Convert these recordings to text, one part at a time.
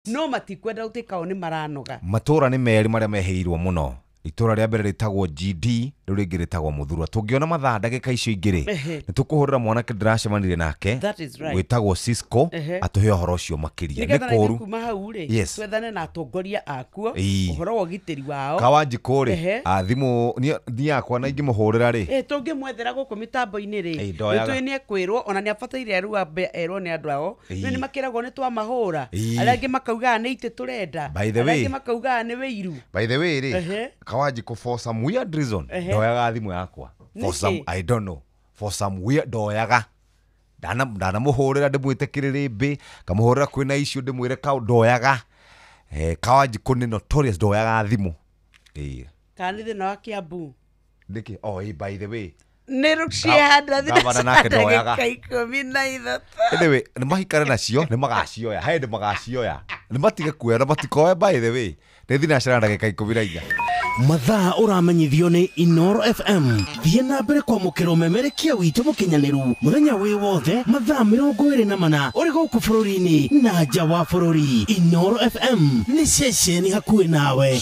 no matikwenda utikao ni maranoga matura ni meri maria meheirwo muno itura ria mbere ritagwo GD riu ringi ritagwo Muthurwa tungiona mathaa ndagika icio ingiri ni tukuhurira mwanake ndiracemanire nake witagwo Cisco atuhe uhoro ucio makiria ni koru kuma hau ri twethane na atongoria akuo uhoro wa gitiri wao Kawanjiku ri thimu ni yakwa na ingimuhurira ri tungimwethera guku mitambo-ini ri twini ekwirwo ona ni abataire ru erwo ni andu ao ni makiragwo ni twa mahura aria angi makauga ni ite turenda aria angi makauga ni wiru by the way ri Kawanjiku for some weird reason ndoyaga thimu yakwa for some I don't know for some weird ndoyaga dana muhurira ndimwitikirire mbi kamuhurira kwina issue ndimwire ka ndoyaga Kawanjiku ni notorious ndoyaga thimu kani thina wa Kiambu ndiki by the way niruciehanda thina nake ndoyaga anyway ni mahikare nacio ni magacioya haende magacioya ni matige kuya na matikoe by the way ni thina cira ndagika 14 mathaa uramenyithio ni Inoro FM thie na mbere kwa mukiro memerekia witu mukinyaniru muthenya wi wothe mathaa 24 uri guku bururi-ini na nja wa bururi. Inoro FM ni ceceni hakuhi nawe.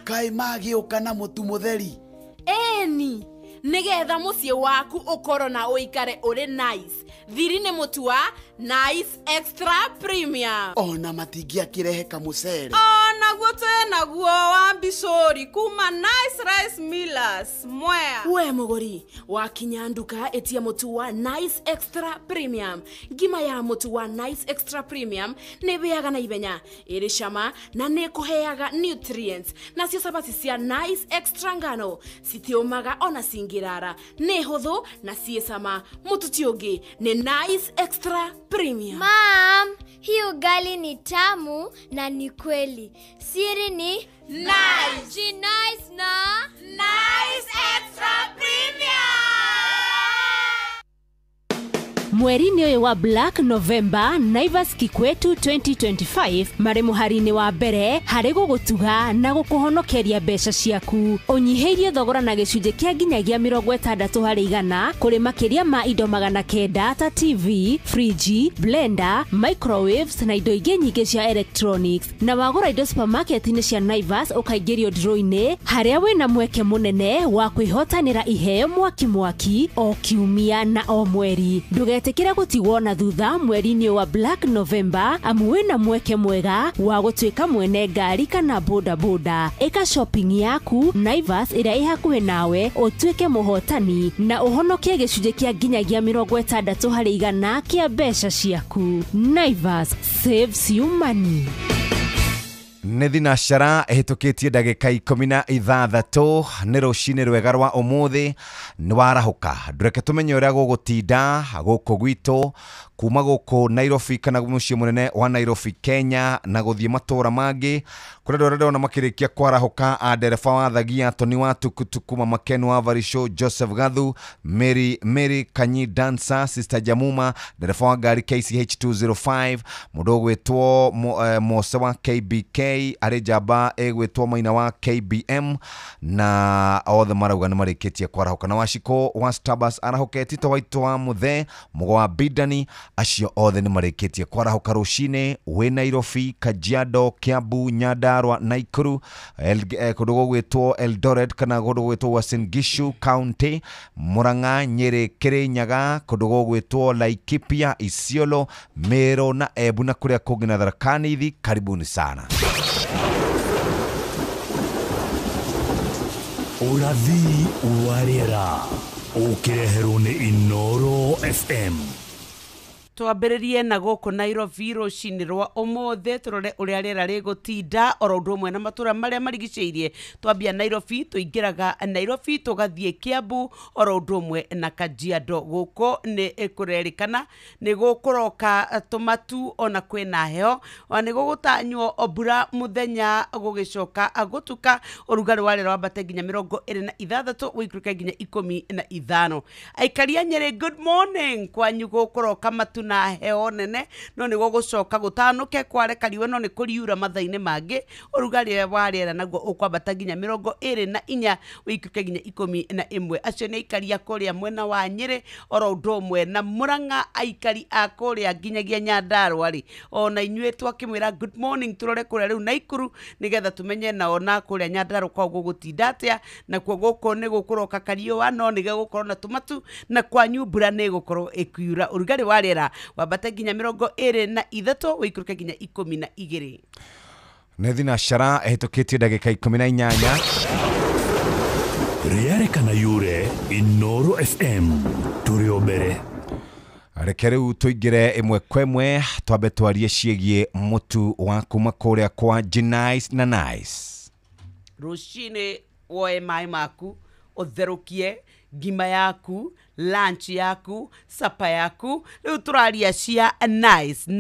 Kai magiuka na mutu mutheri eni nigetha mucie waku ukoro na uikare uri nice. Thiri ni mutu wa Nice Extra Premium. Ona matingia kirehe kamucere. Ona gutu na guo wa Bishori kuma Nice Rice Millers Mwea. We mugori wakinya nduka etia mutu wa Nice Extra Premium. Ngima ya mutu wa Nice Extra Premium ne beaga na ibenya iri shama na ne kuheaga nutrients na cio sabati cia Nice Extra ngano sitiomaga ona singirara ne huthu na ciesama mutu tiongi ni Nice Extra Premium. Mom, hii ugali ni tamu na ni kweli. Siri ni Nice. Ji nice na Nice Extra Premium. Mweri-ini uyu wa Black November Naivas Kikwetu 2025 mari muhari-ini wa mbere hari gugutuga na gukuhonokeria mbeca ciaku. Unyiheirie thogora na gicunje kia nginyagia 60% kuri makiria ma indo 900 ta TV, fridge, blender, microwaves na indo ingi nyingi cia electronics. Na wagura indo supermarket-ini cia Naivas ukaingirio draw-ini haria wina mweke munene wa kwihotanira iheo mwaki o kiumia na o mweri. Tikira gutigwo na thutha mweri-ini wa Black November amu wina mweke mwega wa gutwika mwene ngari kana boda. Eka shopping yaku Naivas ira ihakuhe nawe utwike muhotani na uhonokie gicunje kia nginyagia 60% kia mbeca ciaku. Naivas saves you money. Nä thinacara ĩhĩtũkĩtie ndagĩka 16 nĩ rũcinĩ rwega rwa ũmũthĩ nĩ warahũka. Ndũreke tũmenye ũrĩa gũgũtinda gũkũ gwitũ kuma gũkũ Nairobi kana mũciĩ mũnene wa Nairobi Kenya na gũthiĩ matũra mangĩ kũrĩa andũ arĩa makĩrĩkia kwarahũka. Ndereba wa thagia Tony wa tukutuku Mama Ken wa Varisho Joseph Gathu Mary Kanyi Dancer Sister Jamuma ndereba wa ngari KCH 205 mũndũ ũgwĩtwo Mose wa KBK arĩ njamba ĩgwĩtwo Maina wa KBM na othe marauga nĩ marĩkĩtie kwarahũka. Na Washiko wa Starbucks arahũka. Tito Waitũ wa Muthe Mũgo wa Bidani acio othe nĩ marĩkĩtie kwarahũka rũcinĩ wĩ Nairobi, Kajiado, Kiambu, Nyandarua, Naikuru, kũndũ gũgwĩtwo Eldoret kana kũndũ gũgwĩtwo Uasin Gishu County, Murang'a, Nyeri, Kirinyaga, kũndũ gũgwĩtwo Laikipia, Isiolo, Meru na Embu na kũrĩa kũngĩ na Tharaka Nithi. Karibuni sana. Urathi warera ukireherwo ni Inoro FM. twambĩrĩrie na gũkũ Nairobi rũcinĩ rwa ũmũthĩ tũrore ũrĩa rĩera rĩgũtinda oro ũndũ ũmwe na matũra marĩa marigicĩirie. Twambia Nairobi tũingĩraga Nairobi tũgathiĩ Kiambu oro ũndũ ũmwe na Kajiado. Gũkũ nĩ kũrerĩkana nĩ gũkũroka tũmatu ona kwĩna heho ona nĩ gũgũtanywo mbura mũthenya gũgĩcoka gũtuka ũrugarĩ wa rĩera wambate nginya 26 wĩikũrũke nginya 15. Aikari a Nyeri, good morning kwanyu gũkũroka matu na heo nene no nĩ gũgũcoka gũtanuke kware kariwe no nĩ kũriura mathainĩ mangĩ ũrugarĩ wa rĩera naguo ũkwambata nginya 24 wĩikuke nginya 11 acio nĩ aikari a kũrĩa mwena wa Nyĩrĩ oro ũndũ ũmwe na Mũrang'a aikari a kũrĩa nginyagia Nyandarũa rĩ ona inyuĩ twakĩmwĩra good morning tũrore kũrĩa rĩu Naikuru nĩgetha tumenye nao na kũrĩa Nyandarũa kwa gũgũtinda atĩa na kuo gũkũ nĩ gũkũroka kariũa no nĩ gũkorwo na tũmatu na kwanyu mbura nĩ gũkorwo ĩkiura ũrugarĩ wa rĩera wambate nginya 23 wĩikuke nginya 12 nĩ thinacara ĩhĩtũkĩtie ndagĩka 18 rĩarĩkana yure Inoro FM tũrĩ o mbere reke rĩu tũingĩre ĩmwe kwa ĩmwe twambe twarie ciĩgiĩ mũtu wa kuma kũrĩa kwa Nice na Nice rũcinĩ woe maĩ maku ũtherũkie ngima yaku lunch yaku supper yaku rĩu tũraria cia Nice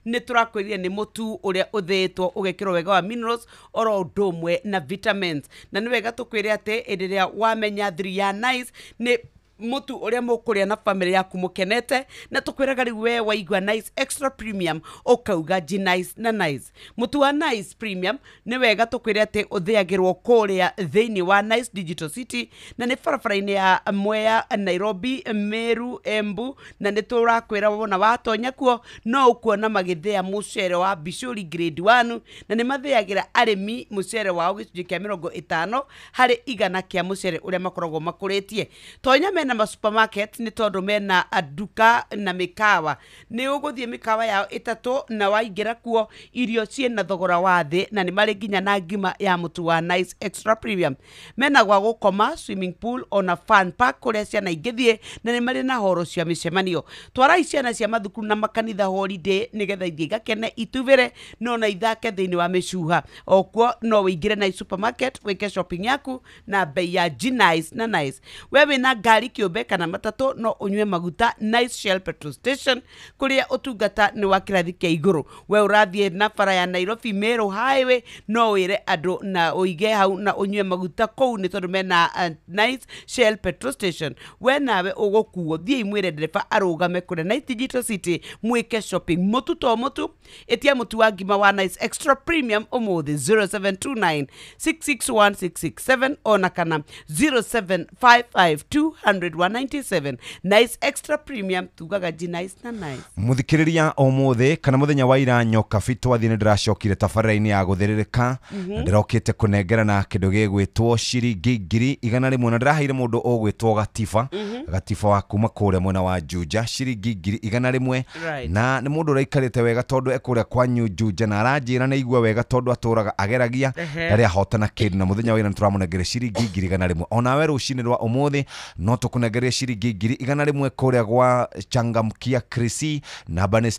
nĩ tũrakwĩrire nĩ mũtu ũrĩa ũthĩtwo ũgekĩrwo wega wa minerals oro ũndũ ũmwe na vitamins na nĩ wega tũkwĩre atĩ hĩndĩ ĩrĩa wamenya thiri ya Nice nĩ mutu ũrĩa mũkũrĩa na family yaku mũkenete na tũkwĩraga rĩu we waigua Nice extra premium ũkauga Nice na Nice mutu wa Nice premium nĩ wega tũkwĩre atĩ ũthĩagĩrwo kũrĩa thĩinĩ wa Nice Digital City na nĩ barabara-inĩ ya Mwea Nairobi Meru Embu na nĩ tũrakwĩra wona watonya kuo no ũkuona magĩthĩa mũcere wa Bishori grade 1 na nĩ mathĩagĩra arĩmi mũcere wao gĩcunjĩ kĩa 50 harĩ igana kĩa mũcere ũrĩa makoragwo makũrĩtie tonya mena ma supermarket ni tondu mena duka na mikawa ni ugũthie mikawa yao ĩtatũ na waingĩra kuo irio ciena thogora wa thĩ na nĩ marĩ nginya na ngima ya mũtu wa Nice extra premium mena gwa gũkoma swimming pool ona fun park kũrĩa ciana ingĩthie na nĩ marĩ na horo cia mĩcemanio twara ciana cia mathukuru na makanitha holiday nĩgetha ithiĩ igakene ituvĩre no na ithake thĩinĩ wa mĩcuha okuo no wĩingĩre na supermarket wĩke shopping yaku na bei ya Nice na Nice we wĩna ngari kĩũmbe kana matatũ no ũnyue maguta Nice Shell petrol station kũrĩa ũtungata nĩ wa kĩrathi kĩa igũrũ we ũrathiĩ na bara ya Nairobi Meru highway no wĩre andũ na ũige hau na ũnyue maguta kũu nĩ tondũ mena Nice Shell petrol station we nawe ũgũkuo thiĩ imwĩre ndereba arũgame kũrĩa Nice Digital City mwĩke shopping mũtu to mũtu etia mũtu wa ngima wa Nice extra premium ũmũthĩ 0729 661667 ona kana 0755200197 Nice extra premium tugaga Nice na Nice muthikiriria umuthi kana muthenya wa ira nyoka fitwa thine ndiracokire tabarĩra-inĩ ya gũtherirĩka ndirokite kunengera na kĩndũ gĩgwĩtwo ciringi 100 na ndĩraheire mũndũ ũgwĩtwo Gatifa wa kuma kũrĩa mwena wa Juja ciringi 100 na nĩ mũndũ ũraikarĩte wega tondũ ekũrĩa kwa Juja na aranjĩra nĩ igua wega tondũ atũraga ageragia ndarĩ ahotana kĩndũ na muthenya wa ira nĩtũramũnengere ciringi 100 onawe rũcinĩ rwa ũmũthĩ no tũkũnengeria ciringi 100 kũrĩa gwa Changamkia Krisi namba nĩ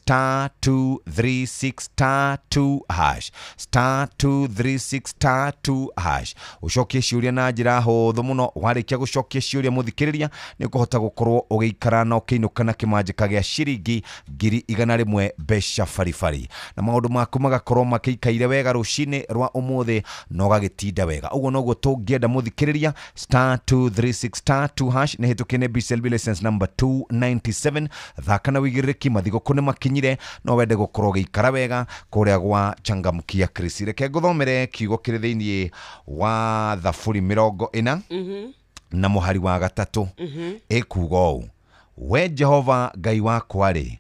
*236*2# *236*2# ucokie ciũria na njĩra hũthũ mũno warĩkia gũcokia ciũria mũthikĩrĩria nĩ ũkũhota gũkorwo ũgĩikara na ũkĩinũka na kĩmanjĩka gĩa ciringi 100 mbeca baribari na maũndũ maku magakorwo makĩikaire wega rũcinĩ rwa ũmũthĩ no gagĩtinda wega ũguo noguo tũngĩenda mũthikĩrĩria *236*2# nĩ hĩtũkĩne BCLB license number 297 thaka na wĩigĩrĩrĩki mathigũkũ nĩ makinyire no wende gũkorwo gĩikara wega kũrĩa gwa Changamkia Krisi reke ngũthomere kiugo kĩrĩ thĩinĩ wa Thaburi 40 na mũhari wa 3 ĩkuuga ũũ we Jehova Ngai wakwa rĩ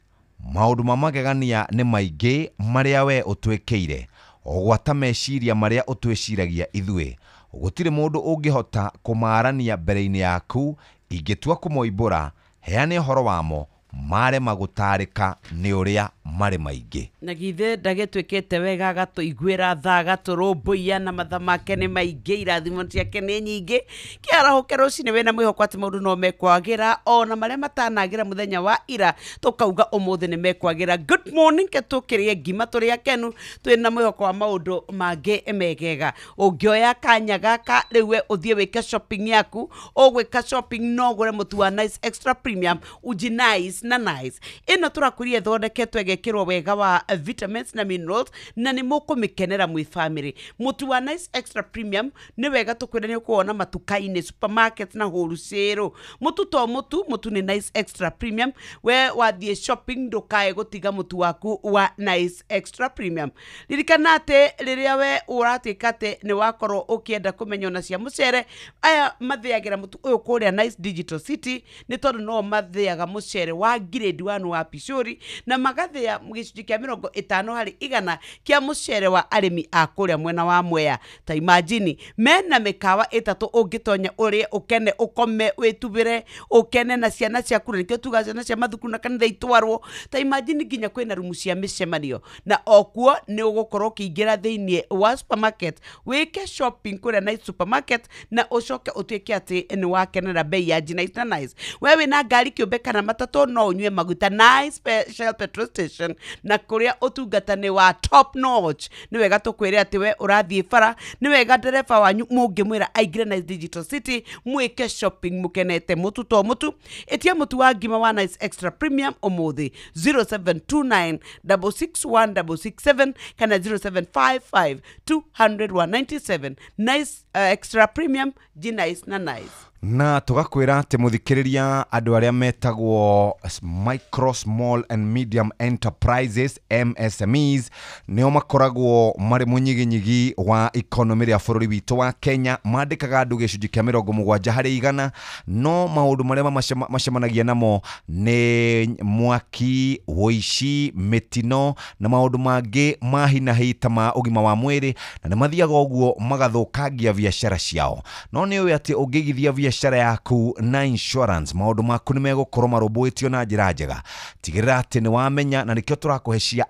maũndũ ma magegania nĩ maingĩ marĩa we ũtwĩkĩire ũgwata meciria marĩa ũtwĩciragia ithuĩ gũtirĩ mũndũ ũngĩhota kũmarania mbere-inĩ yaku ingĩtua kũmoimbũra heane ũhoro wamo mare magũtarĩka nĩ ũrĩa marĩ maingĩ na githĩ ndagĩtwĩkĩte wega agatũiguĩra tha agatũrũmbũiya na matha make nĩ maingĩ irathimo ciake nĩ nyingĩ kĩarahũke rũcinĩ wĩna mwĩhoko atĩ maũndũ no mekwagĩra ona marĩa matanagĩra mũthenya wa ira tũkauga ũmũthĩ nĩ mekwagĩra good morning ke tũkĩrĩe ngima tũrĩ akenu twĩna mwĩhoko wa maũndũ mangĩ megega ũngĩoya kanya gaka rĩu we ũthiĩ wĩke shopping yaku ũgwĩka shopping no ũgũre mũtu wa Nice extra premium uji Nice nice na nice ino turakuria thondeketwo egekirwo wega wa vitamins na minerals na ni mukumikenera mwi family. Mutu wa Nice Extra Premium ni wega tukwira ni kuona matuka-ini, supermarkets na wholesale. Mutu to mutu ni Nice Extra Premium. We wathie shopping ndukae gutiga mutu waku wa Nice Extra Premium. Ririkana ati riria we uratuika ati ni wakorwo ukienda kumenya na cia mucere aya mathiagira mutu uyu kuria Nice Digital City ni tondu no mathiaga mucere wa grade 1 wa pishori na magathia gicunji kia 50% kia mucere wa arimi a kuria mwena wa Mwea. Ta imagine mena mikawa itatu ungitonya uri ukene ukome witubire ukene na ciana cia kuru nikio tuga ciana cia mathukuru na kanitha itwarwo. Ta imagine nginya kwina rumu cia micemanio na okuo ni ugukorwo kiingira thiini wa supermarket wike shopping kuria Nice Supermarket na ucoke utuike ati ni wakenera bei ya Nice na Nice. Wewe na ngari kiumbe kana matatu no unywe maguta Nice Shell petrol station na kuria utungata ni wa top notch. Ni wega tukwire ati we urathie bara ni wega ndereba wanyu mungimwira aingire Nice Digital City mwike shopping mukenete mutu to mutu. Etia mutu wa ngima wa Nice Extra Premium umuthi 0729 661 kana 0755 200 Nice Extra Premium Nice na Nice. Na tugakwira ati muthikiriria andu aria metagwo micro small and medium enterprises MSMEs nio makoragwo mari munyiginyigi wa economy ya bururi witu wa Kenya. Mandikaga andu gicunji kia 70 hari igana no maundu maria macemanagia namo ni mwaki, woici, mitino na maundu mangi mahina hita ma ugima wa mwiri na ni mathiaga uguo magathukangia biashara ciao. No ni uyu ati ungigithia biashara yaku na insurance maundu maku ni megukorwo marumbuitio na njira njega. Tigirira ati ni wamenya na nikio turakuheshia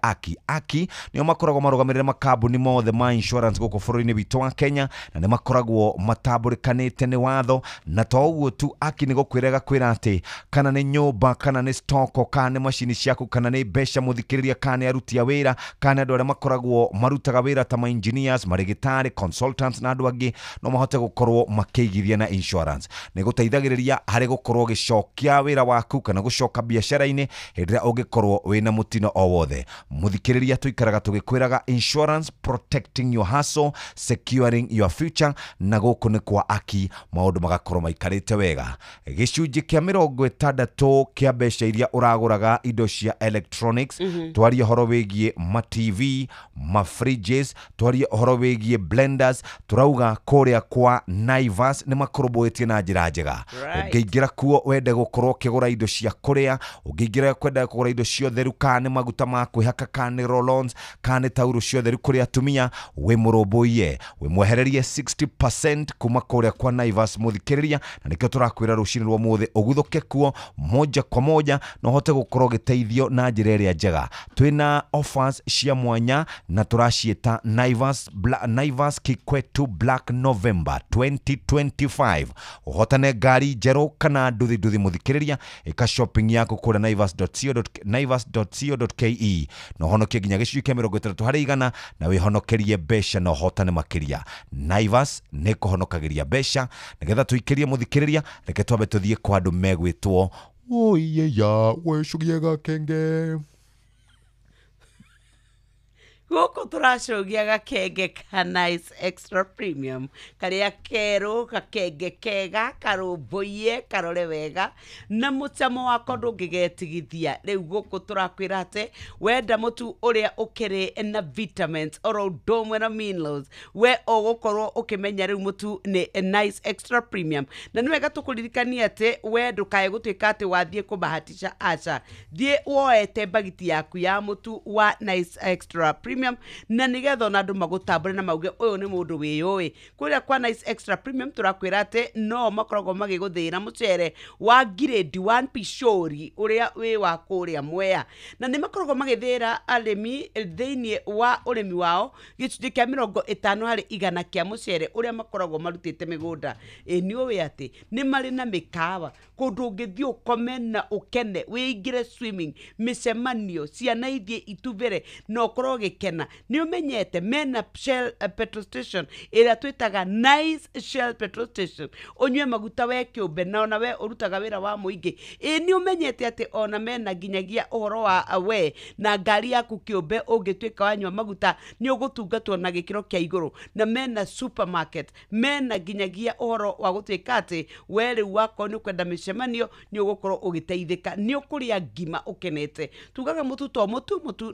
aki nio makoragwo marugamirire makambuni mothe ma insurance guku bururi-ini witu wa Kenya na ni makoragwo mataburikanite ni watho na to uguo tu aki ni gukwirega kwira ati kana ni nyumba kana ni stock kana ni machine ciaku kana ni besha muthikiriria kana ni aruti a wira kana andu aria makoragwo marutaga wira ta ma engineers, marigitari, consultants na andu angi no mahote gukorwo makiigithia na insurance. Ni guteithagiriria hari gukorwo gicokia wira waku kana gucoka biashara-ini hindira ungikorwo wina mutino o wothe. Muthikiriria tuikaraga tugikwiraga insurance protecting your hustle, securing your future na guku ni kwa aki maundu magakorwo maikarite wega. Gicunji kia 60 kia besha iria uraguraga indo cia electronics twarie horo wigie ma TV, ma fridges, twarie horo wigie blenders, turauga kuria kwa Naivas ni makorobwetie na njira njega. Ungiingira kuo wende gukorwo kigura indo cia kuria, ungiingira kwenda kugura indo cia theru kana maguta ma kwihaka kana roll-ons kana tauro cia theru kuria atumia we muromboie we mwehererie 60% kuma kuria kwa Naivas muthikiriria na nikio turakwira rucini rwa muthe uguthuke kuo moja kwa moja no hote gukorwo giteithio na njira iria njega. Twina offers cia mwanya na turacieta Naivas Kikwetu Black November 2025. Uhotane ngari njeru kana nduthi muthikiriria ika shopping yako kura naivas.co.ke no honokie ginya gicunji kia 30 hari igana na wihonokerie besha no hotane makiria. Naivas ne kuhonokagiria besha nigetha tuikirie muthikiriria reke twabe tuthie kwa andu megwitwo oyeya wecugiega kenge guku turacogia gakenge ka Nice Extra Premium karia keru gakenge kega karumbuie karore wega na mucamo wako ndungigetigithia. Riu guku turakwira ati wenda mutu uria ukiri na vitamins oro ndomwe na minerals we ugukorwo ukimenya riu mutu ni Nice Extra Premium na ni wega tukuririkania ati we ndukae gutuika ati wathie kubahatisha acha thie woete bagiti yaku ya mutu wa Nice Extra Premium na nigetha na andu magutambure na mauge uyu ni mundu wiyoi kuria kwa Nice Extra Premium. Turakwira ati no makoragwo magiguthira mucere wa grade 1 pishori uria wi wa kuria Mwea na ni makoragwo magithira arimi thiini wa urimi wao gicunji kia 50 hari igana kia mucere uria makoragwo marutite migunda. Ni uwi ati ni mari na mikawa kundu ngithio ukome na ukene wiingire swimming micemanio ciana ithie itubire no korwo gukena ni umenyete mena Shell petrol station ira twitaga Nice Shell petrol station onywe maguta we kiumbe na ona we urutaga wira wa muingi ni umenyete ati ona mena ginyagia uhoro wa we na ngari yaku kiumbe ungitwika wanywa maguta ni ugutungatwo na gikiro kia iguru na mena supermarket mena ginyagia uhoro wa gutwika ati we riu wako ni kwenda micemanio ni ugukorwo ugiteithika ni ukuria ngima ukenete tugaga mutu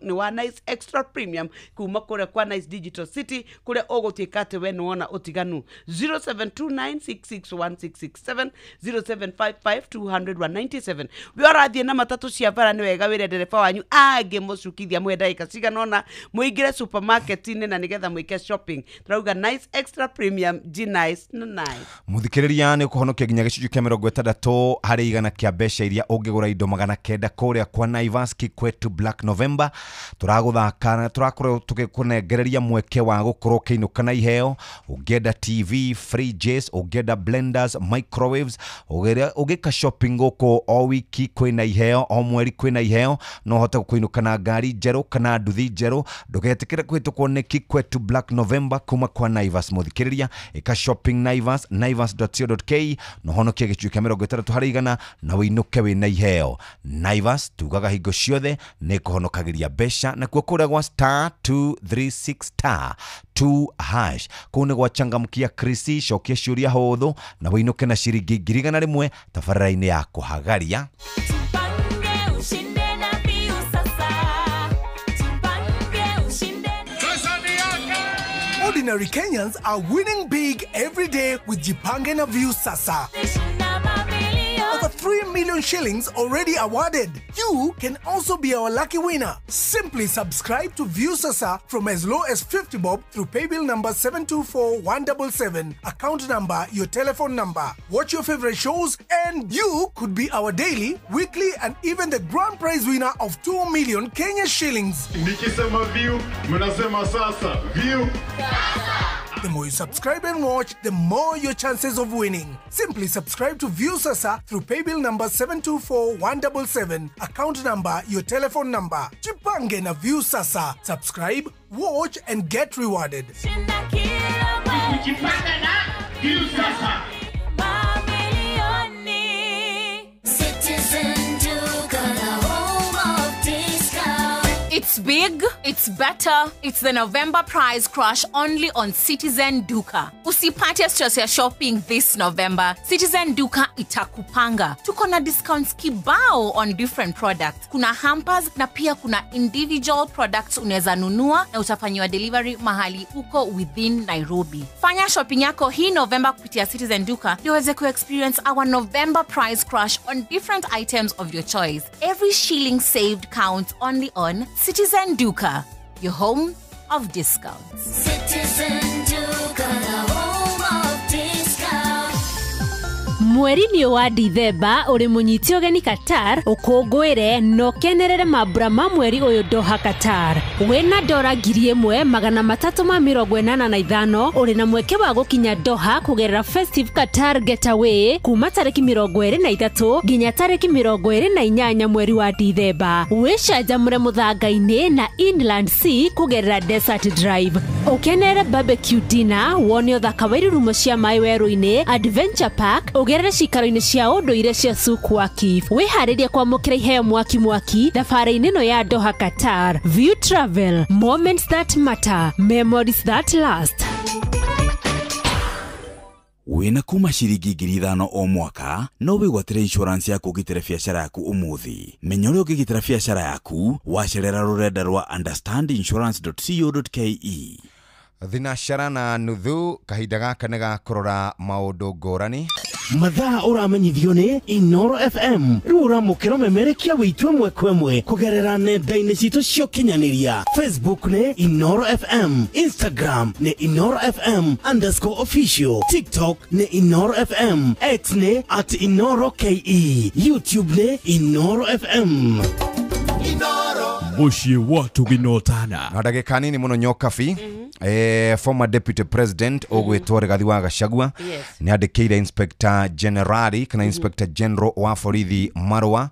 ni wa Nice Extra Premium kuma kure kwa Nice Digital City kure ugutwika ati we nuona utiganu 0729661667 0755200197 we arathie na matatu cia bara ni wega wire ndereba wanyu age mucukithia mwenda ikasiga nona muingire supermarket ine na nigetha muike shopping turauga Nice Extra Premium Nice na Nice muthikiriria ni kuhonokia ginya gicunjĩ kia 60 harĩ igana kia mbeca iria ungigura indo 900 kuria kwa Naivas Kikwetu Black November turaguthaka turakorwo tugikunengereria mweke wa gukorwo kiinuka na iheo ungenda TV fridges ungenda blenders microwaves ugika shopping goko o wiki kwina iheo o mweri kwina iheo no hote kuinuka na ngari njeru kana nduthi njeru ndugetikire kwitukwo ni Kikwetu Black November kuma kwa Naivas muthikiriria ika shopping naivas.co.ke no honokia gicunjĩ kia 60 harĩ igana na winuke wina iheo Naivas tugaga hingo ciothe ni kuhonokagiria mbeca na kuo kuria gwa *236*2# kune gwa changamkia Krisi cokia ciuria huthu na winuke na ciringi 1,100 tabarĩra-inĩ ya kuhagaria Ordinary Kenyans are winning big every day with Jipange na View Sasa. Over 3 million shillings already awarded. You can also be our lucky winner. Simply subscribe to View Sasa from as low as 50 bob through paybill number 724177, account number, your telephone number. Watch your favorite shows and you could be our daily, weekly and even the grand prize winner of 2 million Kenya shillings. Nikisema View, mnasema sasa. View. The more you subscribe and watch, the more your chances of winning. Simply subscribe to View Sasa through paybill number 724177, account number, your telephone number. Jipange na View Sasa. Subscribe, watch and get rewarded. Jipange na View Sasa. It's big, it's better, it's the November prize crush only on Citizen Duka. Usipate stress ya shopping this November. Citizen Duka itakupanga. Tuko na discounts kibao on different products. Kuna hampers na pia kuna individual products unaweza nunua na utafanyiwa delivery mahali uko within Nairobi. Fanya shopping yako hii November kupitia Citizen Duka ndio uweze ku-experience our November prize crush on different items of your choice. Every shilling saved counts only on Citizen Duka, your home of discounts. Citizen Duka, the home of discounts. Mweri ni wa Dithemba uri munyiti ogeni Qatar ukungwire no kenerere mabura ma mweri uyu Doha Qatar. Wena dora 1,385 uri na mweke wa gukinya Doha kugerera Festive Qatar Getaway kuma tariki 23 nginya tariki 28 mweri wa Dithemba. Wishanjamure muthangaini na Inland Sea kugerera Desert Drive. Ukenere barbecue dinner wone uthaka wa irurumo cia mai weru-ini Adventure Park ugerere cikaro-ini cia unduire cia Sukwa Kif. Wiharirie kwamukira iheo mwaki thabari-ini no ya Doha Qatar. View Travel, moments that matter, memories that last. Wina kuma ciringi 5,000 o mwaka no wigwatire insurance ya kugitira biashara yaku umuthi. Menya uria ugigitira biashara yaku wacerera rurenda rwa understandinsurance.co.ke. Thinashara na nuthu kahinda gaka nĩ ga kũrora maũndũ ngũrani. Mathaa ũramenyithio nĩ Inoro FM. Rĩu ũramũkĩra ũmemerekia wĩitũ ĩmwe kwa ĩmwe kũgerera nenda-inĩ citũ cia ũkinyanĩria. Facebook nĩ Inoro FM, Instagram nĩ Inoro FM_official, TikTok nĩ Inoro FM, X nĩ @InoroKE, YouTube nĩ Inoro FM. Mushi watu ginotana na ndagĩka nini mũno nyokabi former deputy president ogwetwo Rigathi wa Gachagua ni andikire inspector general kana inspector general wa borithi marwa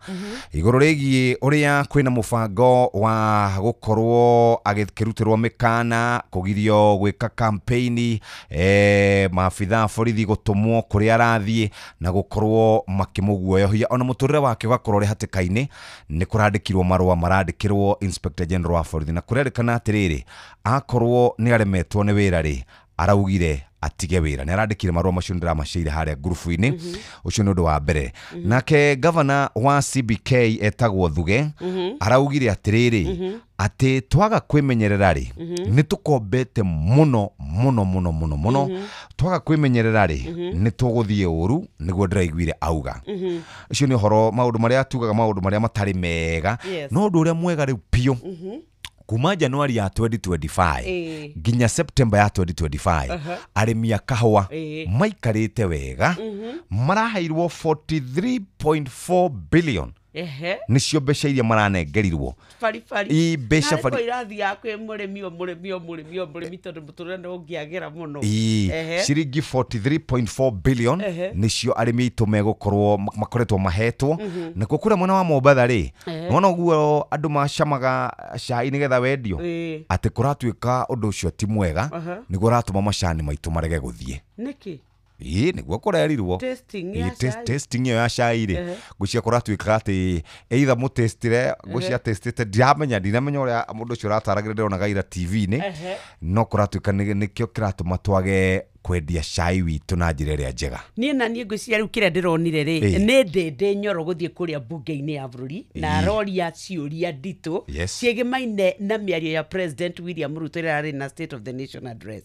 iguru rigi uria kwina mubango wa gukorwo agikirutirwo mikana kugirio gwika campaign maabitha borithi gutumwo kuria arathie na gukorwo makimuguoyohia ona muturire wake gakorwo ri hatikaini ni kurandikirwo marwa marandikirwo inspector general wa borithi na kurerikana atiriri akorwo ni aremetwo ni wira ri araugire atige wira ni arandikire marwa macio ndiramashire haria grupu-ini ucio ni undu wa mbere nake governor wa CBK etagwo Thuge araugire atiriri ati twaga kwimenyerera ri ni tukombete muno twaga kwimenyerera ri ni tuguthie uru niguo ndiraiguire auga ucio ni horo maundu maria tugaga maundu maria matari mega no undu uria mwega riu pio kuma Januari ya 2025 ginya September ya 2025 arimi ya kahwa maikarite wega marahairwo 43.4 billion nicio mbeca iria maranengerirwo i mbeca bari irathi yakwe murimi tondu muturire ngiagera muno ciringi 43.4 billion nicio arimi itu megukorwo makoretwo mahetwo na kukura mwana wa Mombatha ri mwana guo andu macamaga cai nigetha wendio ati kuratuika undu ucio ti mwega niguo ratuma macani maitu marege guthie niki niguo kurerirwo testing ya cai ri gucia kuratuika ati either mutestire gucia testite ndinamenya uria mundu ucio rataragire ndona gaira TV-ini no kuratuika nikio kiratuma twage kwendia cai witu na njira iria njega nie na nie ngwiciria riu kiria ndironire ri ni ndende nyoro guthie kuria bunge-ini ya bururi na roria ciuria ndito ciegimaine na miario ya President William Ruto iria ari na State of the Nation address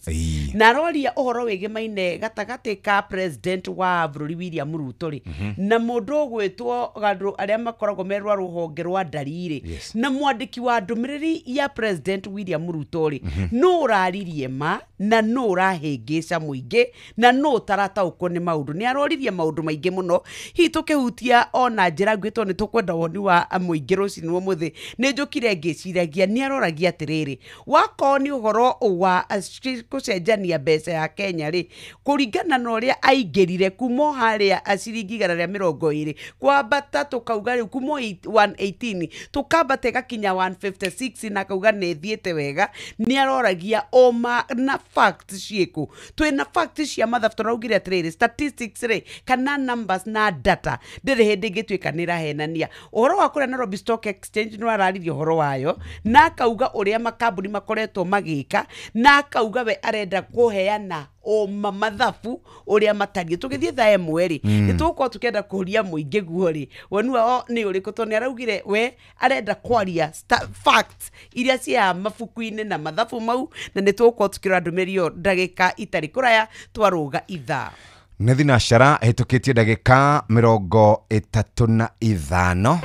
na roria uhoro wigimaine gatagati ka President wa bururi William Ruto ri na mundu ogwetwo gandu aria makoragwo merwa ruhonge rwa ndariri na mwandiki wa ndumiriri ya President William Ruto ri no uraririe ma na no urahingica muingi na no taratauko ni maundu ni aroririe maundu maingi muno hi tukihutia ona njira ngwitwo ni tukwenda woni wa muingi rucini wa muthi ni njukire ngiciragia ni aroragia atiriri wako ni uhoro wa kucenjania mbeca ya Kenya ri kuringana na uria aingirire kumo haria aciringi 120 kwambata tukauga ri kumo 118 tukambata gakinya 156 na kauga ni thiete wega ni aroragia oma na facts ciku twina facts cia mathabu turaugire atiriri statistics ri kana numbers na data ndiri hindi ngitwika nirahenania uhoro wa kuria Nairobi Stock Exchange no araririe uhoro wayo na kauga uria makambuni makoretwo magika na kauga we arenda kuheana oma mathabu uria matari tugithie tha mweri nituko tukenda kuria muingi guori wonua ni uriku to ni araugire we arenda kwaria facts iria cia mafuku-ini na mathabu mau na nituko tukira ndumerio ndagika itari kuraya twaruga itha nethi na shara hitukitie ndagika 35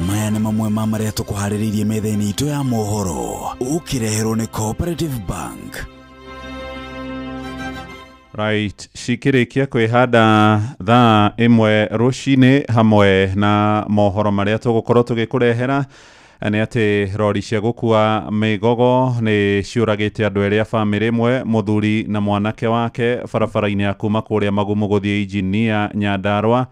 maya nĩ mamwe ma marĩa tũkũharĩrĩirie metha-inĩ itũ ya mohoro ũkireherwo nĩ Cooperative Bank. Right, cikirikia kwihanda thaa imwe rucini hamwe na mohoro maria tugukorwo tugikurehera ni ati rori cia gukua migogo ni ciuragite andu eri a family imwe muthuri na mwanake wake barabara-ini ya kuma kuria Magumu guthie Injinia Nyandarua.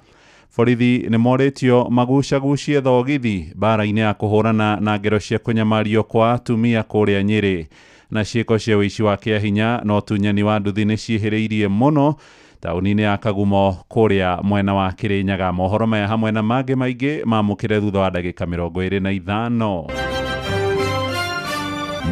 Borithi ni moritio magucagucie thogithi bara-ini ya kuhurana na ngero cia kunyamario kwa atumia kuria Nyeri na ciiko cia wici wa kiahinya no tunyani wa nduthi ni ciihiriirie muno tauni-ini ya Kagumo kuria mwena wa Kirinyaga. Mohoro maya hamwe na mangĩ maingĩ mamũkĩre thutha wa ndagĩka 25.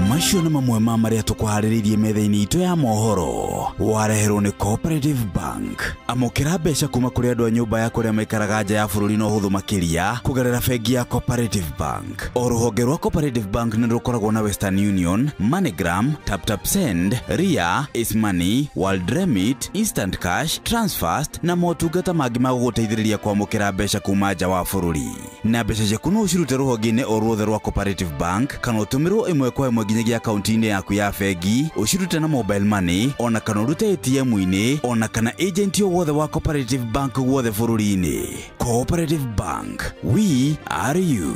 Macio nĩ mamwe ma marĩa tũkũharĩrĩirie metha-inĩ itũ ya mohoro wareherwo nĩ Cooperative Bank. Amũkĩra mbeca kuma kũrĩ andũ a nyũmba ya kũrĩa maikaraga nja ya bũrũri na ũhũthũ makĩria kũgerera bengi ya Cooperative Bank. O rũhonge rwa Cooperative Bank nĩ rũkoragwo na Western Union, MoneyGram, TapTapSend, Ria, Ismoney, World Remit, Instant Cash, Transfast na motungata mangĩ ma gũgũteithĩrĩria kwamũkĩra mbeca kuma nja wa bũrũri. Na mbeca ciaku no ũcirute rũhonge-inĩ o ruothe rwa Cooperative Bank kana ũtũmĩrwo ĩmwe kwa ĩmwe nginyagia akaunti-inĩ yaku ya bengi, ũcirute na mobile money ona kana ũrute ATM-inĩ ona kana agent o wothe wa Cooperative Bank wothe bũrũri-inĩ. Cooperative Bank, we are you.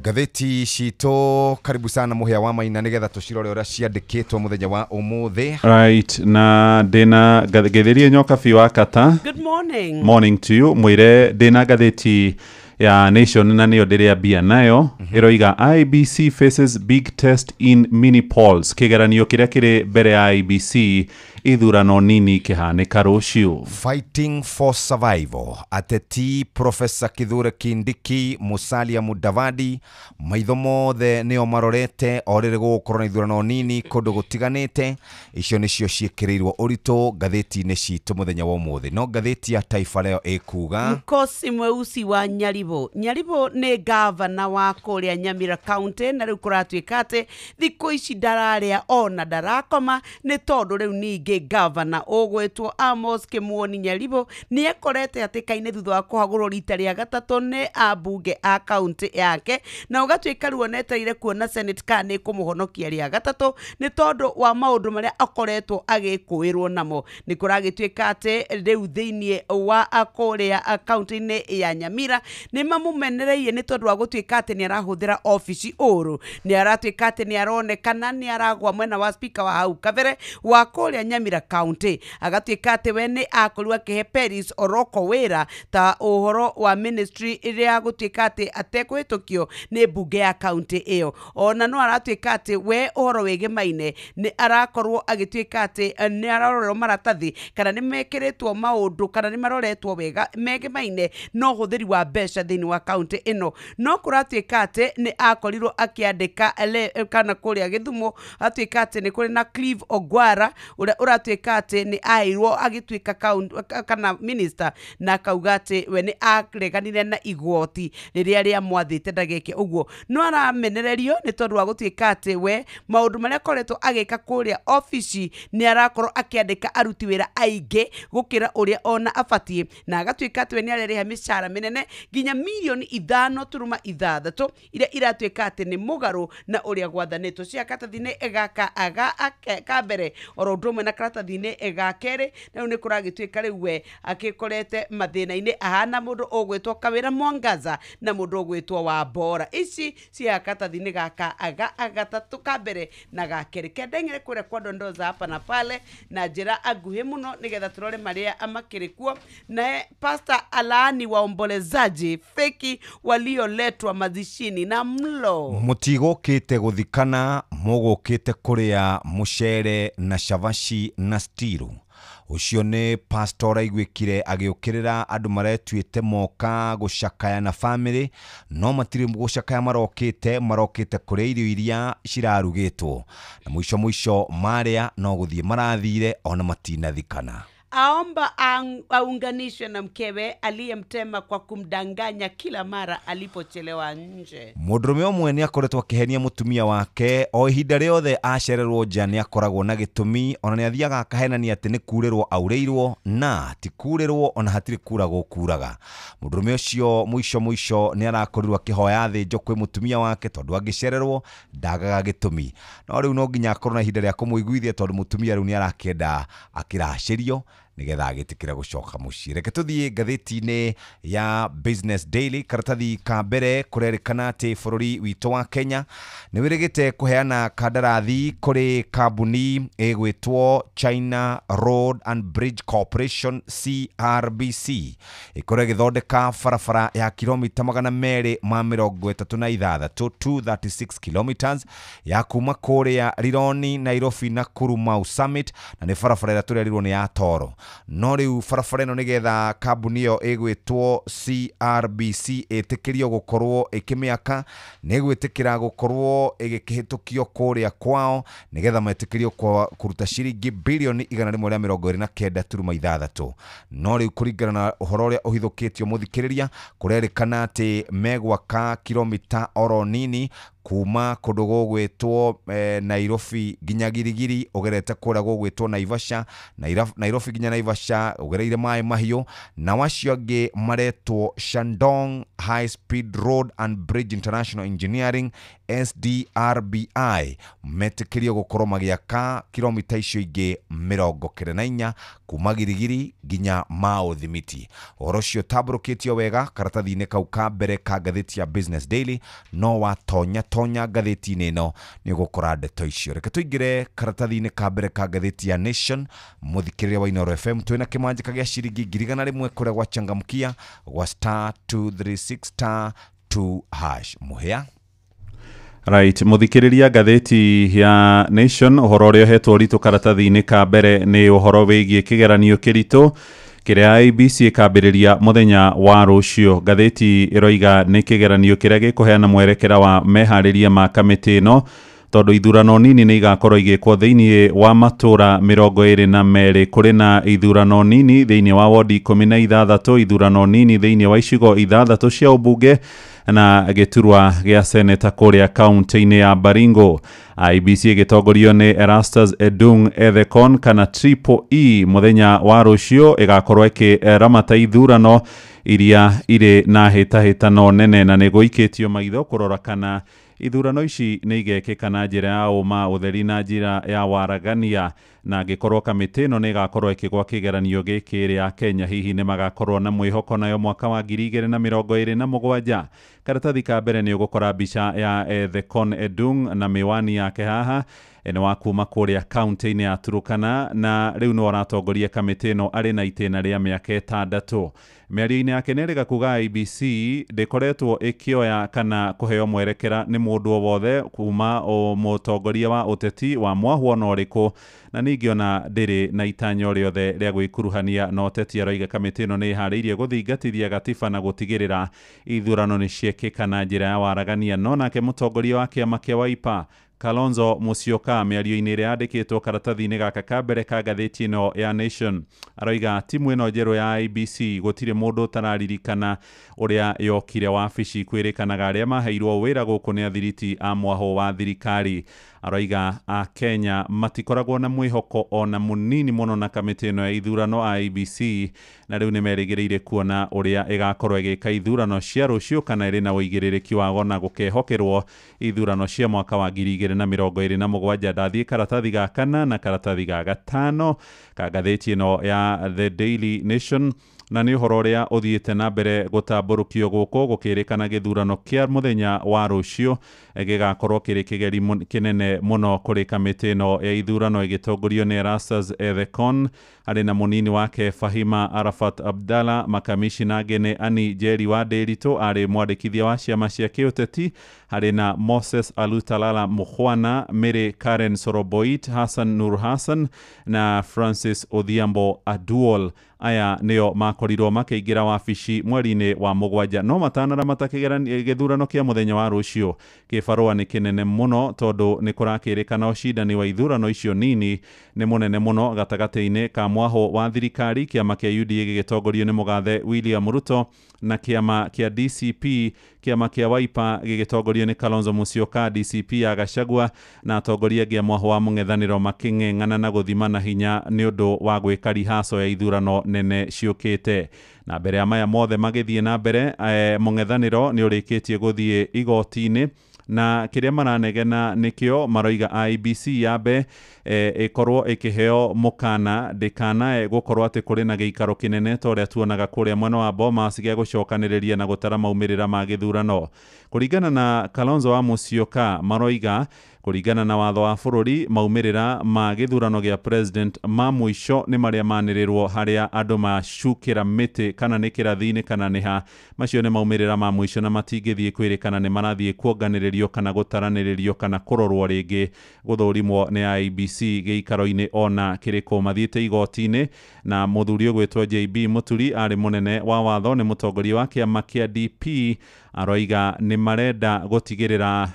Gatheti cito karibu sana muhia wa maina nigetha tucirore uria ciandikitwo muthenya wa umuthi. Right, na dina gatherie nyoka fi wakata. Good morning. Morning to you. Mwire dina gatheti ya Nation na niyo ndiria bia nayo iroiga IBC faces big test in mini polls. Kigeranio kiria kiri mbere ya IBC ithurano nini kihanika ruciu. Fighting for survival. Ateti Professor Kithure Kindiki, Musalia Mudavadi, maitho mothe nio marorete orire gukorwo na ithurano nini kundu gutiganite. Icio nicio ciekirirwo urito gatheti-ini citu muthenya wa umuthi. No gatheti ya Taifa Leo ikuga Nkosi Mweusi wa Nyaribo. Nyaribo ni gavana wa kuria Nyamira County na riu kuratuika ati thiku ici ndararia ona ndarakoma ni tondu riu ningi gavana ogwetwo Amos Kimuoni Nyaribo ni ekorete atikaine thutha wa kuhagurwo rita ria gatatu ni abunge a county yake na ugatuika ruoneteire kuona Senate kana kumuhonokia ria gatatu ni tondu wa maundu maria akoretwo agikuirwo namo. Ni kuragituika ati riu thiini wa akuria county-ini ya Nyamira ni mamumenereiye ni tondu wa gutuika ati ni arahuthira office uru. Ni aratuika ati ni aronekana ni aragwa mwena wa speaker wa hau kabere wa kuria Nyamira County. Agatuika ati we ni akorwa kihe Peris Oroko wira ta uhoro wa ministry iria gutuika ati atekwitukio ni bunge ya county iyo. Ona no aratuika ati we uhoro wegemaine ni arakorwo agituika ati ni ararorwo maratathi kana ni mekiritwo maundu kana ni maroretwo wega megemaine no huthiri wa besha thini wa county ino. No kuratuika ati ni akorirwo akiandika kana kuria Githumo atuika ati ni kuri na Clive Ogwara uria uratuika ati ni airwo agituika kana minister na kauga ati we ni areganire na igwoti riria ria mwathite ndageke uguo. No aramenererio ni tondu wa gutuika ati we maundu maria koretwo agika kuria office ni arakorwo akiandika aruti wira aingi gukira uria ona abatie na agatuika ati we ni areriha mishara minene ginya milioni 5.6 iria iratuika ati ni mugaru na uria gwathanitwo cia katathine egaka aga kabere oro ndumwe na karatathine egakere na ni kuragituika riu we akikorete mathina-ini ahana mundu ogwetwo Kawira Mwangaza na mundu ogwetwo wa Bora. Ici cia katathine gaka aga agatatu kabere na gakere kendengere kuria kwa dondoza hapa na pale na njira aguhe muno nigetha turore maria amakirikuo na Pastor Alani waombolezaji feki walioletwa mazishini na mlo. Mutigokite guthikana mugukite kuria mucere na shavashi na stiru. Ucio ni pastor aigwikire agiukirira andu maretuite moka gucakaya na family no matiri gucakaya marokite kuria irio iria cirarugitwo na mwisho maria no guthie marathire ona matinathikana. Aomba aunganishwe na mkewe aliyemtema kwa kumdanganya kila mara alipochelewa nje. Mudrume omwe ni akoretwo akihenia mutumia wake o ihinda riothe acererwo nja ni akoragwo na gitumi ona ni athiaga akahenania ati ni kurirwo aureirwo na ti kurirwo ona hatiri kuragwo kuraga. Mudrume ucio mwisho ni arakorirwo akihoya thinjo kwi mutumia wake tondu angicererwo ndagaga gitumi. No riu no nginya akorwo na ihinda ria kumuiguithia tondu mutumia riu ni arakenda akiracirio nigetha agitikira gucoka mucii. Reke tuthie gatheti-ini ya Business Daily. Karatathi ka mbere kurerikana ati bururi witu wa Kenya ni wirigite kuheana kandarathi kuri kambuni igwitwo China Road and Bridge Corporation CRBC ikore githondeka barabara ya kilomita 236 236 kilometers ya kuma kuria Rironi Nairobi na Kurumau Summit na ni barabara ira turerirwo ni ya Toro. No riu barabara ino nigetha kambuni iyo igwitwo CRBC itikirio gukorwo ikimiaka ni igwitikira gukorwo igikihitukio kuria kwao nigetha metikirio kuruta ciringi bilioni 129.6. No riu kuringana na uhoro uria uhithukitio muthikiriria kurerikana ati megwaka kilomita oro nini kuma kundu gugwitwo Nairobi ginya Girigiri ugerete kura gugwitwo Naivasha Nairobi ginya Naivasha ugereire mai mahiu na wacio angi maretwo Shandong High Speed Road and Bridge International Engineering SDRBI metĩkĩrio gũkorwo magĩaka kilomita icio ingĩ 24 kuma Girigiri nginya Mau Thimiti. Ũhoro ũcio ũtambũrũkĩtio wega karatathi-inĩ kau ka mbere ka ngathĩti ya Business Daily, no watonya ngathĩti-inĩ ĩno nĩ ũgũkora ndeto icio. Reke tũingĩre karatathi-inĩ ka mbere ka ngathĩti ya Nation, mũthikĩrĩria wa Inooro FM, twĩna kĩmanjĩka gĩa ciringi 100 kũrĩa gwachangamkia gwa *236*2# mũhĩa. Right, muthikiriria ngathĩti ya Nation, ũhoro ũrĩa ũhetwo ũritũ karatathi-inĩ ka mbere nĩ ũhoro wĩgiĩ kĩgeranio kĩritũ kĩrĩa IEBC ĩkambĩrĩria mũthenya wa rũciũ. Ngathĩti ĩroiga nĩ kĩgeranio kĩrĩa gĩkũheana mwerekera wa meharĩria ma kamĩtĩ ĩno, tondũ ithurano nini nĩ igakorwo igĩkwo thĩinĩ wa matũra 22. Kũrĩ na ithurano nini thĩinĩ wa wodi 16, ithurano nini thĩinĩ wa icigo 6 cia ũmbunge na gĩturwa gĩa seneta kũrĩa kaunti-inĩ ya Baringo. IEBC ĩgĩtongorio nĩ Erastus Edung Ethekon kana Triple E mũthenya wa rũciũ ĩgakorwo ĩkĩramata ithurano iria irĩ na hĩtahĩtano nene, na nĩ gũikĩtio maitho kũrora kana ithurano ici nĩ igekĩka na njĩra ya ũma, ũtheri na njĩra ya waragania, na angĩkorwo kamĩtĩ ĩno nĩ ĩgakorwo ĩkĩgwa kĩgeranio gĩkĩ rĩa Kenya, hihi nĩ magakorwo na mwĩhoko nayo mwaka wa 2027. Karatathi ka mbere nĩ ũgũkora mbica ya Ethekon Edung na mĩwani yake haha, nĩ wa kuma kũrĩa kaunti-inĩ ya Turkana, na rĩu nĩ aratongoria kamĩtĩ ĩno arĩ na itĩna rĩa mĩaka 6. Mĩario-inĩ yake nĩ erĩga kuga IEBC ndĩkoretwo ĩkĩoya kana kũheo mwerekera nĩ mũndũ o wothe kuma o mũtongoria wa ũteti wa mwahuona ũrĩkũ, na ningĩ ona ndĩrĩ na itanya o rĩothe rĩa gwĩkuruhania na ũteti. Aroiga kamĩtĩ ĩno nĩ ĩharĩirie gũthingatithia gatiba na gũtigĩrĩra ithurano nĩ ciekĩka na njĩra ya waragania. No nake mũtongoria wa kĩama kĩa Wiper Kalonzo Musyoka mĩario-inĩ ĩrĩa yandĩkĩtwo karatathi-inĩ gaka ka mbere ka ngathĩti ĩno ya Nation, aroiga timu ĩno njerũ ya IEBC gũtirĩ mũndũ ũtararirikana ũrĩa yokire wabici kwĩrĩkanaga arĩa maheirwo wĩra gũkũ nĩ athiriti a mwaho wa thirikari. Aroiga a Kenya matikoragwo na mwĩhoko ona mũnini mũno na kamĩtĩ ĩno ya ithurano IEBC, na rĩu nĩ merĩgĩrĩire kuona ũrĩa ĩgakorwo ĩgĩka ithurano cia rũciũ kana ĩrĩ na ũigĩrĩrĩki wago na gũkehokerwo ithurano cia mwaka wa 2027. Ndathiĩ karatathi ga 4 na karatathi ga 5 ka ngathĩti ĩno ya The Daily Nation, na nĩ ũhoro ũrĩa ũthiĩte na mbere gũtambũrũkio gũkũ gũkĩrĩkana gĩthurano kĩa mũthenya wa rũciũ gĩgakorwo kĩrĩ kĩgeri kĩnene mũno kũrĩ kamĩtĩ ĩno ya ithurano ĩgĩtongorio nĩ Erastus Ethekon, arĩ na mũnini wake Fahima Arafat Abdalla, makamishina angĩ nĩ Ani Njeri wa Ndĩritũ, arĩ mwandĩkithia wa ciama cia kĩũteti, harĩ na Moses Alutalala Mukhwana, Mary Karen Soroboit, Hassan Nur Hassan na Francis Odhiambo Aduol. Aya nĩo makorirwo makĩingĩra wabici mweri-inĩ wa 7, no matanaramata gĩthurano kĩa mũthenya wa rũciũ. Kĩbarũa nĩ kĩnene mũno tondũ nĩ kũrakĩrĩkana ũcindani wa ithurano icio nini nĩ mũnene mũno gatagatĩ-inĩ ka mwaho wa thirikari, kĩama kĩa UDA gĩgĩtongorio nĩ mũgathe William Ruto, na kĩama kĩa DCP, kĩama kĩa Wiper gĩgĩtongorio nĩ Kalonzo Musyoka, DCP ya Gachagua, na atongoria angĩ a mwaho wa mũng'ethanĩro makĩng'eng'ana na gũthima na hinya nĩ ũndũ wa gwĩka rihaco ya ithurano nene ciũkĩte. Na mbere ya maya mothe magĩthiĩ na mbere, mũng'ethanĩro nĩ ũrĩkĩtie gũthiĩ igoti-inĩ, na kĩrĩa maranegena nĩkĩo maroiga IEBC yambe ĩkorwo ĩkĩheo mũkana ndĩkanae gũkorwo atĩ kũrĩ na gĩikaro kĩnene ta ũrĩa tuonaga kũrĩa mwena wa Bomas gĩa gũcokanĩrĩria na gũtara maumĩrĩra ma gĩthurano. Kũringana na Kalonzo wa Musyoka, maroiga kũringana na watho wa bũrũri, maumĩrĩra ma gĩthurano gĩa president ma mũico nĩ marĩa manĩrĩrwo harĩa andũ macukĩra mĩtĩ kana nĩ kĩrathi-inĩ kana nĩ ha. Macio nĩ maumĩrĩra ma mũico na matingĩthiĩ kwĩrĩkana nĩ marathiĩ kuonganĩrĩrio kana gũtaranĩrĩrio kana kũrorwo rĩngĩ gũthũrimwo nĩ IEBC gĩikaro-inĩ ona kĩrĩkũ. Mathiĩte igoti-inĩ, na mũthuri ũgwĩtwo JB Mũturi arĩ mũnene wa watho, nĩ mũtongoria wa kĩama kĩa DP, aroiga nĩ marenda gũtigĩrĩra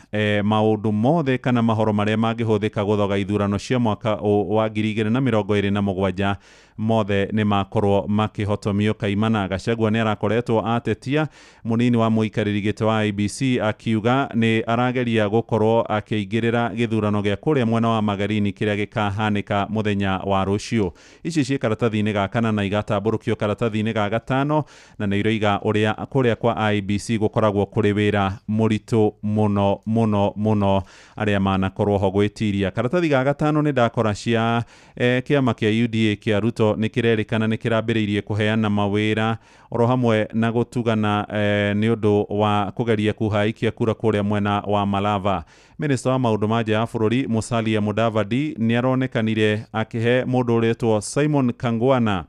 maũndũ mothe kana kana mahoro marĩa mangĩhũthĩka gũthoga ithurano cia mwaka wa 2027 mothe nĩ makorwo makĩhotomio. Kaimana Gachagua nĩ arakoretwo atetia mũnini wa mũikarĩri gĩtĩ wa IEBC akiuga nĩ arageria gũkorwo akĩingĩrĩra gĩthurano gĩa kũrĩa mwena wa Magarini kĩrĩa gĩkahanĩka mũthenya wa rũciũ. Ici ciĩ karatathi-inĩ ga kana na igatambũrũkio karatathi-inĩ ga gatano, na nĩ iroiga ũrĩa kũrĩa kwa IEBC gũkoragwo kũrĩ wĩra mũritũ mũno mũno mũno arĩa manakorwo ho gwĩtiria. Karatathi ga gatano nĩ ndakora cia kĩama kĩa UDA kĩa Ruto nĩ kĩrerĩkana nĩ kĩrambĩrĩirie kũheana mawĩra oro hamwe na gũtugana nĩ ũndũ wa kũgeria kũhaikia kura kũrĩa mwena wa Malava. Minister wa maũndũ ma nja ya bũrũri Musalia Mudavadi nĩ aronekanire akĩhe mũndũ ũrĩtwo Simon Kangwana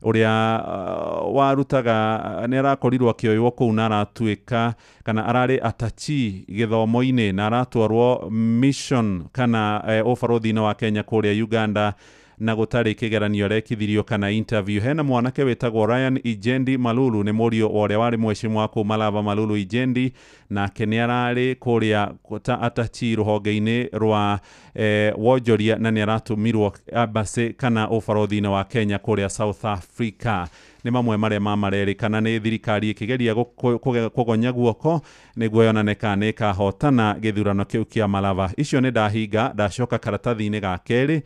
ũrĩa warutaga nĩ arakorirwo akĩoywo kũu na aratuĩka kana ararĩ atachi gĩthomo-inĩ na aratwarwo mission kana ũbarũthi-inĩ wa Kenya kũrĩa Uganda na gũtarĩ kĩgeranio rekithirio kana interview. Hena mwanake wĩtagwo Ryan Ijendi Malulu, nĩ mũriũ ũrĩa warĩ mwecimu wa kũu Malava Malulu Ijendi, nake nĩ ararĩ kũrĩa ta atachi rũhonge-inĩ rwa wonjoria na nĩ aratũmirwo abase kana ũbarũthi-inĩ wa Kenya kũrĩa South Africa. Nĩ mamwe marĩa mamarerĩkana nĩ thirikari ĩkĩgeria kũgonya guoko nĩguo yonane kana nĩ ĩkahotana gĩthurano kĩu kĩa Malava. Icio nĩ ndahinga, ndacoka karatathi-inĩ ga kerĩ.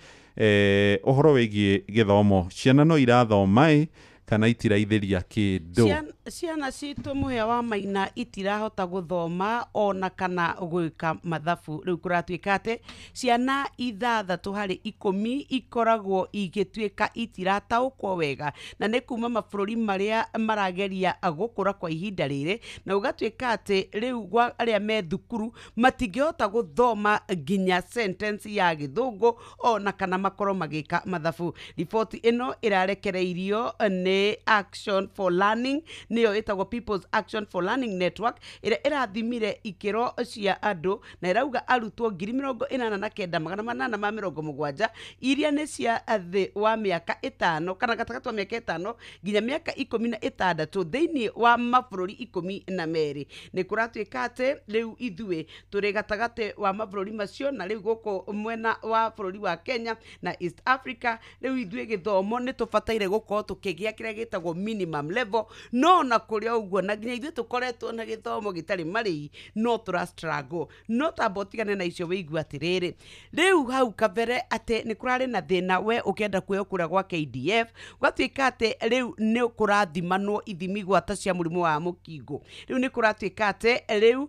Ũhoro wĩgiĩ gĩthomo, ciana no irathoma kana itiraithĩria kĩndũ? Ciana citũ mũhĩa wa Maina itirahota gũthoma ona kana gwĩka mathabu. Rĩu kũratuĩka atĩ ciana 6 harĩ 10 ikoragwo igĩtuĩka itirataũkwo wega, na nĩ kuma mabũrũri marĩa marageria gũkũra kwa ihinda rĩrĩ, na ũgatuĩka atĩ rĩu gwa arĩa me thukuru matingĩhota gũthoma nginya sentence ya gĩthũngũ ona kana makorwo magĩka mathabu. Riboti ĩno ĩrarekereirio nĩ Action for Learning, nĩyo ĩtagwo People's Action for Learning Network, ĩrĩa ĩrathimire ikĩro cia andũ na ĩrauga arutwo 89,870 iria nĩ cia thĩ wa mĩaka 5 kana gatagatĩ wa mĩaka 5 nginya mĩaka 16 thĩinĩ wa mabũrũri 12. Nĩ kũratuĩka atĩ rĩu ithuĩ tũrĩ gatagatĩ wa mabũrũri macio, na rĩu gũkũ mwena wa bũrũri wa Kenya na East Africa, rĩu ithuĩ gĩthomo nĩ tũbataire gũkorwo tũkĩgĩa kĩrĩa gĩtagwo minimum level, no na kũrĩa ũguo na nginya ithuĩ tũkoretwo na gĩthomo gĩtarĩ marĩhi, no tũra struggle, no tambotigane na icio wĩigua atĩrĩrĩ. Rĩu hau kabere atĩ nĩ kũrarĩ na thĩna we ũkĩenda kuoya kura gwa KDF, gwatuĩka atĩ rĩu nĩ kũrathimanwo ithimi gwata cia mũrimũ wa mũkingo. Rĩu nĩ kũratuĩka atĩ rĩu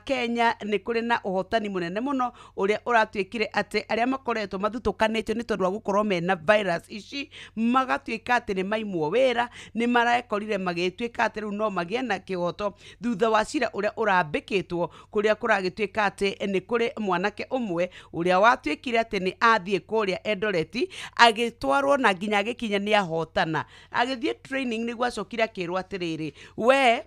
Kenya nĩ kũrĩ na ũhotani mũnene mũno ũrĩa ũratuĩkire atĩ arĩa makoretwo mathutũkanĩtio nĩ tondũ wa gũkorwo mena virus ici magatuĩka atĩ nĩ maimwo wĩra, nĩ marakorire magĩtuĩka atĩ rĩu no magĩe na kĩhoto thutha wa cira ũrĩa ũrambĩkĩtwo, kũrĩa kũragĩtuĩka atĩ nĩ kũrĩ mwanake ũmwe ũrĩa watuĩkire atĩ nĩ athiĩ kũrĩa Eldoreti agĩtwarwo na nginya agĩkinya nĩ ahotana, agĩthiĩ training nĩguo acokire akĩrwo atĩrĩrĩ, we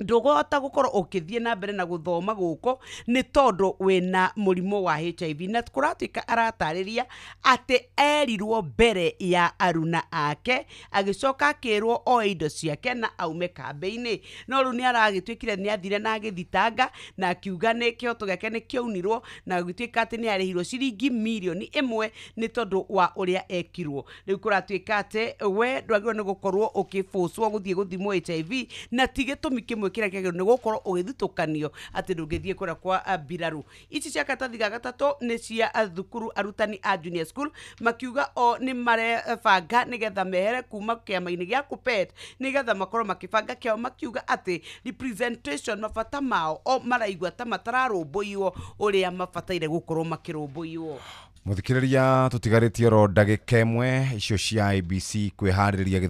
ndũgũhota gũkorwo ũkĩthiĩ na mbere na gũthoma gũkũ nĩ tondũ wĩna mũrimũ wa HIV. Na kũratuĩka aratarĩria atĩ erirwo mbere ya aruna ake, agĩcoka akĩrwo oe indo ciake na aume kambĩ-inĩ, no rĩu nĩ aragĩtuĩkire nĩ athire na agĩthitanga na akiuga nĩ kĩhoto gĩake nĩ kĩaunirwo na gũtuĩka atĩ nĩ arĩhirwo ciringi mirioni 1 nĩ tondũ wa ũrĩa ekirwo. Rĩu kũratuĩka atĩ we ndwagĩrĩirwo nĩ gũkorwo ũkĩbũcwo gũthiĩ gũthimwo HIV, na ti gĩtũmi kĩmwe kĩrĩa kĩagĩrĩirwo nĩ gũkorwo ũgĩthutũkanio atĩ ndũngĩthiĩ kũrĩa kwa mbirarũ. Ici cia karatathi ga gatatũ nĩ cia thukuru arutani a junior school, makiuga o nĩ marebanga nĩgetha mehere kuma kĩama-inĩ gĩa KUPPET nĩgetha makorwo makĩbanga kĩao, makiuga atĩ representation mabata mao o maraigua ta matararũmbũiyo ũrĩa mabataire gũkorwo makĩrũmbũiyo. Muthikiriria tutigarĩtie ro ndagĩka ĩmwe icio cia IEBC kwĩharĩrĩria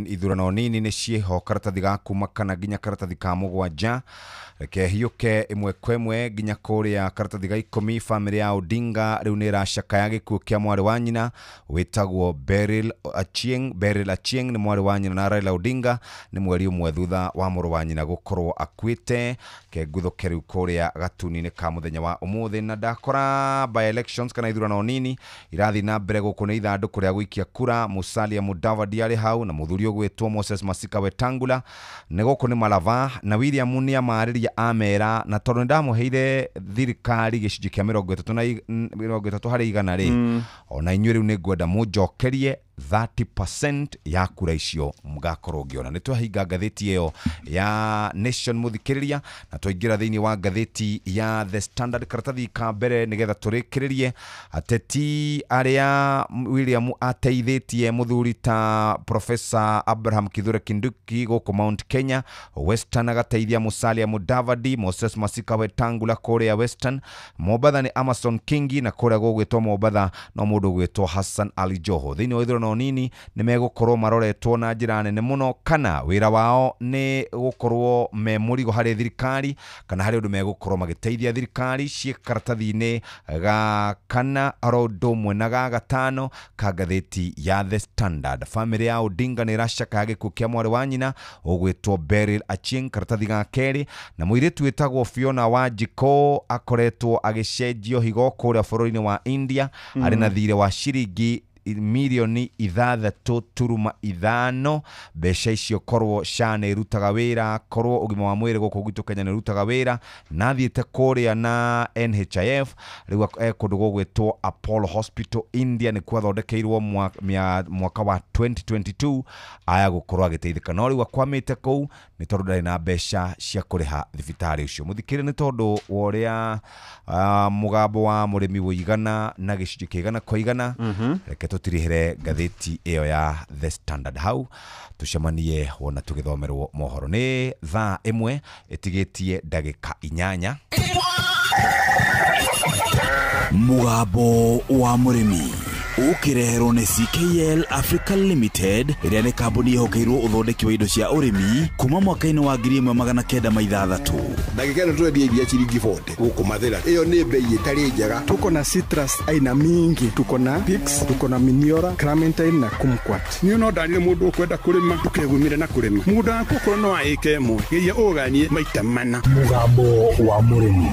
ithurano nini nĩ cieho karatathi ga kuma kana nginya karatathi ka 7 reke hiũke ĩmwe kwa ĩmwe nginya kũrĩa karatathi ga 10. Famĩlĩ ya Odinga rĩu nĩ ĩracakaya gĩkuũ kĩa mwarĩ wa nyina wĩtagwo Beryl Achieng. Beryl Achieng nĩ mwarĩ wa nyina na Raila Odinga, nĩ mweri ũmwe thutha wa mũrũ wa nyina gũkorwo akuĩte. Kenguthuke rĩu kũrĩa gatuni-inĩ ka mũthenya wa ũmũthĩ, na ndakora by elections kana ithurano nini irathi na mbere guku ni ithanduku ria gwikia kura. Musalia Mudavadi ari hau na muthuri ugwitwo Moses Masika Wetangula ni guku ni Malava na William ni amariria amera na tondu ndamuheire thirikari gicunji kia 30 hari igana ri ona inyuĩ rĩu nĩ ngwenda mũnjokerie 30% ya kura icio mugakorwo ngiona. Nĩ twahinga ngathĩti ĩyo ya Nation muthikĩrĩria na twaingĩra thĩinĩ wa ngathĩti ya The Standard karatathi ka mbere nĩgetha tũrĩkĩrĩrie ateti arĩa William ateithĩtie mũthuri ta Professor Abraham Kithure Kindiki gũkũ Mount Kenya, Western agateithia Musalia Mudavadi, Moses Masika Wetangula kũrĩa Western, Mombatha nĩ Amason Kingi na kũrĩa gũgwĩtwo Mombatha no mũndũ ũgwĩtwo Hassan Ali Joho. Thĩinĩ wa ithurano nini nĩ megũkorwo maroretwo na njĩra nene mũno kana wĩra wao nĩ gũkorwo me mũrigo harĩ thirikari kana harĩ ũndũ megũkorwo magĩteithia thirikari ciĩ karatathi-inĩ ga kana arondo mwena ga gatano ka ngathĩti ya The Standard. Family ya Odinga nĩ ĩracaka gĩkuũ kĩa mwarĩ wa nyina ũgwĩtwo Beryl Achieng karatathi ga kerĩ, na mũirĩtu wĩtagwo Fiona Wanjiko akoretwo agĩcenjio higo kũrĩa bũrũri-inĩ wa India arĩ na thirĩ wa ciringi milioni 3.5 mbeca icio korwo SHA nĩ irutaga wĩra, korwo ũgima wa mwĩrĩ gũkũ gwitũ Kenya nĩ irutaga wĩra, na thiĩte kũrĩa na NHIF rĩu kũndũ gũgwĩtwo Apollo Hospital India nĩ kwathondekeirwo mwaka wa 2022 aya gũkorwo agĩteithĩka, no rĩu akwamĩte kũu nĩ tondũ ndarĩ na mbeca cia kũrĩha thibitarĩ ũcio. Mũthikĩrĩrie nĩ tondũ wa ũrĩa mũgambo wa mũrĩmi wũigana na gĩcunjĩ kĩigana kwa igana reke tũtirihere ngathĩti ĩyo ya The Standard hau tucemanie wona tũgĩthomerwo mohoro. Nĩ thaa 1 ĩtigĩtie ndagĩka 8 Mũgambo wa mũrĩmi ukireherwo nĩ CKL Africa Limited ĩrĩa nĩ kambuni ĩhokeirwo ũthondeki wa indo cia ũrĩmi kuma mwaka-inĩ wa 1960. Ndagĩka ĩno twendia iria ciringi 40 gũkũ Mathĩra. Ĩyo nĩ bei ĩtarĩ njega. Tuko na citrus aina mingi, tuko na Pix, tuko na Miniora, Clementine na Kumquat. Niĩ no ndarire mũndũ ũkwenda kũrĩma ndũkegumire na kũrĩma. Mũgũnda waku ũkorwo no wa ĩka ĩmwe geria ũganie maita mana. Mũgambo wa mũrĩmi.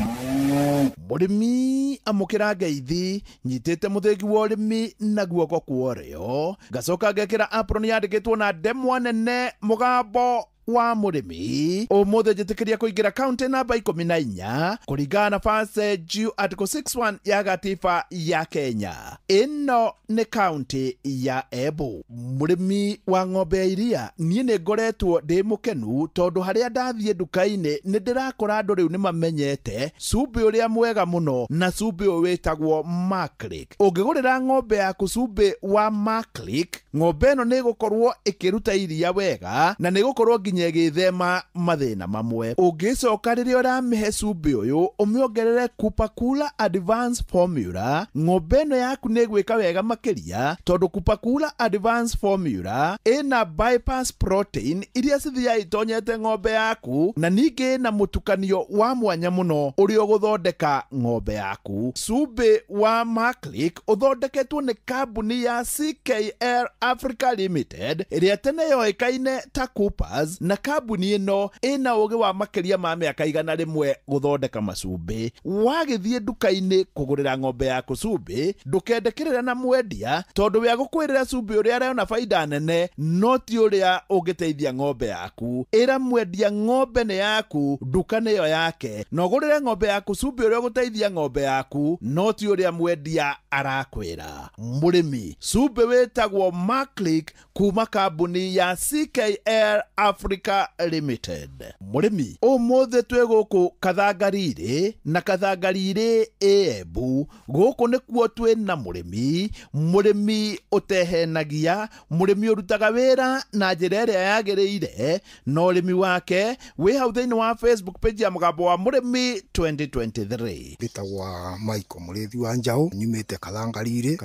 Mũrĩmi amũkĩra ngeithi nyitĩte mũthĩgi wa ũrĩmi na guoko kuorĩo ngacoka ngekĩra apron yandĩkĩtwo na ndemwa nene mũgambo wa mũrĩmi ũmũthĩ njĩtĩkĩria kũingĩra kaunti namba 14 kũringana na passage article 61 ya gatiba ya Kenya. Ĩno nĩ kaunti ya Embu. Mũrĩmi wa ng'ombe ya iria niĩ nĩ ngoretwo ndĩ mũkenu tondũ harĩa ndathiĩ nduka-inĩ nĩ ndĩrakora andũ rĩu nĩ mamenyete cumbĩ ũrĩa mwega mũno na cumbĩ ũyũ wĩtagwo Maclick. Ũngĩgũrĩra ng'ombe yaku cumbĩ wa Maclick, ng'ombe ĩno nĩ ĩgũkorwo ĩkĩruta iria wega na nĩ ĩgũkorwo nginya gĩthema mathĩna mamwe. Ũngĩcoka rĩrĩa ũramĩhe cumbĩ ũyũ ũmĩongerere Kupakula Advance Formula, ng'ombe ĩno yaku nĩ ĩgwĩka wega makĩria tondũ Kupakula Advance Formula ĩna bypass protein iria cithiaga itonyete ng'ombe yaku na ningĩ na mũtukanio wa mwanya mũno ũrĩa ũgũthondeka ng'ombe yaku. Cumbĩ wa Maclick ũthondeketwo nĩ kambuni ya CKL Africa Limited ĩrĩa tene yoĩkaine ta Coopers, na kambuni ĩno ĩna ũgĩ wa makĩria ma mĩaka 100 gũthondeka macumbĩ. Wagĩthiĩ nduka-inĩ kũgũrĩra ng'ombe yaku cumbĩ ndũkendekĩrĩra na mwendia tondũ we agũkwĩrĩra cumbĩ ũrĩa arona baida nene no ti ũrĩa ũngĩteithia ng'ombe yaku. Ĩra mwendia ng'ombe nĩ yaku, nduka nĩyo yake, na ũgũrĩre ng'ombe yaku cumbĩ ũrĩa ũgũteithia ng'ombe yaku no ti ũrĩa mwendia arakwĩra. Mũrĩmi, cumbĩ wĩtagwo Maclick kuma kambuni ya CKL Africa Limited. Mũrĩmi, ũmũthĩ twĩ gũkũ Kathangarire na Kathangarire Embu. Gũkũ nĩkuo twĩ na mũrĩmi, mũrĩmi ũtehenagia, mũrĩmi ũrutaga wĩra na njĩra ĩrĩa yagĩrĩire na ũrĩmi wake wĩ hau thĩinĩ wa Facebook page ya Mũgambo wa Mũrĩmi 2023. Mbĩtagwa Michael mũrĩithi wa njaũ, nyumĩte Kathangarire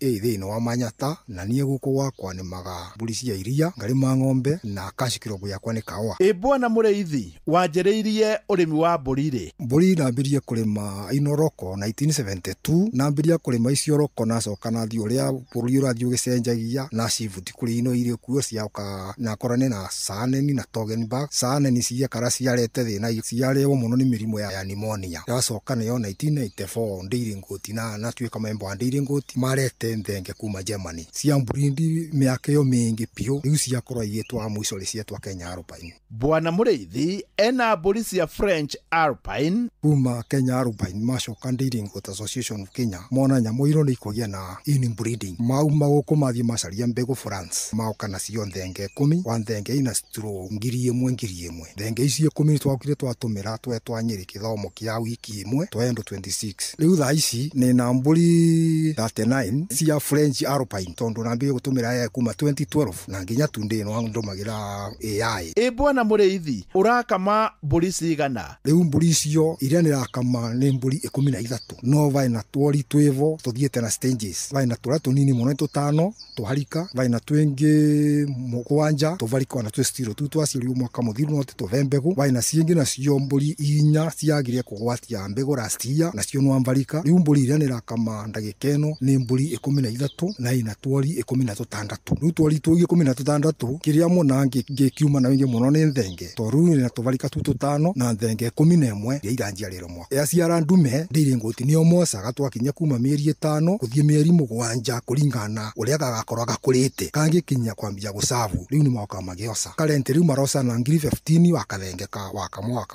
thĩinĩ wa Manyata, na niĩ gũkũ gwakwa nĩmaga mbũri cia iria, ngarĩma ng'ombe na cash crop yakwa ni kawa. Bwana Mureithi wanjĩrĩirie ũrĩmi wa mbũri rĩ? Mbũri nambirie kũrĩma Inoroko 1972, nambirie kũrĩma Isioroko nacoka nathi ũrĩa bũrũri ũrathiĩ ũgĩcenjagia na civuti kũrĩ ino irĩ kuo cioka na korane na Saaneni na Toggenburg. Saaneni ciakara ciarete thĩna ciarĩo mũno nĩ mĩrimũ ya pneumonia. Yacoka nayo 1984 Ndĩirie Ngũti na tuĩka member wa Ndĩirie Ngũti marete nthenge kuma Germany. Cia mbũri mĩaka ĩyo mĩingĩ piũ rĩu ciakorwo igĩtwa mũico cietwa Kenya Alpine. Bwana Mureithi ena mbũri cia French Alpine kuma Kenya Alpine macoka Ndĩirie Ngũti Association of Kenya mona nyamũ iro nĩ ikũgĩa na inbreeding mauma gũkũ mathiĩ macaria mbegũ France maoka nacio nthenge 10 wa nthenge ina stro 1,000 nthenge icio 10 twakire twatũmĩra twetwa Nyĩrĩ gĩthomo kĩa wiki ĩmwe twendo 26. Rĩu thaa ici nĩ na mbũri 39 cia French Alpine tondu nambie gũtũmĩra ya kuma 2012 na nginya tunde no ndũmagĩra AI. Bwana Mureithi urakama mbũri cigana? Rĩu mbũri icio iria nĩrakama nĩ mbũri 13 no vai na twori twevo tuthiĩte na stages vai na tũra tũnini mũno 5 tũharika vai na twĩngĩ mũgwanja tũvarika na twĩstiro tu twacirio mwaka mũthiru no tũvembegu vai na ciĩngĩ na cio mbũri 4 ciagire kũgwatia mbegũ last year na cio no amvarika. Rĩu mbũri iria nĩrakama ndagĩka ĩno nĩ mbũri 13 na ina twori 16. Rĩu twori tũgi 16 kĩrĩa mũna ngĩkiuma na wĩngĩ mũno nĩ nthenge toru nĩ tũvarika tu 5 na nthenge 11 iria iranjiarĩrwo mwaka. Yaciara ndume Ndĩirie Ngũti nĩo mocaga twakinya kuma mĩeri 5 gũthiĩ mĩeri 7 kũringana ũrĩa gagakorwo gakũrĩte kangĩkinya kwambia gũcavu. Rĩu nĩ moka magĩoca karente rĩu maroca na 15 wakathenge ka wakamwe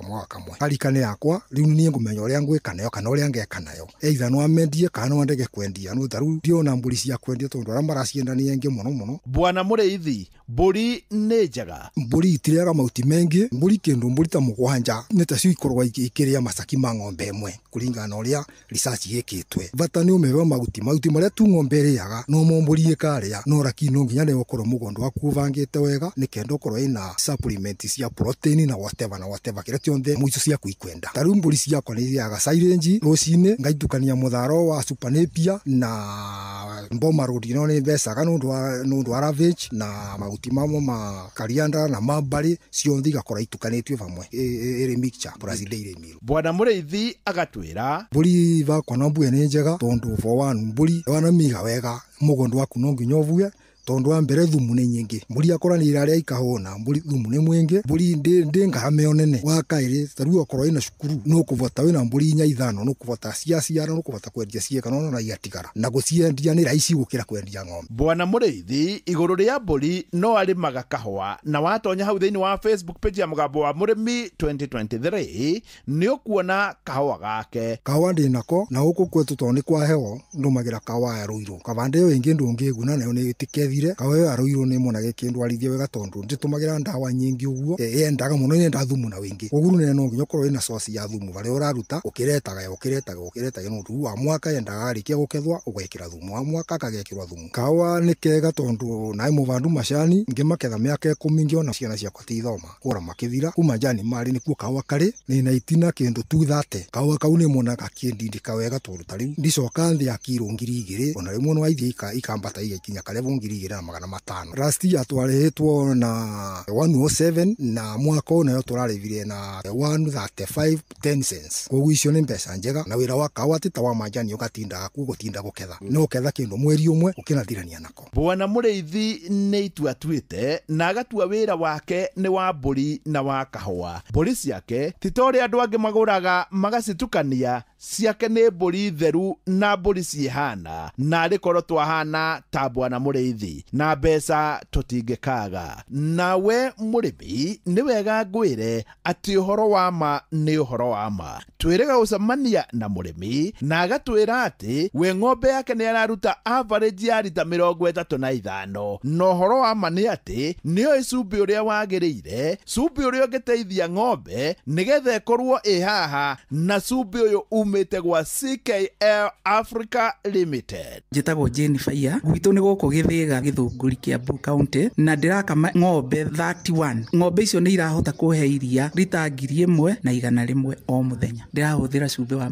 harikane yakwa. Rĩu niĩ ngũmenya ũrĩa ngwĩka nayo kana ũrĩa ngeka nayo either no amendie kana no ndege kwendia no taru ndiona mbũri cia kwendia tondu arĩa maraciendania ingĩ mũno. Bwana Mureithi mbũri nĩ njega? Mbũri itirĩaga mahuti mengi mbũri kĩndũ mbũri ta mũgwanja nĩ ta cio ikoragwo ikĩrĩa macaki ma ng'ombe ĩmwe kũringana ũrĩa research yĩkĩtwe. Bata nĩ ũmebe mahuti marĩa tu ng'ombe ĩrĩaga no mo mbũri ĩkarĩa no lakini no nginya nĩ ũkorwo mũgondo waku ũbangĩte wega nĩ kenda ũkorwo ĩna supplement cia protein na whatever kĩrĩa kĩothe mũico ciaku ikwenda. Tarĩu mbũri ciakwa nĩ ithiaga silage rũcinĩ ngaitukania mũtharo wa Super Napier na Boma Road no nĩ mbecaga nũndũ wa ravage na mahuti mamo ma karianda na mambari ciothe igakora itukanĩtio vamwe ĩrĩ mixture plus dairy meal. Bwana Mureithi agatwĩra mbũri vakwa no mbue nĩ njega tondu for one mbũri wanamiga wega mũgondo waku no nginya ũvue tondu wa mbere thumu nĩ nyingĩ mbũri akora nĩ iraria ikahũna mbũri thumu nĩ mwĩngĩ mbũri ndĩ ngahame nene wa kaĩrĩ tarĩu okorwo ina cukuru no kũvota wĩna mbũri 4-5 no kũvota ciaciara no kũvota kwendia cieka no na igatigara na gũciendia nĩ raici gũkĩra kwendia ng'ombe. Bwana Mureithi igũrũ rĩa mbũri no arĩmaga kahũa na watonya hau thĩinĩ wa Facebook page ya Mũgambo wa Mũrĩmi 2023 nĩ ũkuona kahũa gake. Kahũa ndĩ nako na gũkũ kwetu to nĩ kwa heho ndũmagĩra kahũa ya Rũirũ kavande ĩyo ĩngĩ ndũngĩguna nayo nĩ ĩtikethire kawe ya Rũirũ nĩ monage kĩndũ arithia wega tondu nditumagĩra ndawa nyingĩ ũguo yendaga mũno yenda thumu na wĩngĩ ũguru nĩ no nginya korwo ina source ya thumu bare ũraruta ũkĩretaga nũndũ wa mwaka yendaga arĩkia gũkethwa ũgekĩra thumu wa mwaka kagekĩrwa thumu. Kahũa nĩ kega tondu naĩ mũvandu macani ngĩmaketha mĩaka 10 ngĩona ciana ciakwa tithoma kũra makĩthira kuma jani mari nĩkuo kahũa karĩ nĩ na itina kĩndũ 230 kahũa kau nĩ monaga kĩndindĩka wega tondu tarĩu ndicoka thĩ ya kilo 2,000 ona rĩmwe no aithie ikambata igĩkinya karevo 2,500. Last year twarĩhĩtwo na 107 na mwaka ũyũ nayo tũrarĩhire na 135.10 cents. Koguo icio nĩ mbeca njega na wĩra wa kahũa ti ta wa majani ũgatindaga kuo gũtinda gũketha no ketha kĩndũ mweri ũmwe ũkĩnathirania nako. Bwana Mureithi nĩ itua atuĩte na agatua wĩra wake nĩ wa mbũri na wa kahũa. Mbũri ciake ti ta ũrĩa andũ angĩ magũraga magacitukania ciake nĩ mbũri theru na mbũri ciĩhana na rĩkorwo twahana ta Bwana Mureithi na mbeca tũtingĩkaga. Nawe mũrĩmi nĩ wega ngwĩre atĩ ũhoro wa ma nĩ ũhoro wa ma. Twĩrĩga gũcemania na mũrĩmi na agatwĩra atĩ we ng'ombe yake nĩ araruta average ya lita 35 na ũhoro wa ma nĩ atĩ nĩoĩ cumbĩ ũrĩa wagĩrĩire cumbĩ ũrĩa ũngĩteithia ng'ombe nĩgetha ĩkorwo ĩ haha na cumbĩ ũyũ umite gwa CKL Africa Limited. Njitagwo Jane Faya, gwitũ nĩ gũkũ Gĩthĩga Gĩthũngũri Kiambu County, na ndirakama ng'ombe 31. Ng'ombe icio nĩ irahota kũhe iria rita 1,100 o mũthenya. Ndirahũthĩra cumbĩ wa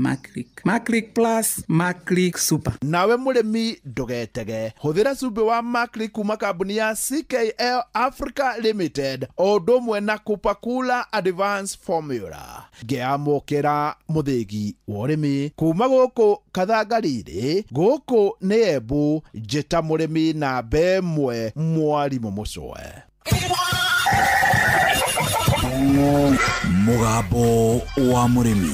Maclick Plus, Maclick Super. Nawe mũrĩmi ndũgetege, hũthĩra cumbĩ wa Maclick kuma kambuni ya CKL Africa Limited o ũndũ ũmwe na Kupakula Advanced Formula. Ngeamũkĩra mũthĩgi wa ũrĩmi kuma gũkũ Kathangarire, gũkũ nĩ Embu, njĩta mũrĩmi na mbemwe Mwarimũ Mũcwe. Mũgambo wa mũrĩmi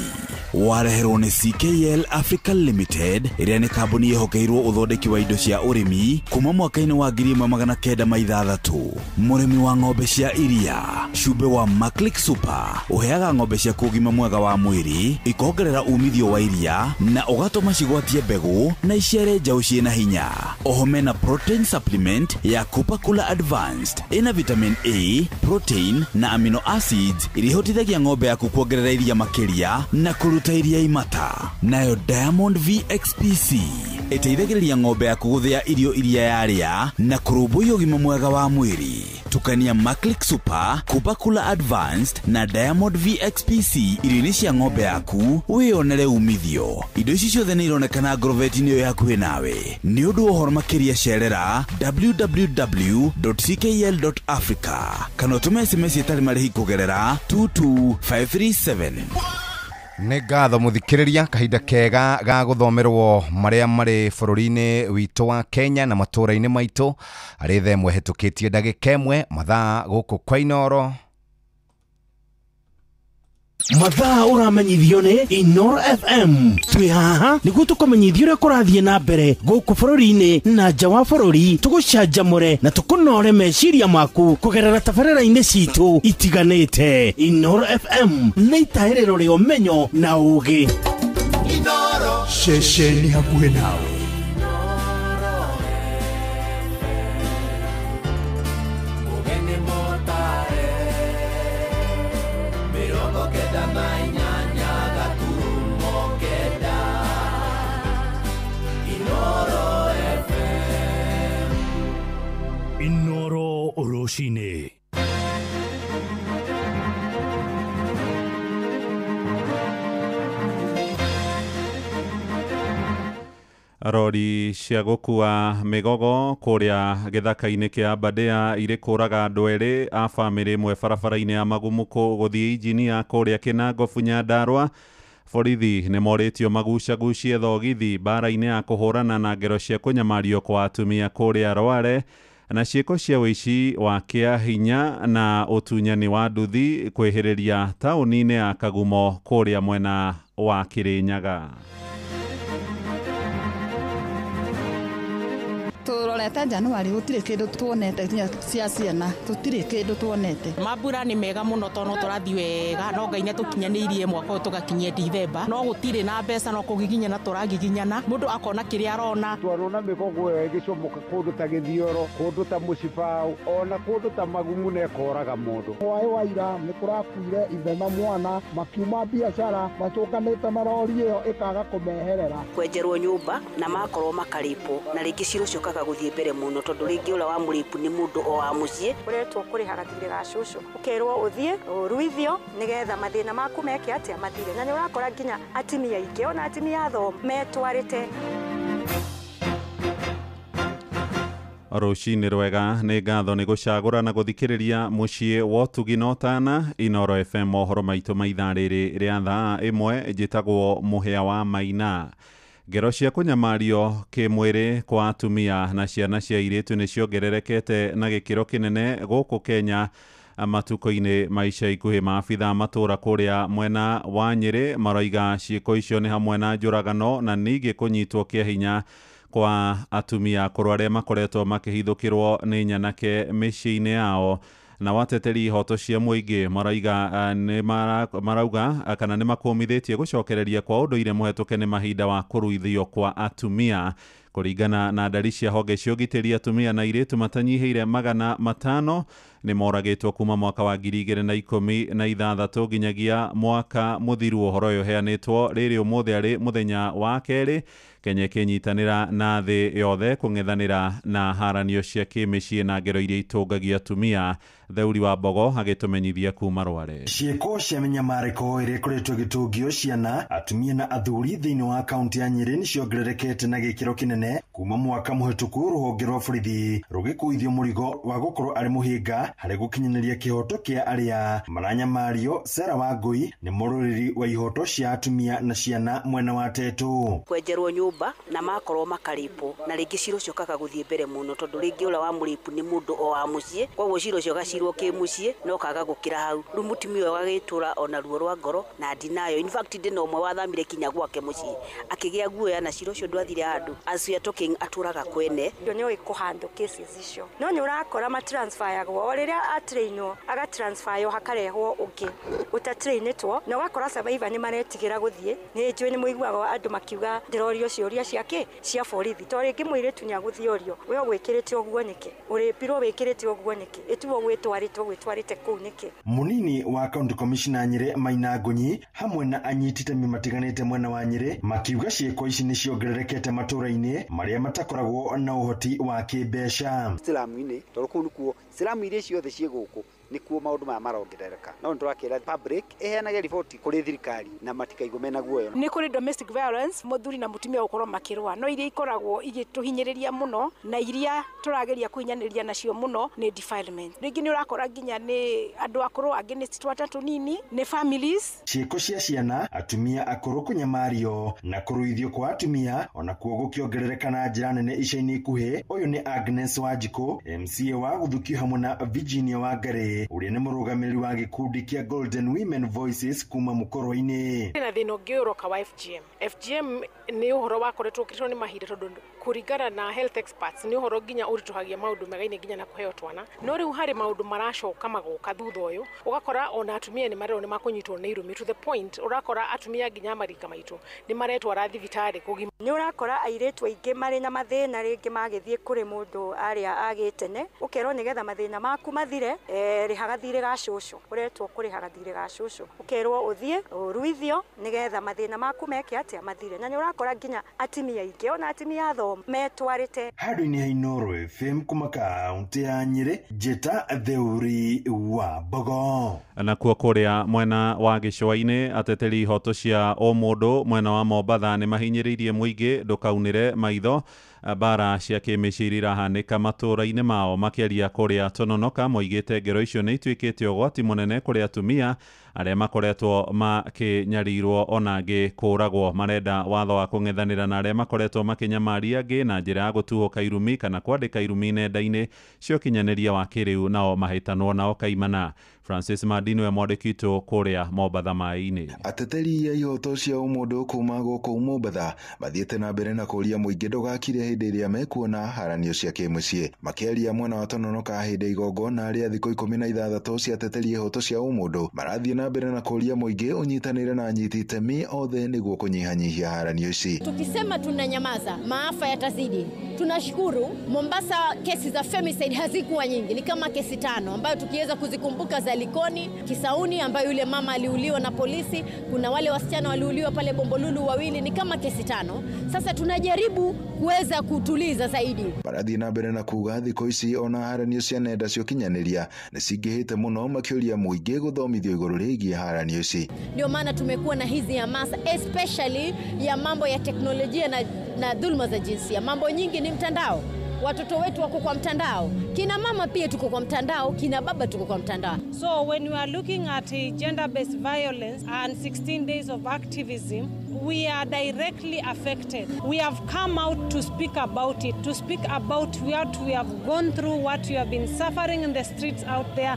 wareherwo nĩ CKL Africa Limited, ĩrĩa nĩ kambuni ĩhokeirwo ũthondeki wa indo cia ũrĩmi kuma mwaka-inĩ wa 1960. Mũrĩmi wa ng'ombe cia iria, cumbĩ wa Maclick Super ũheaga ng'ombe cia ũgima mwega wa mwĩrĩ, ikongerera umithio wa iria na ũgatũma cigwatie mbegũ na iciare njaũ ciĩna hinya. Oho mena protein supplement ya Kupakula Advanced ĩna vitamin A, protein na amino acids iria ihotithagia ng'ombe yaku kuongerera iria makĩria na kũruta iria imata. Nayo Diamond VXPC ĩteithagĩrĩria ng'ombe yaku gũthĩa irio iria yarĩa na kũrũmbũiya ũgima mwega wa mwĩrĩ. Tukania Maclick Super, Kupakula Advanced na Diamond VXPC irio-inĩ cia ng'ombe yaku wĩonere umithio. Indo ici ciothe nĩ ironekana Agrovet-inĩ ĩyo yakuhĩ nawe. Nĩ ũndũ wa ũhoro makĩria cerera www.ckl.africa kana ũtũme SMS ĩtarĩ marĩhi kũgerera 22537. Nĩ ngatho mũthikĩrĩria, kahinda kega ga gũthomerwo marĩa marĩ bũrũri-inĩ witũ wa Kenya na matũũra-inĩ maitũ. Arĩ thaa ĩmwe hetũkĩtie ndagĩka ĩmwe mathaa gũkũ kwa Inoro. Mathaa ũramenyithio nĩ Inoro FM. Twĩ haha nĩguo tũkũmenyithia ũrĩa kũrathiĩ na mbere gũkũ bũrũri-inĩ na nja wa bũrũri, tũgũcanjamũre na tũkũnore meciria maku kũgerera tabarĩra-inĩ citũ itiganĩte. Inoro FM nĩ itaĩrĩro rĩa ũmenyo na ũũgĩ. Inoro ceceni hakuhĩ nawe. Inoro Oroshine. Rori cia gũkua mĩgogo kũrĩa gĩthaka-inĩ kĩa Aberdare irĩ kũraga andũ erĩ a bamĩrĩ ĩmwe barabara-inĩ ya Magumuko gũthiĩ injinia kũrĩa Kinangofu Nyandarua. Borithi nĩ morĩtio magucagucie thogithi mbara-inĩ ya kũhũrana na ngero cia kũnyamario kwa atumia kũrĩa Rware na ciĩko cia wĩici wa kĩa hinya na ũtunyani wa nduthi kwĩhĩrĩria taũni-inĩ ya Kagumo kũrĩa mwena wa Kĩrĩnyaga. Tũrorete Januari gũtirĩ kĩndũ tuonete cia ciana, tũtirĩ kĩndũ tuonete. Mambura nĩ mega mũno tondũ tũrathiĩ wega, no Ngai nĩtũkinyanĩirie mwaka ũyũ tũgakinyia Dithemba, no gũtirĩ na mbeca, no kũgiginyana tũragiginyana, mũndũ akona kĩrĩa arona. Twarona mĩgogo ĩyo ĩgĩcomoka kũndũ ta Gĩthioro, kũndũ ta Mũcibau, ona kũndũ ta Magumu na ĩkoraga mũndũ. Hwaĩ wa ira nĩ kũrakuire ithe na mwana, makiuma biacara, macokanĩte marori ĩyo ĩkaga kũmeherera. Kwenjerwo nyũmba na makorwo makarĩpwo, na rĩngĩ cirũcokaga gũthiĩ mbere mũno tondũ rĩngĩ ũrĩa wa mũrĩpu nĩ mũndũ o wa mũciĩ. Ũretwo kũrĩha gatirĩ ga cũcũ, ũkerwo ũthiĩ ũruithio nĩgetha mathĩna maku meke atĩa mathire, na nĩ ũrakora nginya atimia aingĩ ona atimia athomu metwarĩte. Rũcinĩ rwega, nĩ ngatho nĩ gũcagũra na gũthikĩrĩria mũciĩ wa ũtugi na ũtana. Inoro FM mohoro maitũ ma ithaa rĩrĩ rĩa thaa ĩmwe, njĩtagwo Mũhĩa wa Maina. Ngero cia kũnyamario kĩmwĩrĩ kwa atumia na ciana cia airĩtu nĩ ciongererekete na gĩkĩro kĩnene gũkũ Kenya matukũ-inĩ ma ica ikuhĩ. Maabitha matũra kũrĩa mwena wa Nyĩrĩ maroiga ciĩko icio nĩ hamwe na njũragano na ningĩ kũnyitwo kĩa hinya kwa atumia akũrũ arĩa makoretwo makĩhithũkĩrwo nĩ nyanake mĩciĩ-inĩ yao. Na wateteri ihoto cia mũingĩ marauga kana nĩ makũmithĩtie gũcokereria kwa ũndũire mũhetũke nĩ mahinda wa kũruithio kwa atumia Kũringana na ndari cia honge cia ũgitĩri, atumia na airĩtu matanyihiire 500 nĩ moragĩtwo kuma mwaka wa 2016 nginyagia mwaka mũthiru. Ũhoro ũyũ ũheanĩtwo rĩrĩ ũmũthĩ arĩ mũthenya wa kerĩ, Kenya ĩkĩnyitanĩra na thĩ yothe kũng'ethanĩra na haranio cia kĩmĩciĩ na ngero iria itũngagia atumia. Theuri wa Mbogo agĩtũmenyithia kuma Rware. Ciĩko cia mĩnyamarĩko ĩrĩa ĩkoretwo ĩgĩtũngio ciana, atumia na athuri thĩinĩ wa kaunti ya Nyeri nĩciongererekete na gĩkĩro kĩnene kuma mwaka mũhetũku, rũhonge rwa borithi rũgĩkũithio mũrigo wa gũkorwo arĩ mũhĩnga harĩ gũkinyanĩria kĩhoto kĩa arĩa maranyamario. Sarah Wangui nĩ mũrũrĩri wa ihoto cia atumia na ciana mwena wa Tetu. Kwenjerwo nyũmba na makorwo makarĩpwo na rĩngĩ ciro ciokaga gũthiĩ mbere mũno, tondũ rĩngĩ ũrĩa wa mũrĩpu nĩ mũndũ o wa mũciĩ, koguo ciro cio gacirwo kĩ mũciĩ no kaga gũkĩra hau. Rĩu mũtumia ũyũ agĩtũra ona ruo rwa ngoro na ndinayo. In fact ndĩ na ũmwe wathamire kinya gwake mũciĩ akĩgĩa guoya na ciro cio ndwathire handũ. As we are talking atũraga kwene. Ndio nĩ kũhandwo cases icio, no nĩ ũrakora matransferagwo o rĩrĩa atrainwo agatransferyo hakarehwo ũngĩ ũtatrainĩtwo, na ũgakora survivor nĩ maretigĩra gũthiĩ. Nĩ njũĩ nĩ mũiguaga andũ makiuga ndĩrorio ciũria ciake cia borithi, to rĩngĩ mũirĩtu nĩ agũthiorio we ũgwĩkĩrĩte ũguo nĩkĩ, ũrĩpirwo wĩkĩrĩte ũguo nĩkĩ, ĩtuo gwĩtwarĩte kũu nĩkĩ. Munini wa County Commissioner Nyeri Maina Ngonyi hamwe na anyiti itemi matiganĩte mwena wa Nyeri makiuga ciĩko ici nĩ ciongererekete matũra-inĩ marĩa matakoragwo na ũhoti wa kĩmbeca. Islamu-inĩ tondũ kũu nĩkuo Islamu iria ciothe ciĩ gũkũ nĩkuo maũndũ maya marongerereka, no nĩtũrakĩra public eheanage riboti kũrĩ thirikari na matikaigwo mena guoya. Nĩ kũrĩ domestic violence, mũthuri na mũtumia gũkorwo makĩrũa, no iria ikoragwo igĩtũhinyĩrĩria mũno na iria tũrageria kũhinyanĩrĩria nacio mũno nĩ defilement. Rĩngĩ nĩ ũrakora nginya nĩ andũ akũrũ, angĩ nĩ twata tũnini, nĩ families. Ciĩko cia ciana, atumia akũrũ kũnyamario na kũruithio kwa atumia onakuo gũkĩongerereka na njĩra nene ica-inĩ ikuhĩ. Ũyũ nĩ Agnes Wanjikũ, MCA wa Gũthukio hamwe na Virginia Wangari, ũrĩa nĩ mũrũgamĩrĩri wa gĩkundi kĩa Golden Women Voices kuma Mũkũrũ-inĩ. Na thĩna ũngĩ ũroka wa FGM nĩ ũhoro wakoretwo ũkĩrĩtwo nĩ mahinda, tondũ kũringana na health experts nĩ ũhoro nginya ũritũhagia maũndũ megaine nginya na kũheo twana. No rĩu harĩ maũndũ maracoka magoka thutha ũyũ, ũgakora ona atumia nĩ marerwo nĩ makũnyitwo nĩ irumi, to the point ũrakora atumia nginya marika maitũ nĩ maretwara thibitarĩ kũgima. Nĩ ũrakora airĩtu aingĩ marĩ na mathĩna rĩngĩ magĩthiĩ kũrĩ mũndũ arĩa agĩtene, ũkerwo nĩgetha mathĩna maku mathire rĩhaga thirĩ ga cũcũ, ũretwo kũrĩhaga thirĩ ga cũcũ, ũkerwo ũthiĩ ũruithio nĩgetha mathĩna maku meke atĩa mathire. Na nĩ ũrakora nginya atimia aingĩ ona atimia athomu metwarĩte. Handũ-inĩ ha Inooro FM kuma kaunti ya Nyeri, Njeta Theuri wa Mbogo. Nakuo kũrĩa mwena wa gĩcũa-inĩ, ateteri ihoto cia o mũndũ mwena wa Mombatha nĩ mahinyĩrĩirie mũingĩ ndũkaunĩre maitho bara cia kĩmĩciĩ irahanĩka matũra-inĩ mao, makĩaria kũrĩa Tononoka. Moigĩte ngero icio nĩ ituĩkĩte ũgwati mũnene kũrĩ atumia arĩa makoretwo makĩnyarirwo ona angĩ kũragwo. Marenda watho wa kũng'ethanĩra na arĩa makoretwo makĩnyamaria angĩ na njĩra ya gũtuhũka irumi kana kwandĩka irumi nenda-inĩ cia ũkinyanĩria wa kĩrĩu, nao mahĩtanwo nao kaimana. Francis Madini we mwandĩkitwo kũrĩa Mombatha maĩ-inĩ. Ateteri ya ihoto cia ũmũndũ kuma gũkũ Mombatha mathiĩte na mbere na kũria mũingĩ ndũgakire hĩndĩ ĩrĩa mekuona haranio cia kĩmũciĩ. Makĩaria mwena wa Tononoka hĩndĩ igongona rĩa thikũ 16 cia ateteri ihoto cia ũmũndũ marathiĩ na mbere na kũria mũingĩ ũnyitanĩre na anyiti itemi othe nĩguo kũnyihanyihia haranio ici. Tukisema tunanyamaza, maafa yatazidi. Tunashukuru Mombasa kesi za femicide hazikuwa nyingi, ni kama kesi 5 ambayo tukiweza kuzikumbuka za Likoni, Kisauni ambayo yule mama aliuliwa na polisi, kuna wale wasichana waliuliwa pale Bombolulu 2, ni kama kesi 5. Sasa tunajaribu kuweza kutuliza zaidi. Marathiĩ na mbere na kuga thikũ ici ona haranio cia nenda cia ũkinyanĩria nĩ cingĩhĩte mũno, makĩũria mũingĩ gũthomithio igũrũ rĩgiĩ haranio ici. Ndio maana tumekuwa na hizi hamasa especially ya mambo ya teknolojia na dhulma za jinsia. Mambo nyingi ni mtandao. Watoto wetu wako kwa mtandao, kina mama pia tuko kwa mtandao, kina baba tuko kwa mtandao. So when we are looking at gender-based violence and 16 days of activism, we are directly affected. We have come out to speak about it, to speak about what we have gone through, what we have been suffering in the streets out there,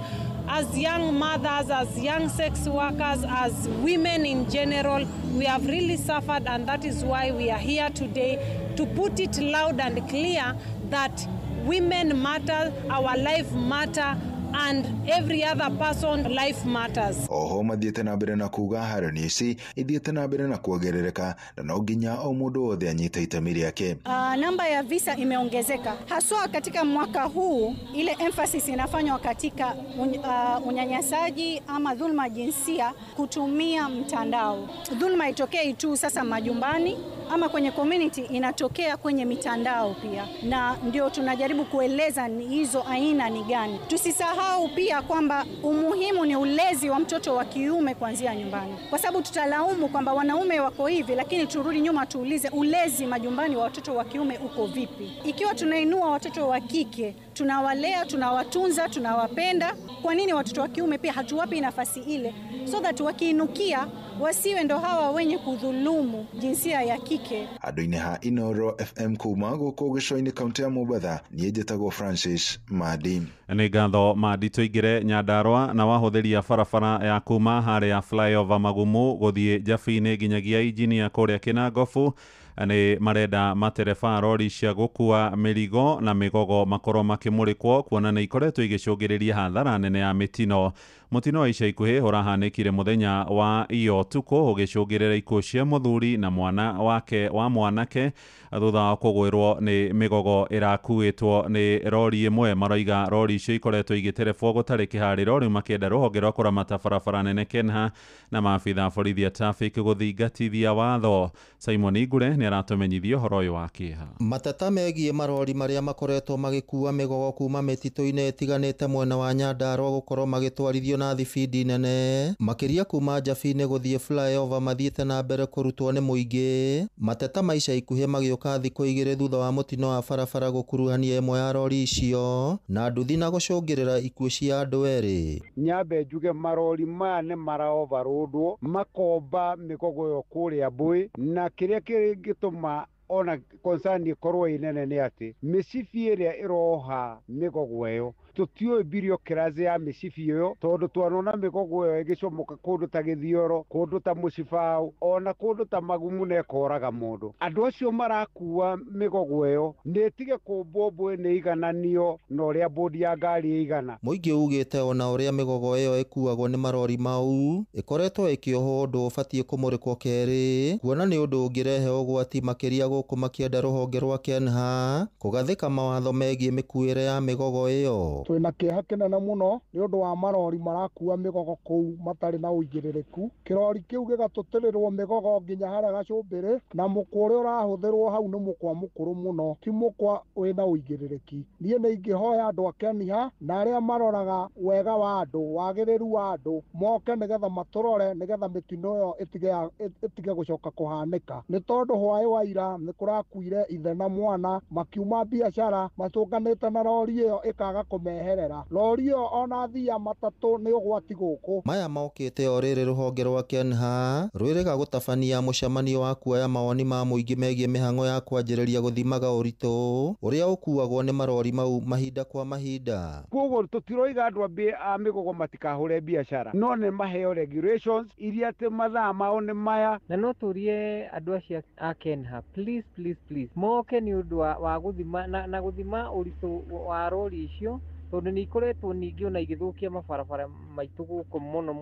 as young mothers, as young sex workers, as women in general. We have really suffered, and that is why we are here today to put it loud and clear that women matter, our life matter, and every other person life matters. Oho mathiete na mbere na kuga harani ici ithiete na mbere na kuongerereka na no nginya o mundu wothe anyite itemi riake. Namba ya visa imeongezeka haswa katika mwaka huu. Ile emphasis inafanywa katika unyanyasaji ama dhulma jinsia kutumia mtandao. Dhulma itokei tu sasa majumbani ama kwenye community, inatokea kwenye mitandao pia, na ndio tunajaribu kueleza ni hizo aina ni gani. Tusisahau pia kwamba umuhimu ni ulezi wa mtoto wa kiume kuanzia nyumbani, kwa sababu tutalaumu kwamba wanaume wako hivi, lakini turudi nyuma tuulize ulezi majumbani wa watoto wa kiume uko vipi? Ikiwa tunainua watoto wa kike, tunawalea, tunawatunza, tunawapenda, kwa nini watoto wa kiume pia hatuwapi nafasi ile, so that wakiinukia wasiwe ndo hawa wenye kudhulumu jinsia ya kike? Andu-ini ha Inoro FM kuma guku gico-ini kaunti ya Mombatha, nie njĩtagwo Francis Madi. Nĩ ngatho Madi, tũingĩre Nyandarua na wahũthĩria barabara ya kuma harĩa flyover Magumu gũthiĩ Njabi-inĩ nginyagia injinia kũrĩa Kĩnangobu nĩ marenda matereba rori cia gũkua mĩrigo na mĩgogo makorwo makĩmũrĩkwo, kuona nĩ ikoretwo igĩcũngĩrĩria hathara nene ya mĩtino. Mũtino wa ica ikuhĩ ũrahanĩkire mũthenya wa iyo tuko ũgĩcũngĩrĩra ikuũ cia mũthuri na mwanake thutha wa kũgwĩrwo nĩ mĩgogo ĩrakuĩtwo nĩ rori ĩmwe. Maroiga rori icio ikoretwo igĩterebwo gũtarĩ kĩharĩro, rĩu makĩenda rũhonge rwa kũramata barabara nene KENHA na maabitha borithi a traffic gũthingatithia watho. Simon Igure nĩ aratumenyithia ũhoro ũyũ wa kĩeha. Mateta megiĩ marori marĩa makoretwo magĩkua mĩgogo kuma mĩtitũ-inĩ ĩtiganĩte mwena wa Nyandarua gũkorwo magĩtwarithio na thibidi nene makĩria kuma Njabi-inĩ gũthiĩ flyover mathiĩte na mbere kũrutwo nĩ mũingĩ. Mateta ma ica ikuhĩ magĩũka thikũ igĩrĩ thutha wa mũtino wa barabara gũkuruhania ĩmwe ya rori icio na nduthi na gũcũngĩrĩra ikuũ cia andũ erĩ. Nyambe njuge marori maya nĩ maraovarũndwo makomba mĩgogo yo kũrĩa Mbũĩ, na kĩrĩa kĩngĩtũma ona concern ikorwo inene nĩ atĩ mĩcibi ĩrĩa ĩroha mĩgogo ĩyo tutiũĩ bureaucracy ya mĩcibi ĩyo, tondũ twanona mĩgogo ĩyo ĩgĩcomoka kũndũ ta Gĩthioro, kũndũ ta Mũcibau, ona kũndũ ta Magumu na ĩkoraga mũndũ. Andũ acio marakua mĩgogo ĩyo nĩ ĩtige kũmbwo Mbũĩ nĩ igananio na ũrĩa bodi ya ngari ĩigana. Mũingĩ ugĩte ona ũrĩa mĩgogo ĩyo ĩkuagwo nĩ marori mau ĩkoretwo ĩkĩohwo ũndũ ũbatiĩ kũmũrĩkwo kerĩ, kuona nĩ ũndũ ũngĩrehe ũgwati makĩria gũkũ makĩenda rũhonge rwa KENHA kũgathĩka mawatho megiĩ mĩkuĩre ya mĩgogo ĩyo. Twina kĩeha kĩnene mũno nĩ ũndũ wa marori marakua mĩgogo kũu matarĩ na ũigĩrĩrĩku. Kĩrori kĩu gĩgatũtĩrĩrwo mĩgogo nginya harĩa Gacumbĩrĩ, na mũkwa ũrĩa ũrahũthĩrwo hau nĩ mũkwa mũkũrũ mũno, ti mũkwa wĩna ũigĩrĩrĩki. Niĩ nĩ ingĩhoya andũ a KENHA na arĩa maroraga wega wa andũ, wagĩrĩru wa andũ, moke nĩgetha matũrore nĩgetha mĩtino ĩyo ĩtige gũcoka kũhanĩka. Nĩ tondũ hwaĩ wa ira nĩ kũrakuire ithe na mwana makiuma biacara macũnganĩte na rori ĩyo ĩkaga kũmeherera. Rori ĩyo ona thia matatũ nĩ ũgwati gũkũ. Maya mokĩte o rĩrĩ rũhonge rwa KENHA rwĩrĩga gũtabania mũcemanio wa kuoya mawoni ma mũingĩ megiĩ mĩhang'o ya kwanjĩrĩria gũthimaga ũritũ ũrĩa ũkuagwo nĩ marori mau mahinda kwa mahinda. Koguo tũtiroiga andũ a mĩgogo matikahũre biacara, no nĩ maheo regulations iria atĩ mathaa mao nĩ maya. Na no tũrie andũ acio a KENHA, please moke nĩ ũndũ wa gũthima na gũthima ũritũ wa rori icio, tondũ nĩ ikoretwo ningĩ ona igĩthũkia mabarabara maitũ gũkũ mũno.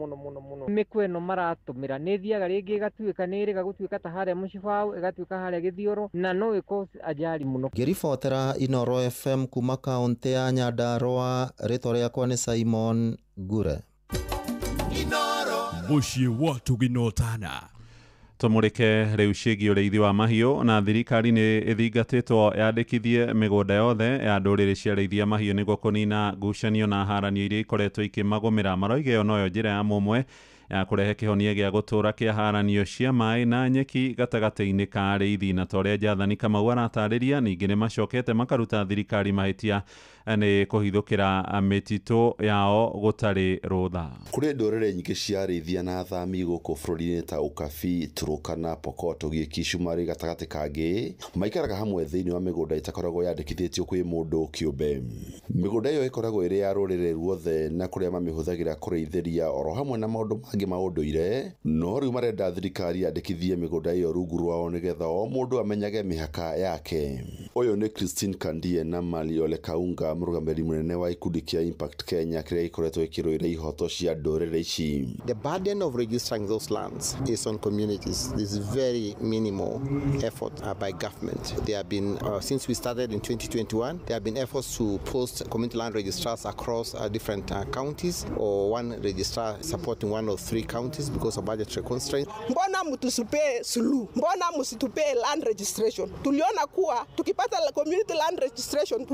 Mĩkwa ĩno maratũmĩra nĩ thiaga rĩngĩ ĩgatuĩka nĩ ĩrĩga gũtuĩka ta harĩa Mũcibau, ĩgatuĩka harĩa Gĩthioro, na no ĩko ajali mũno. Ngĩribotera Inoro FM kuma kaũntĩ ya Nyandarua, rĩtwa rĩakwa nĩ Simon Ngure. Mũciĩ wa Tũginotana. Tũmũrĩke rĩu ciĩgiĩ ũrĩithi wa mahiũ, na thirikari nĩ ĩthingatĩtwo yandĩkithie mĩgũnda yothe ya ndũrĩrĩ cia arĩithia mahiũ nĩguo kũnina ngucanio na haranio iria ikoretwo ikĩmagũmĩra. Maroiga ĩyo noyo njĩra ya mũmwe ya kũrehe kĩhonia gĩa gũtũra kĩa haranio cia maĩ na nyeki gatagatĩ-inĩ ka arĩithi, na torĩa Jathani Kamau aratarĩria, ningĩ nĩ macokete makaruta thirikari mahĩtia nĩ kũhithũkĩra mĩtitũ yao gũtarĩ rũtha. Kũrĩ ndũrĩrĩ nyingĩ cia arĩithia na athami gũkũ bũrũri-inĩ ta Ukabi, Turukana, Pokot, Gĩkii, Cumarĩ gatagatĩ kangĩ maikaraga hamwe thĩinĩ wa mĩgũnda ĩtakoragwo yandĩkithĩtio kwĩ mũndũ kĩũmbe. Mĩgũnda ĩyo ĩkoragwo ĩrĩ ya rũrĩrĩ ruothe na kũrĩa mamĩhũthagĩra kũrĩithĩria oro hamwe na maũndũ mangĩ ma ũndũire, no rĩu marenda thirikari yandĩkithie mĩgũnda ĩyo rungu rwao nĩgetha o mũndũ amenyage mĩhaka yake. Ũyũ nĩ Christine Kandie na Mali Ole Kaunga, murugamiri munene wa ikundi kia Impact Kenya kiria ikoretwo ikiroira ihoto cia ndorere ici. The burden of registering those lands is on communities. This is very minimal effort by government. There have been since we started in 2021, there have been efforts to post community land registrars across different counties, or one registrar supporting one of 3 counties because of budgetary constraints. Mbona mtusupe sulu? Mbona msitupe land registration? Tuliona kuwa tukipata community land registration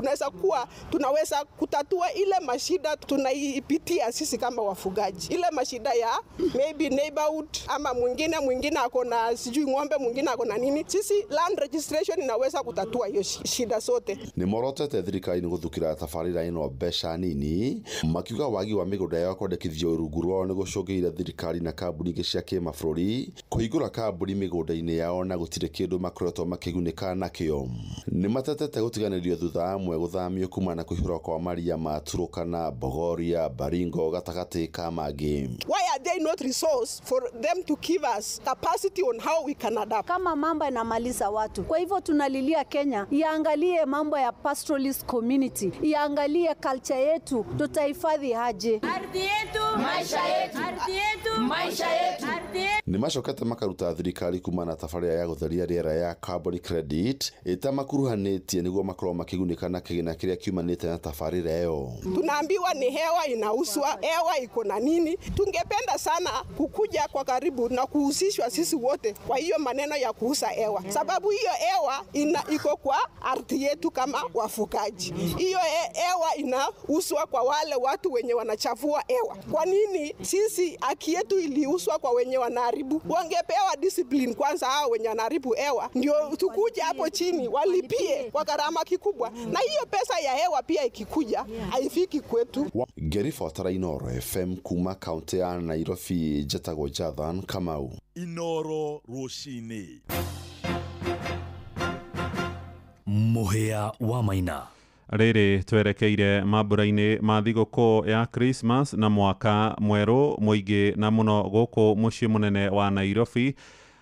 tunaweza kutatua ile mashida tunaipitia sisi kama wafugaji. Ile mashida ya maybe neighborhood ama mwingine akona sijui ng'ombe, mwingine akona nini. Sisi land registration inaweza kutatua hiyo shida zote. Ni morotete thirikari ni guthukira tafarira ino mbeca nini makiuga wagi wa migunda yao kwandikithio rungu rwao ni gucungiire thirikari na kambuni ingi cia kimabũrũri kuhingũra kambuni migunda-inĩ yao na gutire kindu makoretwo makigunika nakio. Ni matetete gutiganirio thutha amwe guthamio kuma na kuihura kwa maria ma Turkana, Bogoria, Baringo gatagati ka mangĩ. Why are they not resource for them to give us capacity on how we can adapt? Kama mambo yanamaliza watu. Kwa hivyo tunalilia Kenya iangalie mambo ya pastoralist community, iangalie culture yetu, tutahifadhi aje. Ardhi yetu, maisha yetu. Ardhi yetu, maisha yetu. Ni macokete makaruta thirikari kuma na tafarira ya gutheria riera ya carbon credit itamakuruhanĩtie niguo makorwo makigunika na kigina kiria kiumanĩte na tafarira ĩyo. Tunaambiwa ni hewa inauswa, hewa iko na nini. Tungependa sana kukuja kwa karibu na kuhusishwa sisi wote kwa hiyo maneno ya kuuza hewa, sababu hiyo hewa iko kwa ardhi yetu kama wafugaji. Hiyo hewa inauswa kwa wale watu wenye wanachafua hewa. Kwa nini sisi haki yetu iliuswa kwa wenye wanaharibu? Wangepewa discipline kwanza hao wenye wanaharibu hewa, ndio tukuja hapo chini walipie kwa gharama kikubwa, na hiyo pesa ya hewa pia ikikuja haifiki kwetu. Geri Fotara, Inoro FM kuma kaunti ya Nairobi, Jetago Jathan Kamau. Inoro Rushine. Muhea wa Maina. Rĩrĩ twerekeire mambura-inĩ ma thigũkũ ya Christmas na mwaka mwerũ mũingĩ na mũno gũkũ mũciĩ mũnene wa Nairobi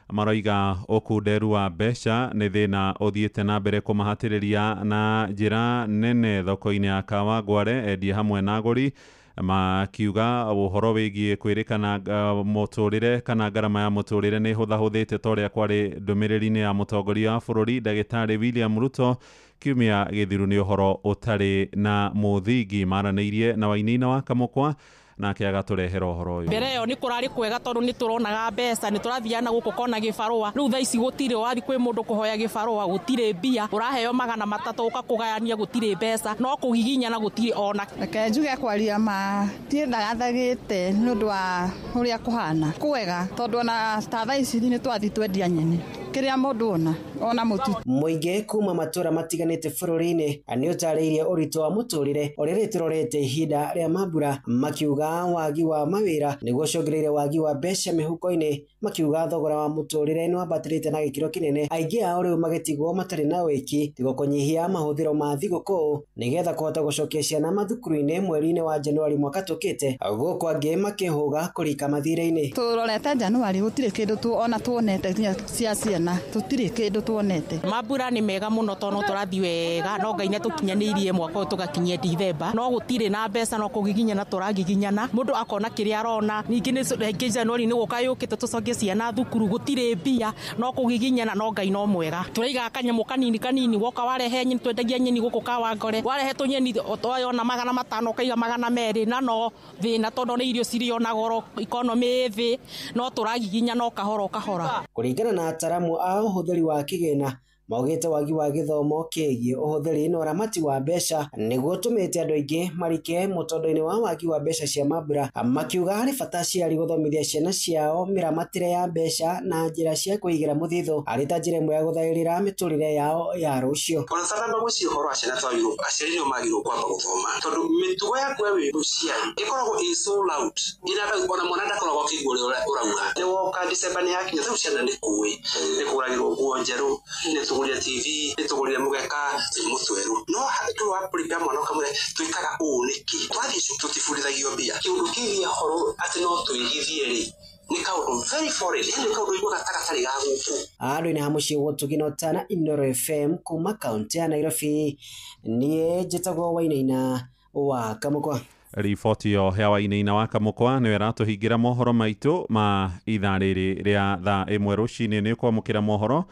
maroiga ũkunderu wa mbeca nĩ thĩna ũthiĩte na mbere kũmahatĩrĩria na njĩra nene thoko-inĩ ya Kawangware, endia hamwe na agũri makiuga ũhoro wĩgiĩ kwĩrĩkana mũtũrĩre kana ngarama ya mũtũrĩre nĩ hũthahũthĩte ta ũrĩa kwarĩ ndũmĩrĩri-inĩ ya mũtongoria wa bũrũri Ndagĩtarĩ William Ruto kiumia gĩthiru nĩ ũhoro ũtarĩ na mũthingi. Maranĩirie na Wainaina wa Kamũkwa nake agatũrehera ũhoro ũyũ. Mbere ĩyo nĩ kũrarĩ kwega tondũ nĩ tũronaga mbeca, nĩ tũrathiana gũkũ kona gĩbarũa. Rĩu thaa ici gũtirĩ, wathi kwĩ mũndũ kũhoya gĩbarũa gũtirĩ mbia, ũraheo 300 ũkakũgayania gũtirĩ mbeca, no kũhihinya na gũtirĩ ona. Reke njuge kwaria ma tiendaga thagĩte nĩ ũndũ wa ũrĩa kũhana kwega, tondũ ona ta thaa ici nĩ twathi twendia nyeni kiria mũndũ ona mũtu. Mũingĩ kuma matũra matiganĩte bũrũri-inĩ nĩ ũtarĩirie ũritũ wa mũtũrĩre ũrĩa rĩtũrorete ihinda rĩa mambura, makiuga wagi wa mawĩra nĩguo ciongereire wagi wa mbeca mĩhuko-inĩ, makiuga thogora wa mũtũrĩre nĩ wambatĩrĩte na gĩkĩro kĩnene, aingĩ ao rĩu magĩtigwo matarĩ na wĩki tiga kũnyihia mahũthĩro ma thigũkũ nĩgetha kũhota gũcokia ciana mathukuru-inĩ mweri-inĩ wa Januari mwaka tũkĩte, gũkũ angĩ makĩhũga kũrika mathirĩ-inĩ. Tũrorete Januari gũtirĩ kĩndũ ona tuonete cia ciana, tũtirĩ kĩndũ tuonete. Mambura nĩ mega mũno tondũ tũrathiĩ wega, no Ngai nĩtũkinyanĩirie mwaka ũyũ tũgakinyia Dithemba, no gũtirĩ na mbeca, no kũgiginyana tũragiginyana, mũndũ akona kĩrĩa arona. Ningĩ nĩ Januari nĩ gũka yũkĩte tũcokie ciana thukuru, gũtirĩ mbia, no kũgiginyana, no Ngai no mwega. Tũraiga kanyamũ kanini woka warehe nyeni, twendagia nyeni gũkũ Kawangware, warehe tũnyeni oyona 500 kaiga 200, na no thĩna tondũ nĩ irio cirĩ ona goro, economy thĩ, no tũragiginya no kahora. Kũringana na ataramu a ũhũthĩri wa kĩgĩna maugĩte wagi wa gĩthomo kĩgiĩ ũhũthĩri na ũramati wa mbeca nĩguo tũmĩte andũ aingĩ marike mũtondo-inĩ wa wagi wa mbeca cia mambura, makiuga harĩ bata aciari gũthomithia ciana ciao mĩramatĩre ya mbeca na njĩra cia kũigĩra mũthithũ arĩ ta njĩra ĩmwe ya gũthaĩrĩra mĩtũrĩre yao ya rũciũ. Ona thamba gũciĩ ũhoro wa ciana twagĩrĩirwo aciari nĩo magĩrĩirwo kwamba gũthoma, tondũ mĩtugo yaku ya wĩ mũciari ĩkoragwo ĩ sold out, ona mwana ndakoragwo akĩigua ũrĩa ũrauga. Nĩ woka December nĩ yakinya, rĩu ciana nĩ kũĩ nĩ kũgũragĩrwo nguo njerũ, nĩ tũgũrire TV, nĩ tũgũrire mũgeka, mũtweru. No handũ wa prepare mwana kamwe twĩkaga ũũ nĩkĩ? Twathiĩ tũtifundithagio mbia. Kĩũndũ kĩgiĩ horo atĩ no tũigithie rĩ ni kaundu very foreign yani kaundu igwa gatagatari ga guku aro ina hamushi wotuginotana Inoro FM kuma kaunti ya Nairobi nie jetagwo Wainaina wa Kamukwa. Riboti yo hewa inaina wa Kamukwa niwe ratuhingira mohoro maitu ma ithaa riri ria thaa 1 rucini ni kwamukira mohoro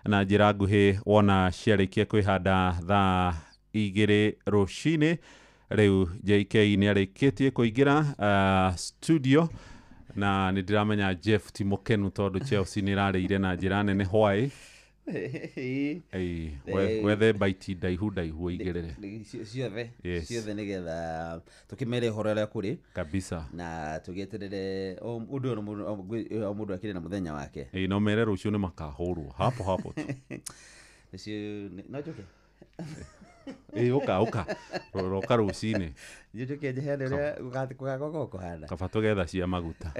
na njira nguhi wona ciarikia kwihanda thaa 2 rucini. Riu JK ni arikitie kuingira studio na nidiramenya Jeff Timokenu tondu Chelsea ni rarire na njira nene hwai. Whether bite daihu igirire ciothe nigetha tukimere horera kuri kabisa na tugeterere undu mundu akire na muthenya wake no mere rucio ni makahurwo hapo cio no joke uka roka rucini joke jehane ria gugako hana kabatu getha cia maguta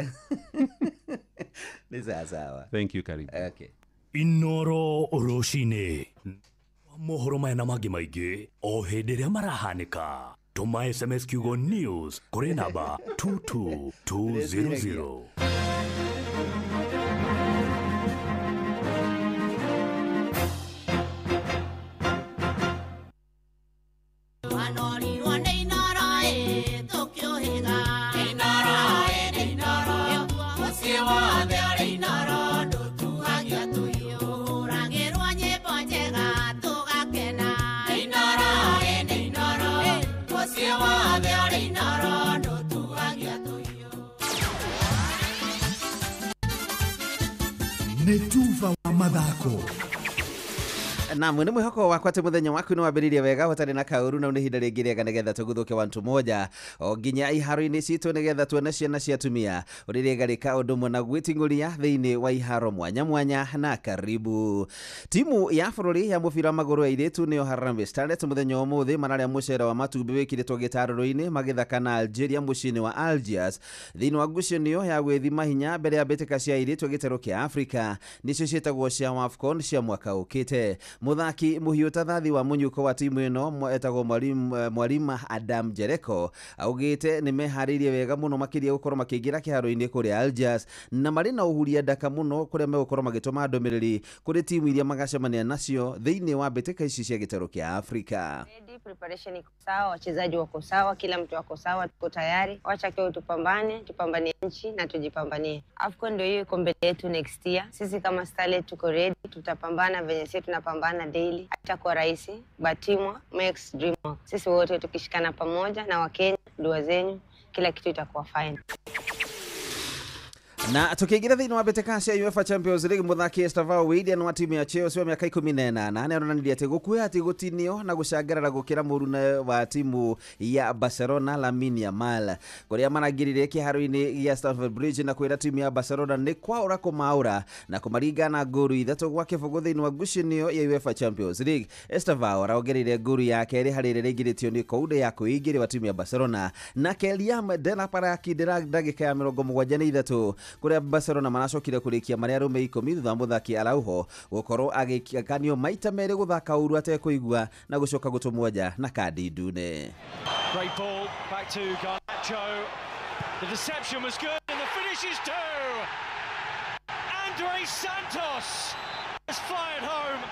ni sawa. Thank you, karibu. Okay. Inoro rucini mohoro maya na mangi maingi o hindi ria marahanika tuma SMS kiugo news kuri namba 22200. Netuva wa mathako na mwene mwihoko wakwa te muthenya waku no wambiririe wega hotari na kauru na unihinda ringi riega nigetha tuguthuke wantu moja o nginya iharo-ini citu nigetha tuone ciana cia tumia uririe garika undu mwe na gwitinguria thiini wa iharo mwanya na karibu. Timu ya bururi ya mubira maguru ya iritu niyo Harambee Starlets muthenya umuthi mararia mucera wa matumbi wikiritwo gitaruro-ini magithaka na Algeria mucini wa Algiers thiini wa ngucanio ya gwithima hinya mbere ya mbitika cia iritu gitero kia Africa nicio cietagwo cia AFCON cia mwaka ukite. Muthaki muhiuta thathi wa munyuko wa timu ino etagwo Mwalimu Adam Jereko augite ni meharirie wega muno makiria gukorwo makiingira kiharo-ini kuri Algiers na mari na uhuria ndaka muno kuria megukorwo magituma ndomiriri kuri timu iria magacemania nacio thiini wa mbitika ici cia gitero kia Africa. Preparation iko sawa, wachezaji wako sawa, kila mtu wako sawa, tuko tayari. Wacha kwa tupambanie nchi na tujipambanie. AFCON ndio hiyo kombe letu next year. Sisi kama Starlet tuko ready, tutapambana venye sisi tunapambana daily. Haitakuwa rahisi, but teamwork makes dream work. Sisi wote tukishikana pamoja na Wakenya, dua zenyu, kila kitu itakuwa fine. Na tukiingira thiini wa mbitika cia UEFA Champions League muthaki Estavao Willian wa timu ya Chelsea wa miaka 18 aronanirie ati gukuya ati gutinio na gucangarara gukira murune wa timu ya Barcelona Lamine Yamal kuria marangiririe kiharo-ini gia Stamford Bridge na kwira timu ya Barcelona ni kwaura kumaura na kumaringa na nguru ithatu gwa kibugu thiini wa ngucanio ya UEFA Champions League. Estavao araongerire nguru ya keri hari riringiritio ni koude ya kuingiri wa timu ya Barcelona na Kylian Mbappe akindira ndagika ya 73 kuria Barcelona maracokire kurikia mari arume 10 thutha muthaki Araujo gukorwo agikanio maita meri guthaka uru atekuigua na gucoka gutumwo nja na kadi ndune. Great ball back to Garnacho. The deception was good and the finish is too. Andre Santos is flying home.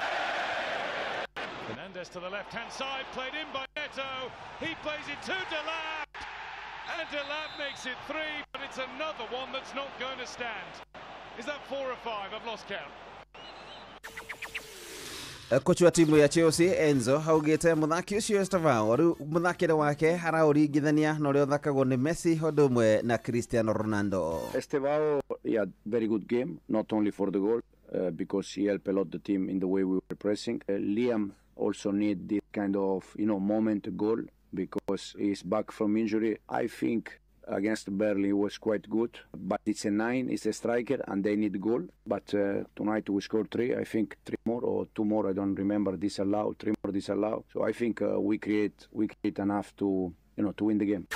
Fernandes to the left-hand side, played in by Neto. He plays it to Delap. And Delap makes it 3, but it's another one that's not going to stand. Is that 4 or 5? I've lost count. Kocha wa timu ya Chelsea Enzo haugite muthaki ucio Estavao riu muthakire wake harauringithania na uria thakagwo ni Messi hodumwe na Cristiano Ronaldo. Estavao had very good game, not only for the goal because he helped a lot the team in the way we were pressing. Liam also need this kind of moment goal because he's back from injury. I think against Burnley was quite good, but it's a 9, it's a striker, and they need goal. But tonight we scored 3. I think 3 more or 2 more. I don't remember. Disallowed 3 more disallowed. So I think we create enough to to win the game.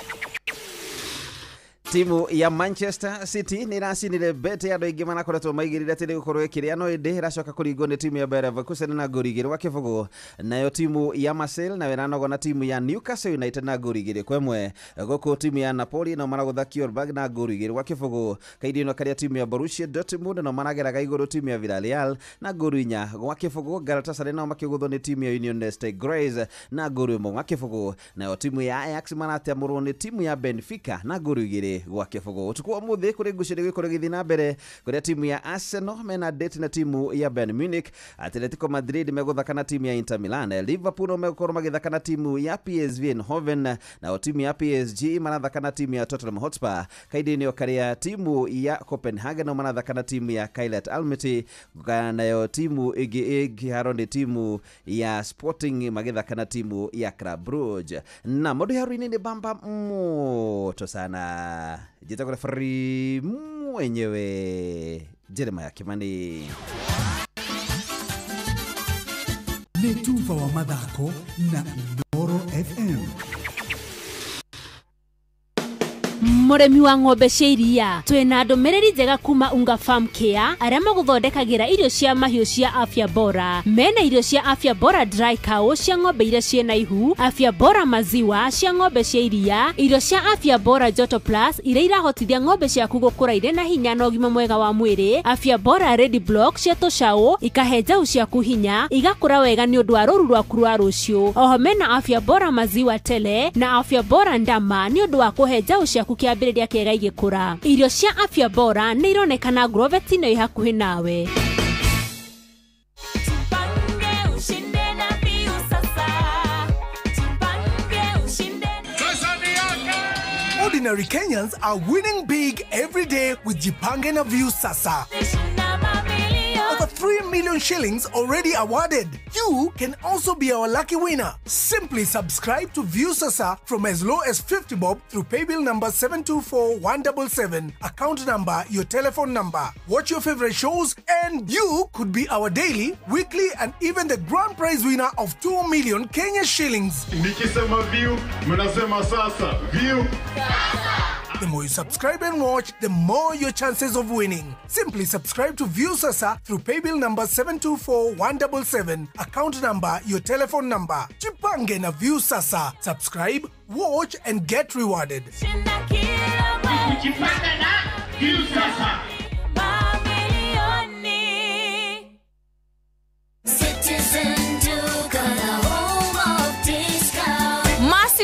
timu ya Manchester City ni racinire bete ya doingi mana koretwo maigirire tiri gukorwo ikiria no indi iracoka kuringwo ni timu ya Bayer Leverkusen na goli igiri wa kibugu. Nayo timu ya Marseille na weranogo na timu ya Newcastle United na goli igiri kwa imwe. Goko timu ya Napoli no maraguthia Kielberg na goli igiri wa kibugu. Kaidi no karia timu ya Borussia Dortmund no marageraga iguru timu ya Villarreal na goli 4 gwa kibugu. Galatasaray no makiguthwo ni timu ya Union Saint-Gilloise na goli 1 gwa kibugu. Nayo timu ya Ajax maratemurwo ni timu ya Benfica na goli igiri gwa kibugu. Utuku wa muthi kuri nguciri gikoro githi na mbere kuria timu ya Arsenal mena date na timu ya Bayern Munich. Atletico Madrid meguthaka na timu ya Inter Milan. Liverpool megukorwo magithaka na timu ya PSV Eindhoven, na timu ya PSG marathaka na timu ya Tottenham Hotspur. Kaidi ni okaria timu ya Copenhagen no marathaka na timu ya Kailat Almaty, nayo timu igi haroni timu ya Sporting magithaka na timu ya Club Brugge. Na modu ya ruini ni bamba moto sana. Jita kwa free mwenyewe Jeremiah Kimani. Netuva wa mathako na Inooro FM. Muremi wa ng'ombe cia iria twina ndumiriri njega kuma Unga Farm Care aria maguthondekagira irio cia mahiu cia Afya Bora. Mena irio cia Afya Bora Dry Cow cia ng'ombe iria ciena ihu, Afya Bora Maziwa cia ng'ombe cia iria, irio cia Afya Bora Joto Plus iria irahotithia ng'ombe ciaku gukura ire na hinya na ugima mwega wa mwiri, Afya Bora Ready Block cia tucao ikahe njau ciaku hinya igakura wega ni undu wa ruru rwaku rwa rucio. Oho mena Afya Bora Maziwa Tele na Afya Bora Ndama ni undu wa kuhe njau ciaku kiambiriria kiega igikura. Irio cia Afya Bora ni ironekana Grovet no ihakuhi nawe. Ordinary Kenyans are winning big every day with Jipange na View Sasa. Over 3 million shillings already awarded. You can also be our lucky winner. Simply subscribe to View Sasa from as low as 50 bob through paybill number 724177, account number, your telephone number. Watch your favorite shows and you could be our daily, weekly and even the grand prize winner of 2 million Kenya shillings. Nikisema View, mnasema Sasa. View Sasa. The more you subscribe and watch, the more your chances of winning. Simply subscribe to View Sasa through paybill number 724177, account number, your telephone number. Jipange na View Sasa. Subscribe, watch and get rewarded. Jipange na View Sasa.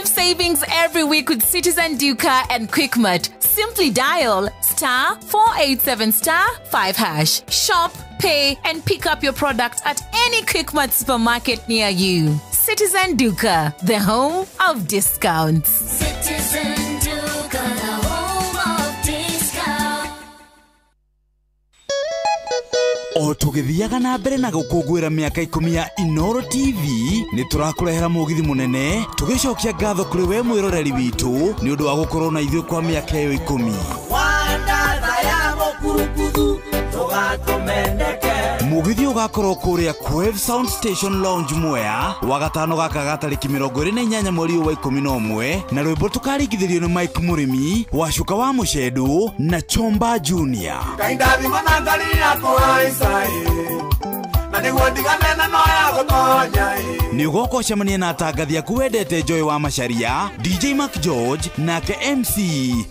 Savings every week with Citizen Duca and Quickmart. Simply dial *487*5#. Shop, pay, and pick up your product at any Quickmart supermarket near you. Citizen Duca, the home of discounts. Citizen Duca, the home of discounts. O tugithiaga na mbere na gukungwira miaka 10 ya Inooro TV ni turakurehera mugithi munene tugicokia ngatho kuri we mwiroreri witu ni undu wa gukorwo na ithuĩ kwa miaka iyo 10. Mugithi ugakorwo kuria Quave Sound Station Lounge Mwea wagatano gaka gatariki 28 mweri wa 11 na rwimbo tukaringithirio ni Mike Murimi, Wacuka wa Mushedu na Chomba Junior. Kaindathi manandari yako haisai na niguo ndigane no ya gutonya. Ni ugoko cemania na atangathi aku wendete Joy wa Macharia, DJ Mark George nake MC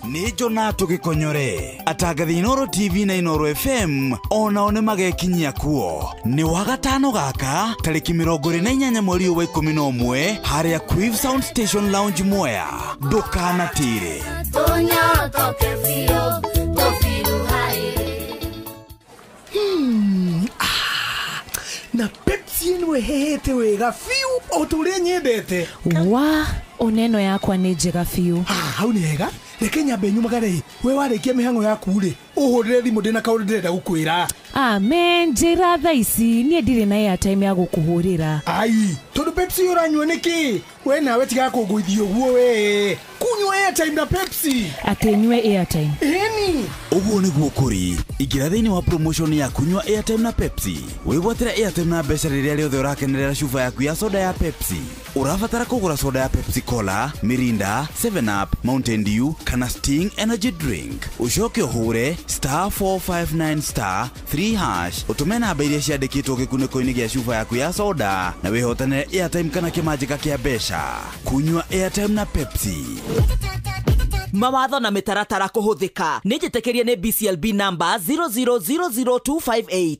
ni Jonato Gikonyore. Atangathi Inooro TV na Inooro FM onao ni magekinyia kuo. Ni wagatano gaka tariki 28 mweri wa 11 haria Quave Sound Station Lounge Mwea. Ndukanatire. Tonya toke fio tofiru hai. Na Pepsi ĩno ĩhehete wega fiu o tũrĩa nyendete. Wa oneno yakwa nĩ njega fiu. Hau nĩ hega. Reke nyambe nyumagare we warĩkia mĩhang'o yaku rĩ ũhũrĩre thimũ ndĩna kaũndũ ndĩrenda gũkwĩra. Amen, njĩra thaa ici niĩ ndirĩ na airtime ya gũkũhũrĩra. Ai, tondũ Pepsi ũranyua nĩkĩ? We nawe tiga kũngũithia ũguo we. Kunywa airtime na Pepsi. Atenywe airtime. Eni. Uguo niguo kuri. Ingira thiini wa promotion ya kunywa airtime na Pepsi. Wigwatira airtime na mbeca riria riothe urakenerera cuba yaku ya soda ya Pepsi. Urabatara kugura soda ya Pepsi Cola, Mirinda, 7up, Mountain Dew kana Sting energy drink. Ucoke uhure *459*3# utume namba iria ciandikitwo gikuniko-ini gia cuba yaku ya soda na wihotanire airtime kana kimanjika kia mbeca. Kunywa airtime na Pepsi. Mawatho na mitaratara kuhuthika. Nijitekerie ni BCLB number 0000258.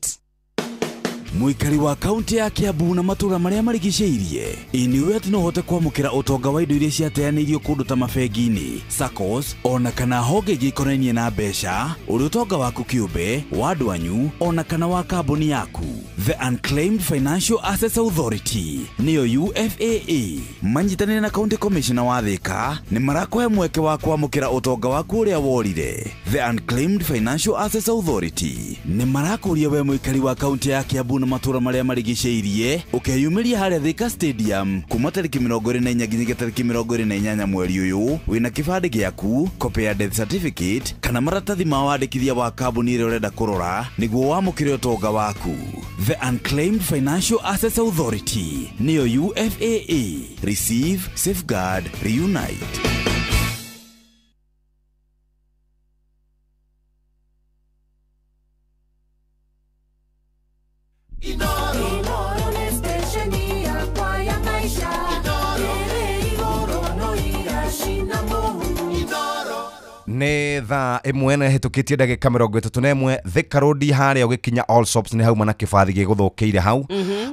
Muikari wa kaunti ya Kiambu na matura maria marigiceirie iniwe ati no hote kwamukira utonga wa indo iria ciateaneirio kundu ta mabengini, SACCOS ona kana honge gikonainie na mbeca, uri utonga waku kiumbe wa andu anyu ona kana wa kambuni yaku. The Unclaimed Financial Assets Authority niyo UFAA manyitanire na County Commissioner wa Thika ni marakohe mweke wa kwamukira utonga waku uria worire. The Unclaimed Financial Assets Authority ni marakuria we muikari wa kaunti ya Kiambu na matura maria marigiceirie ukeyumiria haria Thika Stadium kuma tariki 24 nginya tariki 28 mweri uyu wina kibande giaku, copy ya death certificate kana maratathi ma wandikithia wa kambuni iria urenda kurora niguo wamukire utonga waku. The Unclaimed Financial Assets Authority niyo UFAA. Receive, safeguard, reunite. Nĩ thaa ĩmwe na hĩtũkĩtie ndagĩka 31 Thika Road haria ũgĩkinya Allsops nĩ hauma na kĩbathi gĩgũthũkĩire hau.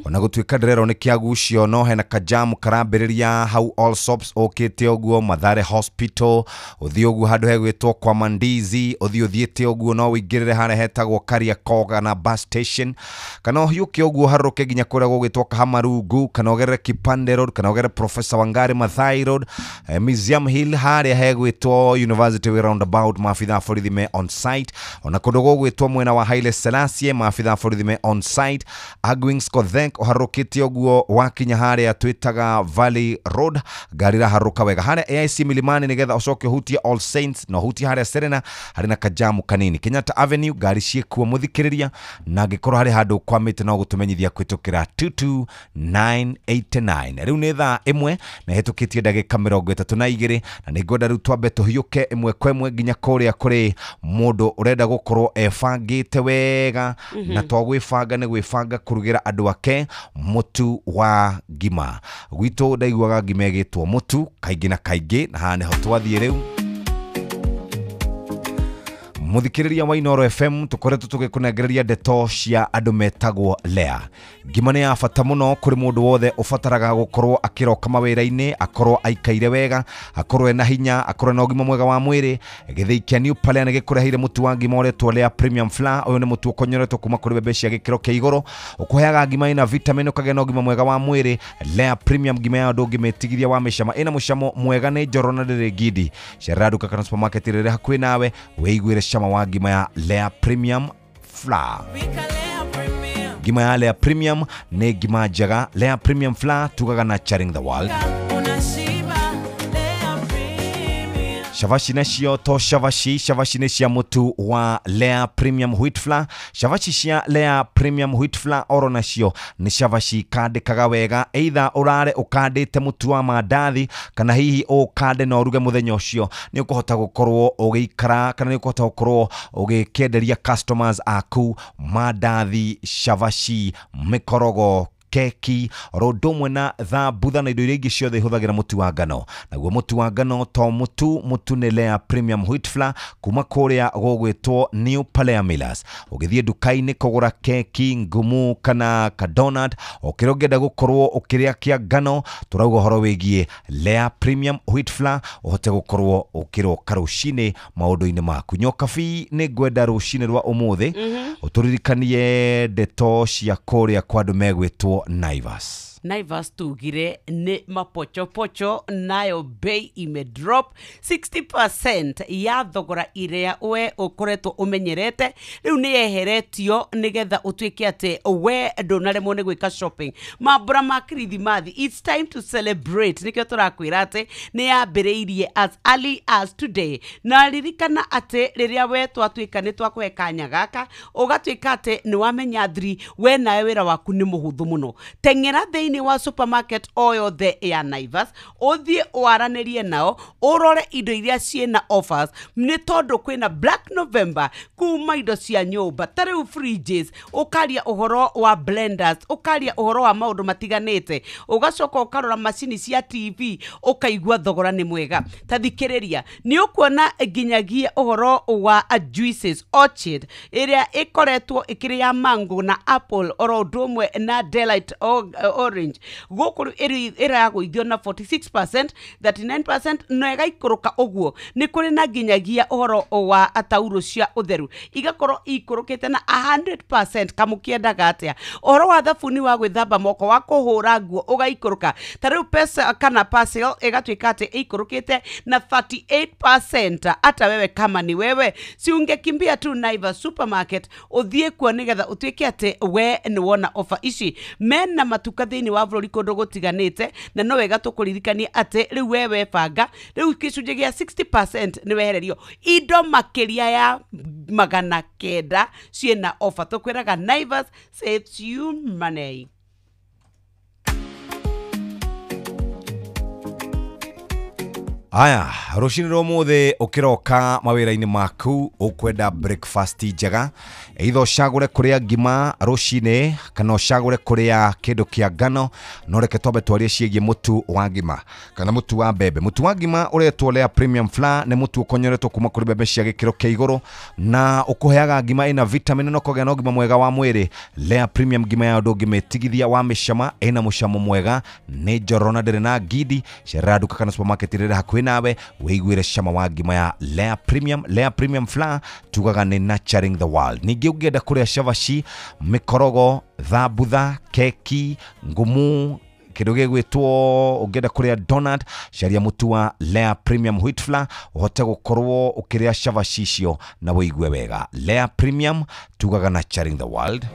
Ona gũtuĩka ndĩrerwo nĩ kĩagucio no hena kajamu karambĩrĩria hau Allsops ũkĩte ũguo Mathare Hospital ũthiĩ ũguo handũ hegwĩtwo kwa Mandizi ũthiĩte ũguo no wĩingĩrĩre haria hetagwo Kariakoo na bus station kana ũhiũke ũguo harũke nginya kũrĩa gũgĩtwo Kahamarungu kana ũgerere Kipande Road kana ũgerere Professor Wangari Maathai Road, Museum Hill haria hegwĩtwo University roundabout maafitha borithi me on site. Ona kũndũ gũgwĩtwo mwena wa Haile Selassie maafitha borithi me on site. Agwings Kothenk ũharũkĩte ũguo wakinya haria twĩtaga Valley Road ngari ĩraharũka wega haria AIC Milimani nĩgetha ũcoke ũhutie All Saints no ũhutie haria Serena harĩ na kajamu kanini. Kenyatta Avenue ngari ciĩkuo mũthikĩrĩria na angĩkorwo harĩ handũ kwamĩte no gũtũmenyithia kwĩtũkĩra 22989. Rĩu nĩ thaa ĩmwe na hĩtũkĩtie ndagĩka 32 na nĩngwenda rĩu twambe tũhiũke ĩmwe kwa ĩmwe nginya kũrĩa kũrĩ mũndũ ũrenda gũkorwo ebangĩte wega na twagwĩbanga nĩ gwĩbanga kũrugĩra andũ ake mũtu wa ngima. Gwitũ ndaiguaga ngima ĩgĩtwo mũtu kaingĩ na kaingĩ na haha nĩho twathiĩ rĩu. Muthikiriria wa Inoro FM tukoretwo tugikunegereria ndeto cia andu metagwo Lea. Ngima nĩ ya bata mũno kũrĩ mũndũ wothe ũbataraga gũkorwo akĩroka mawĩra-inĩ, akorwo aikaire wega, akorwo ena hinya, akorwo na ũgima mwega wa mwĩrĩ. Gĩthĩi kĩa New Pale nĩ gĩkũrehire mũtu wa ngima ũretwo Lea Premium Flour. Ũyũ nĩ mũtu ũkonyoretwo kuma kũrĩ mbembe cia gĩkĩro kĩa igũrũ, ũkũheaga ngima ĩna vitamin, ũkagĩa na ũgima mwega wa mwĩrĩ. Lea Premium ngima ya ndũngĩmĩtigithia wa mĩcama, ĩna mũcamo mwega, nĩ njoro na ndĩrĩ ngindi. Cerera duka kana supermarket ĩrĩa hakuhĩ nawe wĩiguĩre cama wa ngima ya Lea Premium Flour. Ngima ya Lea Premium nĩ ngima njega. Lea Premium Flour tugaga na Charing the World. Shavashi nacio to shavashi nĩ cia mũtu wa Lea Premium Wheat Flour. Shavashi cia Lea Premium Wheat Flour oro nacio nĩ shavashi kandĩkaga wega, either ũrare ũkandĩte mũtu wa mandathi kana hihi ũkande na ũruge mũthenya ũcio, nĩ ũkũhota gũkorwo ũgĩikara kana nĩ ũkũhota gũkorwo ũgĩkĩenderia customers aku mandathi, shavashi, mĩkorogo, keki, rodomwe na thambutha na indo iria ingĩ ciothe ihũthagĩra mũtu wa ngano. Naguo mũtu wa ngano to mũtu nĩ Lea Premium Wheat Flour kuma kũrĩa gũgwĩtwo New Pale Millers. Ũgĩthiĩ duka-inĩ kũgũra keki, ngumu kana kadonut, ũkĩrĩa ũngĩenda gũkorwo ũkĩrĩa kĩa ngano, tũrauga ũhoro wĩgiĩ Lea Premium Wheat Flour, ũhote gũkorwo ũkĩroka rũcinĩ maũndũ-inĩ maku. Nyokabi nĩ ngwenda rũcinĩ rwa ũmũthĩ ũtũririkanie ndeto cia kũrĩa kwa andũ megwĩtwo Naivas. Naivas tugire ni mapochopocho nayo bei imedrop 60% ya thogora iria we ukoretwo umenyerete riu ni yeheretio nigetha utuike ati we ndunaremwo ni gwika shopping mambura ma Kirithimathi. It's time to celebrate nikio turakwira ati ni yambiriirie as early as today na ririkana ati riria we twatuika ni twakwe kanya gaka ugatuika ati ni wamenya thiri we nawe wira waku ni muhuthu muno. Tengera thiini wa supermarket o yothe ya Naivas uthie waranirie nao urore indo iria ciena offers ni tondu kwina Black November kuma indo cia nyumba tariu fridges ukaria uhoro wa blenders ukaria uhoro wa maundu matiganite ugacoka ukarora macini cia TV ukaigua thogora ni mwega. Tathikiriria ni ukuona ginyagia uhoro wa juices Orchid iria ikoretwo ikiri ya mango na apple oro ndumwe na delight orange gukuru ira yaguithio na 46%, 39% no igaikuruka uguo. Ni kuri na ginyagia uhoro wa atauro cia utheru igakorwo ikurukite na 100% kamukiendaga atia. Uhoro wa thabuni wa gwithamba moko wa kuhura nguo ugaikuruka tariu pesa kana parcel igatuika ati ikurukite na 38%. Ata wewe kama ni wewe si ungekimbia tu Naivas supermarket uthie kuo nigetha utuike ati we ni wona offer ici mena matuka thiini wa bũrũri kũndũ gũtiganĩte na no wega tũkũririkanie ati riu wewe banga riu gĩcunjĩ gĩa 60% ni wehererio indo makiria ya 900 ciena offer. Tũkwĩraga Naivas saves you money. Aya, rucini rũmũthĩ ũkĩroka mawĩra-inĩ maku ũkwenda breakfast njega either ũcagũre kũrĩa ngima rũcinĩ kana ũcagũre kũrĩa kĩndũ kĩa ngano no reke twambe twarie ciĩgiĩ mũtu wa ngima kana mũtu wa mbembe. Mũtu wa ngima ũretwo Lea Premium Flour nĩ mũtu ũkonyoretwo kuma kũrĩ mbembe cia gĩkĩro kĩa igũrũ na ũkũheaga ngima ĩna vitamin no kũgĩa na ũgima mwega wa mwĩrĩ. Lea Premium ngima ya ndũngĩmĩtigithia wa mĩcama ĩna mũcamo mwega nĩ njoro na ndĩrĩ na ngidi. Cerera nduka kana supermarket ĩrĩa hakuhĩ nawe wĩiguĩre cama wa ngima ya Lea Premium Flour tugaga nĩ nurturing the world. Ningĩ ũngĩenda kũrĩa cavaci mĩkorogo thambutha keki ngumu kĩndũ gĩgwĩtwo ũngĩenda kũrĩa donut caria mũtu wa Lea Premium Wheat Flour ũhote gũkorwo ũkĩrĩa cavaci icio na wĩigue wega. Lea Premium tugaga nurturing the world.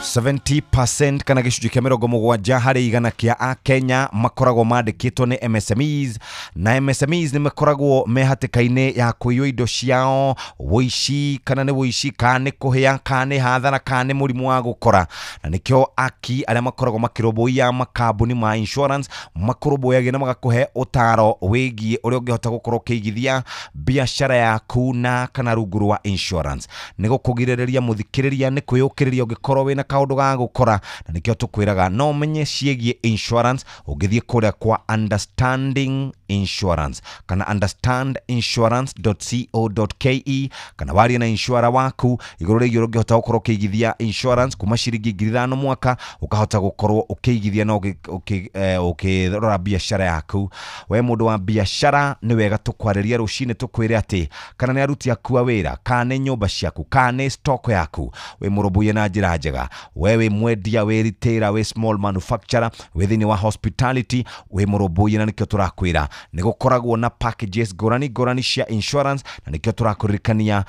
70% kana gĩcunjĩ kĩa 70 harĩ igana kĩa Akenya makoragwo mandĩkĩtwo nĩ MSMEs na MSMEs nĩ makoragwo mehatĩka-inĩ ya kũiywo indo ciao wũici kana nĩ wũici kana nĩ kũhĩa kana nĩ hathara kana nĩ mũrimũ wa gũkora na nĩkĩo aki arĩa makoragwo makĩrũmbũiya makambuni ma insurance makũrũmbũyagia na magakũhe ũtaro wĩgiĩ ũrĩa ũngĩhota gũkorwo ũkĩigithia biacara yaku na kana rungu rwa insurance nĩ gũkũgirĩrĩria mũthikĩrĩria nĩ kwĩyũkĩrĩria ũngĩkorwo wĩna kaũndũ ga gũkora na nĩkĩo tũkwĩraga no menye ciĩgiĩ insurance ũngĩthiĩ kũrĩa kwa Understanding Insurance kana understandinsurance.co.ke kana warie na insurer waku igũrũ rĩgiĩ ũngĩhota gũkorwo ũkĩigithia insurance kuma ciringi 5,000 mwaka ũkahota gũkorwo ũkĩigithia na ũkĩrora biacara yaku. We mũndũ wa biacara nĩ wega tũkwarĩria rũcinĩ tũkwĩre atĩ kana nĩ aruti aku a wĩra kana nĩ nyũmba ciaku kana nĩ stock yaku we mũrũmbũiye na njĩra njega. We wĩ mwendia wĩ retailer wĩ small manufacturer wĩ thĩinĩ wa hospitality wĩ mũrũmbũiye na nĩkĩo tũrakwĩra nĩ gũkoragwo na packages ngũrani cia insurance na nĩkĩo tũrakũririkania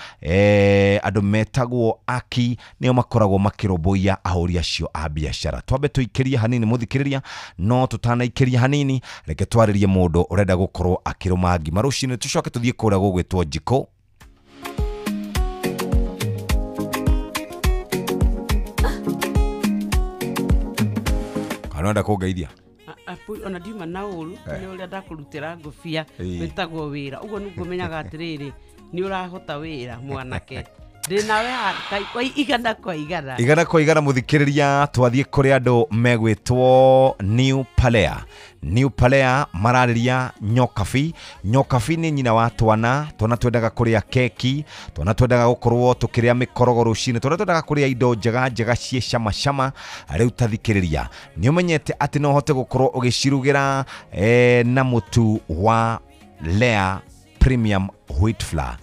andũ metagwo aki nĩo makoragwo makĩrũmbũiya ahũri acio a biacara. Twambe tũikĩrie hanini mũthikĩrĩria no tũtanaikĩria hanini reke twarĩrie mũndũ ũrenda gũkorwo akĩrũma ngima rũcinĩ tũcoke tũthiĩ kũrĩa gũgwĩtwo jiko. Another kũngeithia ona ndiuma na ũru nĩ ũrĩa ndakũrutĩra ngũbia wĩtagwo wĩra ũguo nĩguo menyaga atĩrĩrĩ nĩ ũrahota wĩra mwanake ndĩnawe igana kwa igana mũthikĩrĩria twathiĩ kũrĩ andũ megwĩtwo New Palea mararĩria Nyokabi nĩ nyina wa twana twendaga kũrĩa keki twana twendaga gũkorwo tũkĩrĩa mĩkorogo rũcinĩ twana twendaga kũrĩa indo njega ciĩ cama rĩu tathikĩrĩria nĩ ũmenyete atĩ no ũhote gũkorwo ũgĩcirugĩra na mũtu wa Lea Premium Wheat Flour.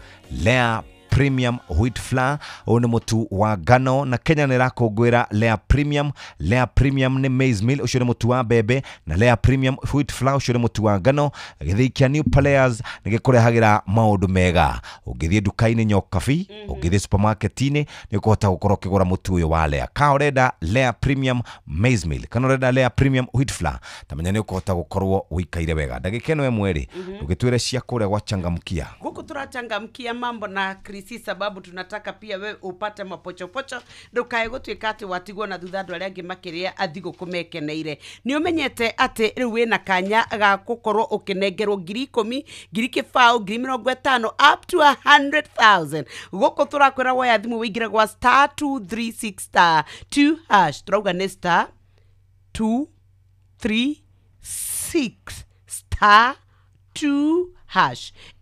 Lea Premium Wheat Flour one mutu wa ngano na Kenya ni rakongwira Lea Premium. Lea Premium ni maize meal ucio ni mutu wa bebe na Lea Premium Wheat Flour ucio ni mutu wa ngano. Githii kia New Players ni gikurehagira maundu mega. Ungithie duka-ini Nyokabi, ungithie supermarket-ini ni kuhota gukorwo kigura mutu uyu wa Lea. Ka urenda Lea Premium maize meal kana urenda Lea Premium Wheat Flour, tamenya ni kuhota gukorwo wikaire wega. Ndagika ino emweri ugitwire cia kuria gwa changamkia. Guku turachangamkia mambo na Krisi, sababu tunataka pia wewe upate mapochopocho ndukae gutwika ati watigwo na thutha andu aria angi makiria athigo kumekeneire. Ni umenyete ati riu wina kanya ga gukorwo ukinengerwo 10,000, 20,000, 50,000 up to 100,000. Guku turakwira waya thimu wingire gwa *236*2# turauga ni *236*2#.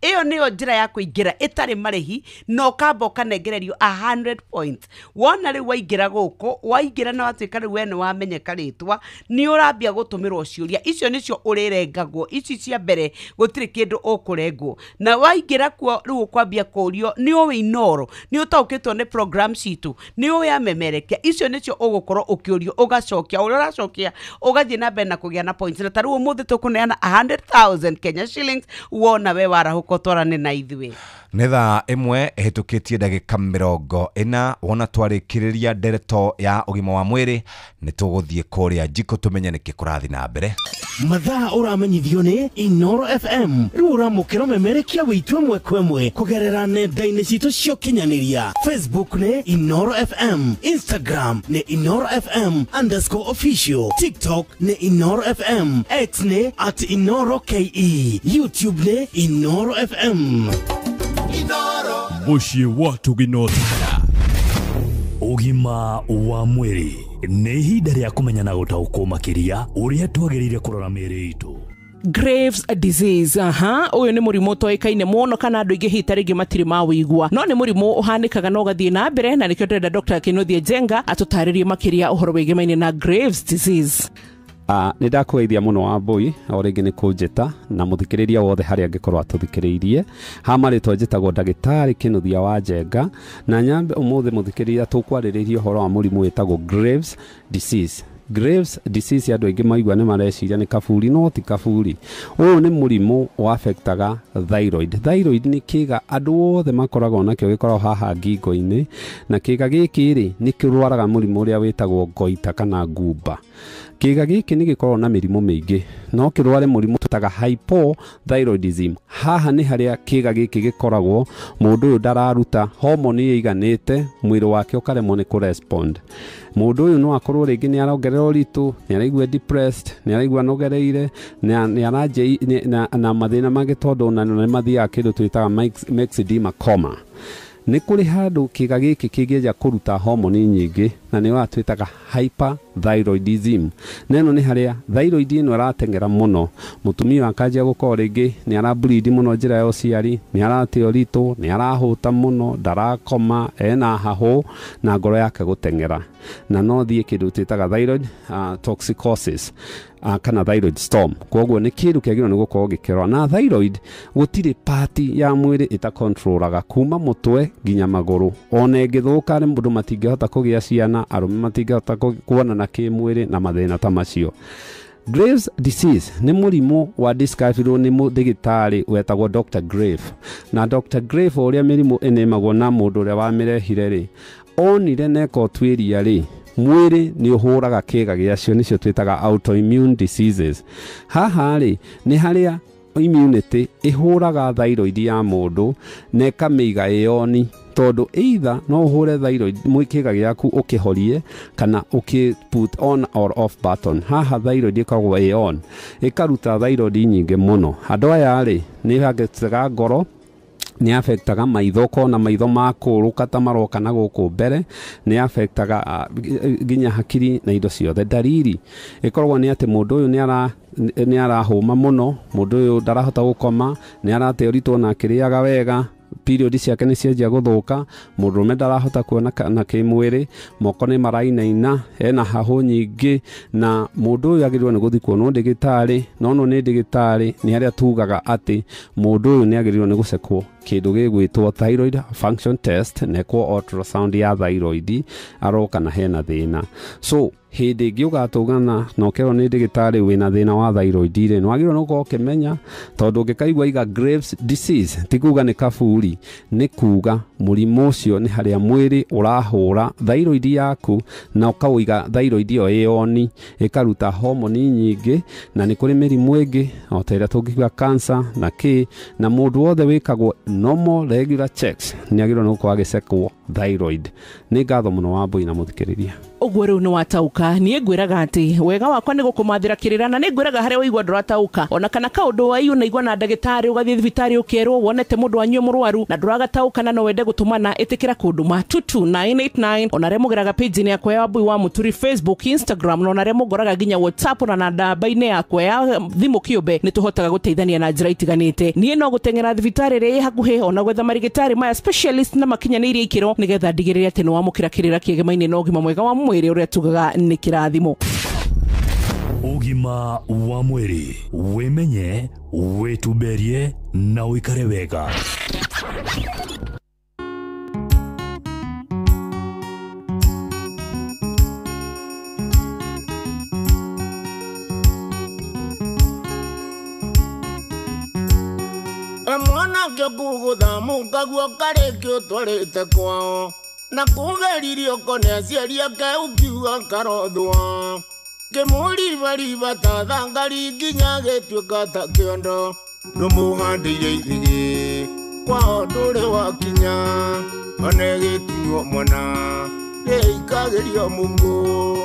Iyo niyo njira ya kuingira itari marehi no kamba ukanegererio 100 points. Wona ri waingira guku waingira na watwika ri wene wamenyeka ritwa ni urambia gutumirwo ciuria icio nicio urirengagwo. Ici cia mbere gutiri kindu ukurengwo na waingira kuo ri ukwambia kurio ni uwi inoro ni utaukitwo ni program citu ni uwi amemerekia. Icio nicio ugukorwo ukiurio ugacokia uracokia ugathie na mbere na kugia na points. Na taru umuthi tukuneana 100,000 Kenya shillings wona we warahuko twarane na ithuĩ. Nĩ thaa ĩmwe ĩhĩtũkĩtie ndagĩka 40 wona twarĩkĩrĩria ndereto ya ũgima wa mwĩrĩ nĩ tũgũthiĩ kũrĩa jiko tũmenye nĩkĩ kũrathiĩ na mbere. Mathaa ũramenyithio nĩ Inoro FM. Rĩu ũramũkĩra ũmemerekia wĩtũ ĩmwe kwa ĩmwe kũgerera nenda-inĩ citũ cia ũkinyanĩria. Facebook nĩ Inoro FM, Instagram nĩ Inoro FM_official, TikTok nĩ Inoro FM, X nĩ @InoroKE, YouTube nĩ Inoro FM. Muciĩ watu ginothara ũgima wa mwĩrĩ nĩ ihinda rĩa kũmenya na gũtaũkwo makĩria ũrĩa twagĩrĩire kũrora mĩĩrĩ itũ. Graves disease uyu ni murimu toikaine muno kana andu ingi hita ringi matiri mawigua no ni murimu uhanikaga no gathie na mbere na nikio ndenda Dr. Kinothie Jenga atutaririe makiria uhoro wigemaine na Graves disease. Nĩ ndakũgeithia mũno wa mbui o rĩngĩ nĩ kũnjĩta na mũthikĩrĩria wothe harĩa angĩkorwo atũthikĩrĩirie. Ha marĩtwa njĩtagwo ndagĩtarĩ Kĩnuthia wa Njenga na nyambe ũmũthĩ mũthikĩrĩria tũkwarĩrĩria ũhoro wa mũrimũ wĩtagwo Graves disease. Graves disease andũ aingĩ maigua nĩ mareciria nĩ kaburi, no ti kaburi. Ũyũ nĩ mũrimũ wa-affectaga thyroid. Thyroid nĩ kĩga andũ othe makoragwo nakĩo gĩkoragwo haha ngingo-inĩ na kĩga gĩkĩ-rĩ nĩ kĩrwaraga mũrimũ ũrĩa wĩtagwo goita kana ngumba. Kĩga gĩkĩ nĩ gĩkoragwo na mĩrimũ mĩingĩ no kĩrware mũrimũ twĩtaga hypothyroidism. Haha nĩ harĩa kĩga gĩkĩ gĩkoragwo mũndũ ũyũ ndararuta homoni ĩiganĩte, mwĩrĩ wake ũkaremwo nĩ kũrespond. Mũndũ ũyũ no akorwo rĩngĩ nĩ arongerera ũritũ, nĩ araigua depressed, nĩ araigua nogereire, na mathĩna mangĩ tondũ na nĩ mathiaga kĩndũ twĩtaga myxedema coma. Nĩ kũrĩ handũ kĩga gĩkĩ kĩngĩenja kũruta homoni nyingĩ na nĩ twĩtaga hyperthyroidism. Na ĩno nĩ harĩa thyroid ĩno ĩrateng'era mũno, mũtumia akanjia gũkorwo rĩngĩ nĩ arableed mũno njĩra ya ũciari, nĩ arate ũritũ, nĩ arahũta mũno, ndarakoma, ena hahũ na ngoro yake gũteng'era. Na no thiĩ kĩndũ twĩtaga thyroid toxicosis kana thyroid storm. Koguo nĩ kĩndũ kĩagĩrĩirwo nĩ gũkorwo gĩkĩrora. Na thyroid gũtirĩ pati ya mwĩrĩ ĩtakontrolaga kuma mũtwe nginya magũrũ. Ona ĩngĩthũka nĩ mũndũ matingĩhota kũgĩa ciana, arũme matingĩhota kuonana kĩmwĩrĩ na mathĩna ta macio. Graves disease nĩ mũrimũ wa discoverirwo nĩ mũndagĩtarĩ wetagwo Dr. Grave. Na Dr. Grave ũrĩa mĩrimũ ĩnemagwo na mũndũ ũrĩa wamĩrehire-rĩ, onire neka ũtuĩria-rĩ, mwĩrĩ nĩ ũhũraga kĩga gĩacio nĩcio twĩtaga autoimmune diseases. Haha-rĩ nĩ harĩa immunity ĩhũraga thyroid ya mũndũ na ĩkamĩiga ĩoni, tondũ either no ũhũre thyroid kĩga gĩaku ũkĩhorie kana put on or off button. Haha thyroid ĩkoragwo ĩ on, ĩkaruta thyroid nyingĩ mũno. Andũ aya-rĩ nĩ affectaga ngoro, nĩ affectaga maitho, kona maitho makũrũka ta maroka na gũkũ mbere, nĩ affectaga nginya hakiri na indo ciothe. Dariri ĩkoragwo nĩ atĩ mũndũ ũyũ nĩ arahũma mũno, mũndũ ũyũ ndarahota gũkoma, nĩ arate ũritũ na akĩrĩaga wega, period ciake nĩ cianjia gũthũka, mũndũrũme ndarahota kuona na kĩmwĩrĩ, moko nĩ marainaina, ena hahũ nyingĩ, na mũndũ ũyũ agĩrĩirwo nĩ gũthiĩ kuonwo ndagĩtarĩ, no no nĩ ndagĩtarĩ nĩ arĩa tugaga atĩ mũndũ ũyũ nĩ agĩrĩirwo nĩ gũcekwo kĩndũ gĩgwĩtwo thyroid function test, nekwo ultrasound ya thyroid, aroka na hena thĩna. So hĩndĩ ĩngĩ ũgatũgana na ũkerwo nĩ ndagĩtarĩ wĩna thĩna wa thyroid rĩ, nĩ wagĩrĩirwo nĩ gũkorwo ũkĩmenya, tondũ ũngĩkaigua iga Graves disease, ti kuga nĩ kaburi, nĩ kuga mũrimũ ũcio nĩ harĩa mwĩrĩ ũrahũra thyroid yaku na ũkawĩiga thyroid ĩyo ĩoni, ĩkaruta homoni nyingĩ, na nĩ kũrĩ mĩrimũ ĩngĩ o ta ĩrĩa tũngiuga cancer na na mũndũ wothe wĩkagwo normal regular checks nĩ agĩrĩirwo nĩ gũkorwo agĩcekwo thyroid. Nĩ ngatho mũno Wambui na mũthikĩrĩria. Ũguo rĩu nĩ watauka, niĩ ngwĩraga atĩ wega wakwa nĩ gũkũmathĩra kĩrĩra, na nĩ ngwĩraga harĩa waigua ndũratauka, ona kana kaũndũ waiyu naigua na ndagĩtarĩ ũgathiĩ thibitarĩ ũkerwo wonete mũndũ wanyu mũrwaru na ndũragatauka na no wende gũtũmana, ĩtĩkĩra kũndũ ma 22989, ona arĩa mũgeraga page-inĩ yakwa ya Wambui wa Mũturi Facebook, Instagram, na ona arĩa mũgoraga nginya WhatsApp na namba-inĩ yakwa ya thimũ kĩũmbe, nĩ tũhotaga gũteithania na njĩra itiganĩte. Niĩ no gũteng'era thibitarĩ ĩrĩa ĩ hakuhĩ, ona gwetha marigĩtarĩ maya specialist na makinyanĩirie ikĩro, nĩgetha ndigĩrĩre atĩ nĩ wamũkĩra kĩrĩra kĩgemaine na ũgima mwega wa mwĩrĩ ũrĩa tugaga nĩ kĩrathimo. Ũgima wa mwĩrĩ, wĩmenye, wĩtumberie na ũikare wega. Mwana kĩokugutha mũkaguo karĩkĩ ũtwarĩte kwao, na kũgeririo kone aciari ake ũkiuga karothwa, kĩmũribariba ta thangari nginya gĩtuĩka ta kĩondo, ndũmũhandĩire ithigĩ kwao ndũrĩ wakinya, ona gĩtuo mwana rĩikagĩrio Mungu.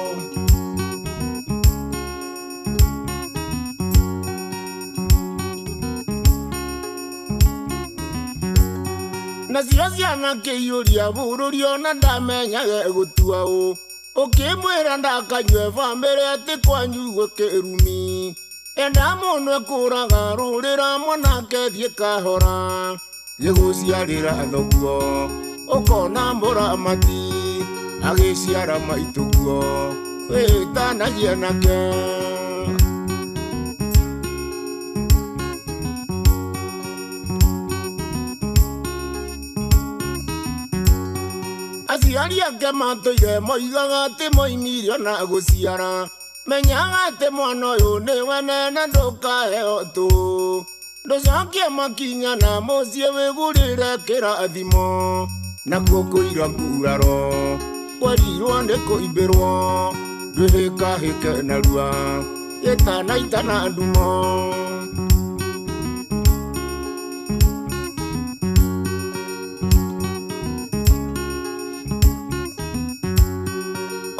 Nacio ciana kĩiyũria bũrũri ona ndamenyage gũtua ũ, ũkĩmwĩra ndakanyue bamĩrĩ atĩ kwanyu gwĩkĩrumi, enda mũndũ ekũraga rũrĩra mwanake thiĩ kahora, gĩgũciarĩra thoguo ũkona mũramati agĩciara maitũguo wĩtanagia nake. Aciari ake matũire moigaga atĩ moimirio na gũciara, menyaga atĩ mwana ũyũ nĩ wene na ndũkaheo tũ, ndũcokie makinya na mũciĩ wĩgũrĩre kĩrathimo, nakuo kũira nguraro kwerirwo nĩ kũimbĩrwo, ndwĩhĩkahĩke narua gĩtanaitana ndumo.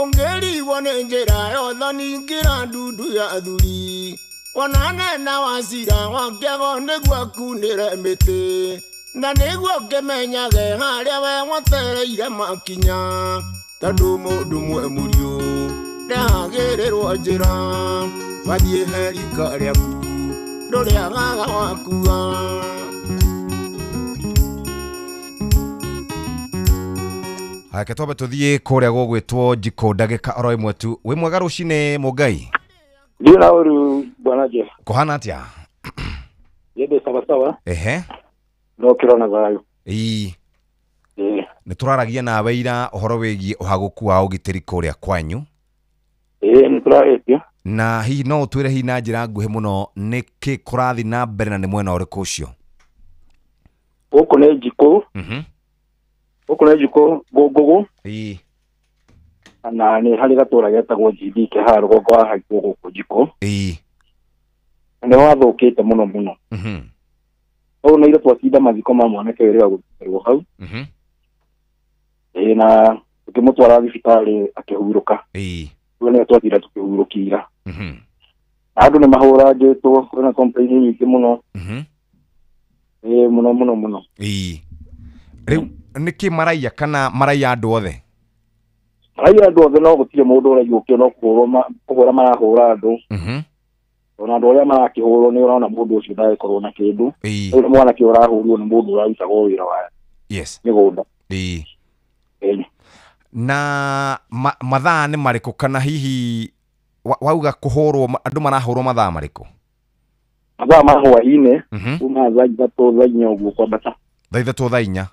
Ungeriwa nĩ njĩra yothe ningĩra ndundu ya thuri, wananena wacira wakĩago nĩguo akunĩre mĩtĩ, na nĩguo ngĩmenyage harĩa we mwetereire makinya, tondũ mũndũ mwe mũriũ ndehagĩrĩrwo njĩra, wathiĩ herika rĩaku ndũrĩagaga wakua. Hake twambe tuthie kuria gũgwĩtwo Jiko ndagĩka oro ĩmwe tu. Wĩ mwega rũcinĩ Mũngai? Ndio na uru bwana Jeff. Kuhana atĩa? Yende sawa sawa. Ehe. No kirona gayo. Nĩ turaragia nawe ira ũhoro wĩgiĩ ũhagũku wa ũgitĩri kũrĩa kwanyu. Nĩ tũragetia. Na hihi no ũtwĩre hihi na njĩra nguhĩ mũno nĩkĩ kũrathi na mbere na nĩ mwena ũrĩkũ ũcio? Gũkũ nĩ Jiko. Gũkũ nĩ Jiko Gũgũ. Na nĩ harĩ gatũra getagwo GD kĩharo rũgongo wa Haikũ gũkũ Jiko. Nĩ wathũkĩte mũno mũno. Ũũ nĩ twacinda mathiko ma mwanake ũrĩa gũtũrwo hau. Na tukĩmũtwara thibitarĩ akĩhurũka. Ũguo nĩ twathire tukĩhurũkira. Andũ nĩ mahũrangĩtwo, kwĩna complaint nyingĩ mũno. Mũno. Rĩu nĩkĩ maraiya kana maraiya andũ othe? Maraiya andũ othe, no gũtirĩ mũndũ ũraiyũkio no kũhũra marahũra andũ. ona andå arä a marakĩhũrwo nĩ ũrona mũndũ ũcio ndagĩkorwo na kĩndũ rĩu nĩ mwanake ũrahũrirwo nĩ mũndũ ũrarutagwo wĩra wa mĩgũnda na mathaa nĩ marĩkũ kana hihi wauga kũhũrwo andũ marahũrwo mathaa marĩkũ? Mathaa ma hwaĩ-inĩ kuma thaa ithatũ thaa inya ũguo kwambata. Thaa ithatũ thaa inya?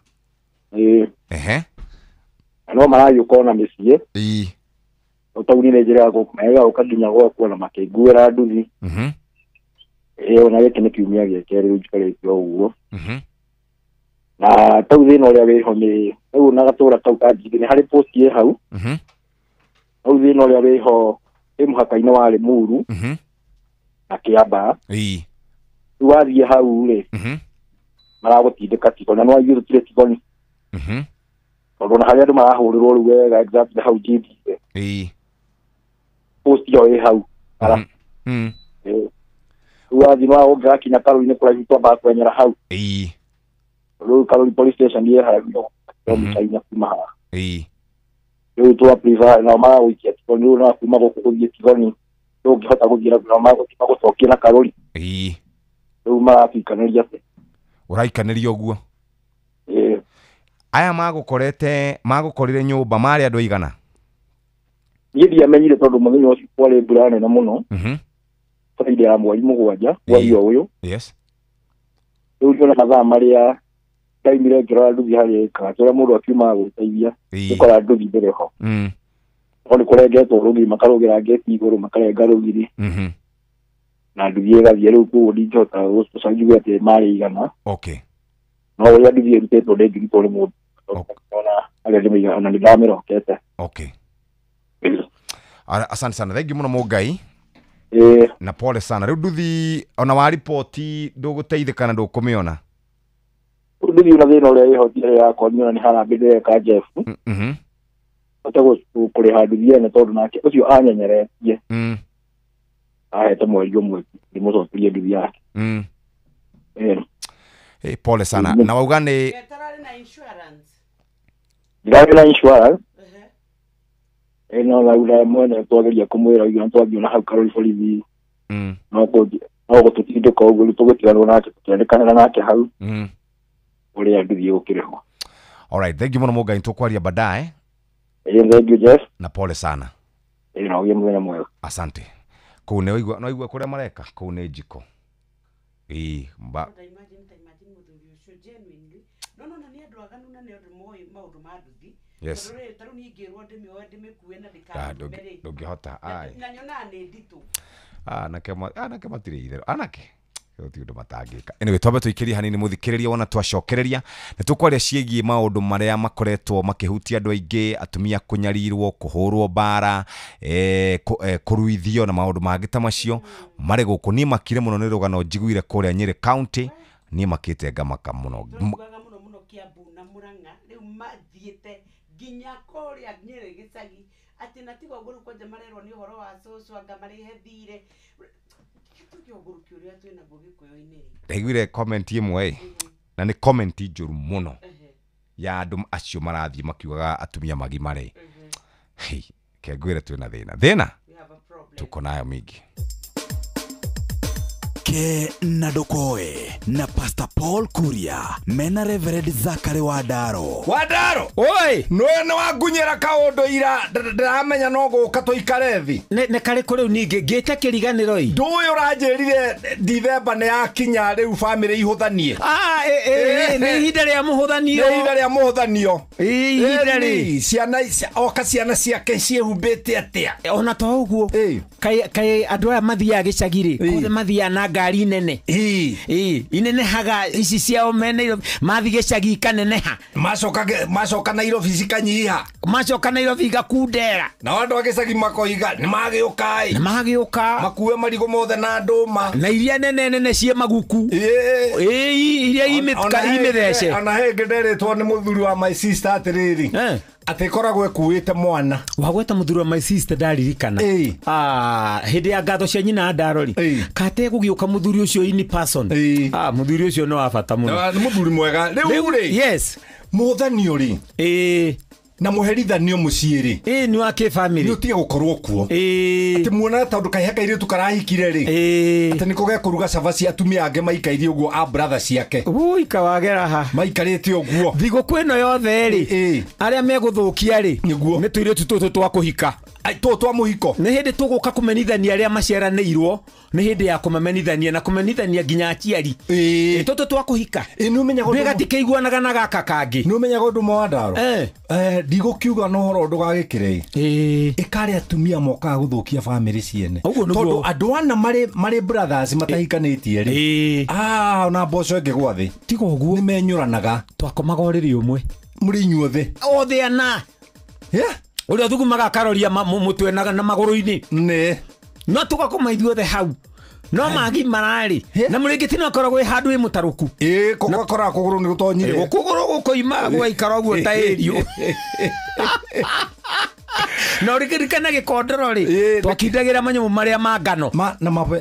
No marathiĩ ũkona mĩciĩ taũni-inĩ njĩra ya gũkũmega ũkanginya gwaku na makĩiguĩra nduthi ona gĩkĩ nĩ kiumia gĩa kerĩ rĩu njikarĩte o ũguo na tau thĩna ũrĩa wĩho nĩ rĩu na gatũra kau kanjigĩ nĩ harĩ post ĩ hau tau thĩna ũrĩa wĩho ĩ mũhaka-inĩ wa Limuru na Kĩambaa rĩu wathiĩ hau rĩ maragũtindĩka tigo na no aigua tũtirĩ tigoni tondũ na harĩa andũ marahũrĩrwo rĩu wega exactly hau njĩthire post ĩyo ĩ hau rĩu wathiĩ no ũngĩgakinya Karũri-inĩ kũraihu twambaga kwenyera hau rĩu Karũri police station ĩ haraihu kilomita kuma haha rĩu twa prefer na maragũikia tigoni rĩu no kuma gũkũ gũthiĩ tigoni ndũngĩhota gũthiĩ na magũcokia na Karũri rĩu maratuikanĩria ũraikanĩria ũguo aya magũkorire nyũmba marĩ andũ aigana? Niĩ ndiamenyire tondũ mũthenya ũcio kwarĩ mbura nene mũno Friday ya mweri mũgwanja mweri ũyũ rĩu ndiona mathaa marĩa ndaimire ngĩrora nduthi harĩa ĩkaga ũrĩa mũndũ akiumaga gwĩteithia gũkora nduthi mbere ho no nĩ kũrengetwo rũgiri makarũgĩra ngeti igũrũ makarenga rũgiri na nduthi ĩgathiĩ rĩu koguo ndingĩhota gũcanjua atĩ marĩ igana no ũrĩa nduthi ĩrutĩtwo ndĩngĩrutwo nĩ mũndũ ona arĩa ndĩmĩiga ona nĩ ndamĩrokete. Asante sana, thengi mũno Mũngai na pole sana. Rĩu nduthi ona wa ripoti ndũgũteithĩka na ndũkũmĩona? Nduthi ona thĩna ũrĩa ĩhotire yakwa niona nĩ harambĩ ndĩreka Jeff hote kũrĩha nduthi ene tondũ nake ũcio anyenyeretie ahete mweri ũmwe ndĩmũcokerie nduthi yake. Pole sana. Na wauga nĩ ndarĩ na insurance no lauda mwene twageria kũmwĩra igana twathiĩ hau Karũri borithi no gũtũtindĩka ũguo tũgũtiganwo nake tũkĩandĩkanĩra nake hau ũrĩa nduthi ĩgũkĩrĩhwo. Alright, thank you mũno Mũngai, tũkwaria baadaye. Thank you Jeff. Na pole sana. Na ũgĩe mũthenya mwega. Asante. Kũu nĩ waigua kũrĩa mareka kũu nĩ njiko mba yes ndũngĩhota anake matirĩ itherũ anake ti ũndũ matangĩka. Anyway, twambe tũikĩrie hanini mũthikĩrĩria wona twacokereria nĩ tũkwaria ciĩgiĩ maũndũ marĩa makoretwo makĩhutia andũ aingĩ, atumia kũnyarirwo, kũhũrwo mbara, kũruithio na maũndũ mangĩ ta macio marĩ gũkũ. Niĩ makire mũno nĩ rũgano njiguire kũrĩa Nyĩrĩ County, niĩ makĩte ngamaka mũno Kiambu na Murang'a rĩu mathiĩte nginya kũrĩa Nyĩrĩ gĩcagi atĩ na tiga ũguo kwanja marerwo nĩ ũhoro wa cũcũ anga marehe thirĩ tũkĩũgũrũki ũrĩa twĩna Gĩkũyũ-inĩ. Ndaiguire comment ĩmwe na nĩ comment njũru mũno ya andũ acio marathiĩ makiugaga atumia magimare. Kengwĩre twĩna thĩna tuko nayo mingi. Ke na Dokoe na Pastor Paul Kuria mena Reverend Zachary Wadaro. Oi no wagunyera kaũndũ ira ndĩramenya no gũka tũikare thĩ nĩ karĩ kũ rĩu ningĩ ngĩte kĩriganĩro ii ndũĩ ũranjĩrire December nĩ yakinya rĩu family ihũthanie. Nĩ ihinda rĩa mũhũthanio. Nĩ ihinda rĩa mũhũthanio. Ihinda rĩ ciana ciake ciĩhumbĩte atĩa ona to ũguo kaĩ andũ aya mathiaga gĩcagi rĩ othe mathiaga na ngari nene inenehaga ici ciao mene mathi gĩcagi kaneneha macoka Nairobi cikanyiha macoka Nairobi gakundera na andũ a gĩcagi makoiga nĩ magĩũka makue marigũ mothe na ndũma na iria nene cie maguku iria imĩthece ona hĩngĩ nderĩtwo nĩ mũthuri wa my sister atĩrĩrĩ atĩ koragwo ekuĩte mwana wagweta mũthuri wa my sister ndaririkana hĩndĩ ya ngatho cia nyina Ndarori kate gũgĩũka mũthuri ũcio in person mũthuri ũcio no wa bata mũno nĩ mũthuri mwega rĩu rĩ yes mũthanio rĩ na muherithanio muciiri ni wa ke family ni utige gukorwo kuo ati muona tondu kaihaka ire tukarahikire ri ati niko ge kuruga cabaci atumia ange maikairie uguo a brother ciake ui kawagera ha maikarite uguo thigo kwino yothe ri aria meguthukia ri ni tuire tutu twa kuhika to twa muhiko ni hindi tuguka kumenithania aria maciaranirwo ni hindi ya kumamenithania na kumenithania nginya aciari tutu twa kuhika ni umenyaga ndega tikeiguanaga na gaka kangi ni umenyaga undu mwandaro ndigukiuga no horo ndugagikire ikare atumia moka guthukia family ciene tondu andu ana mari brothers matahikanitie ri ona boco ngigwa thi tiga uguo ni menyuranaga twakomaga uriri umwe muri inyuothe othe ana uria thugumaga karoria mutwe na maguru-ini ne no tugakoma ithuothe hau no magi marari na muringi tino koragwo handu imutaruku kokora kuguru ni gutonyire kuguru gukoima gwaikara uguo ta erio no rikirikana gikondoro ri twakindagira manyumu maria mangano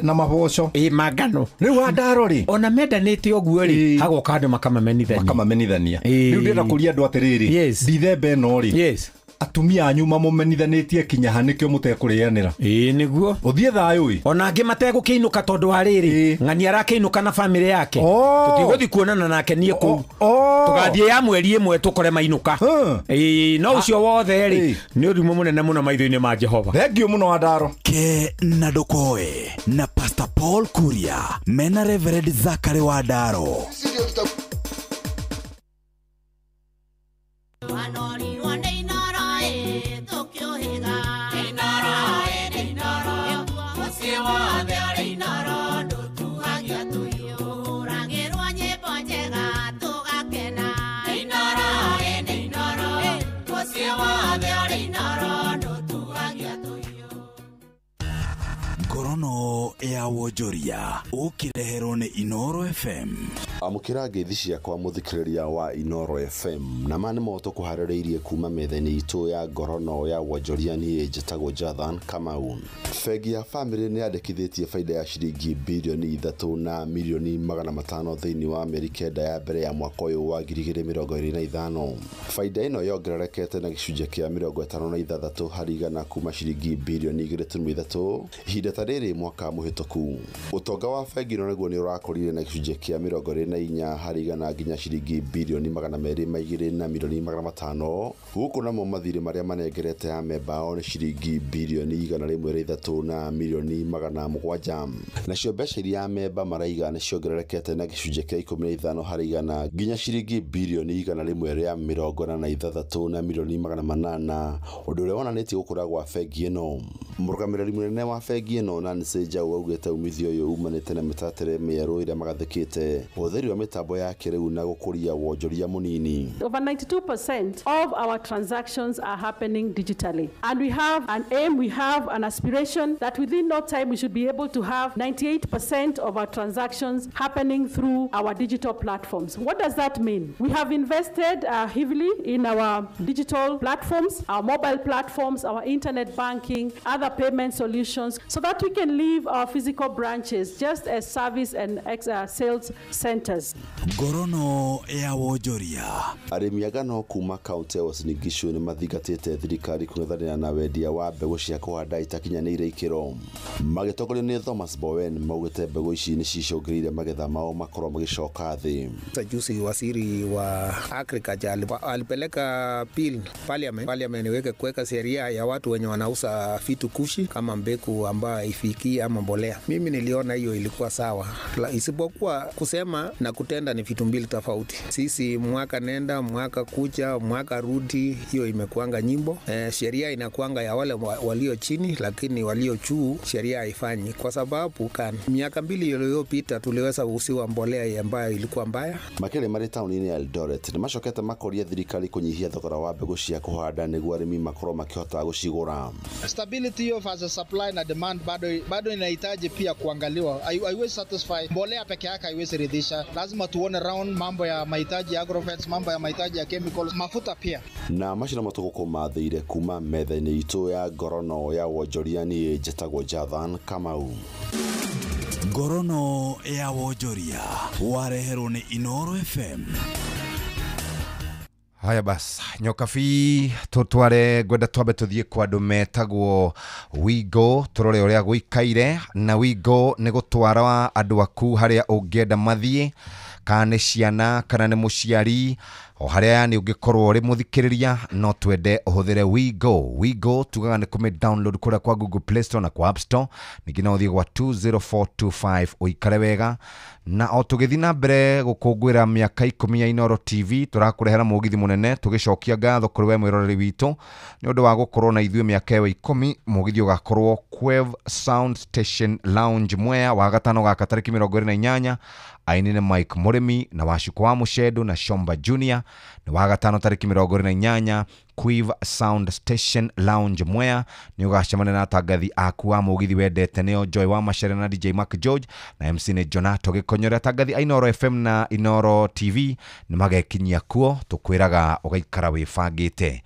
na maboco mangano riu andaro ri ona mendanite oguo ri hagoka andu makamamenithania riu ndira kuria andu atiriri ndithembe no ri atumia anyu mamumenithanitie kinya hanikio mutekurianira niguo uthie thayo ona angi mategukiinuka tondu ariri ng'ani arakiinuka na family yake tutiguthi kuonana nake nie ku tugathie ya mweri imwe tukore mainuka no ucio wothe ri ni urimu munene muno maitho-ini ma Jehova thengio muno andaro ke na ndokoe na Pastor Paul Kuria mena Reverend Zakari wa Ndaro Ngorono ya wonjoria ukireherwo ni Inoro FM amukira ngeithi ciakwa muthikiriria wa Inoro FM na mane moto kuhaririirie kuma metheni itu ya ngorono ya wonjoria ni njitagwo Jathan Kamau. Fegi ya family ni yandikithitie faida ya ciringi bilioni 3 na milioni 500 thiini wa Amerika ya mbere ya mwaka uyu wa 2025. Faida ino yongererekete na gicunje kia 56 harĩ igana kuma ciringi bilioni 2.3 ihinda ta rĩrĩ mwaka muhituku. Utonga wa fegi ino niguo ni urakorire na gicunje kia 24 harĩ igana nginya ciringi bilioni 220 na milioni 500 huku namo mathirĩ maria manengerete ya memba o ni ciringi bilioni 103 na milioni 700. Nacio mbeca iria memba maraiga ni ciongererekete na gicunje kia 15 harĩ igana nginya ciringi bilioni 146 na milioni 800 undu uria wonanitie gukura gwa fegi ino. Murugamiriri munene wa fegi ino Nancy Njau augite umithio uyu umanite na mitatere mieru iria magathikite utheri wa mitambo ya kiriu na gukuria wonjoria munini. Over 92% of our transactions are happening digitally, and we have an aim, we have an aspiration that within no time we should be able to have 98% of our transactions happening through our digital platforms. What does that mean? We have invested heavily in our digital platforms, our mobile platforms, our internet banking, other payment solutions, so that we can leave our physical branches just as service and sales centers. Ngorono ya wonjoria arimi agano kuma kaunti ya Uasin Gishu ni mathigatite thirikari kung'ethanĩra na wendia wa mbegu cia kuhanda itakinyanĩire ikĩro. Magĩtongorio ni Thomas Bowen maugĩte mbegu ici ni cicũngĩrĩire magetha mao makorwo magicoka thĩ. Juzi waziri wa agriculture alipeleka bill parliament iweke kuweka sheria ya watu wenye wanauza vitu kushi kama mbegu ambayo ifiki ama mbolea. Mimi niliona hiyo ilikuwa sawa, isipokuwa kusema na kutenda ni vitu mbili tofauti. Sisi mwaka nenda mwaka kuja mwaka rudi, hiyo imekuanga nyimbo. Sheria inakuanga ya wale walio chini, lakini walio juu sheria haifanyi, kwa sababu miaka 2 iliyopita tuliweza kuuziwa mbolea ambayo ilikuwa mbaya. Makere mari tauni-inĩ ya Eldoret ni macokete makoria thirikari kunyihia thogora wa mbegu cia kuhanda niguo arimi makorwo makihota gucigura. Stability of as a supply na demand bado inahitaji pia kuangaliwa. Haiwezi satisfy mbolea peke yake, haiwezi ridhisha. Lazima tuone round mambo ya mahitaji ya agrovet, mambo ya mahitaji ya chemicals, mafuta pia. Na mashina matuko mathire kuma metheni itu ya ngorono ya wonjoria ni njitagwo Jathan Kamau. Ngorono ya wonjoria wareherwo ni Inoro FM. Haya bas, nyokabi tutware gwenda twambe tuthie kwa andu metagwo Wigo turore uria guikaire na Wigo ni gutwara andu aku haria ungienda mathie kana ciana kana ni muciari o haria ni ungikorwo uri muthikiriria no twende uhuthire Wigo tugaga ni kume download kura kwa Google Play Store na kwa App Store ningi no uthie kwa 20425 uikare wega na o tugithi na mbere gukungwira miaka 10 ya Inoro TV turakurehera mugithi munene tugicokia ngatho kuri we mwiroreri witu ni undu wa gukorwo na ithuĩ miaka ya 10 mugithi ugakorwo Quave Sound Station Lounge Mwea wa gatano gaka tariki 28 aini ni Mike Murimi na Washuko wa Mushedu na Shomba Junior ni wa gatano tariki 28 Quave Sound Station Lounge Mwea ni ugacemana na atangathi aku wa mugithi wendete nio Joy wa Machere na DJ Mark George na MC ni Jonato Gikonyore. Atangathi a Inoro FM na Inoro TV ni magekinyia kuo tukwiraga ugaikara wifangite.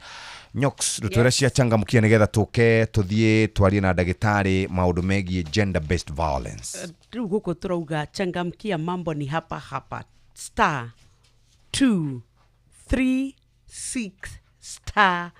Nyox rutwera cia changamkia nigetha tuke tuthie twarie na ndagitari maundu megie gender based violence. Riu guko turauga changamkia mambo ni hapa *236*2#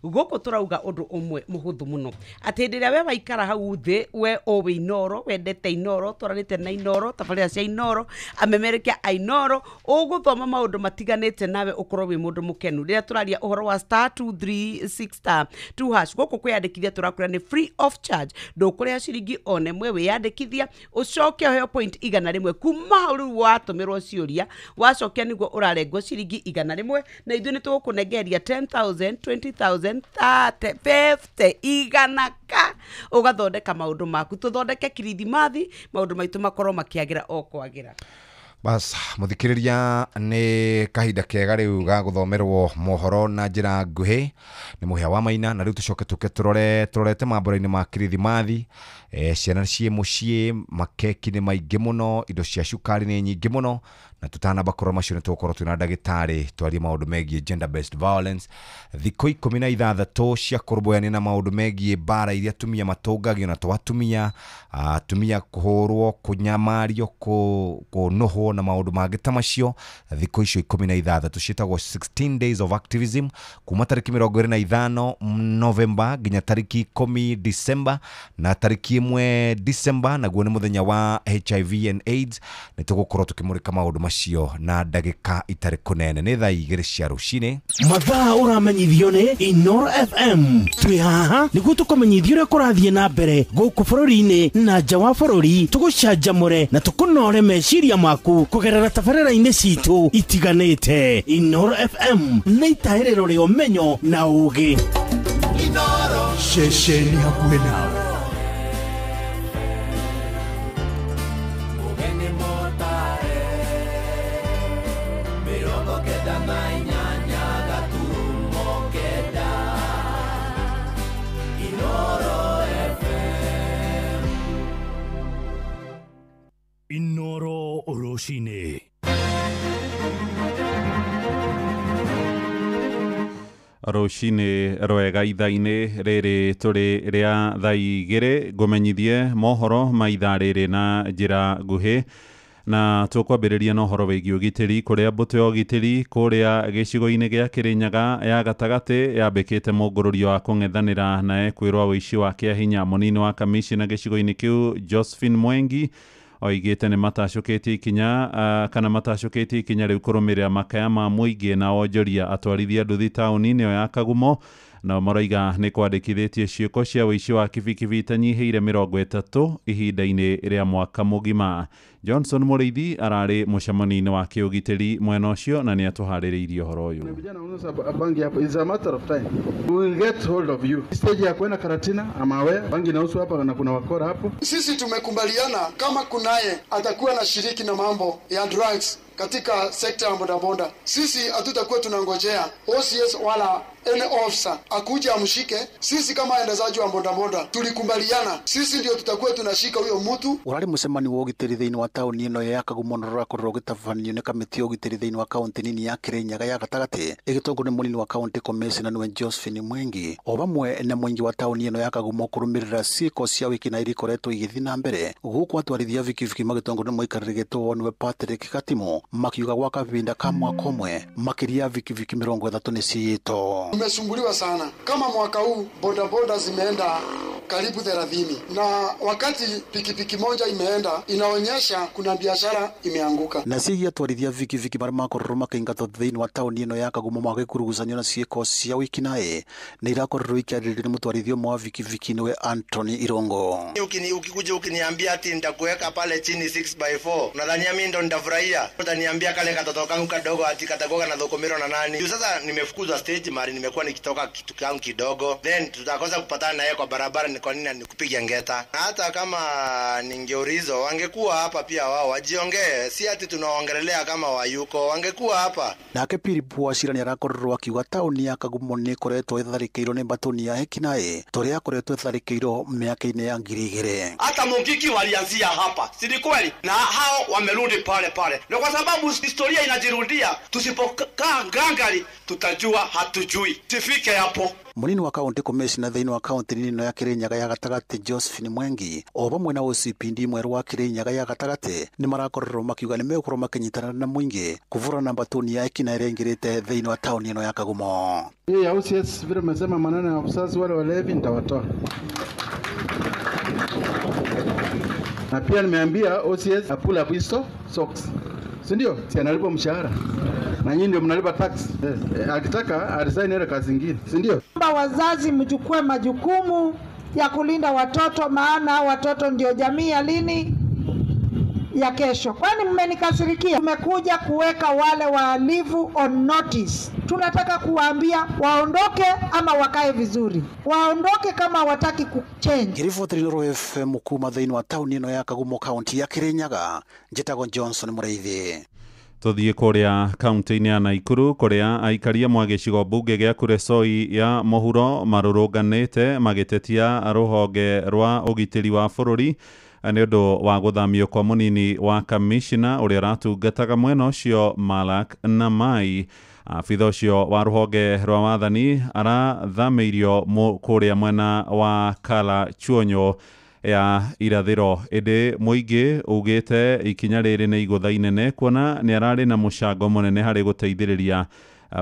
goko turauga undu umwe muhuthu muno ati ndiria we waikara hau thi we owe Inoro wendete Inoro twaranite na Inoro tafaria cia Inoro amemerekia Inoro uguthoma maundu matiganite nawe ukorwo wi mundu mukenu riria turaria uhoro wa *236*2# goko kwiyandikithia turakura ni free of charge ndukuria ciringi one mwe wiyandikithia ucoke heo point igana rimwe kuma riu watumirwo ciuria wacokia niguo urarengwo ciringi igana rimwe na ithu ni tugukunegeria 10,000 20,000 30 50 iganaka ugathondeka maundu maku tuthondeke kirithimathi maundu maitu makorwo makiagira o kwagira. Bas muthikiriria ni kahinda kega riu ga guthomerwo mohoro na njira nguhi ni muhia wa Maina na riu tucoke tuke turorete mambura-ini ma kirithimathi ciana cie mucie makeki ni maingi muno indo cia cukari ni nyingi muno na tutanamba korwo macio ni tukorwo twina ndagitari twarie maundu megie gender based violence thikũ 16 cia kũrũmbũyania na maundu megie bara iria tumia matũngagio na twatumia tumia kuhurwo kunyamario kunohwo na maundu mangĩ ta macio thikũ icio 16 cietagwo 16 days of activism kuma tariki 25 November nginya tariki 10 December na tariki 1 December naguo ni muthenya wa HIV and AIDS ni tugukorwo tukimurika maundu macio na ndagika itari kunene ni thaa 2 cia rucini mathaa uramenyithio ni Inoro FM twi haha niguo tukumenyithio uria kurathie na mbere guku bururi-ini na nja wa bururi tugucanjamure na tukunore meciria maku kugerera tabarĩra-inĩ citu itiganite. Inoro FM nĩ itahĩrĩro rĩa ũmenyo na ũũgĩ. Inoro ceceni hakuhĩ nawe. Inoro Oroshine. Roshine rwega ithaa-inĩ rĩrĩ tũrĩ rĩa thaa 2 ngũmenyithie mohoro ma ithaa rĩrĩ na njĩra nguhĩ na tũkwambĩrĩria na ũhoro wĩgiĩ ũgitĩri kũrĩa mbũtũ ya ũgitĩri kũrĩa gĩcigo-inĩ gĩa Kĩrĩnyaga ya gatagatĩ yambĩkĩte mũngũrũrio wa kũng'ethanĩra na ekwĩrwo wĩici wa kĩahinya mũnini wa kamishina gĩcigo-inĩ kĩu Josephine Mwengi oigĩte nĩ matacũkĩtie ikinya kana matacũkĩtie ikinya rĩu kũrũmĩrĩra makaya ma mũingĩ na onjoria atwarithia nduthi taũni-inĩ ĩyo ya Kagumo na maraiga nĩ kwandĩkithĩtie ciĩko cia wĩici wa kibikibi itanyihĩire 30 ihinda-inĩ rĩa mwaka mũgima. Johnson Mũrĩithi ararĩ mũcemanio-inĩ wa kĩũgitĩri mwena ũcio na nĩ atũharĩrĩirie ũhoro ũyũ. Bangi hapo is a matter of time. We will get hold of you. Stage ya kwenda Karatina ama wewe bangi na usu hapa na kuna wakora hapo. Sisi tumekubaliana kama kunaye atakuwa na shiriki na mambo ya drugs katika sekta ya bodaboda. Sisi hatutakuwa tunangojea OCS wala any officer akuja amshike. Sisi kama endezaji wa bodaboda tulikubaliana sisi ndio tutakuwa tunashika huyo mtu. Urari mucemani wa ugitiri thiini wa tauni ino ya Kagumo nora kurwo gitafanio ni kamiti ugitiri thiini wa kaunti nini ya Kirinyaga ya gatagati igitongo ni munini wa kaunti commissioner niwe Josephine Mwengi o bamwe na mwingi wa tauni ino ya Kagumo kurumirira ciiko cia wiki na irikoretwo igithi na mbere guku atwarithia vikiviki magitongo ni muikarire gitwo niwe Patrick Katimo makiuga gwa kavinda ka mwaka ũmwe makiria vikiviki 30 ni ciito. Tumesumbuliwa sana. Kama mwaka huu bodaboda zimeenda karibu 30 na wakati pikipiki moja imeenda inaonyesha kuna biashara imeanguka. Na sigia twarithia vikiviki marima kororo makaingatwo thiini wa tauni ino ya Kagumo magikurugucanio na ciiko cia wiki nae ni irakorwo ikiarĩrĩrio nĩ mũtwarithia ũmwe wa vikiviki niwe Anthony Irongo. Ukikuja ukiniambia ati nitakuweka pale chini 6x4 unadhania mimi ndo nitafurahia? Utaniambia kale katoto kangu kadogo ati katagoga na dhokomero na nani? Sasa nimefukuzwa stage mari, nimekuwa nikitoka kitu kangu kidogo, then tutakosa kupatana naye kwa barabara. Ni kwa nini nikupiga ngeta? Hata kama ningeurizo wangekuwa hapa pia wao wajiongee, si ati tunaongelelea kama wayuko, wangekuwa hapa. Nake Piripu Wachira ni arakorwo akiuga tauni ya Kagumo ni koretwo itharĩkĩirwo nĩ mbatoni ya ekinaĩ tũrĩa akoretwo itharĩkĩirwo mĩaka-inĩ ya 2000. Hata Mungiki walianzia hapa, si kweli? Na hao wamerudi pale pale. Na kwa sababu historia inajirudia, tusipokaa ngangari tutajua hatujui. Tifike hapo. Munini wa kaunti commissioner thiini wa kaunti nini ya Kirinyaga ya gatagati Josephine Mwengi o bamwe na OCPD mweru wa Kirinyaga ya gatagati ni marakorwo makiuga ni megukorwo makinyitana na mwingi kuvura namba tuni ya ekina irengirite thiini wa tauni ino ya Kagumo. Hii ya OCS vile mmesema maneno ya usazi wale walevi nitawatoa. Na pia nimeambia OCS apula pisto socks. Si ndio? Si analipa mshahara. Na nyinyi ndio mnalipa tax. Akitaka arisign ile kazi nyingine. Si ndio? Wazazi mchukue majukumu ya kulinda watoto, maana watoto ndio jamii ya lini ya kesho. Kwani mmenikasirikia? Tumekuja kuweka wale wahalifu on notice. Tunataka kuwaambia waondoke ama wakae vizuri. Waondoke kama hawataki kuchange. Kiriboti Nuru FM kuma thiini wa tauni ino ya Kagumo kaunti ya Kirinyaga, njĩtagwo Johnson Mũraithi. Tuthie kuria kaunti-ini ya Naikuru kuria aikaria mwa gicigo bunge gia Kuresoi ya mohuro marurunganite magitetia ruhonge rwa ugitiri wa bururi ni undu wa guthamio kwa munini wa kamishina uria ratungataga mwena ucio Malak na Mai. Afitha ucio wa ruhonge rwa wathani arathamiirio kuria mwena wa Kala Chuonyo ya irathiro indi muingi ugite ikinya riri ni igutha inene kuona ni arari na mucango munene hari guteithiriria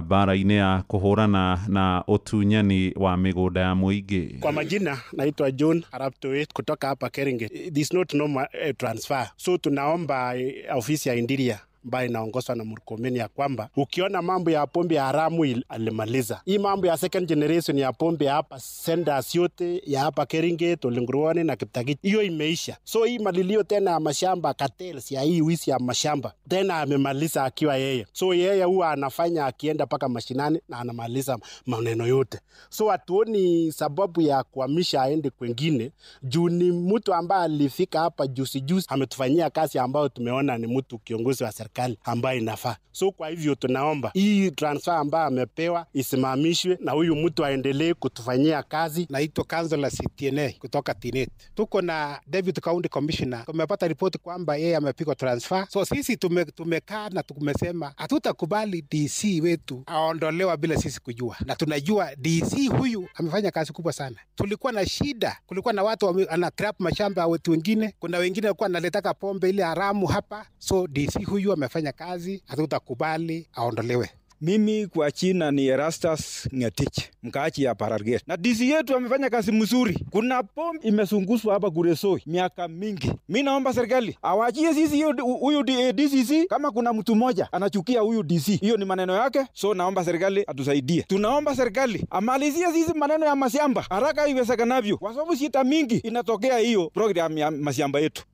bara-ini ya kuhurana na utunyani wa migunda ya muingi. Kwa majina naitwa John Araptoet kutoka hapa Keringet. This not no transfer. So tunaomba ofisi ya Indiria ambayo inaongozwa na Murkomen ya kwamba ukiona mambo ya pombe ya haramu alimaliza. Hii mambo ya second generation ya pombe hapa senders yote ya hapa Keringet, Olenguruani na Kiptagit, hiyo imeisha. So hii malilio tena ya mashamba cartels ya hii wizi ya mashamba tena amemaliza akiwa yeye. So yeye huwa anafanya akienda paka mashinani na anamaliza maneno yote. So hatuoni sababu ya kuhamisha aende kwingine. Juu ni mtu ambaye alifika hapa juzi ametufanyia kazi ambayo tumeona ni mtu kiongozi wa serikali ambaye inafaa. So kwa hivyo tunaomba hii transfer ambayo amepewa isimamishwe na huyu mtu aendelee kutufanyia kazi. Naitwa Councilor CTNA kutoka Tinet. Tuko na David County Commissioner. Tumepata ripoti kwamba yeye amepigwa transfer. So sisi tumekaa na tumesema hatutakubali DC wetu aondolewa bila sisi kujua. Na tunajua DC huyu amefanya kazi kubwa sana. Tulikuwa na shida. Kulikuwa na watu ana trap mashamba wetu wengine. Kuna wengine walikuwa analetaka pombe ile haramu hapa. So DC huyu amefanya kazi, hatutakubali aondolewe. Mimi kwa China ni Erastus Ngetich, mkaachi ya Pararget. Na DC yetu amefanya kazi mzuri. Kuna pombe imesunguswa hapa Kuresoi miaka mingi. Mimi naomba serikali awachie sisi huyu DCC. Kama kuna mtu mmoja anachukia huyu DC, hiyo ni maneno yake. So naomba serikali atusaidie. Tunaomba serikali amalizie sisi maneno ya mashamba haraka iwezekanavyo, kwa sababu shida mingi inatokea hiyo program ya mashamba yetu.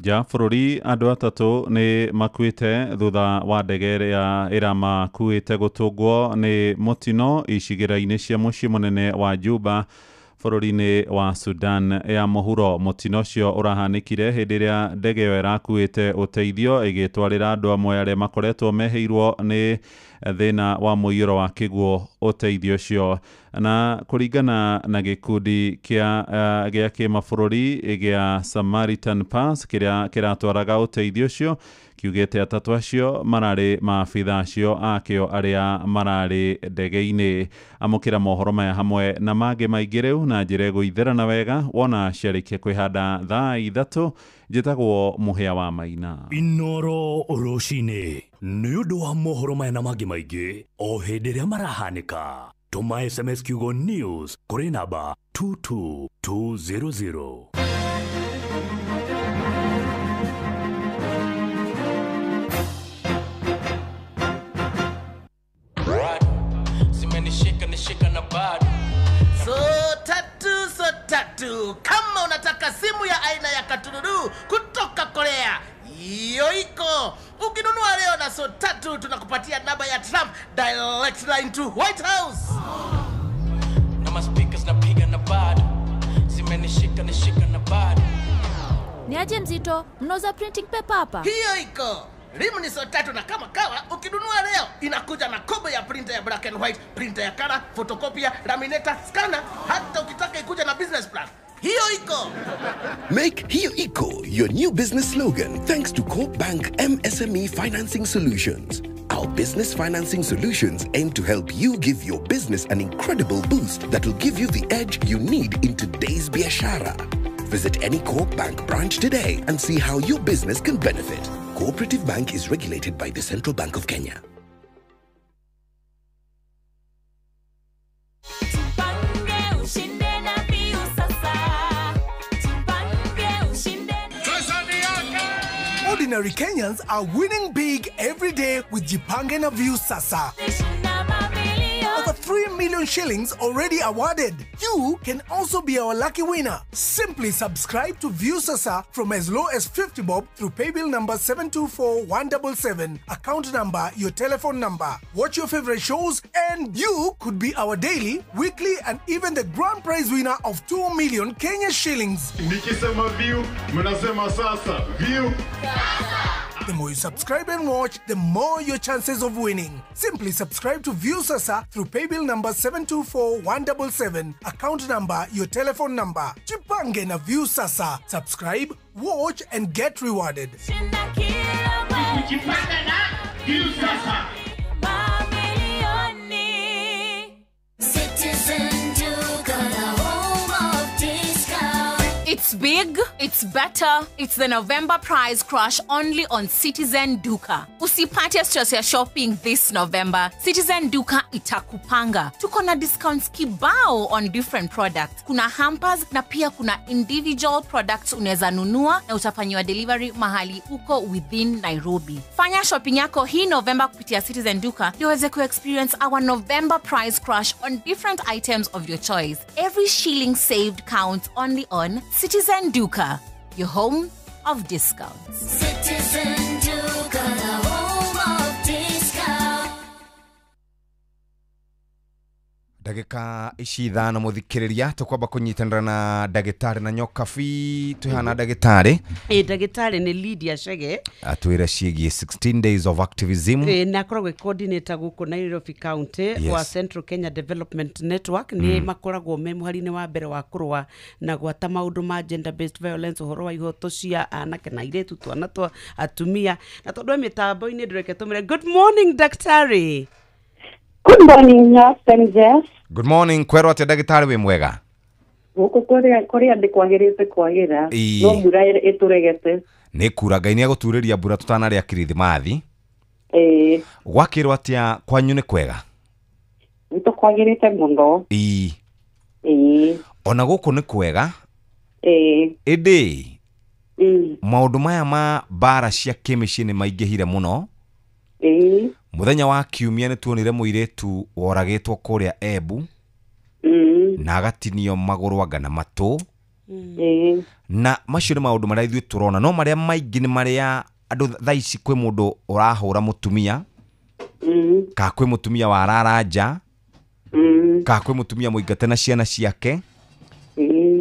Ja bururi andu atatu ni makuite thutha wa ndege ya iramakuite gutungwo ni mutino icigira-ini cia mucii munene wa Juba bururi-ini wa Sudan ya muhuro. Mutino cio urahanikire hindi iria ndege yo irakuite uteithio igitwarira andu amwe aria makoretwo meheirwo ni thina wa muiyuro wa kiguo uteithio cio. Na kuringana na gikundi gia kimabũrũri gia Samaritan Pass kiria kiratwaraga uteithio cio kiugete atatu acio marari maabitha acio akio aria marari ndege-ini. Amukira mohoro maya hamwe na mangĩ maingĩ rĩu na njĩra ĩgũitherana wega wona ciarĩkia kwĩhanda thaa 3 njĩtagwo Mũhĩa wa Maina. Inoro rũcinĩ nĩ ũndũ wa mohoro maya na mangĩ maingĩ o hĩndĩ ĩrĩa marahanĩka. Tũma SMS kiugo news kũrĩ namba 22200. So tatu kama unataka simu ya aina ya katururu kutoka Korea, hiyo iko. Ukinunua leo na so tatu tunakupatia namba ya Trump direct line to White House. Na maspikers napiga na bado zimenishika na bado. Ni aje mzito, mnauza printing paper hapa? Hiyo iko. Rimu ni so tatu na kama kawa ukinunua leo inakuja na kobo ya printer ya black and white, printer ya color, photocopy, laminator, scanner, hata ukitaka ikuja na business plan. Hiyo iko. Make Hiyo Iko your new business slogan thanks to Coop Bank MSME Financing Solutions. Our business financing solutions aim to help you give your business an incredible boost that will give you the edge you need in today's biashara. Visit any Coop Bank branch today and see how your business can benefit. Cooperative Bank is regulated by the Central Bank of Kenya. Ordinary Kenyans are winning big every day with Jipange na View Sasa. Over 3 million shillings already awarded. You can also be our lucky winner. Simply subscribe to View Sasa from as low as 50 bob through paybill number 724-177, account number, your telephone number. Watch your favorite shows and you could be our daily, weekly and even the grand prize winner of 2 million Kenya shillings. Nikisema View, mnasema Sasa. View. The more you subscribe and watch, the more your chances of winning. Simply subscribe to View Sasa through paybill number 724-177, account number, your telephone number. Jipange na View Sasa. Subscribe, watch and get rewarded. Jipange na View Sasa. It's big, it's better, it's the November prize crush only on Citizen Duka. Usipate stress ya shopping this November. Citizen Duka itakupanga. Tuko na discounts kibao on different products. Kuna hampers na pia kuna individual products unaweza nunua na utafanyiwa delivery mahali uko within Nairobi. Fanya shopping yako hii November kupitia Citizen Duka ndio uweze ku-experience our November prize crush on different items of your choice. Every shilling saved counts only on Citizen Duka, your home of discounts. Citizen Duka, the home of discounts. Ndagĩka ici ithano mũthikĩrĩria tũkwamba kũnyitanĩra na ndagĩtarĩ na nyokabi twĩhana ndagĩtarĩ. Ndagĩtarĩ nĩ Lydia Chege atwĩra ciĩgiĩ 16 days of activism. Na akoragwo coordinator gũkũ Nairobi County wa Central Kenya Development Network. Nĩ makoragwo me mũhari-inĩ wa mbere wa kũrũa na gwata maũndũ ma gender based violence, ũhoro wa ihoto cia anake na airĩtu, twana twa atumia. Na tondũ mĩtambo-inĩ ndĩreke tũmĩre good morning daktari. Good morning, Jess. Good morning, kwerwo atĩ ndagĩtarĩ wĩ mwega? Gũkũ kũrĩa andĩ kwagĩrĩte kwagĩra, no mbura ĩtũregete. Nĩ kura, Ngai nĩagũturĩria mbura tũtanarĩa kirithimathi. Gwakĩrwo atĩa kwanyu nĩ kwega? Nĩtũ kwagĩrĩte mũno. Ona gũkũ nĩ kwega. Ĩndĩ maũndũ maya ma mbara cia kĩmĩciĩ nĩ maingĩhire mũno. Muthenya wa kiumia nĩ tuonire mũirĩtu woragĩtwo kũrĩa Embu na agatinio magũrũ anga na matũ. Na macio nĩ maũndũ marĩa ithuĩ tũrona, no marĩa maingĩ nĩ marĩa andũ thaa ici kwĩ mũndũ ũrahũra mũtumia, ka kwĩ mũtumia wararanja, ka kwĩ mũtumia mũingate na ciana ciake,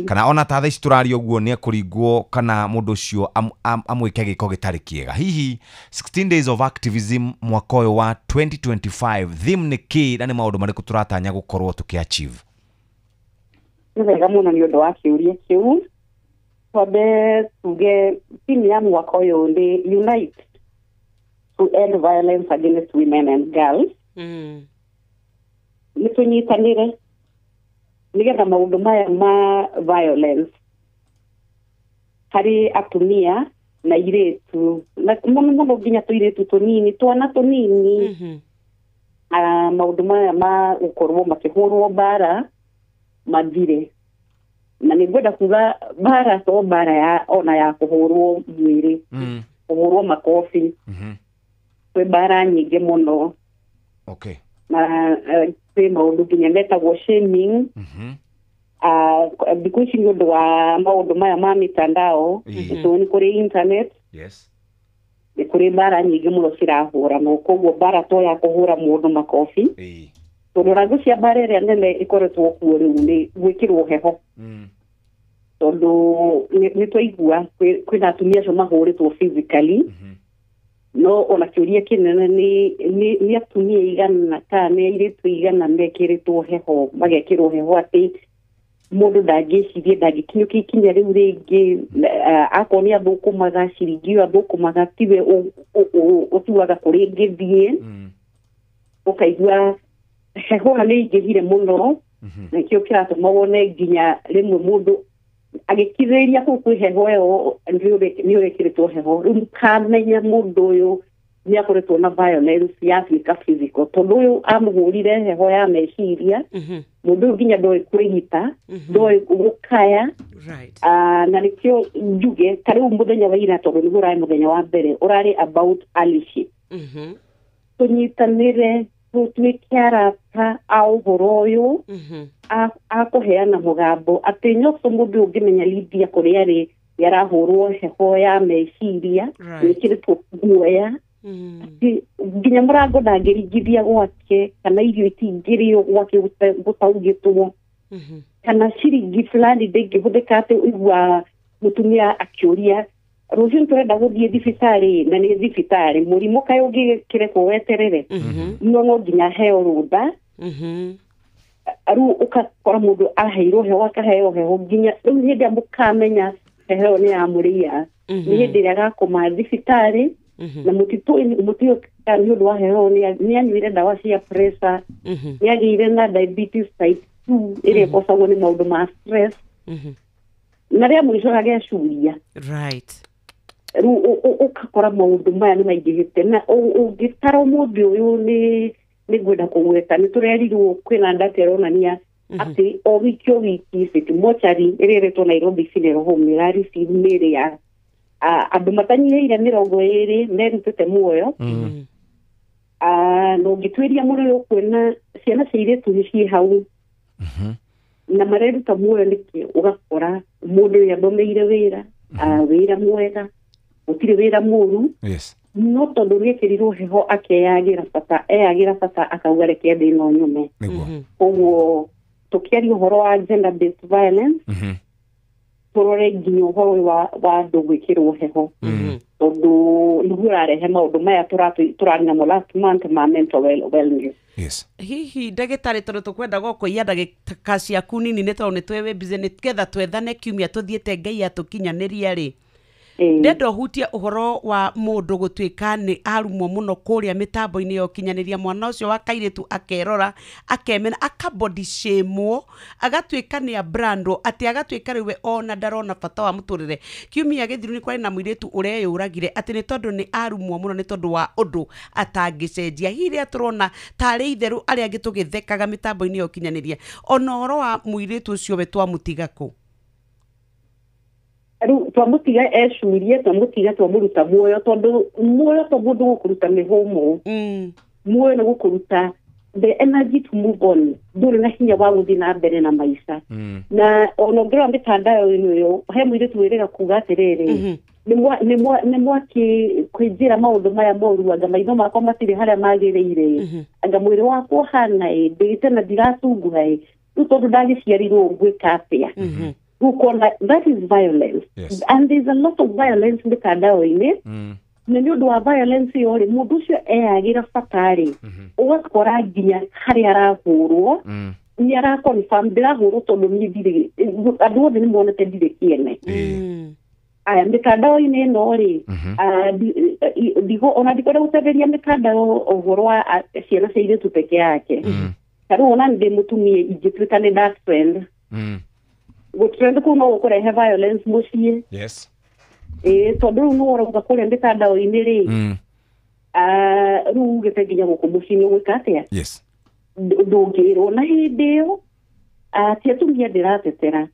kana ona ta thaa ici tũraria ũguo nĩ ekũringwo kana mũndũ ũcio amwĩke gĩko gĩtarĩ kĩega. Hihi 16 days of activism mwaka ũyũ wa 2025 theme nĩ kĩ na nĩ maũndũ marĩkũ tũratanya gũkorwo tũkĩachieve? Nĩ wega mũno nĩ ũndũ wa kĩũria kĩu. Twambe tuge timu ya mwaka ũyũ nĩ Unite to End Violence Against Women and Girls. Nĩ tũnyitanĩre nigetha maundu maya ma violence hari atumia na iretu na muno nginya tuiretu tunini twana tunini maundu maya ma gukorwo makihurwo bara mathire na ningwenda kuga bara to bara ya ona ya kuhurwo mwiri kuhurwo makofi kwe bara nyingi muno na kwe maundu nginya metagwo shaming because nĩ ũndũ wa maũndũ maya ma mitandao nĩ kũrĩ internet nĩ kũrĩ bara nyingĩ mũno cirahũra no koguo bara to ya kũhũra mũndũ makobi tondũ rangu cia bara ĩrĩa nene ĩkoretwo kuo rĩu nĩ gwĩkĩrwo heho tondũ nĩ twaigua kwĩna atumia acio mahũrĩtwo physically no ona kĩũria kĩnene nĩ atumia igana kana nĩ airĩtu igana mekĩrĩtwo heho magekĩrwo heho atĩ mũndũ ndangĩcirie ndangĩkinyũkia ikinya rĩu rĩngĩ akorwo nĩ athũkũmaga ciringi ĩyo athũkũmaga tiwe ũtuaga kũrĩ ngĩthiĩ ũkaigua heho nĩ ingĩhire mũno na kĩo kĩratũma wone nginya rĩmwe mũndũ agĩkirĩria kũu kwĩ heho ĩyo nĩ ũrekĩrĩtwo heho rĩu kamenya mũndũ ũyũ nĩ akoretwo na violence yatuĩka physical tondũ ũyũ amũhũrire heho ya meciria mũndũ ũyũ nginya ndoĩ kwĩgita ndoĩ gũkaya na nĩkĩo njuge ta rĩu mũthenya wa ira tondũ nĩguo ũrarĩ mũthenya wa mbere ũrarĩ about allyship tũnyitanĩre tũtuĩke arata a ũhoro ũyũ a kũheana mũgambo atĩ nyoso mũndũ ũngĩmenya Lydia kũrĩa arĩ yarahũrwo heho ya meciria nĩkĩrĩtwo guoya nginya mũrango ndangĩringithia gwake kana irio itingĩrĩo gwake gũtaugĩtwo kana ciringi fulani ndĩngĩhũthĩka atĩ ũigua mũtumia akĩũria rũciũ tũrenda gũthiĩ thibitarĩ na nĩ thibitarĩ mũrimũ kaĩ ũngĩkĩrekwo weterere no nginya heo rũtha rĩu ũkakora mũndũ aheirwo heho akaheo heho nginya rĩu hĩndĩ ĩrĩa mũkamenya heho nĩ yamũrĩia nĩ hĩndĩ ĩrĩa agakoma thibitarĩ na mũtitũ nĩ ũndũ wa heho nĩ anyuire ndawa cia pressure nĩ agĩire na diabetes type 2 ĩrĩa ĩkosagwo nĩ maũndũ ma stress na rĩa mũico agĩacuria rĩu ũkakora maũndũ maya nĩ maingĩhĩte na ũngĩtara mũndũ ũyũ nĩ ngwenda kũgweta nĩ tũrerirwo kwĩna ndata ĩronania atĩ o wiki city mochari ĩrĩa ĩretwo Nairobi Funeral Home ĩrariceive mĩĩrĩ ya andũ matanyihĩire 20 merutĩte muoyo na ũngĩtuĩria mũno kwĩna ciana cia airĩtu ciĩ hau na mareruta muoyo nĩkĩ ũgakora mũndũ ũyũ athomeire wĩra mwega gũtirĩ wĩra mũru no tondũ nĩekĩrirwo heho akeyagĩra bata akauga reke thĩ ĩno nyume koguo tũkĩaria ũhoro wa gender based violence tũrore nginya ũhoro wa andũ gwĩkĩrwo heho tondũ nĩguo ũrarehe maũndũ maya tũrarĩ namo last month ma mental wellness hihi ndagĩtarĩ tondũ tũkwenda gũkũia ndagĩka ciaku nini nĩ tondũ nĩ twĩ busy nĩgetha twethane kiumia tũthiĩte Ngai atũkinyanĩria rĩ ndenda ũhutie ũhoro wa mũndũ gũtuĩka nĩ arumwo mũno kũrĩa mĩtambo-inĩ ya ũkinyanĩria mwana ũcio wa kairĩtu akerora akemena akabody shamewo agatuĩka nĩ abrandwo atĩ agatuĩka rĩu ona ndarona bata wa mũtũrĩre kiumia gĩthiru nĩ kwarĩ na mũirĩtu ũreyũragire atĩ nĩ tondũ nĩ arumwo mũno nĩ tondũ wa ũndũ atangĩcenjia hirĩa tũrona tarĩ itherũ arĩa angĩ tũgĩthekaga mĩtambo-inĩ ya ũkinyanĩria ona ũhoro wa mũirĩtu ũcio we twamũtiga kũ rĩu twamũtiga ecurie twamũtiga twamũruta muoyo tondũ muoyo to mũndũ gũkũruta mĩhũmũ muoyo nĩ gũkũruta the energy to move on ndũrĩ na hinya wa gũthiĩ na mbere na maica na ona ũngĩrora mĩtandao-inĩ ĩyo he mũirĩtu wĩrĩga kuga atĩrĩrĩ nĩ mwaki kwĩnjĩra maũndũ maya moru anga maitho makwa matirĩ harĩa magĩrĩire anga mwĩrĩ wakwa ũhana ndĩgĩte na ndiratunguha rĩu tondũ ndagĩciarirwo ngwĩka atĩa that is violence and there's a lot of violence mĩtandao-inĩ na nĩ ũndũ wa violence ĩyo rĩ mũndũ ũcio eyagĩra bata rĩ ũgakora nginya harĩa arahũrwo nĩ araconfirm ndĩrahũrwo tondũ niĩ ndirĩ andũ othe nĩ monete ndirĩ kĩene aya mĩtandao-inĩ ĩno rĩ ona ndikwenda gũtetheria mĩtandao ũhoro wa ciana cia airĩtu peke yake Karo ona ndi mutumie ingituika ni that friend. Gutrend ko no kurehe violence mucie. Yes. Tondu no ora kule mitandao-ini ri. Riu giteginya guku mucie ni gwika atia. Yes. Ndungirwo na hindi iyo ti atumia ndiratetera.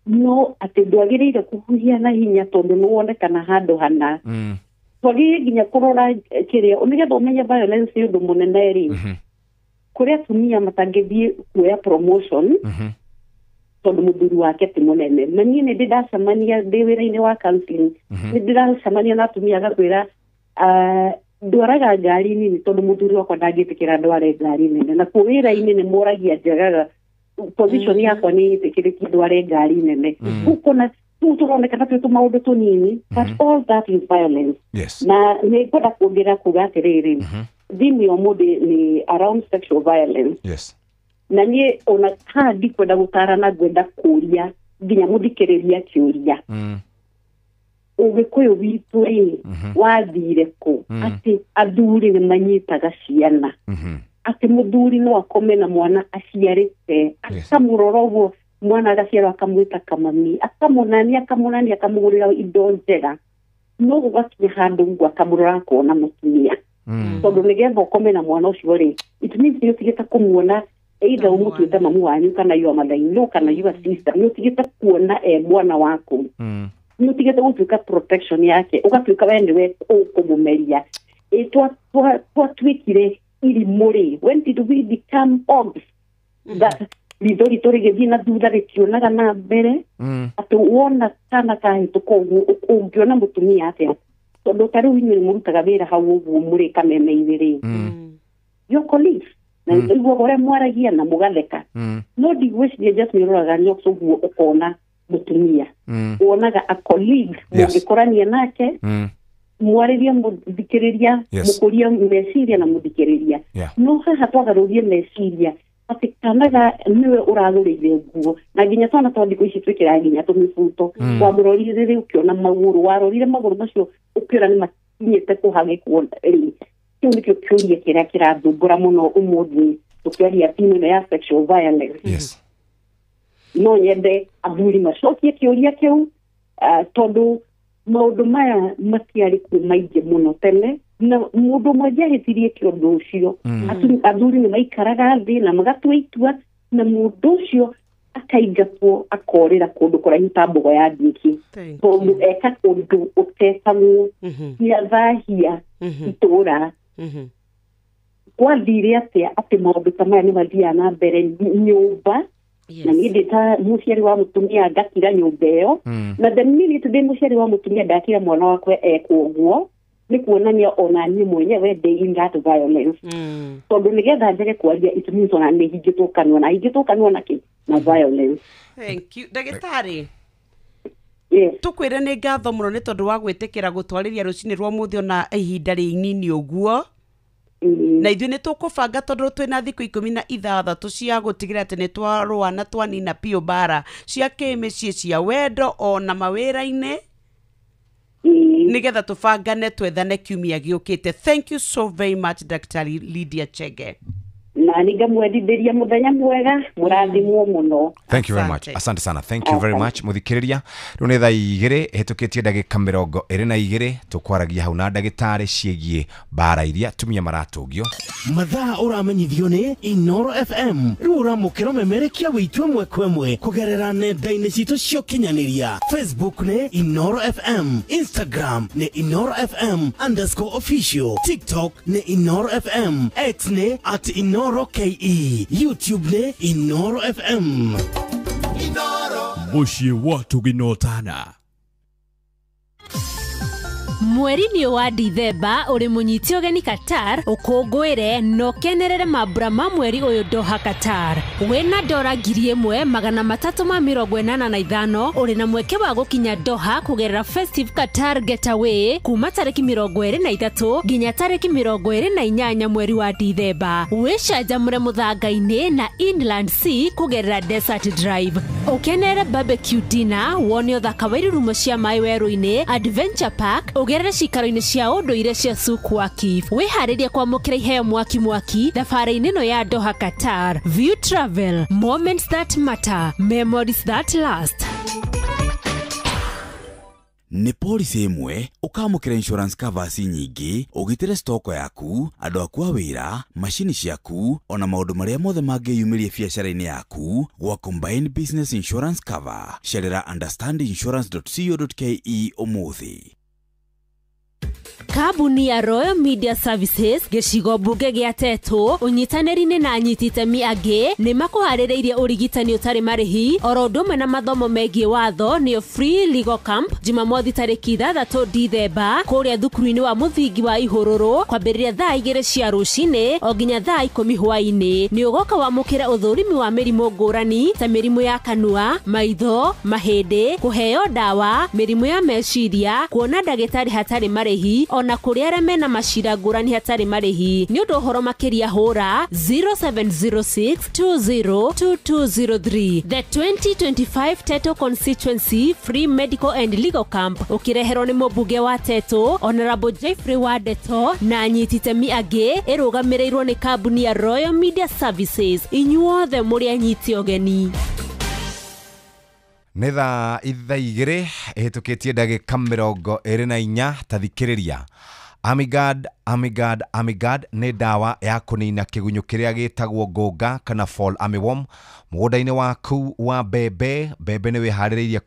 No ati ndwagiriire kuhuhia na hinya tondu no wonekana handu hana. Twagiriire nginya kurora kiria unigetha umenye violence yundu munene ri. Kuria atumia matangithie kuoya promotion tondu muthuri wake ti munene. Na niĩ nĩ ndĩndacemania ndĩ wĩra-inĩ wa counseling nĩ ndĩracemania na atumia agakwĩra ndwaraga ngari nini tondu muthuri wakwa ndangĩtĩkĩra ndware ngari nene. Na kũu wĩra-inĩ nĩ moragia njegaga position yakwa nĩ ĩtĩkĩrĩki ndware ngari nene. Ukona turonekana twĩ tũmaũndũ tũnini but all that is violence. Na nĩ ngwenda kuongerera kuga atĩrĩrĩ thimu ya mũndũ nĩ around sexual violence. Na niĩ ona kandi kwenda gũtarana ngwenda kũria nginya mũthikĩrĩria kĩũria. Ũgĩkũyũ witũ rĩ wathire kũ atĩ athuri nĩ manyitaga ciana. Atĩ mũthuri no akome na mwana aciarĩte akamũrora ũguo mwana agaciarwo akamwĩta kamami akamonania akamũgũrĩra indo njega. No gũgakinya handũ ũguo akamũrora akona mũtumia. Tondu nigetha ukome na mwana ucio ri it means ni utigite kumuona either umutuite mamu wanyu kana you are mother-in-law kana you are sister. Ni utigite kuona mwana wako ni utigite gutuika protection yake ugatuika we niwe ukumumeria twatwikire irimu ri. When did we become obs that ritho ritũ rĩgĩthiĩ na thutha rĩkĩonaga na mbere atĩ wona kana kahĩtũka ũguo ũngĩona mũtumia atĩa tondu ta riu inyuĩ mũrutaga wĩra hau ũguo mũrĩ kameme-inĩ rĩ your colleagues na nĩiguaga ũrĩa mwaragia na mũgatheka no ndigwĩciria just nĩũroraga nyoka ũguo ũkona mũtumia wonaga a colleague mũngĩkorania nake mwarĩrie mũthikĩrĩria mũkũria meciria na mũthikĩrĩria no haha twagarũrie meciria atĩ kanaga niwe ũragũrĩire nguo na nginya twana twa thikũ ici twĩkĩraga nginya tũmĩbuto wamũrorire rĩrĩ ũkĩona magũrũ warorire magũrũ macio ũkĩona nĩ makinyĩte kũhagĩkwo rĩ kĩu nĩkĩo kĩũria kĩrĩa kĩrathumbũra mũno ũmũthĩ tũkĩaria timu ĩno ya sexual violence. No nyende athuri macokie kĩũria kĩu tondu maũndũ maya matiarĩ kuo maingĩ mũno tene na mũndũ ũmwe njarĩtirie kĩũndũ ũcio athuri nĩ maikaraga thĩ na magatua itua na mũndũ ũcio akaingatwo akorĩra kũndũ kũraihu ta mbogo ya ndiki tondũ eka ũndũ ũtetagwo nĩathahia itũũra. Gwathire atĩa atĩ maũndũ ta maya nĩ mathiaga na mbere nyũmba na niĩ ndĩ ta mũciari wa mũtumia ngakira nyũmba ĩyo na the minute ndĩ mũciari wa mũtumia ndakira mwana wakwa ekwo ũguo nĩ kuonania ona niĩ mwenyewe ndĩ in that violence tondu nigetha njage kwaria it means ona nĩ hingĩtũkanwo na kĩ na violence. Thank you ndagĩtarĩ. Tũkwĩre nĩ ngatho mũno nĩ tondũ wa gwĩtĩkĩra gũtwarĩria rũcinĩ rwa mũthĩ ona ihinda rĩnini ũguo na ithuĩ nĩ tũkũbanga tondũ twĩna thikũ 16 cia gũtigĩra atĩ nĩ twarũa na twanina biũ mbara cia kĩmĩciĩ cia wendo ona mawĩra-inĩ nigetha tũbangane twethane kiumia gĩũkĩte. Thank you so very much Dr. Lydia Chege. Na ningamwendithĩria mũthenya mwega mũrathimwo mũno. Thank you very much. Asante sana. Thank you very much muthikiriria. Rĩu nĩ thaa 2 hetũkĩtie ndagĩka 22 tũkwaragia hau na ndagĩtarĩ ciĩgiĩ mbara iria tumia maratũngio. Mathaa ũramenyithio nĩ Inoro FM. Rĩu ũramũkĩra ũmemerekia wĩitũ ĩmwe kwa ĩmwe kũgerera nenda-inĩ citũ cia ũkinyanĩria. Facebook nĩ Inoro FM, Instagram nĩ Inoro FM_official, TikTok nĩ Inoro FM, X nĩ @Inoro KE, YouTube nĩ Inoro FM. Muciĩ watu ginotana. Mweri nĩ wa Dithemba uri munyiti ũgeni Qatar ũkũngũĩre no kenerere mambura ma mweri ũyũ Doha Qatar. Wĩna $1,385 uri na mweke wa gũkinya Doha kũgerera Festive Qatar Getaway kuma tarĩki 23 nginya tarĩki 28 mweri wa Dithemba. Wĩcanjamũre mũthanga-inĩ na Inland Sea kũgerera Desert Drive. Ũkenere barbecue dinner wone ũthaka wa irurumo cia maĩ werũ-inĩ Adventure Park ũgerere Cerere cikaro-inĩ cia ũndũire cia Sukwakif. Wĩharĩrie kwamũkĩra iheo mwaki thabarĩ-inĩ ĩno ya Doha, Qatar. View Travel, moments that matter, memories that last. Nĩ policy ĩmwe ũkamũkĩra insurance covers nyingĩ, ũgitĩre stoko yaku, andũ aku a wĩra, macini ciaku, ona maũndũ marĩa mothe mangĩyumĩria biacara-inĩ yaku gwa combined business insurance cover. Cerera understandinsurance.co.ke ũmũthĩ. Kambuni ya Royal Media Services gĩcigo mbunge gĩa Tetũ ũnyitanĩri-inĩ na anyiti itemi angĩ nĩ makũharĩrĩirie ũrigitani ũtarĩ marĩhi oro ũndũ ũmwe na mathomo megiĩ watho nĩyo Free Legal Camp Jumamothi tarĩki 6 Dithemba kũrĩa thukuru-inĩ wa mũthingi wa Ihũrũrũ kwambĩrĩria thaa 2 cia rũcinĩ o nginya thaa 10 hwaĩ-inĩ. Nĩ ũgoka wamũkĩra ũthũrimi wa mĩrimũ ngũrani ta mĩrimũ ya kanua, maitho, mahĩndĩ, kũheo ndawa, mĩrimũ ya meciria, kuona ndagĩtarĩ hatarĩ marĩhi ona kũrĩ arĩa mena macira ngũrani hatarĩ marĩhi. Nĩ ũndũ ũhoro makĩria hũra 0706202203. The 2025 Teto Constituency Free Medical and Legal Camp ũkĩreherwo nĩ mũmbunge wa Teto Honorable Jeffrey Wadeto na anyiti itemi angĩ ĩrũgamĩrĩirwo nĩ kambuni ya Royal Media Services. Inyuothe mũrĩ anyiti ũgeni. Nĩ thaa 2 ĩhĩtũkĩtie ndagĩka 24 tathikĩrĩria. Amigad nĩ ndawa ya kũnina kĩgunyũ kĩrĩa gĩtagwo ngũnga kana fall armyworm mũgũnda-inĩ waku wa mbembe nĩ wĩharĩrĩirie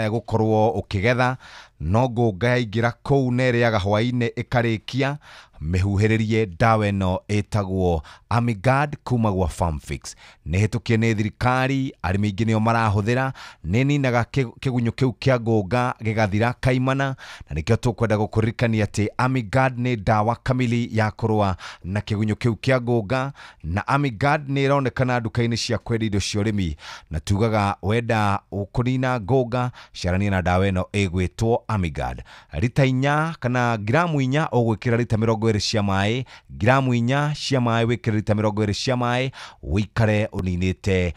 gũkorwo ũkĩgetha, no ngũnga yaingĩra kũu na ĩrĩaga hwaĩ-inĩ ĩkarĩkia. Mĩhuhĩrĩrie ndawa ĩno ĩtagwo Amigad kuma gwa Farmfix. Nĩ hĩtũkie nĩ thirikari, arĩmi aingĩ nĩo marahũthĩra, nĩ ninaga kĩgunyũ kĩu kĩa ngũnga gĩgathira kaimana, na nĩkĩo tũkwenda gũkũririkania atĩ Amigad nĩ ndawa kamili ya kũrũa na kĩgunyũ kĩu kĩa ngũnga, na Amigad nĩ ĩronekana nduka-inĩ cia kwendia indo cia ũrĩmi, na tugaga wenda kũnina ngũnga carania na ndawa ĩno ĩgwĩtwo Amigad. Rita 4 kana gramu 4 ũgwĩkĩra rita 20 cia maĩ, gramu 4 cia maĩ wĩkĩre rita 20 cia maĩ, wĩikare ũninĩte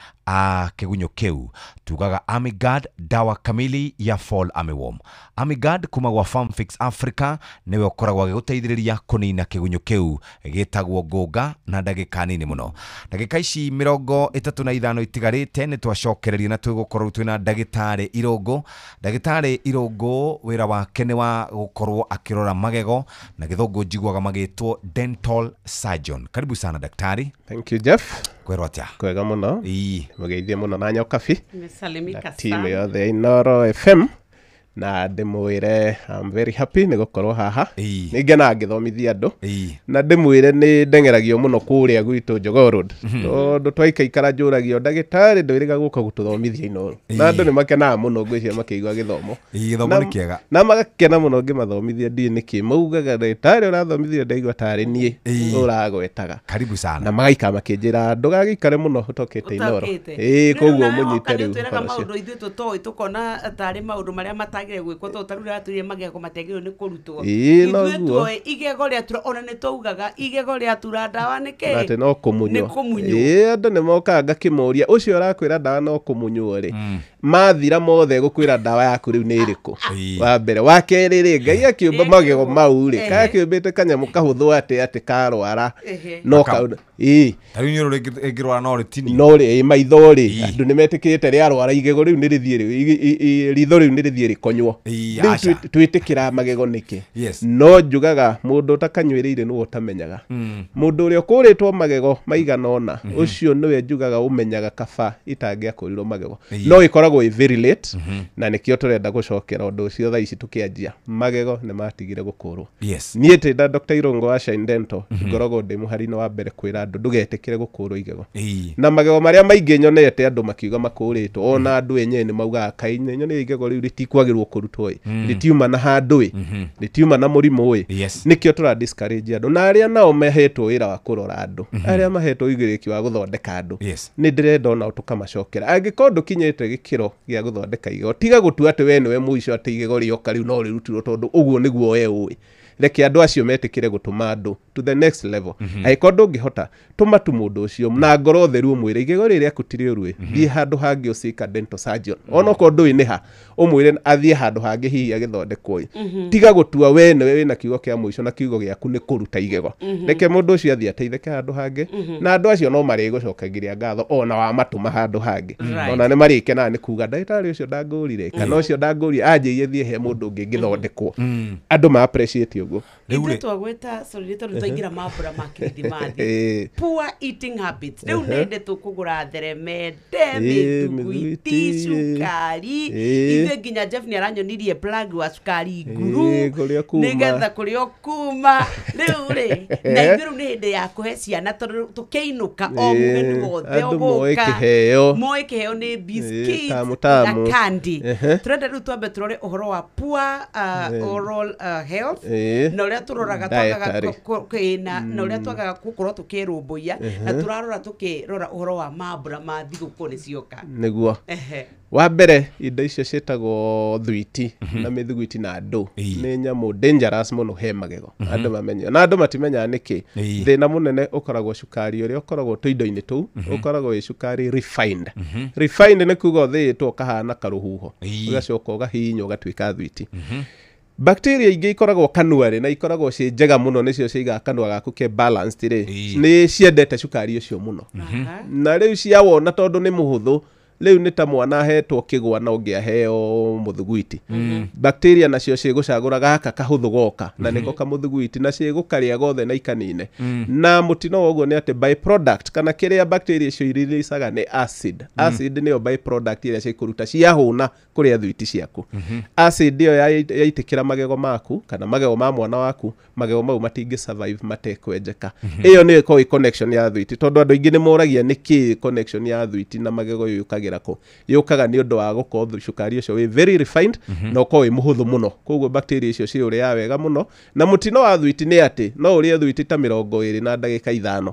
kĩgunyũ kĩu. Tugaga Amigad, dawa kamili ya fall armyworm. Amigad kuma gwa Farmfix Africa nĩwe ũkoragwo agĩgũteithĩrĩria kũnina kĩgunyũ kĩu gĩtagwo ngũnga na ndagĩka nini mũno. Ndagĩka ici 35 itigarĩte nĩ twacokereria na twĩgũkorwo twĩna ndagĩtarĩ Irũngũ. Ndagĩtarĩ Irũngũ wĩra wake nĩ wa gũkorwo akĩrora magego, na gĩthũngũ njiguaga magĩtwo dental surgeon. Karibu sana daktari. Thank you Jeff. Kwero atia? Kwega mũno. Mũgeithie mũno na Nyokabi. Nimesalimika sana. Timu yothe Inoro FM. Na ndimwire I'm very happy nĩ gũkorwo haha. Nĩngena ngĩthomithia andũ. Na ndimwire nĩ ndengeragio mũno kũrĩa gwitũ Jogoo Road. Tondũ twaikaikara njũragio ndagĩtarĩ ndwĩrĩga gũka gũtũthomithia Inoro. Na andũ nĩ makenaga mũno ngwĩciria makĩigua gĩthomo. Gĩthomo nĩ kĩega. Na magakena mũno ngĩmathomithia ndiĩ nĩkĩ. Maugaga ndagĩtarĩ ũrathomithia ndaigua tarĩ niĩ ũragwetaga. Karibu sana. Na magaika makĩnjĩra ndũgagĩikare mũno ũtokete Inoro. Koguo mũnyite rĩu. Twĩraga maũndũ ithuĩ tũtoĩ tũkona tarĩ maũndũ marĩa matagĩrĩire gwĩkwo tondũ atũire magego matagĩrĩirwo nĩ kũrutwo. Ithuĩ tuoĩ igego rĩatura ona nĩ twaugaga igego rĩatura ndawa nĩkĩ? Ati no kũmunywo. Andũ nĩ mokaga ngakĩmoria ũcio ũrakwĩra ndawa no kũmunywo rĩ. Mathira mothe gũkwĩra ndawa yaku rĩu nĩ ĩrĩkũ? Wa mbere, wa kerĩ rĩ, Ngai akĩũmba magego mau rĩ, akĩũmbĩte kanyamũ kahũthũ atĩ karwara no kaũndũ. Tarĩu Inoro rĩngĩrwara no rĩtini. No rĩ maitho rĩ, andũ nĩ metĩkĩrĩte rĩarwara igego rĩu nĩ rĩthiĩ ritho rĩu nĩ rĩthiĩ rĩkonywo. Rĩu twĩtĩkĩra magego nĩkĩ? No njugaga mũndũ ũtakanyuĩrĩire nĩwe ũtamenyaga. Mũndũ ũrĩa ũkũrĩtwo magego maigana ũna, ũcio nĩwe njugaga ũmenyaga kaba itangĩakũrirwo magego. No ĩkoragwo very late, na nĩkĩo tũrenda gũcokera ũndũ ũcio thaa ici tũkĩanjia. Magego nĩ matigire gũkũrwo. Niĩ tĩ Dr. Irũngũ wa Shine Dental ngoragwo ndĩ mũhari-inĩ wa mbere kwĩra andũ ndũgetĩkĩre gũkũrwo igego. Na magego marĩa maingĩ nyonete andũ makiuga makũrĩtwo, ona andũ enyewe nĩ maugaga kaĩ nyone igego rĩu rĩtikwagĩrĩrwo kũrutwo rĩtiuma na handũ rĩtiuma na mũrimũ nĩkĩo tũra discourage andũ, na arĩa nao mahetwo wĩra wa kũrora andũ, arĩa mahetwo ũigĩrĩki wa gũthondeka andũ, nĩ ndĩrenda onao tũkamacokera. Angĩkorwo ndũkinyĩte gĩkĩro gĩa gũthondeka igego, tiga gũtua atĩ we nĩwe mũico atĩ igego rĩoka rĩu no rĩrutirwo tondũ ũguo nĩguo we ũĩ. Reke andũ acio metĩkĩre gũtũma andũ to the next level aiko ndungihota tuma tu mundu ucio na ngoro theru mwire igego riria kutire urwe thie handu hangi usika dental surgeon ono ko ndu iniha umwire athie handu hangi hihi agithondekwo tiga gutua we ne we na kiugo kia muico na kiugo giaku ni kuruta igego reke mundu ucio athie ateitheke handu hangi na andu acio no mari gucokagiria ngatho ona wa matuma handu hangi ona ne marike na ni kuga ndagitari ucio ndangurire kana ucio ndanguri anjiye thie he mundu ungi ngithondekwo andu ma appreciate uguo riu twagweta sorry tutaingira mambura makiridimathi poor eating habits riu nende tukugura thereme mithugwiti cukari ithe nginya Jeff ni aranyonirie plug wa cukari nguru nigetha kuria kuma riu ri na ithiru ni hindi ya kuhe ciana tukiinuka o mugeni wothe ogoka moe kiheo ni biscuit na candy turenda riu twambe turore uhoro wa poor oral health no ria turoraga twagaga kwina no ria twagaga gukorwo tukirumbuia na turarora tukirora uhoro wa mambura ma thiguku ni cioka niguo wa mbere indo icio cietagwo thwiti na mithugwiti na andu ni nyamu dangerous muno he magego andu mamenye na andu matimenya niki thina munene ukoragwo cukari uria ukoragwo tuindo-ini tu ukoragwo i cukari refined ni kuga thitwo kahana karuhuho ugacoka ugahinywo gatwika thwiti bacteria ingi ikoragwo kanuari na ikoragwo ci njega muno nicio ciiga kanua gaku ke balanced ri ni ciendete cukari ucio muno na riu cia wona tondu ni muhuthu riu ni ta mwana hetwo kigwa na ungi aheo muthugwiti bacteria nacio cigucagura gaka kahuthu goka na niko kamuthugwiti na cigukaria gothe na ikanine na mutino woguo ni ati byproduct kana kiria bacteria icio irilisaga ni acid niyo byproduct iria cikuruta ciahuna kuria thwiti ciaku acid iyo yaitikira magego maku kana magego ma mwana waku magego mau matingi survive matekwenjeka iyo ni ko connection ya thwiti tondu andu ingi ni moragia niki connection ya thwiti na magego yukagira ko yukaga ni undu wa gukorwo cukari ucio we very refined no ko we muhuthu muno koguo bacteria icio ci uria wega muno na mutino wa thwiti ni ati no uria thwiti ta 20 na ndagika 5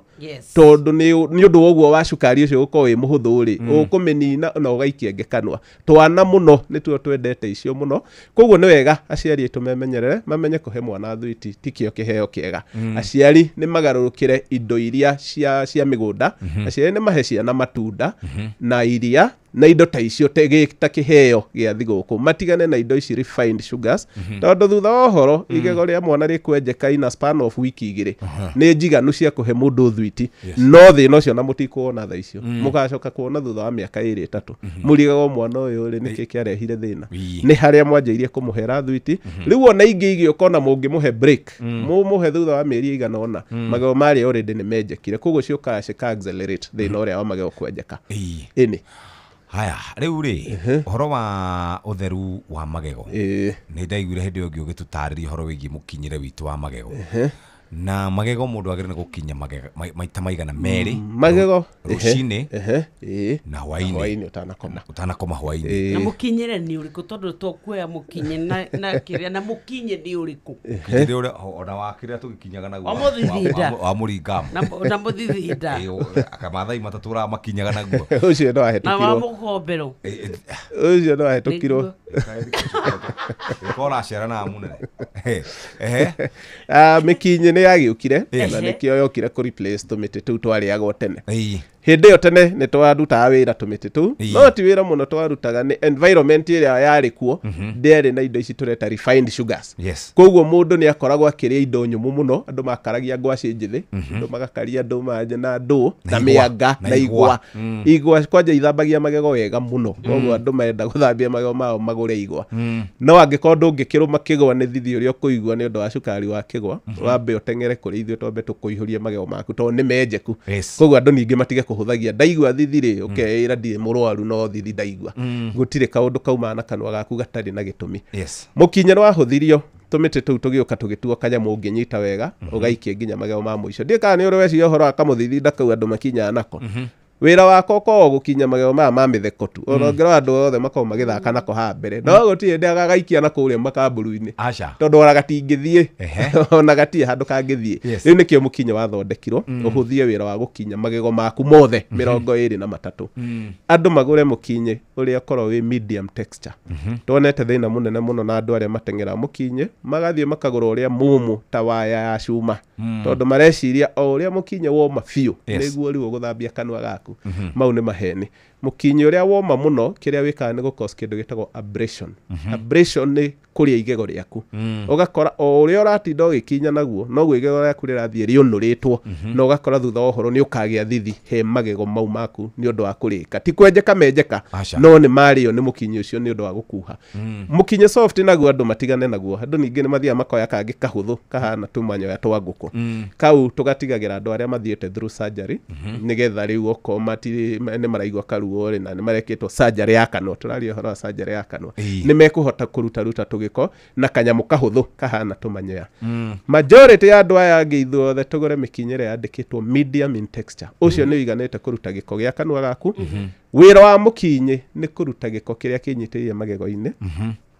tondu ni undu woguo wa cukari ucio uko we muhuthu ri ukumenina na ugaikia ngekanwa twana muno ni tuo twendete icio muno koguo ni wega aciari tumemenyerere mamenye kuhe mwana thwiti tikio kiheo kiega aciari ni magarurukire indo iria cia migunda aciari ni mahe ciana matunda na iria na indo ta icio ta kiheo gia thiguku matigane na indo ici refined sugars tondu thutha wa horo igego ria mwana rikwenjeka in a span of wiki igiri ni njiganu cia kuhe mundu thwiti no thina ucio na mutikuona tha icio mugacoka kuona thutha wa miaka 2-3 murigago mwana uyu ri niki kiarehire thina ni haria mwanjirie kumuhera thwiti riu ona ingi igioka mungi muhe break muhe thutha wa mieri igana ona magego mari already ni menjekire koguo cioka cika accelerate thina uria wa magego kwenjeka ini haya riu ri horo wa utheru wa magego ni ndaiguire hindi ungi ugitutariria horo wigi mukinyire witu wa magego na magego mundu agire gukinya magego maita maigana meri magego rucini na hwaini utanakoma hwaini na mukinyire ni uriku tondu tokwe mukinye na kiria na mukinye ni uriku kire uri ona wakiria tugikinyaga naguo wa muringa na muthithinda akamathai matatura makinyaga naguo ucio no ahetukirwo na wa mugombero ucio no ahetukirwo kora cera na munene mikinye ni yagiukire na nikio yokire ku replace tumiti tu twariagwo tene hindi yo tene ni twarutaga wira tumiti tu no ti wira muno twarutaga ni environment iria yari kuo ndere na indo ici tureta refined sugars koguo mundu ni akoragwo akiria indo nyumu muno andu makaragia ngwaci njithi andu magakaria andu manje na ndu na mianga na igwa kwanja ithambagia magego wega muno koguo andu menda guthambia magego mao magure igwa no angikorwo ndungikiruma kigwa ni thithi uria kuigwa ni undu wa cukari wa kigwa wambe utengere kuri ithuĩ twambe tukuihuria magego maku tondu ni menjeku koguo andu ningi matige kuhuthagia ndaigua thithiri ukeira ndi murwaru no thithi ndaigua gutire kaundu kauma na kanwa gaku gatari na gitumi mukinye no ahuthirio tumiti tu tugiuka tugituo kanyamu unginyita wega ugaikie nginya magego ma muico ndika ni uri weci uhoro akamuthithia ndakau andu makinya nako wira wako ko gukinya magego ma mitheko tu onongero andu othe makao magithaka nako ha mbere no gutie ndaga gaikia na kuria makamburu-ini tondu ora gatingithie ona gatie handu kangithie riu nikio mukinye wathondekirwo uhuthie wira wa gukinya magego maku mothe 23 andu magure mukinye uria korwo wi medium texture tonete thina munene muno na andu aria matengera mukinye magathie makagura uria mumu ta waya ya cuma tondu mareciria o uria mukinye woma fiu niguo riu guthambia kanua gaku mau ni maheni mukinye uria woma muno kiria wikaga ni gukosa kindu gitagwo abrasion abrasion ni kuria igego riaku ugakora o uria uratinda ugikinya naguo no gwe igego riaku rirathie riunuritwo no ugakora thutha ohoro ni ukagia thithi he magego mau maku ni undu wa kurika ti kwenjeka menjeka no ni mario ni mukinye ucio ni undu wa gukuha mukinye soft naguo andu matigane naguo andu ningi ni mathia makoya kangi kahuthu kahana tumanyoya twa nguku kau tugatigagira andu aria mathiete through surgery nigetha riu okoma ti ni maraigwa karuo ri na ni mareketwo surgery ya kanua turaria horo surgery ya kanua ni mekuhota kuruta tugiko na kanyamu kahuthu kahana tumanyoya majority ya andu aya angi ithuothe tugure mikinyire yandikitwo medium in texture ucio ni wiganite kuruta giko gia kanua gaku wira wa mukinye ni kuruta giko kiria kinyitirie magego-ini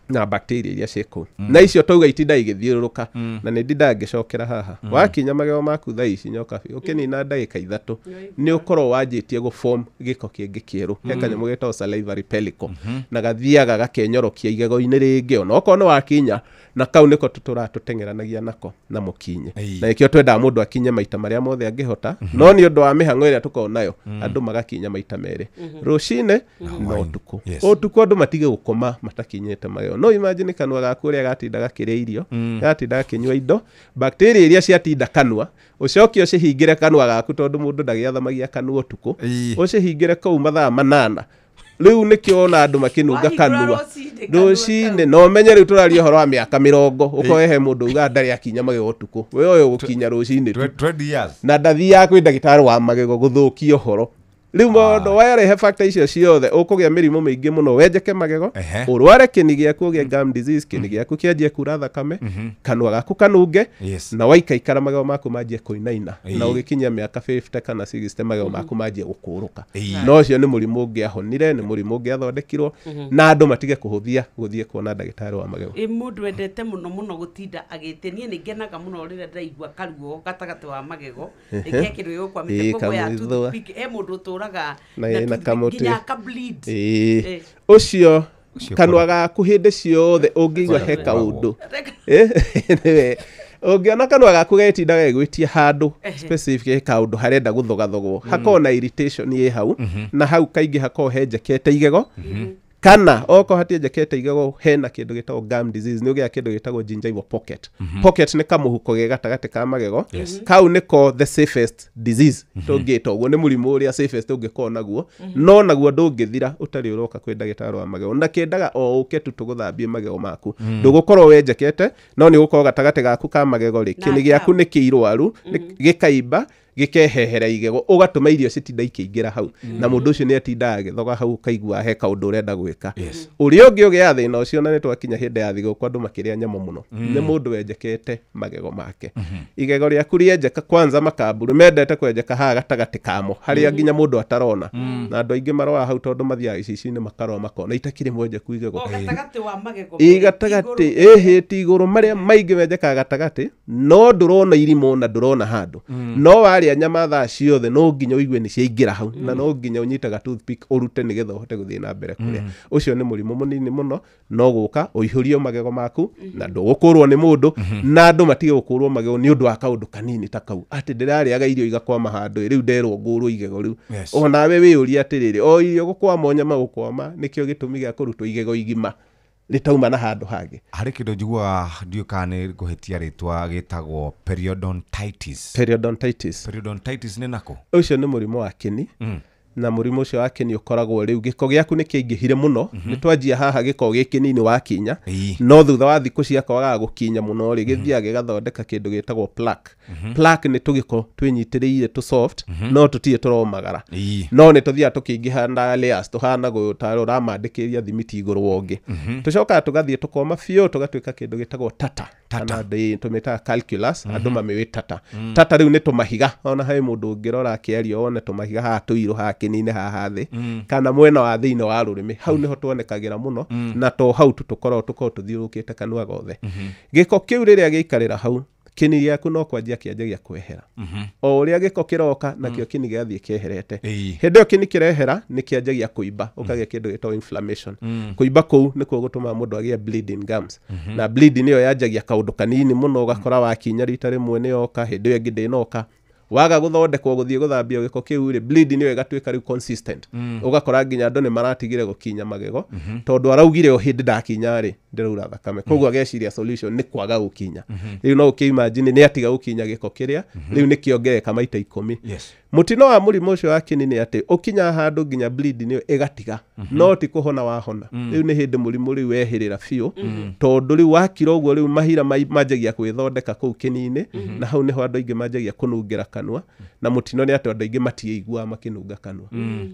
na bacteria iria cieko na icio tauga itinda igithiururuka na ni ndinda ngicokera haha wakinya magego maku thaa ici nyoka ukinina ndagika 3 ni ukorwo wanjitie gu form giko kingi kieru he kanyamu getwo salivary pellicle na gathiaga gakenyorokia igego-ini ringi ona okorwo ni wakinya na kau niko turatuteng'eranagia nako na mukinye na ikio twenda mundu akinye maita maria mothe angihota no ni undu wa mihango iria tuko nayo andu magakinya maita mere rucine no tuko otuko andu matige gukoma matakinyete magego no imagine kanua gaku uria gatinda gakiria irio gatinda gakinywa indo bacteria iria ciatinda kanua ucokio cihingire kanua gaku tondu mundu ndagiathamagia kanua tuko ucihingire kau mathaa 8 riu nikio ona andu makinunga kanua rucine no menye riu turaria horo wa miaka 40 ukoehe mundu uga ndari akinya magego tuko we oyo gukinya rucine 20 years na ndathi ya kwi ndagitari wa magego guthukio horo riu mondo warehe factor icio ciothe ukugia mirimu mingi muno wenjeke magego urware kini giaku ugie gum disease kini giaku kianjie kura thakame kanua gaku kanunge na waikaikara magego maku manjie kuinaina na ugikinyia miaka 50 kana 60 magego maku manjie gukuruka no cio ni murimu ungiahonire ni murimu ungiathondekirwo na andu matige kuhuthia guthie kuona ndagitari wa magego mundu endete muno gutinda agitinie ni ngenaga muno rire ndaigua karuo gatagati wa magego ikikiru yokwa miteko ya toothpick mundu tura na kamuti ucio kanua gaku hindi ciothe ungigwa he kaundu ungiona kanua gaku getinda gegwitia handu specific kaundu harenda guthogathogwo hakona irritation ye hau na hau kaingi hako henjekete igego kana oko hatienjekete igego hena kindu gitagwo gum disease ni ugia kindu gitagwo gingival pocket pocket ni kamuhuko ge gatagati ka magego kau niko the safest disease tungito uguo ni murimu uria safest ungikona naguo no naguo ndungithira utari uroka kwi ndagitari wa magego na kindaga o uke tu tuguthambie magego maku ndugukorwo wenjekete no ni gukorwo gatagati gaku ka magego ri kini giaku ni kiirwaru gikaimba gikehehera igego ugatuma irio citinda ikiingira hau na mundu ucio ni atinda agithoga hau kaigua he kaundu urenda gwika uria ungi ugia thina ucio na ni twakinya hindi ya thigo kwa andu makiria nyamo muno ni mundu wenjekete magego make igego riaku rienjeka kwanza makamburu mendete kwenjeka ha gatagati kamo haria nginya mundu atarona na andu aingi maroa hau tondu mathiaga icici-ini makaroma makona itakiri mwenjeku igego gatagati wa magego gatagati hiti iguru maria maingi wenjeka gatagati no ndurona irimo na ndurona handu no wari nyama thaa ciothe no nginya uigue ni ciaingira hau na no nginya unyitaga toothpick urute nigetha uhote guthie na mbere kuria ucio ni murimu munini muno no guka uihurio magego maku na ndugukurwo ni mundu na andu matige gukurwo magego ni undu wa kaundu kanini ta kau ati ndirariaga irio igakwama handu riu nderwo ngurwo igego riu ona we wiuria atiriri o irio gukwama nyama gukwama nikio gitumi gia kurutwo igego igima litauma na handu hangi hari kindu njigua ndiukane guhitia ritwa gitagwo periodontitis ni nako ucio ni murimu wa kini na murimu ucio wake ni ukoragwo riu giko giaku ni kiingihire muno ni twanjia haha giko gikinini wakinya no thutha wa thiku ciakwaga gukinya muno ri githiage gathondeka kindu gitagwo plaque plaque ni tugiko twinyitiriire tu soft no tutie turomagara no ni tuthia tukiingiha na layers tuhana gutaro ramandikiria thimiti iguru wongi tucoka tugathie tukoma fio tugatwika kindu gitagwo tata kana tumeta calculus andu mamiwi tata riu ni tumahiga ona hai mundu ngirora akiario one tumahiga ha tuiru ha kinine haha thi kana mwena wa thiine wa rurimi hau niho tuonekagira muno na to hau tukorwo tuthiurukite kanua gothe giko kiu riria giikarira hau kini gĩaku no kwanjia kĩanjagia kwehera o ũrĩa gĩko kĩroka nakĩo kini gĩathiĩ kĩeherete hĩndĩ ĩyo kini kĩrehera nĩ kĩanjagia kũimba ũkagĩa kĩndũ gĩtagwo inflammation kũimba kũu nĩkuo gũtũma mũndũ agĩe bleeding gums na bleeding nĩyo yanjagia kaũndũ kanini mũno ũgakora wakinya rita rĩmwe nĩyoka hĩndĩ ĩyo ĩngĩ ndĩnoka waga guthondekwo guthie guthambia giko kiu ri bleed niyo igatuika ri consistent ugakora nginya andũ nĩ maratigire gukinya magego tondu araugire o hindi ndakinya ri ndĩraura thakame koguo ageciria solution ni kwaga gukinya riu no ukimagine ni atiga gukinya giko kiria riu ni kiongereka maita 10 mutino wa mũrimũ ũcio wa kĩni nĩ atĩ ũkinya handũ nginya bleed niyo igatiga no ti kuhona wahona riu ni hindi mũrimũ riu wehĩrĩra biũ tondu riu wakira ũguo riu mahira manjagia kwĩthondeka kũu kĩni-inĩ na hau niho andũ aingĩ manjagia kũnungĩra kanua na mutino ni ati andũ aingĩ matiigua makinunga kanua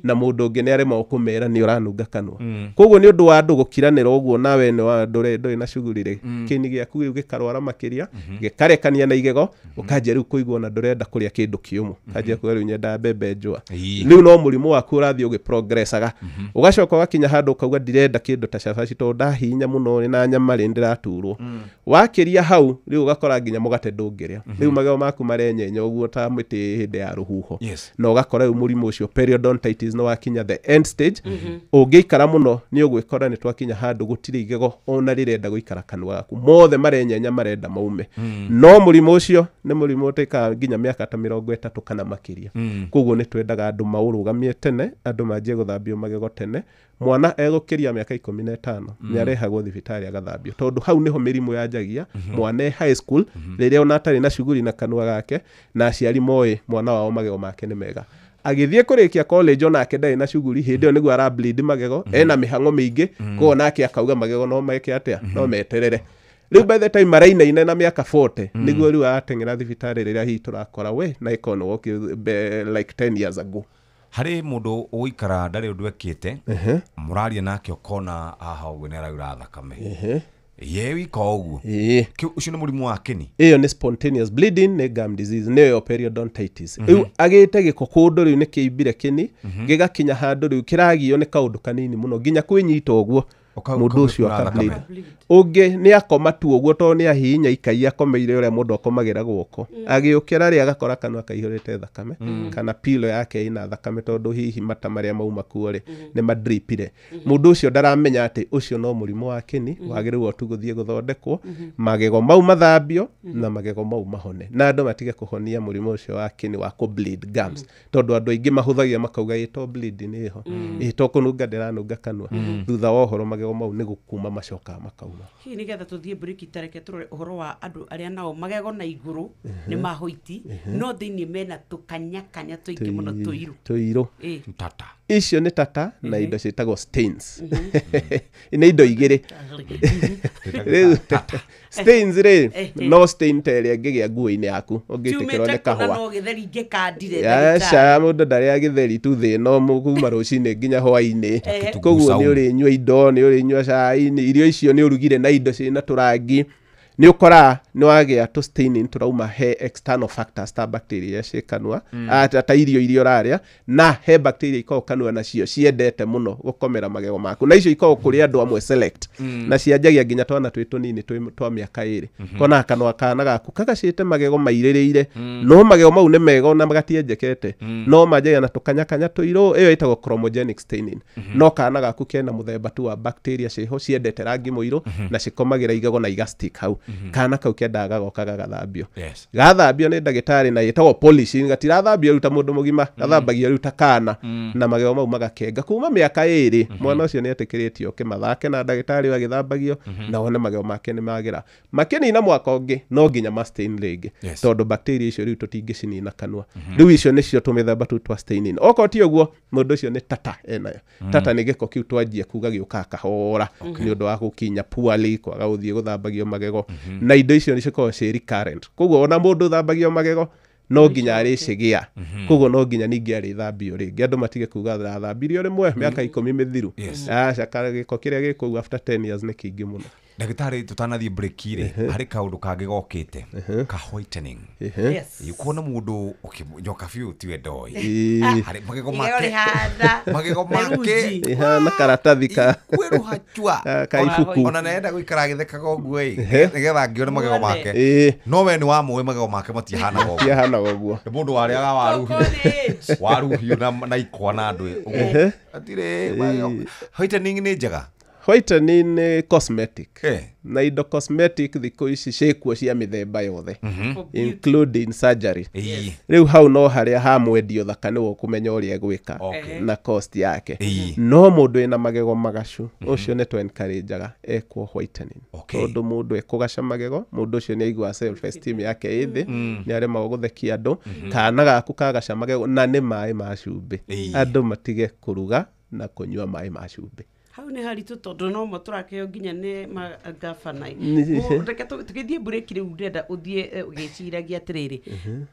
na mũndũ ũngĩ nĩ arema kumera ni ũranunga kanua koguo ni ũndũ wa andũ gũkiranĩra ũguo nawe nĩ wa ndũrĩ na shughuli ri kĩni gĩaku riu gĩkarwara makĩria gĩkarekania na igego ũkanjia riu kũigua na ndũrenda kũrĩa kĩndũ kĩũmũ kanjia kũrĩa riu nyenda mbembe njũa riu no mũrimũ waku ũrathiĩ ũgĩprogressaga ũgacoka wakinya handũ ũkauga ndirenda kĩndũ ta cabaci tondũ ndahinya mũno na nyama rĩ ndĩraturwo wakĩria hau riu ũgakora nginya mũgate ndũngĩrĩa riu magego maku marenyenya ũguo ta mĩtĩ hĩndĩ ya rũhuho na ũgakora riu mũrimũ ũcio periodontitis no wakinya the end stage ũngĩikara mũno nĩ ũgwĩkora nĩ twakinya handũ gũtirĩ igego ona rĩrenda gũikara kanua gaku mothe marenyenya marenda maume no mũrimũ ũcio nĩ mũrimũ ũtĩkaga nginya mĩaka ta 30 kana makĩria koguo nĩ twendaga andũ maũrũgamie tene andũ manjie gũthambio magego tene mwana egũkĩria mĩaka 15 nĩ arehagwo thibitarĩ agathambio tondu hau niho mĩrimũ yanjagia mwana high school rĩrĩa ona atarĩ na shughuli na kanua gake na aciari moĩ mwana wao magego make nĩ mega agithie kurikia college ona akendaĩ na shughuli hindi nĩguo ara bleed magego ena mĩhang'o mĩingĩ ko nake akauga magego no meke atia no meterere riu by the time marainaine na miaka 40 nĩguo riu ateng'era thibitarĩ rĩrĩa hihi turakora we na ikono woke like 10 years ago hari mundu uikara ndari undu ekite muraria nake ukona aha ugu nera ura thakame ye wiko ugu ucio nĩ mũrimũ wa kĩni iyo nĩ spontaneous bleeding nĩ gum disease nĩyo periodontitis riu agĩte gĩko kũndũ riu nĩ kĩimbire kĩni gĩgakinya handũ riu kĩragio nĩ kaũndũ kanini mũno nginya kwĩnyita ũguo mũndũ ũcio akableed ũngĩ nĩ akoma tu ũguo to nĩ ahihinya ikai akomeire ũrĩa mũndũ akomagĩra guoko agĩũkĩra rĩ agakora kanua kaihũrĩte thakame kana pilo yake ina thakame tondũ hihi mata marĩa mauma kuo rĩ nĩ madripire mũndũ ũcio ndaramenya atĩ ũcio no mũrimũ wa kĩni wagĩrĩirwo tu gũthiĩ gũthondekwo magego mau mathambio na magego mau mahone na andũ matige kũhonia mũrimũ ũcio wa kĩni wa bleed gums tondũ andũ aingĩ mahũthagia makauga ĩto bleed nĩ ho ĩto kũnunga ndĩranunga kanua thutha wa ũhoro magego mau nĩ gũkuma macoka makauma hihi nĩgetha tũthiĩ break tareke tũrore ũhoro wa andũ arĩa nao magego na igũrũ nĩ mahoiti no thĩinĩ mena tũkanyakanya tũingĩ mũno tũirũ tata icio nĩ tata na indo ciĩtagwo stains nĩ indo igĩrĩ stains rĩ no stain ta ĩrĩa ĩngĩgĩa nguo-inĩ yaku ũngĩitĩkĩrwo nĩ kahũa aca mũndũ ndarĩa gĩtheri tu thĩno kuma rũcinĩ nginya hwainĩ koguo nĩ ũrĩnyua indo nĩ ũrĩnyua cai irio icio nĩ ũrugire na indo ciĩna tũrangi ni ukora ni wagĩa to staining turauma he external factors ta bacteria cikanua ta irio raria na he bacteria iko kanua nacio ciendete muno gukomera magego maku na icio iko kuri andu amwe select na cianjagia nginya twana twitũ nini twa mĩaka 2 kona kanua kana gaku kagacite magego mairĩrĩire no magego mau nĩ mega na magatienjekete no manjagia na tukanyakanya tũirũ iyo ĩtagwo chromogenic staining no kana gaku kena muthemba tu wa bacteria ciho ciendete rangi mũirũ na cikomagira igego na igastick hau kana kau kendaga gokaga gathambio gathambio nĩ ndagĩtarĩ na yetagwo polishing gatirathambio ruta mũndũ mũgima gathambagia ruta kana na magego mau magakenga kuma mĩaka 2 mwana ũcio nĩ etĩkĩrĩtio kĩmathake na ndagĩtarĩ wagĩthambagio na one magego make nĩ magira makĩnina mwaka ũngĩ no nginya mastain rĩngĩ tondũ bacteria icio riu tũtingĩcinina kanua riu icio nĩcio tũmĩthemba tu twa staining oko ti ũguo mũndũ ũcio nĩ tata enayo tata nĩ gĩko kiu twanjia kuga gĩũka kahora nĩ ũndũ wa gũkinya poorly kwaga gũthiĩ gũthambagio magego na indo icio nĩcikoragwo ciĩ recurrent koguo ona mũndũ thambagio magego no nginya arĩcigia koguo no nginya ningĩ arĩthambio rĩngĩ andũ matige kuga thambirio rĩmwe mĩaka 10 mĩthiru aca gĩko kĩrĩa gĩkũu after 10 years nĩ kĩingĩ mũno ndagitari tutanathie break ire hari kaundu kage gokite ka whitening yuko na mundu ukimjoka fiu tiwe doi hari magego make na karatathi ka kweru hachwa ka ibuku ona naenda guikara githekaga oguo nigetha ngione magego make no we ni wa muwe magego make matihana goguo tihana goguo mundu waria waru hiu na ikwa na andu atire whitening ni njega whitening ni cosmetic na indo cosmetic thiko ici ciekuo cia mithemba yothe including surgery riu hau no haria hamwendio thakane wo kumenya uria gwika na cost yake no mundu ina magego magacu ucio ni to encourageaga ekwo whitening tondu mundu ekugaca magego mundu ucio ni aigua self esteem yake ithi ni arema guthekia andu kana gaku kagaca magego na ni mai ma cumbi andu matige kuruga na kunyua mai ma cumbi hau ni haritu tondu no moturakeo nginya ni magafana reke tugithie break riu ndenda uthie ugiciragia atiriri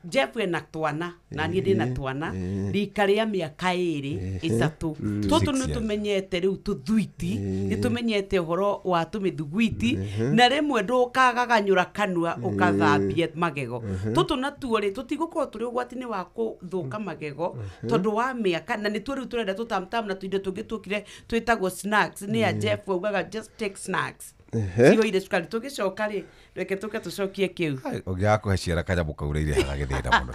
Jeff ena twana na nie ndina twana rikaria miaka iri itatu tutu ni tumenyete riu tuthuiti ni tumenyete uhoro wa tumithugwiti na rimwe ndukagaganyura kanua ukathambia magego tutu natuo ri tutigukorwo turi ugwati-ini wa kuthuka magego tondu wa miaka na ni tu riu turenda tutamtam na tuinde tungitukire twitagwo snacks ni ya Jeff ugaga just take snacks sio ile sukari tugicoka ri reke tucokie kiu ugiako heciara kaja mukaure hagagithira muno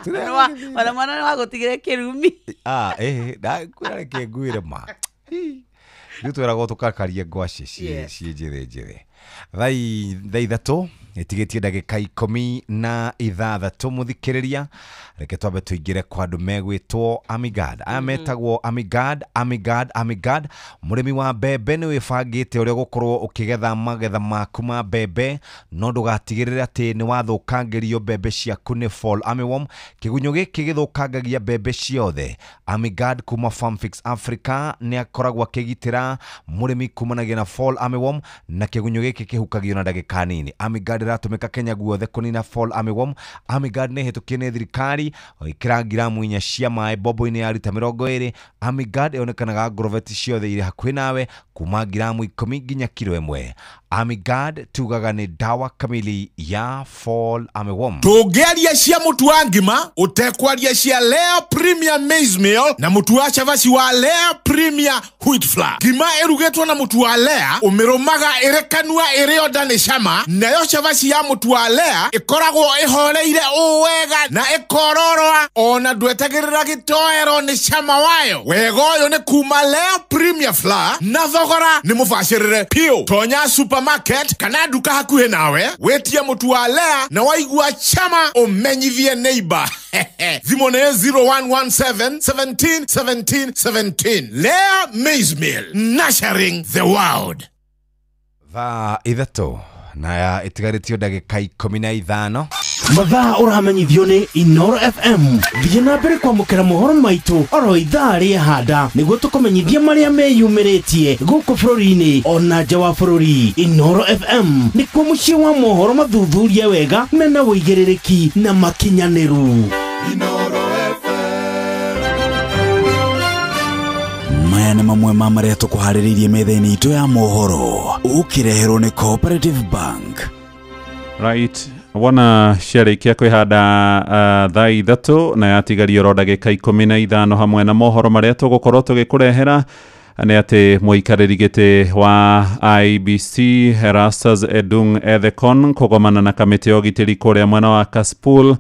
wala mwana wa gutigire kirumi da kwira ke nguire ma Nitwera go tukakaria ngwaci cie njire thai ithatu itigitie ndagika 16 muthikiriria reke twabe tuingire kwa andu megwitwo Amigad ametagwo Amigad murimi wa mbembe ni wibangite uria gukorwo ukigetha magetha maku ma mbembe no ndugatigirire ati ni wathukangirio mbembe ciaku ni fall armyworm kigunyo giki githukangagia mbembe ciothe Amigad kuma Farm Fix Africa ni akoragwo akigitira murimi kumanagia na fall armyworm na kigunyo giki kihukagio na ndagika nini Amigad ratumika Kenya guothe kunina fall armyworm Amigad ni hitukie ni thirikari ikira gramu 4 cia mai bobo-ini ya lita 20 Amigad yonekanaga groveti ciothe iri hakuhi nawe kuma gramu 10 nginya kilo 1 Amigad tugaga ni dawa kamili ya fall armyworm tugeria cia mutu wa ngima utekwaria cia Lea Premium Maize Meal na mutu wa chavasi wa Lea Premium Wheat Flour ngima erugetwo na mutu wa Lea umirumaga irekanua irio ndani cama nayo chavasi ya mutu wa Lea ikoragwo ihoreire uwega na ikororwa ona ndwetagirira gitoero ni cama wayo wega uyu ni kuma Lea Premium Flour na thogora ni mubacirire pio tonya supermarket kana duka hakuhe nawe wetia mutu wa Lea na waigua chama umenyithie neighbor thimo ne 0117 17 17 Lea Maize Meal nurturing the world ithatu na ya itigaritio ndagika 15 mathaa uramenyithio ni Inoro FM thiĩ na mbere kwamũkĩra mohoro maitũ oro ithaa rĩa handa nĩguo tũkũmenyithia marĩa meyumĩrĩtie gũkũ bũrũri-inĩ ona nja wa bũrũri Inoro FM nĩkuo mũciĩ wa mohoro mathuthurie wega mena wũigĩrĩrĩki na makinyanĩru Inoro maya nĩ mamwe ma marĩa tũkũharĩrĩirie metha-inĩ itũ ya mohoro ũkĩreherwo nĩ Cooperative Bank right wona ciarĩkia kwĩhanda thaa ithatu na yatigario ro ndagĩka 15 hamwe na mohoro marĩa tũgũkorwo tũgĩkũrehera nĩ atĩ mũikarĩri gĩtĩ wa IBC Erastus Edung Ethekon kũgomana na kamĩtĩ ya ũgitĩri kũrĩa mwena wa Kasipul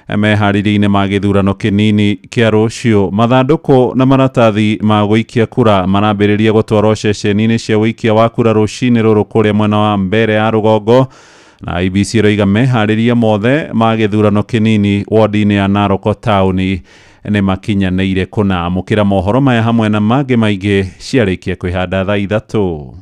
meharĩria-inĩ ma gĩthurano kĩnini kĩa rũciũ mathandũkũ na maratathi ma gũikia kura marambĩrĩria gũtwarwo ceceni-inĩ cia ũikia wa kura rũcinĩ rũrũ kũrĩa mwena wa mbere ya rũgongo na IBC roiga meharĩria mothe ma gĩthurano kĩnini ward-inĩ ya Narok Town nĩ makinyanĩire kũnamũkĩra mohoro maya hamwe na mangĩ maingĩ ciarĩkia kwĩhanda thaa ithatu.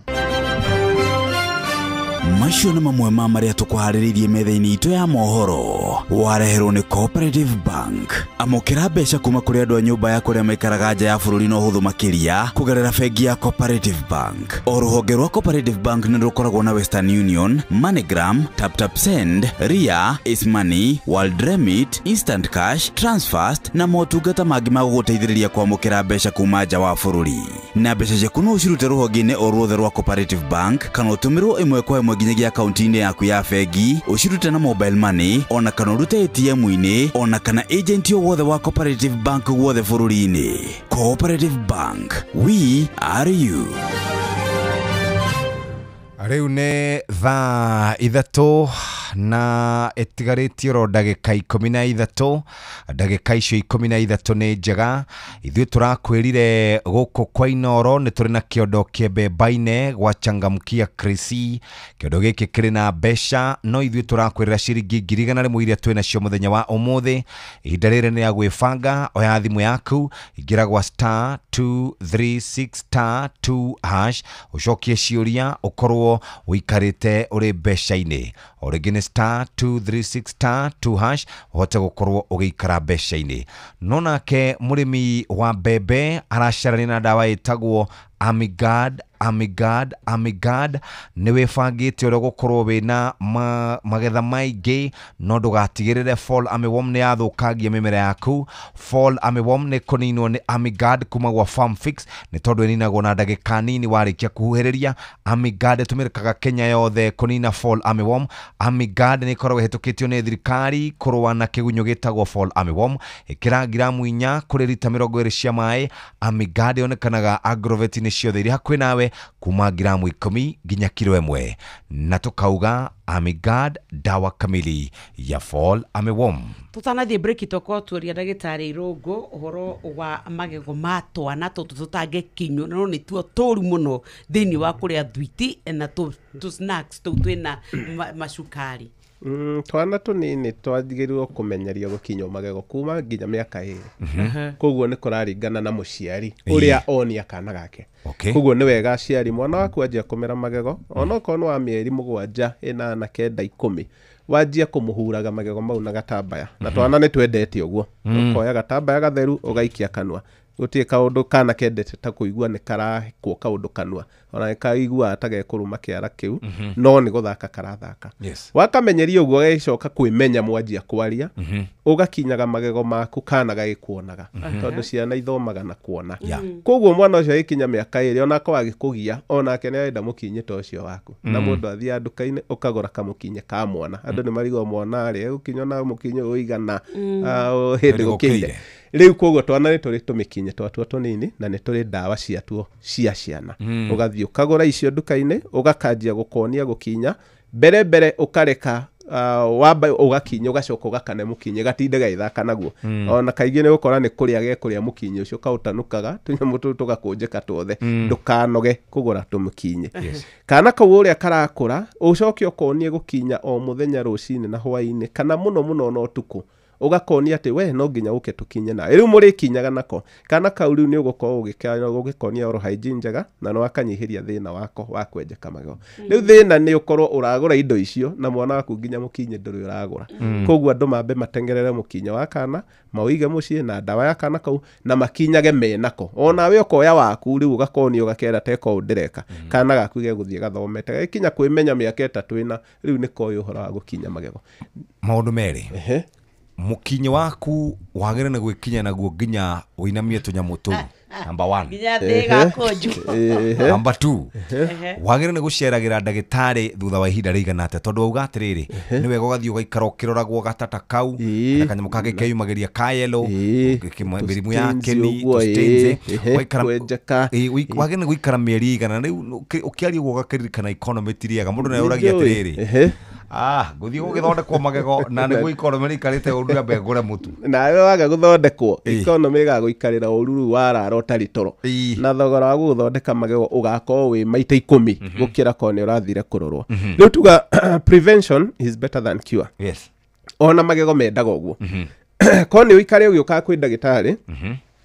macio nĩ mamwe ma marĩa tũkũharĩrĩirie metha-inĩ itũ ya mohoro. Wareherwo nĩ Cooperative Bank. Amũkĩra mbeca kuma kũrĩ andũ a nyũmba ya kũrĩa maikaraga nja ya bũrũri na ũhũthũ makĩria kũgerera bengi ya Cooperative Bank. O rũhonge rwa Cooperative Bank nĩ rũkoragwo na Western Union, MoneyGram, TapTapSend, Ria, Ace Money, World Remit, Instant Cash, Transfast na motungata mangĩ ma gũgũteithĩrĩria kwamũkĩra mbeca kuma nja wa bũrũri. Na mbeca ciaku no ũcirute rũhonge-inĩ o ruothe rwa Cooperative Bank kana ũtũmĩrwo ĩmwe kwa ĩmwe nginyagia akaunti-inĩ yaku ya bengi, ũcirute na mobile money, ona kana ũrute ATM-inĩ, ona kana agent o wothe wa Cooperative Bank wothe bũrũri-inĩ. Cooperative Bank, we are you. Rĩu nĩ thaa ithatũ na ĩtigarĩtie ro ndagĩka 13. Ndagĩka icio 13 nĩ njega. Ithuĩ tũrakwĩrire gũkũ kwa Inoro nĩ tũrĩ na kĩondo kĩmbemba-inĩ gwa Changamkia Krisi. Kĩondo gĩkĩ kĩrĩ na mbeca, no ithuĩ tũrakwĩrira ciringi 100 iria twĩ nacio mũthenya wa ũmũthĩ. Ihinda rĩrĩ nĩ agwĩbanga, oya thimũ yaku, ingĩra gwa *236*2# ũcokie ciũria, ũkorwo wikarite uri mbeca-inĩ. O rĩngĩ nĩ *236*2# ũhote gũkorwo ũgĩikara mbeca-inĩ. No nake mũrĩmi wa mbembe aracarania na ndawa ĩtagwo Amigad nĩ wĩbangĩte ũrĩa gũkorwo wĩna magetha maingĩ, no ndũgatigĩrĩre fall armyworm nĩ yathũkangia mĩmera yaku. Fall armyworm nĩ kũninwo nĩ Amigad kuma gwa Farm Fix, nĩ tondũ ĩninagwo na ndagĩka nini warĩkia kuhuhĩrĩria. Amigad ĩtũmĩkaga Kenya yothe kũnina fall armyworm. Amigad nĩ ĩkoragwo ĩhĩtũkĩtio nĩ thirikari kũrũa na kĩgunyũ gĩtagwo fall armyworm. Ĩkĩra ngiramu 4 kũrĩ lita 20 cia maĩ. Amigad yonekanaga Agrovet-inĩ ciothe iria hakuhĩ nawe kuma ngiramu 10 nginya kilo 1. Na tukauga Amigad, dawa kamili ya fall armyworm. Tutanathie break toko tuoria ndagĩtarĩ Irũngũ ũhoro wa magego ma twana tũtũ tũtangĩkinywo no nĩ tuo tũru mũno thĩinĩ wa kũrĩa thwiti na tũ snacks tũu twĩna macukari. Twana tũnini twagĩrĩirwo kũmenyerio gũkinywo magego kuma nginya mĩaka 2. Koguo nĩ kũraringana na mũciari ũrĩa onia kana gake. Koguo nĩ wega aciari mwana waku anjia kũmera magego, ona okorwo nĩ wa mĩeri 7, 8, 9, 10 wanjia kũmũhuraga magego mau na gatambaya. Na twana nĩ twendete ũguo. Ũkoya gatambaya gatheru ũgaikia kanua. Gũtirĩ kaũndũ kana kendete ta kũigua nĩ karakwo kaũndũ kanua, ona kaigua atagekũruma kĩara kĩu, no nĩ gũthaka karathaka. Wakamenyeria ũguo gaicoka kwĩmenya mwanjia kwaria, ũgakinyaga magego maku kana gagĩkuonaga, tondũ ciana ithomaga na kuona. Koguo mwana ũcio agĩkinya mĩaka 2 ona ko agĩkũgia, onake nĩ arenda mũkinye ta ũcio waku. Na mũndũ athiĩ nduka-inĩ ũkagũra kamũkinye ka mwana. Andũ nĩ marigwo mwana arĩ gũkinya na mũkinye ũigana hĩndĩ gũkĩire. Rĩu koguo twana nĩ tũrĩ tũmĩkinye twatuo tũnini na nĩ tũrĩ ndawa ciatuo cia ciana. Ũgathiĩ ũkagũra icio nduka-inĩ, ũgakanjia gũkonia gũkinya, mbere ũkareka wamba ũgakinya ũgacoka ũgakane mũkinye gatinde gaithaka naguo. Ona kaingĩ nĩ gũkora nĩ kũrĩa gekũrĩa mũkinye ũcio kaũtanukaga tũnyamũ tũu tũgakũnjĩka tuothe, ndũkanoge kũgũra tũmũkinye. Kana kau ũrĩa karakũra ũcoke ũkonie gũkinya o mũthenya rũcinĩ na hwaĩ-inĩ kana mũno no tuku. Ugakonia ati we no nginya uke tukinye na riu muri kinyaga nako kana kau riu ni ugukorwo ugikonia oro hygiene njega na no akanyihiria thina wako wa kwenjeka magego. Riu thina ni ukorwo uragura indo icio na mwana waku nginya mukinye nduri uragura. Koguo andu mambe matengerere mukinya wa kana mawige mucie na ndawa ya kana kau na makinyage menako. Ona we ukoya waku riu ugakonia ugakera teko undireka kana gaku ge guthie gathomete gakinya kwimenya miaka 3 ina riu ni koyo uhoro wa gukinya magego. Maundu meri mukinye waku wagere na gwikinya naguo nginya uinamie tunyamu tu. Number 1 nginya thiga konju. Number 2 wagere na guceragira ndagitari thutha wa ihinda rigana ate tondu auga atiriri ni wega ugathii ugaikara ukiroragwo gatata kau na kanyamu kage keyumagiria ka yellow mirimu ya keni tustenze waikara wagere na guikara mieri igana riu ukiaria ugakiririkana economy tiriaga mundu na uragia atiriri guthii gugithondekwo magego na niguo economy ikarite undu ambe ngure mutu na we waga guthondekwo economy ga guikarira ururu wararo tari toro na thogora wa guthondeka magego ugakorwo wi maita 10 gukira ko ni urathire kurorwo. Riu tuga prevention is better than cure. Yes. Ona magego mendaga uguo ko ni uikare ugioka kwi ndagitari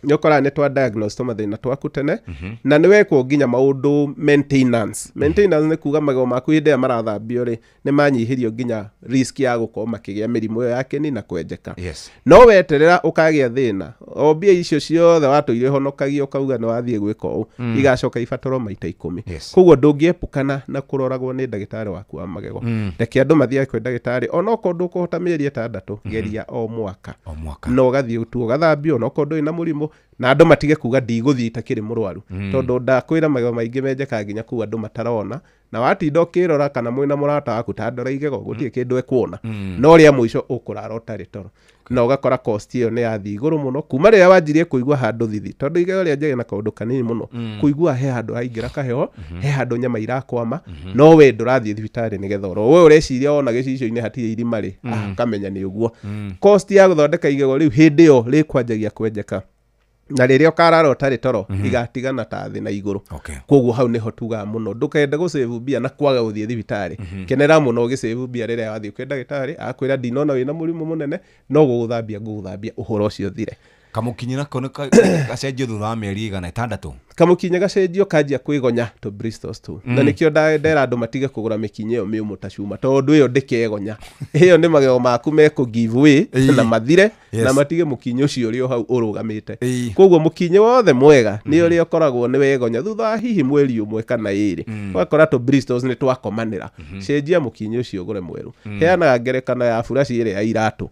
nyokora nĩ twa diagnose tũmathĩna twaku tene na nĩ wekwo nginya maũndũ maintenance nĩ kuga magego maku hĩndĩ ĩrĩa marathambio rĩ nĩ manyihirio nginya risk ya gũkorwo makĩgĩa mĩrimũ ĩyo ya kĩni na kwenjeka no weterera ũkagĩa thĩna o mbia icio ciothe watũire honokagia ũkauga nĩ wathiĩ gwĩka ũũ igacoka ibataro maita 10 koguo ndũngĩepukana na kũroragwo nĩ ndagĩtarĩ waku wa magego reke andũ mathiĩ kwĩ ndagĩtarĩ onokorwo ndũkũhota mĩeri 6 geria o mwaka no ũgathiĩ tu ũgathambio onokorwo ndũrĩ na mũrimũ na andũ matige kuga ndigũthiĩ itakĩrĩ mũrwaru tondũ ndakwĩra magego maingĩ menjeka nginya kuga andũ matarona na watinda ũkĩrora kana mwĩna mũrata waku ta ndora igego gũtirĩ kĩndũ ekuona no rĩa mũico ũkũrara ũtarĩ toro na ũgakora cost ĩyo nĩ yathi igũrũ mũno kuma rĩrĩa wanjirie kũigua handũ thithi tondũ igego rĩa njege na kaũndũ kanini mũno kũigua he handũ haingĩra kaheo he handũ nyama irakwama no we ndũrathiĩ thibitarĩ nĩgetha oro we ũreciria ona gĩcicio-inĩ hatirĩ irima rĩ kamenya nĩ ũguo cost ya gũthondeka igego rĩu hĩndĩ ĩyo rĩkwanjagia kwenjeka na rĩrĩa ũkarara ũtarĩ toro igatigana ta thĩ na igũrũ koguo hau nĩho tugaga mũno ndũkende gũsave mbia na kwaga gũthiĩ thibitarĩ kenera mũno ũgĩsave mbia rĩrĩa wathiĩ kwĩ ndagĩtarĩ akwĩra ndinona wĩna mũrimũ mũnene no gũgũthambia ũhoro ũcio thire kamukinyi nako gacenjio thutha wa mĩeri 6 kamukinyi gacenjio kanjia kwĩgonya to bristles tu na nĩkĩo ndera andũ matige kũgũra mĩkinyi ĩyo mĩũmũ ta cuma tondũ ĩyo ndĩkegonya ĩyo nĩ magego maku mekũ give way na mathire na matige mũkinyi ũcio ũrĩ hau ũrũgamĩte koguo mũkinyi wothe mwega nĩ ũrĩa ũkoragwo nĩ wegonya thutha wa hihi mweri ũmwe kana 2 wakora to bristles nĩ twakomanĩra cenjia mũkinyi ũcio ũgũre mwerũ heanaga ngerekano ya buraci ĩrĩa ya iratũ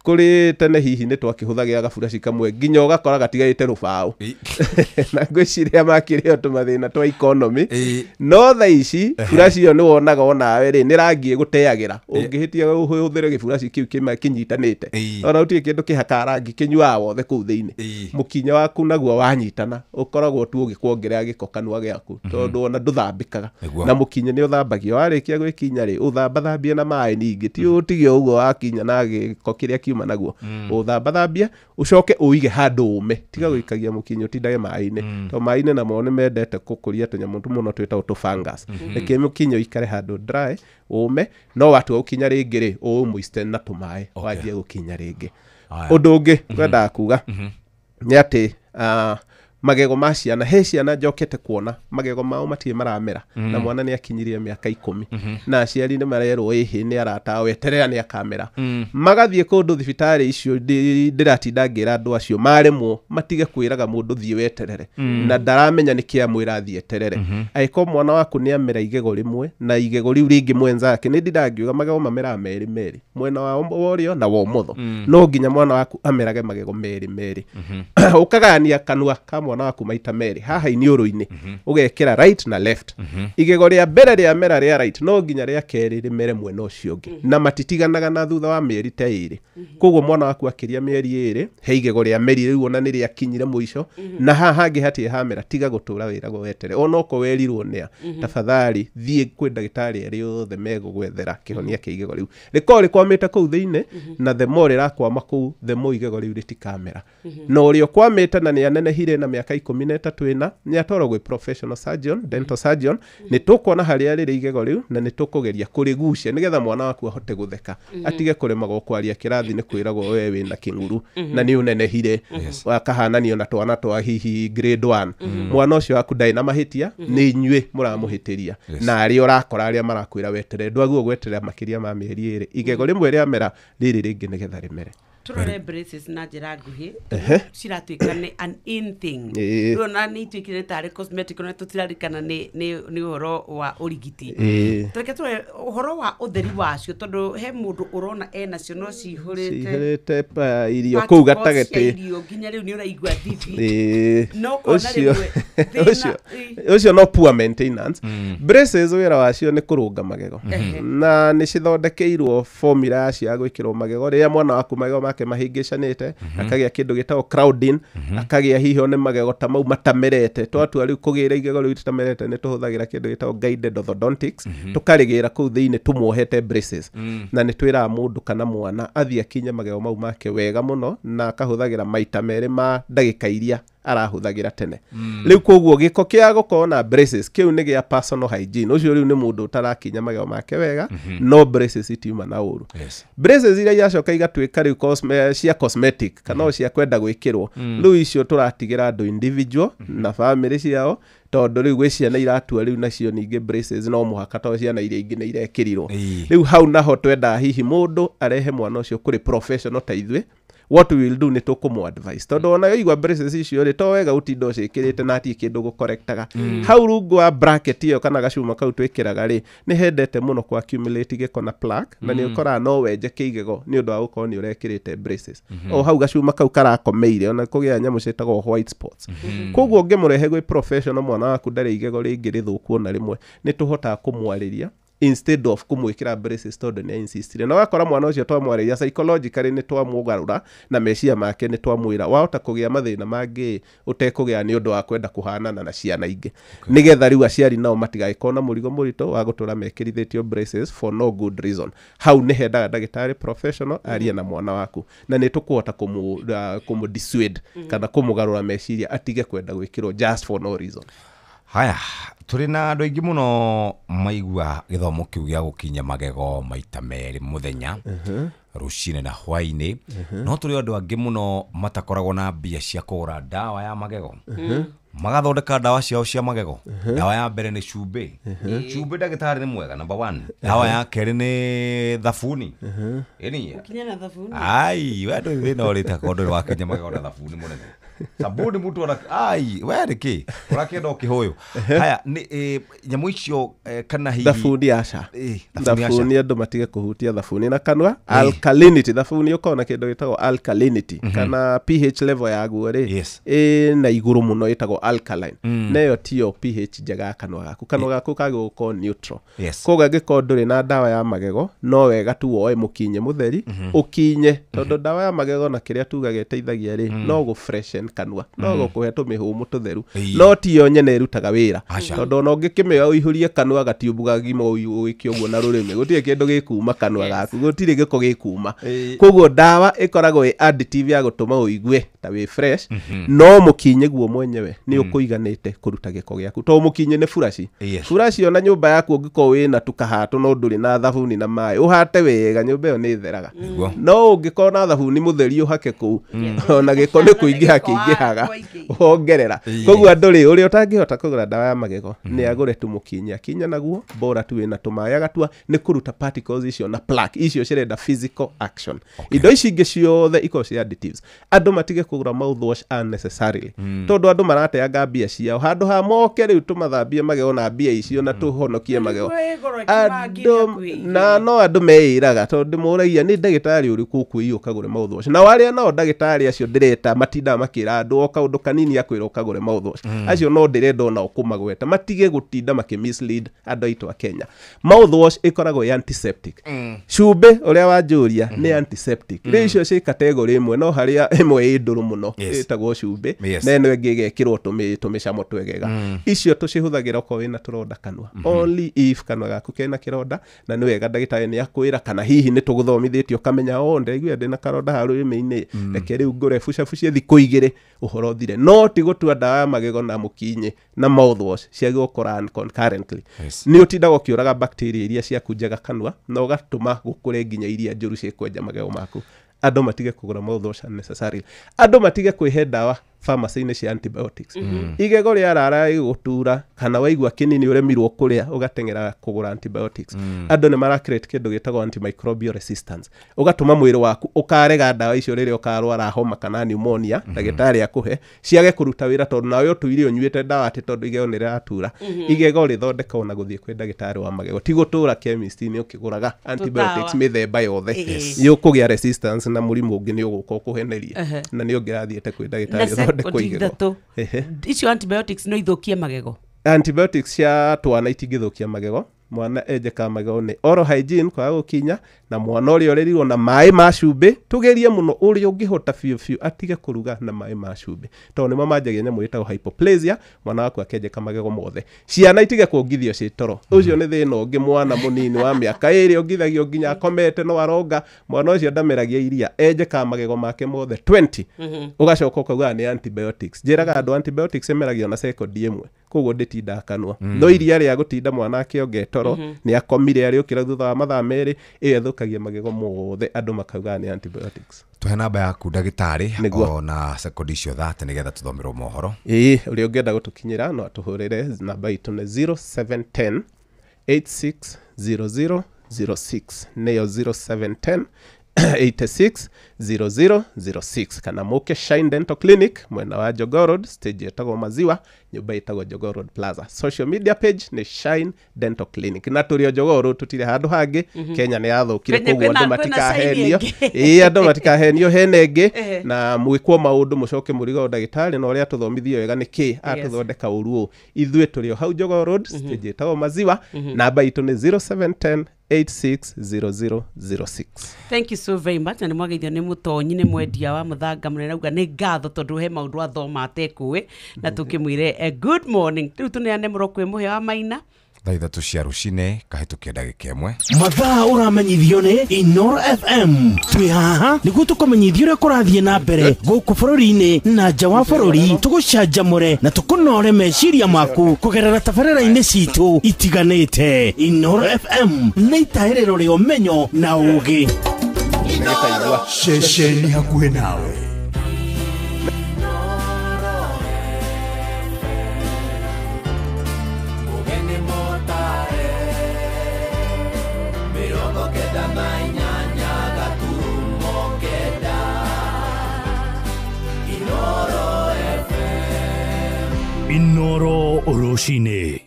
kuri tene hihi nĩ twakĩhũthagĩra gaburaci kamwe nginya ũgakora gatigaĩte rũbaũ na ngwĩciria makĩrĩ tũmathĩna twa economy no tha ici buraci ĩyo nĩ wonaga onawe rĩ nĩ rangi ĩgũteagĩra ũngĩhĩtia ũhũthĩre gĩburaci kĩu kĩnyitanĩte ona ũtirĩ kĩndũ kĩhaka rangi kĩnyuaga wothe kũu thĩinĩ mũkinya waku naguo wanyitana ũkoragwo tu ũgĩkuongerera gĩko kanua gĩaku tondũ ona ndũthambĩkaga na mũkinya nĩ ũthambagio warĩkia gwĩkinya rĩ ũthambathambie na maĩ ningĩ ti ũtige ũguo wakinya na gĩko kĩrĩa kiuma naguo ũthambathambia ucoke uige handũ ũme tiga gũikagia mũkinyo tindage maĩ-inĩ to maĩ-inĩ namo nĩ mendete gũkũria tũnyamũ mũno twĩtagwo tũfungus reke mũkinyo ikare handũ dry ũme no watua ũkinya rĩngĩ rĩ ũmũiste na tũmaĩ wanjie gũkinya rĩngĩ ũndũ ũngĩ twendaga kuga nĩ atĩ magego ma ciana he ciana njokete kuona magego mao matirĩ maramera na mwana nĩ akinyirie mĩaka 10 na aciari nĩ marerwo ĩhĩ nĩ arata weterera nĩ akamera magathiĩ kũndũ thibitarĩ icio ndĩratinda ngĩra andũ acio maremwo matige kwĩraga mũndũ thiĩ weterere na ndaramenya nĩ kĩa mwĩra thiĩ eterere aiko mwana waku nĩ amera igego rĩmwe na igego riu rĩngĩ mwenzake nĩ ndirangĩuga magego mamera merĩ mwena wa ũrĩo na wa ũmotho no nginya mwana waku amerage magego merĩ ũkagania kanua ka mwana waku maita merĩ haha iniũrũ-inĩ ũgekĩra right na left igego rĩa mbere rĩa mera rĩa right no nginya rĩa kerĩ rĩmere mwena ũcio ũngĩ na matitiganaga na thutha wa mĩeri ta 2 koguo mwana waku akĩria mĩeri 2 he igego rĩa meri rĩu ona nĩ rĩakinyire mũico na haha hangĩ hatirĩ hamera tiga gũtũra wĩragwo wetere onoko werirwo nĩa tafadhali thiĩ kwĩ ndagĩtarĩ arĩa othe megũgwethera kĩhonia kĩa igego rĩu rĩkorwo rĩkwamĩte kũu thĩinĩ na the more rĩrakwama kũu the more igego rĩu rĩtikamera no ũrĩa ũkwamĩte na nĩ anenehire na mĩaka 13 ĩna nĩ atwarwo gwĩ professional surgeon dental surgeon nĩ tũkuona harĩa rĩrĩ igego rĩu na nĩ tũkũgeria kũrĩgucia nĩgetha mwana waku ahote gũtheka atige kũremagwo kwaria kĩrathi nĩ kwĩragwo we wĩna kĩng'uru na nĩ ũnenehire wakahananio na twana twa hihi grade 1 mwana ũcio waku ndarĩ na mahĩtia nĩ inyuĩ mũramũhĩtĩria na arĩa ũrakora arĩa marakwĩra weterere ndwaguo gweterera makĩria ma mĩeri 2 igego rĩmwe rĩa mera rĩrĩ rĩngĩ nĩgetha rĩmere turore braces na njĩra nguhĩ ciratuĩka nĩ an in thing rĩona nĩ ituĩkire tarĩ cosmetic na tũtirarikana nĩ ũhoro wa ũrigiti tũreke tũre ũhoro wa ũtheri wacio tondũ he mũndũ ũrona enacio no cihũrĩte irio kũu gatagatĩ irio nginya rĩu nĩ ũraigua thithi no kona ũcio no poor maintenance braces wĩra wacio nĩ kũrũnga magego na nĩ cithondekeirwo formula cia gwĩkĩrwo magego rĩrĩa mwana waku magego make mahĩngĩcanĩte akagĩa kĩndũ gĩtagwo crowding akagĩa hihi one magego ta mau matamerete twatua rĩu kũgĩra igego rĩu rĩtamerete nĩ tũhũthagĩra kĩndũ gĩtagwo guided orthodontics tũkarĩgĩra kũu thĩinĩ tũmuohete braces na nĩ twĩraga mũndũ kana mwana athiĩ akinye magego mau make wega mũno na akahũthagĩra maita merĩ ma ndagĩka iria arahuthagira tene riu koguo giko kia gukorwo na braces kiu ni gia personal hygiene ucio riu ni mundu utarakinya magego make wega no braces itiuma na uru braces iria yacoka igatuika riu cia cosmetic kana cia kwenda gwikirwo riu icio turatigira andu individual na family ciao tondu riu gwe ciana iratua riu nacio ninge braces no muhaka to ciana iria ingi ni irekirirwo riu hau naho twenda hihi mundu arehe mwana ucio kuri professional ta ithwe what we will do ni tukumu advice tondu ona igwa braces icio ri to wega utindo cikirite na ati kindu go correctaga hau rungu wa bracket iyo kana gacuma kau twikiraga ri ni hendete muno kwa accumulate giko na plaque na ni ukora no wenje kiigego ni undu wa gukorwo ni urekirite braces o hau gacuma kau karakomeire ona kugia nyamu citagwo white spots koguo ngemurehe gwe professional mwana waku ndari igego ringi rithuku ona rimwe ni tuhota kumwariria instead of kumwikira braces tondu ni insist na wakora mwana ucio twamwariria psychologically ni twamugarura na meciria make ni twamwira wahota kugia mathina mangi utekugia ni undu wa kwenda kuhanana na ciana ingi nigetha riu aciari nao matigaikona na murigo murito wa gutura mekirithetio braces for no good reason hau ni hendaga ndagitari professional aria na mwana waku na ni tukuhota kumu dissuade kana kumugarura meciria atige kwenda gwikirwo just for no reason. Haya, turi na andu aingi muno maigua githomo kiu gia gukinya magego maita meri muthenya rucine na hwaini no turi andu angi muno matakoragwo na mbia cia kugura dawa ya magego magathondeka dawa ciao cia magego dawa ya mbere ni cumbi cumbi ndagitari ni mwega number 1 dawa ya keri ni thabuni eni kinyana thabuni ai wewe ndio thina urita kondo wa kinya magego na thabuni munene sabuni mtu ana ai wewe ki urakenda ukihoyo haya ni nyamu icio kana hihi thabuni aca thabuni andu matige kuhutia thabuni na kanwa alkalinity thabuni ukona kindu gitagwo alkalinity kana pH level ya guo ri na iguru muno itagwo alkaline nayo tio pH njega kanwa gaku kagwo neutral koguo angĩkorwo ndũrĩ na dawa ya magego no wega tu woe mukinye mutheri ukinye tondu dawa ya magego na kĩrĩa tugaga ĩteithagia ri no go freshen kanwa no gukuhe tumihumu tutheru no tio nyene irutaga wira tondu no ngikimea uihurie kanwa gatiumbuga gima uikio guo na rurimi gutirĩ kindu gikuma kanwa gaku gutirĩ giko gikuma koguo dawa ikoragwo additive ya gutuma uigue ta wi fresh no mukinye guo mwenyewe ni ukuiganite kuruta giko giaku to mukinye ne furashi ona nyumba yaku ungiko wina tukahatu no nduri na thabuni na mai uhate wega nyumba yo ni theraga no ungiko na thabuni mutheri uhake ku ona giko ni kuingiha kingihaga ongerera koguo nduri uri utangihota kugura dawa ya magego ni agure tu mukinye kinya naguo bora tu wina tumaya gatua ni kuruta particles icio na plaque icio cirenda physical action indo ici ingi ciothe iko cia additives andu matige kugura mouthwash unnecessarily tondu andu marateanga mbia ciao handu ha moke riu tumathambie magego na mbia icio na tuhonokie magego andu na no andu meiraga tondu muragia ni ndagitari uriku kuiyo kagure mouthwash na wale no ndagitari acio ndireta matinda makira andu oka undu kanini akwira ukagure mouthwash acio no ndirenda ona ukumagweta matige gutinda makimislead andu aitu a Kenya mouthwash ikoragwo antiseptic cumbi uria wanjuria ni antiseptic riu icio ci category imwe no haria imwe induru muno itagwo cumbi na eno ingi gekirwo tumicamo twegega icio tucihuthagira ko wina turonda kanwa only if kanwa gaku kena kironda na ni wega ndagitari ni akwira kana hihi ni tuguthomithitio kamenya ndaigua ndina karonda haru rimi-ini reke riu ngure fucafucie thiku igiri uhoro thire no ti gutua dawa ya magego na mukinye na mouthwash ciagwo koran concurrently ni utindaga kiuraga bacteria iria ciaku njega kanwa na ugatuma gukure nginya iria njuru cikwenja magego maku andu matige kugura mouthwash unnecessarily andu matige kwihe dawa pharmacy-ini cia antibiotics igego ria rara igutura kana waigua kinini uremirwo kuria ugatengera kugura antibiotics andu ni mara create kindu gitagwo antimicrobial resistance ugatuma mwiri waku ukarega dawa icio riria ukarwara homa kana pneumonia ndagitari akuhe ciage kuruta wira tondu nawe utuire unyuite dawa ati tondu igego ni riratura igego rithondeka na guthie kwi ndagitari wa magego ti gutura chemist-ini ukiguraga antibiotics mithemba yothe yukugia resistance na murimu ungi ni uguka ukuheneria na ni ungirathiete kwi ndagitari icio antibiotics no ithukie magego antibiotics cia twana itingithukia magego mwana enjeka magego nĩ oral hygiene kwa gũkinya na mwana ũrĩa ũrerirwo na maĩ ma cumbĩ tugerie mũno ũrĩa ũngĩhota biũ atige kũruga na maĩ ma cumbĩ tondũ nĩmo manjagia nyamũ ĩtagwo hypoplasia mwana waku akenjeka magego mothe ciana itige kũongithio ciĩ toro ũcio nĩ thĩna ũngĩ mwana mũnini wa mĩaka ĩrĩ ongithagio nginya akomete no aronga mwana ũcio ndameragia iria enjeka magego make mothe 20 ũgacoka ũkauga nĩ antibiotics njĩraga andũ antibiotics emeragio na sekondi ĩmwe koguo ndĩtinda kanua no iria rĩa gũtinda mwana akĩonge toro nĩ akomire arĩ ũkĩra thutha wa mathaa merĩ ĩyo ĩthũkagia magego mothe andũ makauga nĩ antibiotics tuhe namba yaku ndagĩtarĩ ona sekondi icio thate nĩgetha tuthomerwo mohoro ũrĩa ũngĩenda gũtũkinyĩra no atũhũrĩre namba itũ nĩ 0710 860006 nĩyo 0710 860006 kana mũke Shine Dental Clinic mwena wa Jogoo Road stage yetagwo Maziwa nyũmba yetagwo Jogoo Road Plaza social media page nĩ Shine Dental Clinic na tũrĩ Jogoo Road tutire handũ hangĩ Kenya nĩ yathũkire koguo andũ matikahenio andũ matikahenio henenge na mwĩkwo maũndũ mũcoke mũrigo ndagĩtarĩ na ũrĩa tũthomithio wega nĩkĩ atũthondeka ũruo ithuĩ tũrĩ hau Jogoo Road stage yetagwo Maziwa namba itũ nĩ 0710 860006 Thank you so very much. Na nĩ mwageithio nĩ mũtonyi nĩ mwendia wa mũthanga mũnene uga nĩ ngatho tondũ he maũndũ athoma atekũĩ na tũkĩmwĩre good morning. Rĩu tũneane mũroko mũhe wa Maina. Thaa ithatũ cia rũcinĩ kahĩtũkia ndagĩka ĩmwe. Mathaa ũramenyithio nĩ Inoro FM. Twĩ haha nĩguo tũkũmenyithia ũrĩa kũrathiĩ na mbere gũkũ bũrũri-inĩ na nja wa bũrũri tũgũcanjamũre na tũkũnore meciria maku kũgerera tabarĩra-inĩ citũ itiganĩte. Inoro FM nĩ itahĩrĩro rĩa ũmenyo na ũũgĩ. Ceceni hakuhĩ nawe. Inoro Oroshine.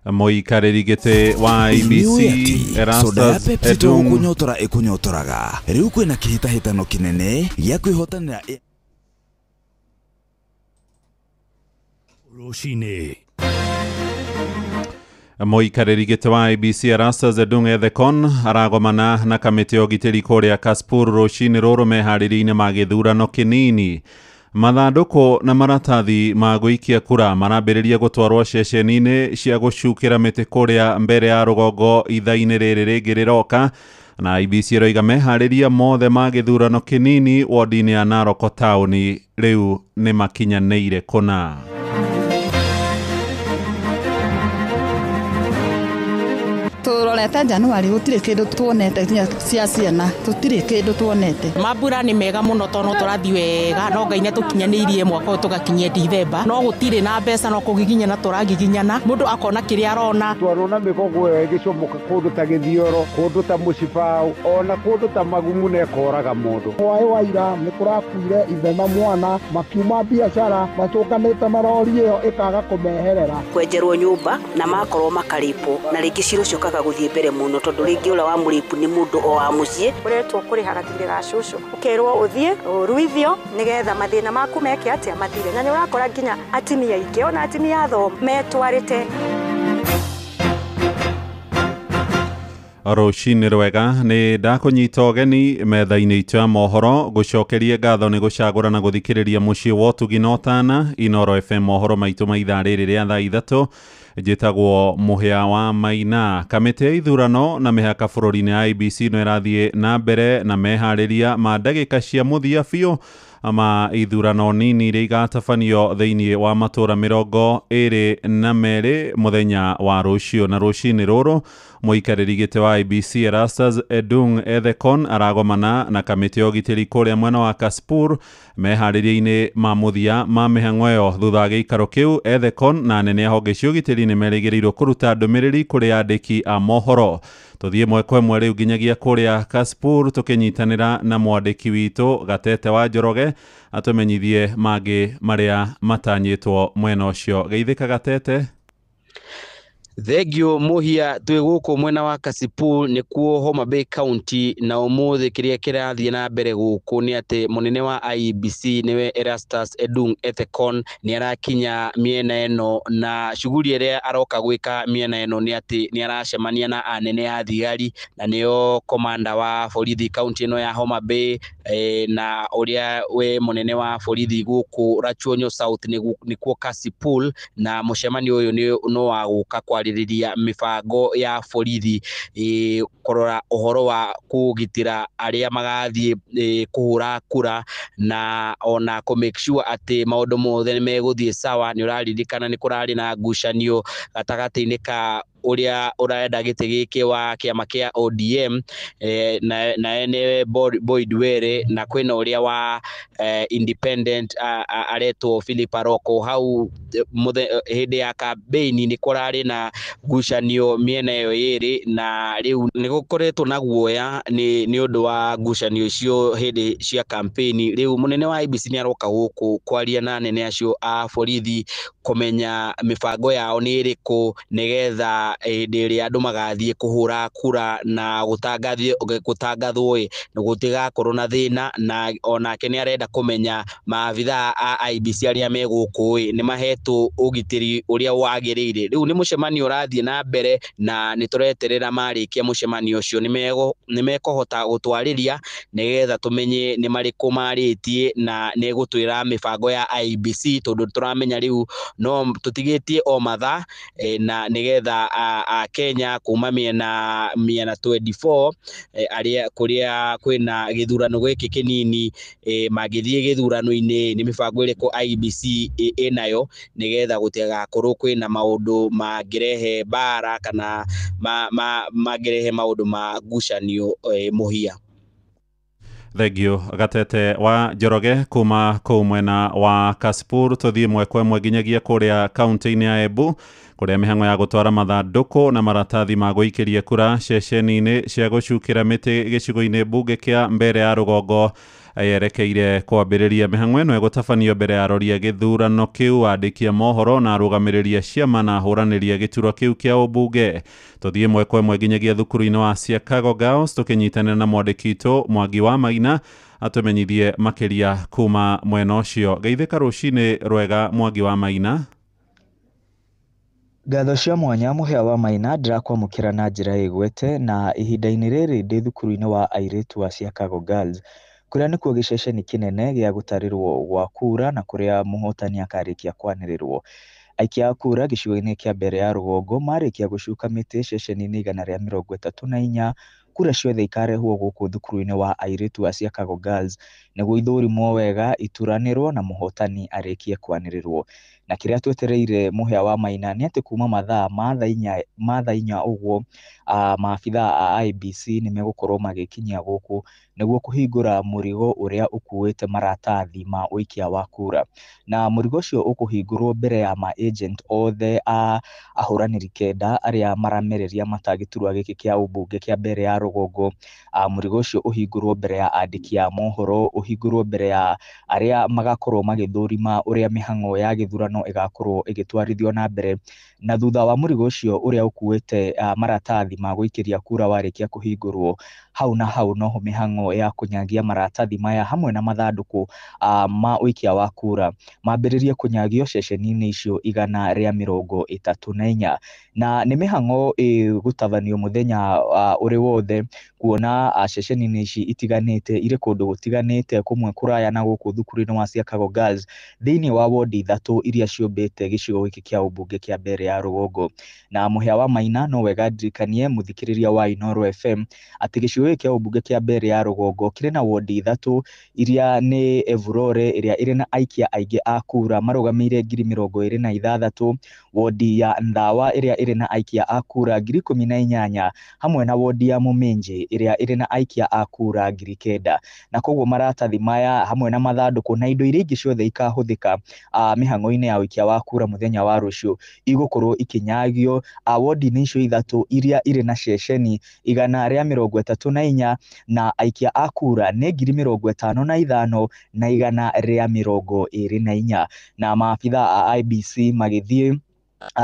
Mũikarĩri gĩtĩ wa IBC Erastus Edung kunyotora ikunyotoraga rĩu kwĩna kĩhĩtahĩtano kĩnene gĩa kwĩhotanĩra Oroshine. Mũikarĩri gĩtĩ wa IBC Erastus Edung Ethekon aragomana na kamĩtĩ ya ũgitĩri kũrĩa Kasipul rũcinĩ rũrũ meharĩrĩria-inĩ ma gĩthurano kĩnini. Mathandũkũ na maratathi ma gũikia kura marambĩrĩria gũtwarwo ceceni-inĩ cia gũcukĩra mĩtĩ kũrĩa mbere ya rũgongo ithaa-inĩ rĩrĩ rĩngĩ rĩroka na IBC ĩroiga meharĩria mothe ma gĩthurano kĩnini wodi-inĩ ya Narok taũni rĩu nĩ makinyanĩire kũna. Turorete Januari gutire kindu tuonete cia ciana tutire kindu tuonete mambura ni mega muno tono turathi wega no Ngai natukinyanirie mwaka uyu tugakinyia December no gutire na mbeca no kugiginyana turagiginyana mundu akona kiria arona twarona mikogo igicomoka kundu ta Githioro kundu ta Mucibau ona kundu ta Magumu ne koraga mundu wai waira ni kurakuire ithema mwana makiuma biashara macokanite marori iyo ikaga kumeherera kwenjerwo nyumba na makorwo makaripo na ringi cirucoka guthie mbere muno tondu ringi ula wa muripu ni mundu o wa mucie uretwo kuri harathire ga cucu ukerwo uthie uruithio nigetha mathina maku meke atia mathire na ni urakora nginya atimia ingi ona atimia atho metwarite Rũcinĩ rwega nĩ ndakũnyita ũgeni metha-inĩ itũ ya mohoro gũcokerie ngatho nĩ gũcagũra na gũthikĩrĩria mũciĩ wa ũtugi na ũtana Inoro FM mohoro maitũ ma ithaa rĩrĩ rĩa thaa ithatũ njĩtagwo mũhĩa wa Maina. Kamĩtĩ ya ithurano na mĩhaka bũrũri-inĩ ya IBC no ĩrathiĩ na mbere na meharĩria ma ndagĩka cia mũthia biũ ama ithurano nini iria igatabanio thĩinĩ wa matũra 22 mũthenya wa rũciũ na rũcinĩ rũrũ mũikarĩri gĩtĩ wa IBC Erastus Edung Ethekon aragomana na kamĩtĩ ya ũgitĩri kũrĩa mwena wa Kasipul meharĩria-inĩ ma mũthia ma mĩhang'o ĩyo thutha wa gĩikaro kĩu. Ethekon na anene a honge cia ũgitĩri nĩ merĩgĩrĩirwo kũruta ndũmĩrĩri kũrĩ andĩki a mohoro. Tũthiĩ mwekwe mwerĩ nginyagia kũrĩa Kasipul tũkĩnyitanĩra na mwandĩki witũ Gatete wa Njoroge atũmenyithie mangĩ marĩa matanyĩtwo mwena ũcio. Geithĩka Gatete. Thegio muhia twi guku mwena wa Kasipul ni kuo Homa Bay County na umuthi kiria kirathie na mbere guku ni ati munene wa IEBC niwe Erastus Edung Ethekon ni arakinya miena eno na shughuli iria aroka gwika miena eno ni ati ni aracemania na anene a thigari na nio komanda wa borithi county eno ya Homa Bay na uria we munene wa borithi guku Rachuonyo South ni kuo Kasipul na mucemanio uyu ni no wa guka kwaririria mifango ya borithi korora uhoro wa kugitira aria magathie kuhura kura na ona ko make sure ati maundu mothe ni meguthie sawa. Ni uraririkana ni kurari na ngucanio gatagati-ini ka uria urenda giti giki wa kiama kia ODM na ene Boyd Were na kwina uria wa independent aretwo Philip Aroko hau hindi ya campaign ni kurari na ngucanio miena yo yiri na riu ni gukoretwo na guoya ni undu wa ngucanio icio hindi cia campaign. Riu munene wa IEBC ni aroka guku kwaria na nene acio a borithi kumenya mifango yao ni iriku nigetha hindi iria andu magathie kuhura kura na gutangathwo ni gutigakorwo na thina na onake ni arenda kumenya maabitha a IEBC aria me guku ni mahetwo ugitiri uria wagirire. Riu ni mucemanio urathie na mbere na ni tureterera marikia mucemanio ucio ni mekohota gutwariria nigetha tumenye ni mariku maritie na ni gutwira mifango ya IEBC tondu turamenya riu no tutigitie o matha na nigetha a Kenya kuma miena 24 aria kuria kwina githurano gwiki kinini magithie githurano-ini ni mifango iriku IEBC enayo nigetha gutigakorwo kwina maundu mangirehe bara kana mangirehe maundu ma ngucanio muhia. Thegio Gatete wa Njoroge kuma kuu mwena wa Kasipul. Tuthie mwekwe nginyagia kuria kaunti-ini ya Embu kuria mihango ya gutwara mathanduku na maratathi ma guikiria kura ceceni-ini cia gucukira miti gicigo-ini bunge kia mbere ya rugongo yerekeire kwambiriria mihango eno egutafanio mbere ya roria githurano kiu andikia mohoro na arugamiria ciama na huraniria gituro kiu kia ubunge. Tuthie mwekwe nginyagia thukuru-ini wa Chicago Girls tukinyitanira na mwandikito Mwangi wa Maina atumenyithie makiria kuma mwena ucio. Geithika rucini rwega Mwangi wa Maina. Ngatho cia mwanya muhea wa Maina ndirakwamukira na njira igwete na ihinda-ini riri ndi thukuru-ini wa airitu wa Chicago Girls kuria nikuo giceceni kinene gia gutarirwo gwa kura na kuria muhotani akarikia kwanirirwo. Aikia kura gicigo-ini kia mbere ya rugongo marikia gucuka miti ceceni-ini 134 kura ciothe ikarehwo guku thukuru-ini wa airitu wa Chicago Girls niguo ithurimwo wega ituranirwo na muhotani arikie kwanirirwo. Na kiria twetereire muhea wa Maina ni ati kuma mathaa ma thaa inya uguo maabitha a IEBC ni megukorwo magikinyia guku niguo kuhingura murigo uria ukuite maratathi ma uikia wa kura. Na murigo ucio ukuhingurwo mbere ya ma agent othe a ahuraniri kenda aria maramereria matagiturwa giki kia ubunge kia mbere ya rugongo. Murigo ucio uhingurwo mbere ya andiki a mohoro, uhingurwo mbere ya aria magakorwo magithurima uria mihango ya githurano igakorwo igitwarithio na mbere. Na thutha wa murigo ucio uria ukuite maratathi ma guikiria kura warikia kuhingurwo, hau na hau noho mihango ya kunyagia maratathi maya hamwe na mathanduku ma uikia wa kura mambiririe kunyagio ceceni-ini icio 134 na ni mihango gutavanio muthenya uri wothe kuona ceceni-ini ici itiganite iri kundu gutiganite kumwe kuraya na guku thukuru-ini wa Chicago Girls thiini wa wodi 3 iria ciumbite gicigo giki kia ubunge kia mbere ya rugongo. Na muhea wa Maina no wega ndirikanie muthikiriria wa Inoro FM ati gicigo giki kia ubunge kia mbere ya rugongo kire na wodi 3 iria ni Evurore iria iri na aikia aingi a kura marugamire 26,000, wodi ya Ndawa iria iri na aikia a kura 18,000 hamwe na wodi ya Muminji iria iri na aikia a kura 9,000. Na koguo maratathi maya hamwe na mathanduku na indo iria ingi ciothe ikahuthika mihango-ini ya uikia wa kura muthenya wa rucio igukorwo ikinyagio wodi-ini icio 3 iria iri na ceceni 134 na aikia a kura ni 55,000 na 124. Na maabitha a IEBC magithie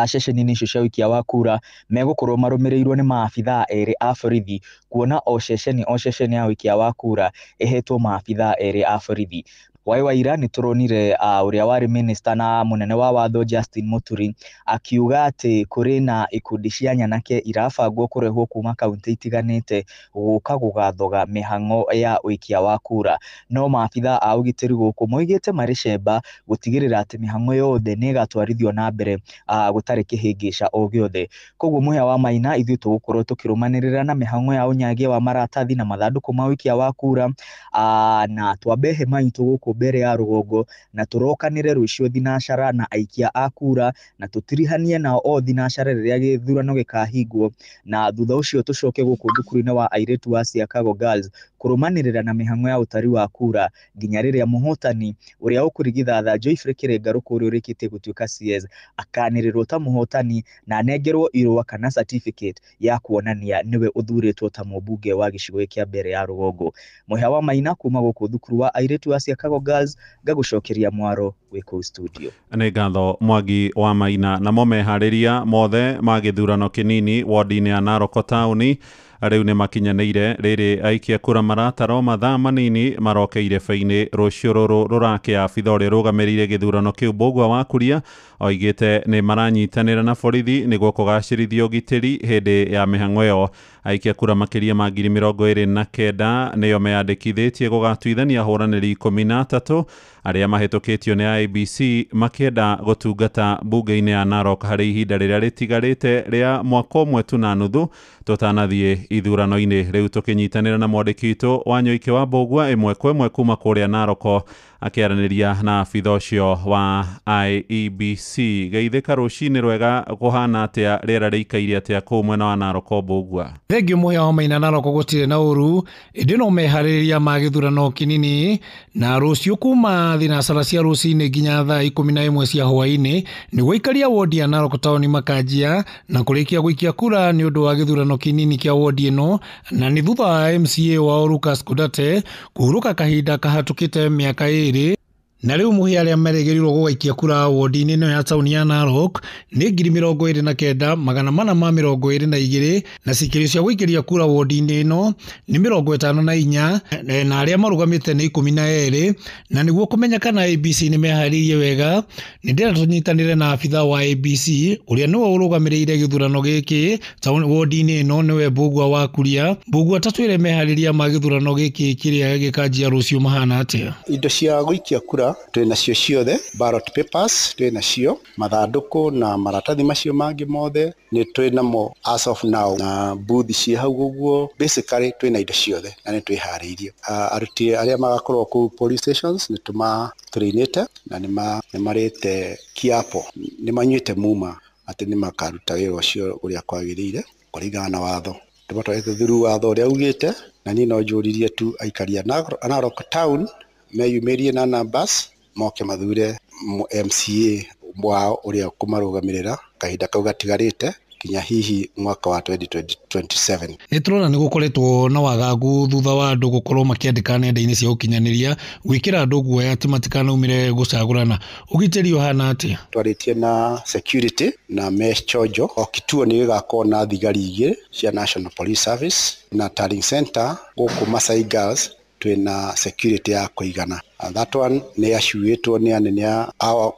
ceceni-inĩ icio cia ũikia wa kura megũkorwo marũmĩrĩirwo nĩ maabithaa erĩ a borithi, kuona o ceceni ya ũikia wa kura ĩhetwo maabithaa erĩ a borithi. Waira nĩ turonire ũrĩa warĩ minister na munene wa watho Justin Muturi akiuga atĩ kũrĩ na ikundi cia nyanake irabangwo kũrehwo kuma kaunti itiganĩte gũka gũgathoga mĩhang'o ya ũikia wa kura, no maabithaa a ũgitĩri gũkũ moigĩte marĩ cemba gũtigĩrĩra atĩ mĩhang'o yothe nĩ ĩgatwarithio na mbere gũtarĩ kĩhĩngĩca o gĩothe. Koguo Mũhĩa wa Maina ithuĩ tũgũkorwo tũkĩrũmanĩrĩra na mĩhang'o ya ũnyagia wa maratathi na mathandũkũ ma ũikia wa kura, na twambe hema itũ gũkũ mbere ya rũgongo na turokanire rũciũ thinacara na aikia a kura na tutirihanie nao o thinacara rĩrĩa gĩthurano gĩkahingwo, na thutha ũcio tucoke gũkũ thukuru-inĩ wa airĩtu wa Chicago Girls kũrũmanĩrĩra na mĩhang'o ya ũtari wa kura nginya rĩrĩa mũhotani ũrĩa ũkũrigithatha Joyfrey Kĩrenga Rũkũrĩ ũrĩkĩtie gũtuĩka CS akanĩrĩrwo ta mũhotani na anengerwo irũa kana certificate ya kuonania nĩwe ũthurĩtwo ta mũmbunge wa gĩcigo kĩa mbere ya rũgongo. Mũhĩa wa Maina kuma gũkũ thukuru wa airĩtu wa Chicago Girls ngagũcokeria mwaro wĩkũ studio. Nĩ ngatho Mwangi wa Maina. Namo meharĩria mothe ma gĩthurano kĩnini ward-inĩ ya Narok taũni rĩu nĩ makinyanĩire, rĩrĩ aikia kura maratarwo mathaa manini marokeire bainĩ rũciũ rũrũ rũrake abitha ũrĩa rũgamĩrĩire gĩthurano kĩu Mbũgua wa Kuria oigĩte nĩ maranyitanĩra na borithi nĩguo kũgacĩrithia ũgitĩri hĩndĩ ya mĩhang'o ĩyo. Aikia kura makĩria ma 29,000 nĩo meyandĩkithĩtie gũgatuithania ahũranĩri 13 arĩa mahĩtũkĩtio nĩ IEBC makĩenda gũtungata mbunge-inĩ ya Narok harĩ ihinda rĩrĩa rĩtigarĩte rĩa mwaka ũmwe tu na nuthu tũtanathiĩ ithurano-inĩ. Rĩu tũkĩnyitanĩra na mwandĩki witũ wa Nyoike wa Mbũgua ĩmwe kwa ĩmwe kuma kũrĩa Narok akĩaranĩria na abitha ũcio wa IEBC. Geithĩka rũcinĩ rwega, kũhana atĩa, rĩera rĩikaire atĩa kũu mwena wa Narok Mbũgua? Thengio Mũhĩa wa Maina, Narok gũtirĩ na ũru, ĩndĩ no meharĩrĩria ma gĩthurano kĩnini na rũciũ kuma thinacara cia rũcinĩ nginya thaa 11 cia hwaĩ-inĩ nĩguo aikaria wodi ya Narok taũni makanjia na kũrĩkia gũikia kura nĩ ũndũ wa gĩthurano kĩnini kĩa wodi ĩno, na nĩ thutha wa MCA wao Lucas Kudate kũhurũka kahinda kahatũkĩte mĩaka ĩrĩ. Na rĩu Mũhĩa arĩa merĩgĩrĩirwo gũgaikia kura wodi-inĩ ĩno ya taũni ya Narok nĩ 29,422 na cikĩrio cia gũikĩria kura wodi-inĩ ĩno nĩ 54 na arĩa marũgamĩte nĩ 12, na nĩguo kũmenya kana ABC nĩ meharĩirie wega nĩ ndĩra tũnyitanĩre na abitha wa ABC ũrĩa nĩwe ũrũgamĩrĩire gĩthurano gĩkĩ taũni wodi-inĩ ĩno nĩwe Mbũgua wa Kuria. Mbũgua tatwĩre meharĩria ma gĩthurano gĩkĩ kĩrĩa gĩkanjia rũciũ mahana atĩa? Indo cia gũikia kura twĩ nacio ciothe, ballot papers twĩ nacio, mathandũkũ na maratathi macio mangĩ mothe nĩ twĩ namo as of now, na booth ciĩ hau ũguo. Basically twĩ na indo ciothe na nĩ twĩharĩirie. Aruti arĩa magakorwo kũu police stations nĩ tũmatrainĩte na nĩ marĩte kiapo, nĩ manyuĩte muma atĩ nĩ makaruta wĩra ũcio ũrĩa kwagĩrĩire kũringana na watho. Tũmatwarĩte through watho ũrĩa ugĩte, na niĩ no njũririe tu aikaria Narok town meyumĩrie na numbers moke mathure MCA wao ũrĩa kũmarũgamĩrĩra kahinda kau gatigarĩte kinya hihi mwaka wa 2027. Nĩ tũrona nĩ gũkoretwo na wagagu thutha wa andũ gũkorwo makĩandĩka nenda-inĩ cia ũkinyanĩria gwĩkĩra andũ guoya atĩ matikanaumĩre gũcagũrana. Ũgitĩri ũhana atĩa? Twarĩtie na security na mesh chojo. O kituo nĩ gĩgakorwo na thigari igĩrĩ cia National Police Service na Tallying Center gũkũ Masai Girls twina security ya kũigana. That one nĩ acuĩtwo nĩ anene a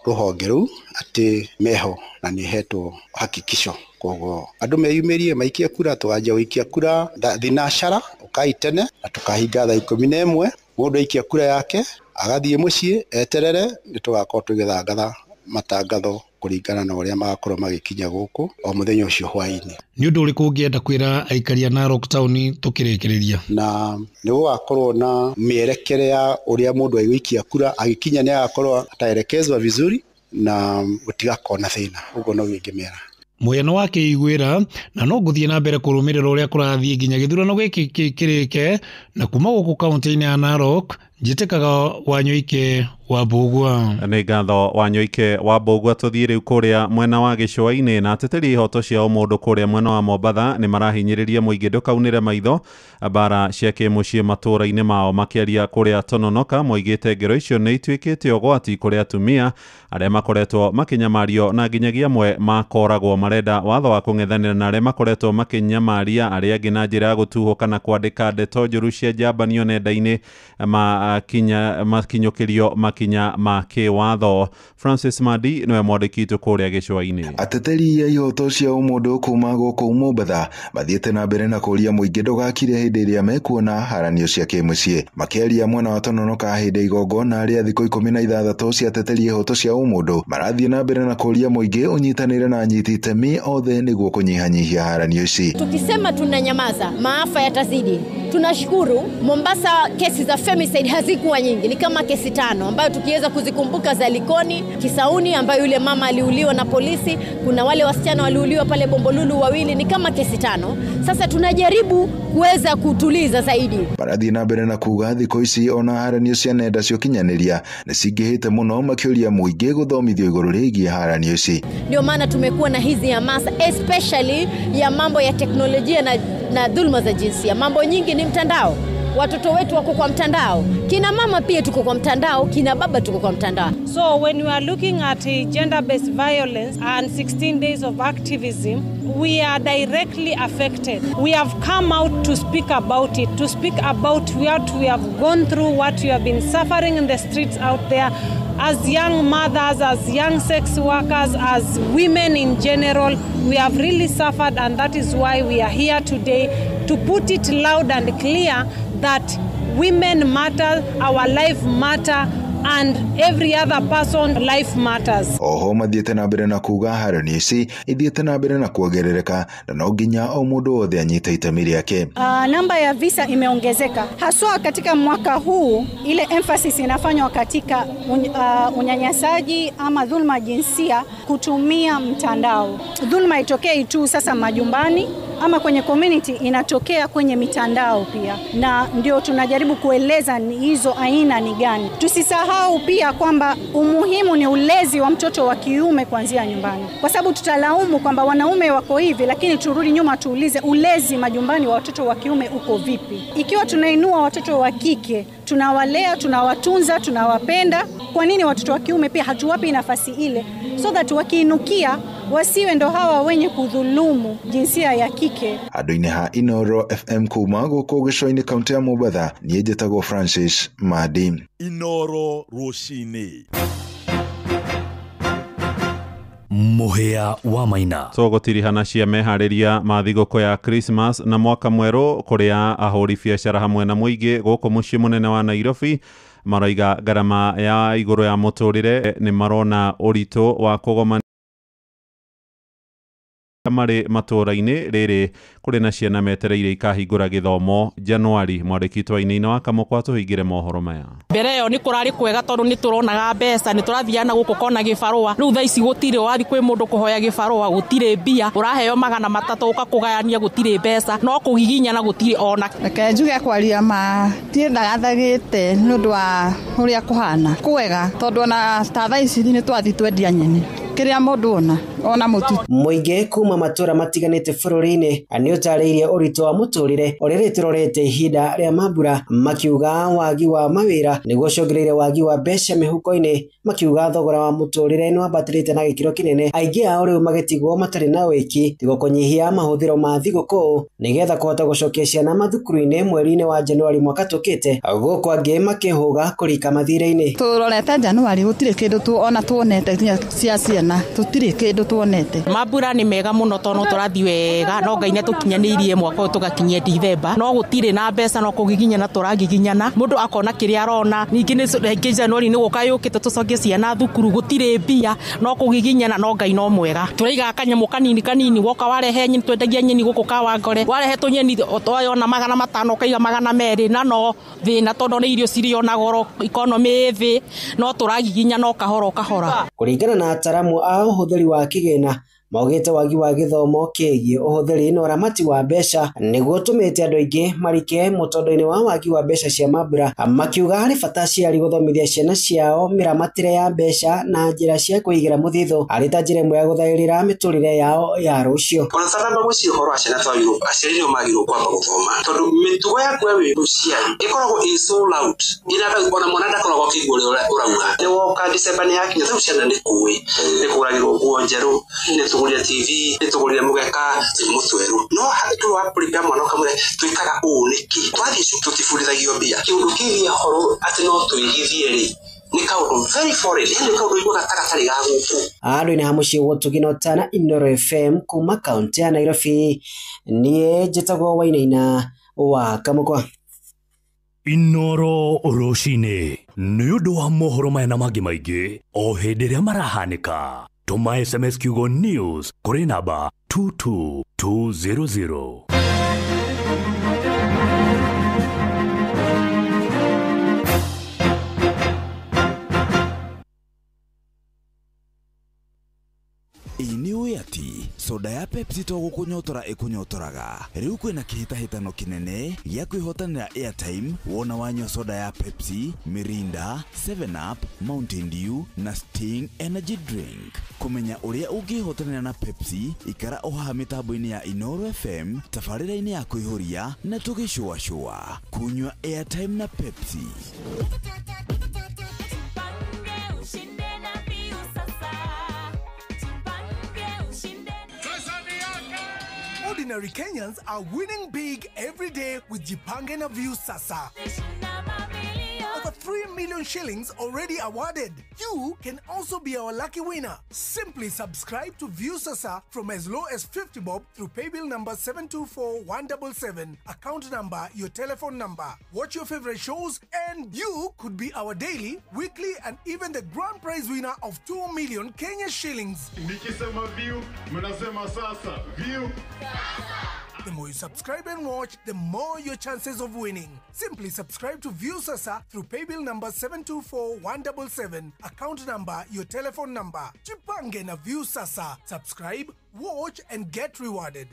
rũhonge rũu atĩ meho na nĩ hetwo hakikisho. Koguo andũ meyumĩrie maikie kura, tũkanjia gũikia kura thinacara ũkaitene na tũkahinga thaa 11. Mũndũ aikia kura yake agathiĩ mũciĩ eterere, nĩ tũgakorwo tũgĩthangatha matangatho kũringana na ũrĩa magakorwo magĩkinya gũkũ o mũthenya ũcio hwaĩ-inĩ. Nĩ ũndũ ũrĩkũ ũngĩenda kwĩra aikaria Narok taũni tũkĩrĩkĩrĩria? Na nĩ gũgakorwo na mĩerekere ya ũrĩa mũndũ agĩikia kura agĩkinya nĩ agakorwo ataelekezwa vizuri na gũtigakorwo na thĩna. Ũguo no ingĩmera. Mũhĩa no wakĩiguĩra na no ngũthiĩ na mbere kũrũmĩrĩra ũrĩa kũrathiĩ nginya gĩthurano gĩkĩ kĩrĩke, na kuma gũkũ kaunti-inĩ ya Narok njitikaga Wanyoike wa Mbugua. Nĩ ngatho Wanyoike wa Mbugua. Tũthiĩ rĩu kũrĩa mwena wa gĩcũa-inĩ na ateteri ihoto cia mũndũ kũrĩa mwena wa Mombatha nĩ marahinyĩrĩria mũingĩ ndũkaunĩre maitho bara cia kĩmũciĩ matũũra-inĩ mao, makĩaria kũrĩa Tononoka. Moigĩte ngero icio nĩ ituĩkĩte ũgwati kũrĩ atumia arĩa makoretwo makinyamario na nginyagia amwe makoragwo. Marenda watho wa kũng'ethanĩra na arĩa makoretwo makinyamaria arĩa angĩ na njĩra ya gũtuhwo kana kwandĩka ndeto njũru cia njambanio nenda-inĩ makinyũkĩrio makinya ma kĩwatho. Francis Madi nĩwe mwandĩkitwo kũrĩa gĩcũa-inĩ. Ateteri ya ihoto cia ũmũndũ kuma gũkũ Mombatha mathiĩte na mbere na kũria mũingĩ ndũgakire hĩndĩ ĩrĩa mekuona haranio cia kĩmũciĩ. Makĩaria mwena wa Tononoka hĩndĩ igongona rĩa thikũ 16 cia ateteri ihoto cia ũmũndũ marathiĩ na mbere na kũria mũingĩ ũnyitanĩre na anyiti itemi othe nĩguo kũnyihanyihia haranio ici. Tukisema tunanyamaza maafa yatazidi. Tunashukuru Mombasa kesi za femicide hazikuwa nyingi, ni kama kesi 5 ambayo tukiweza kuzikumbuka za Likoni, Kisauni ambayo yule mama aliuliwa na polisi, kuna wale wasichana waliuliwa pale Bombolulu wawili, ni kama kesi 5. Sasa tunajaribu kuweza kutuliza zaidi. Baradhi na mbere na kuga thikũ ici ona haranio cia nenda cia ũkinyanĩria nĩcingĩhĩte mũno, makĩũria mũingĩ gũthomithio igũrũ rĩgiĩ haranio ici. Ndio maana tumekuwa na hizi hamasa especially ya mambo ya teknolojia na dhulma za jinsia. Mambo nyingi ni mtandao. Watoto wetu wako kwa mtandao. Kina mama pia tuko kwa mtandao, kina baba tuko kwa mtandao. So when we are looking at gender-based violence and 16 days of activism, we are directly affected. We have come out to speak about it, to speak about what we have gone through, what we have been suffering in the streets out there as young mothers, as young sex workers, as women in general. We have really suffered, and that is why we are here today to put it loud and clear that women matter, our life matter, and every other person life matters. Oho mathiĩte na mbere na kuga haranio ici ithiĩte na mbere na kuongerereka na no nginya o mũndũ wothe anyite itemi rĩake. Namba ya visa imeongezeka haswa katika mwaka huu. Ile emphasis inafanywa katika unyanyasaji ama dhulma jinsia kutumia mtandao. Dhulma itokei tu sasa majumbani ama kwenye community, inatokea kwenye mitandao pia, na ndio tunajaribu kueleza ni hizo aina ni gani. Tusisahau pia kwamba umuhimu ni ulezi wa mtoto wa kiume kuanzia nyumbani, kwa sababu tutalaumu kwamba wanaume wako hivi, lakini turudi nyuma tuulize ulezi majumbani wa watoto wa kiume uko vipi. Ikiwa tunainua watoto wa kike, tunawalea, tunawatunza, tunawapenda, kwa nini watoto wa kiume pia hatuwapi nafasi ile, so that wakiinukia wasiwe ndo hawa wenye kudhulumu jinsia ya kike. Andũ-inĩ ha Inoro FM kuma gũkũ gĩcũa-inĩ kaunti ya Mombatha, niĩ njĩtagwo Francis Madi. Inoro rũcinĩ. Mũhĩa wa Maina. Tũgũtirihana cia meharĩria ma thigũkũ ya Christmas na mwaka mwerũ kũrĩa ahũri biacara hamwe na mũingĩ gũkũ mũciĩ mũnene wa Nairobi maroiga garama ya igũrũ ya mũtũrĩre nĩ marona ũritũ wa kũgoma marĩ matũũra-inĩ rĩrĩ kũrĩ na ciana metereire ikahingũra gĩthomo Januari. Mwandĩkitwo aini-inĩ wa Kamũkwa tũhingĩre mohoro maya. Mbere ĩyo nĩ kũrarĩ kwega tondũ nĩ tũronaga mbeca, nĩ tũrathiana gũkũ kona gĩbarũa. Rĩu thaa ici gũtirĩ, wathi kwĩ mũndũ kũhoya gĩbarũa gũtirĩ mbia, ũraheo 300 ũkakũgayania gũtirĩ mbeca, no kũhihinyana gũtirĩ ona. Reke njuge kwaria ma tiendaga thagĩte nĩ ũndũ wa ũrĩa kũhana kwega, tondũ ona thaa ici nĩ twathi twendia nyeni kĩrĩa mũndũ ona mũtu. Mũingĩ kuma matũra matiganĩte bũrũri-inĩ nĩ ũtarĩirie ũritũ wa mũtũrĩre ũrĩa rĩtũrorete ihinda rĩa mambura, makiuga wagi wa mawĩra nĩguo ciongereire wagi wa mbeca mĩhuko-inĩ, makiuga thogora wa mũtũrĩre nĩ wambatĩrĩte na gĩkĩro kĩnene, aingĩ ao rĩu magĩtigwo matarĩ na wĩki tiga kũnyihia mahũthĩro ma thigũkũ nĩgetha kũhota gũcokia ciana mathukuru-inĩ mweri-inĩ wa Januari mwaka tũkĩte, gũkũ angĩ makĩhũga kũrika mathirĩ-inĩ. Tũrorete Januari gũtirĩ kĩndũ ona tuonete cia ciana, tũtirĩ kĩndũ tuonete. Mambura nĩ mega mũno tondũ tũrathiĩ wega, no Ngai nĩtũkinyanĩirie mwaka ũyũ tũgakinyia Dithemba, no gũtirĩ na mbeca, no kũgiginyana tũragiginyana, mũndũ akona kĩrĩa arona. Ningĩ nĩ Januari nĩ gũka yũkĩte tũcokie ciana thukuru, gũtirĩ mbia, no kũgiginyana, no Ngai no mwega. Tũraiga kanyamũ kanini woka warehe nyeni, twendagia nyeni gũkũ Kawangore, warehe tũnyeni oyona 500 ũkaiga 200, na no thĩna tondũ nĩ irio cirĩ ona goro, economy thĩ, no tũragiginyana o kahora. Kũringana na ataramu a ũhũthĩri wa kĩgĩna, maugite wagi wa githomo kigie uhuthiri na uramati wa mbeca niguo tumite andu aingi marike mutondo-ini wa wagi wa mbeca cia mambura makiuga hari bata ciari guthomithia ciana ciao miramatire ya mbeca na njira cia kuigira muthithu ari ta njira imwe ya guthairira miturire yao ya rucio. Ona taramba guci horo acena twa Europe aceri no magiro kwamba guthoma tondu mitugo yaku we ruciari ikoragwo in so loud ina bona mwana ndakoragwo kiguo urauga ni woka December ni yakinya tu ciana ni kuwi ni kuragirwo nguo njeru ni tuguria TV ni tuguria mugeka mutweru no hatu wa prepare mwana kamwe twikaga uniki twathi tutifundithagio bia kiundu kigia horo ati no tuigithie ri ni kaundu very foreign ni kaundu igwa gatagatari ga guku andu ni hamuci gutuginotana Inoro FM kuma kaunti ya Nairobi nie njitagwo Wainaina wa Kamukwa. Inoro Roshine nĩ ũndũ wa mohoro maya na mangĩ maingĩ o hĩndĩ ĩrĩa marahanĩka. Tũma SMS kiugo news kũrĩ namba 22200. Iniwe ati soda ya Pepsi to gukunyotora ikunyotoraga riu kwina kihitahitano kinene gya kwihotanira airtime wona wanywa soda ya Pepsi, Mirinda, 7up, Mountain Dew na Sting energy drink. Kumenya uria ungihotanira na Pepsi ikara oha mitambo-ini ya Inoro FM tafarira-ini ya kuihuria na tugicua kunywa airtime na Pepsi. Ordinary Kenyans are winning big every day with Jipange na View Sasa. Over 3 million shillings already awarded. You can also be our lucky winner. Simply subscribe to View Sasa from as low as 50 bob through paybill number 724-177, account number, your telephone number. Watch your favorite shows and you could be our daily, weekly and even the grand prize winner of 2 million Kenya shillings. Nikisema View, mnasema Sasa. View. The more you subscribe and watch, the more your chances of winning. Simply subscribe to View Sasa through paybill number 724-177, account number, your telephone number. Jipange na View Sasa. Subscribe, watch and get rewarded.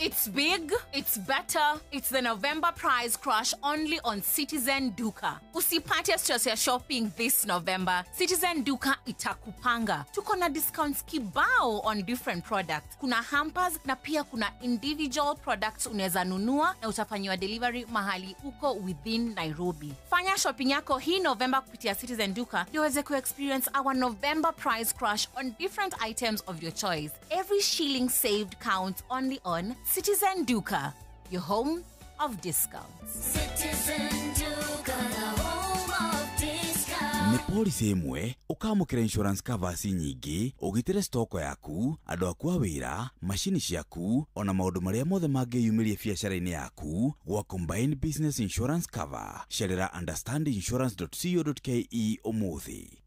It's big, it's better, it's the November prize crush only on Citizen Duka. Usipate stress ya shopping this November. Citizen Duka itakupanga. Tuko na discounts kibao on different products. Kuna hampers na pia kuna individual products unaweza nunua na utafanyiwa delivery mahali uko within Nairobi. Fanya shopping yako hii November kupitia Citizen Duka ndio uweze ku-experience our November prize crush on different items of your choice. Every shilling saved counts only on Citizen Duka, your home of discounts. Citizen Duka, the home of discounts. Ni policy imwe ukamukira insurance covers nyingi ugitire stoko yaku, andu aku a wira, machini ciaku ona maundu maria mothe mangiyumirie biacara-ini yaku gwa combined business insurance cover. Sharira understandinsurance.co.ke umuthi.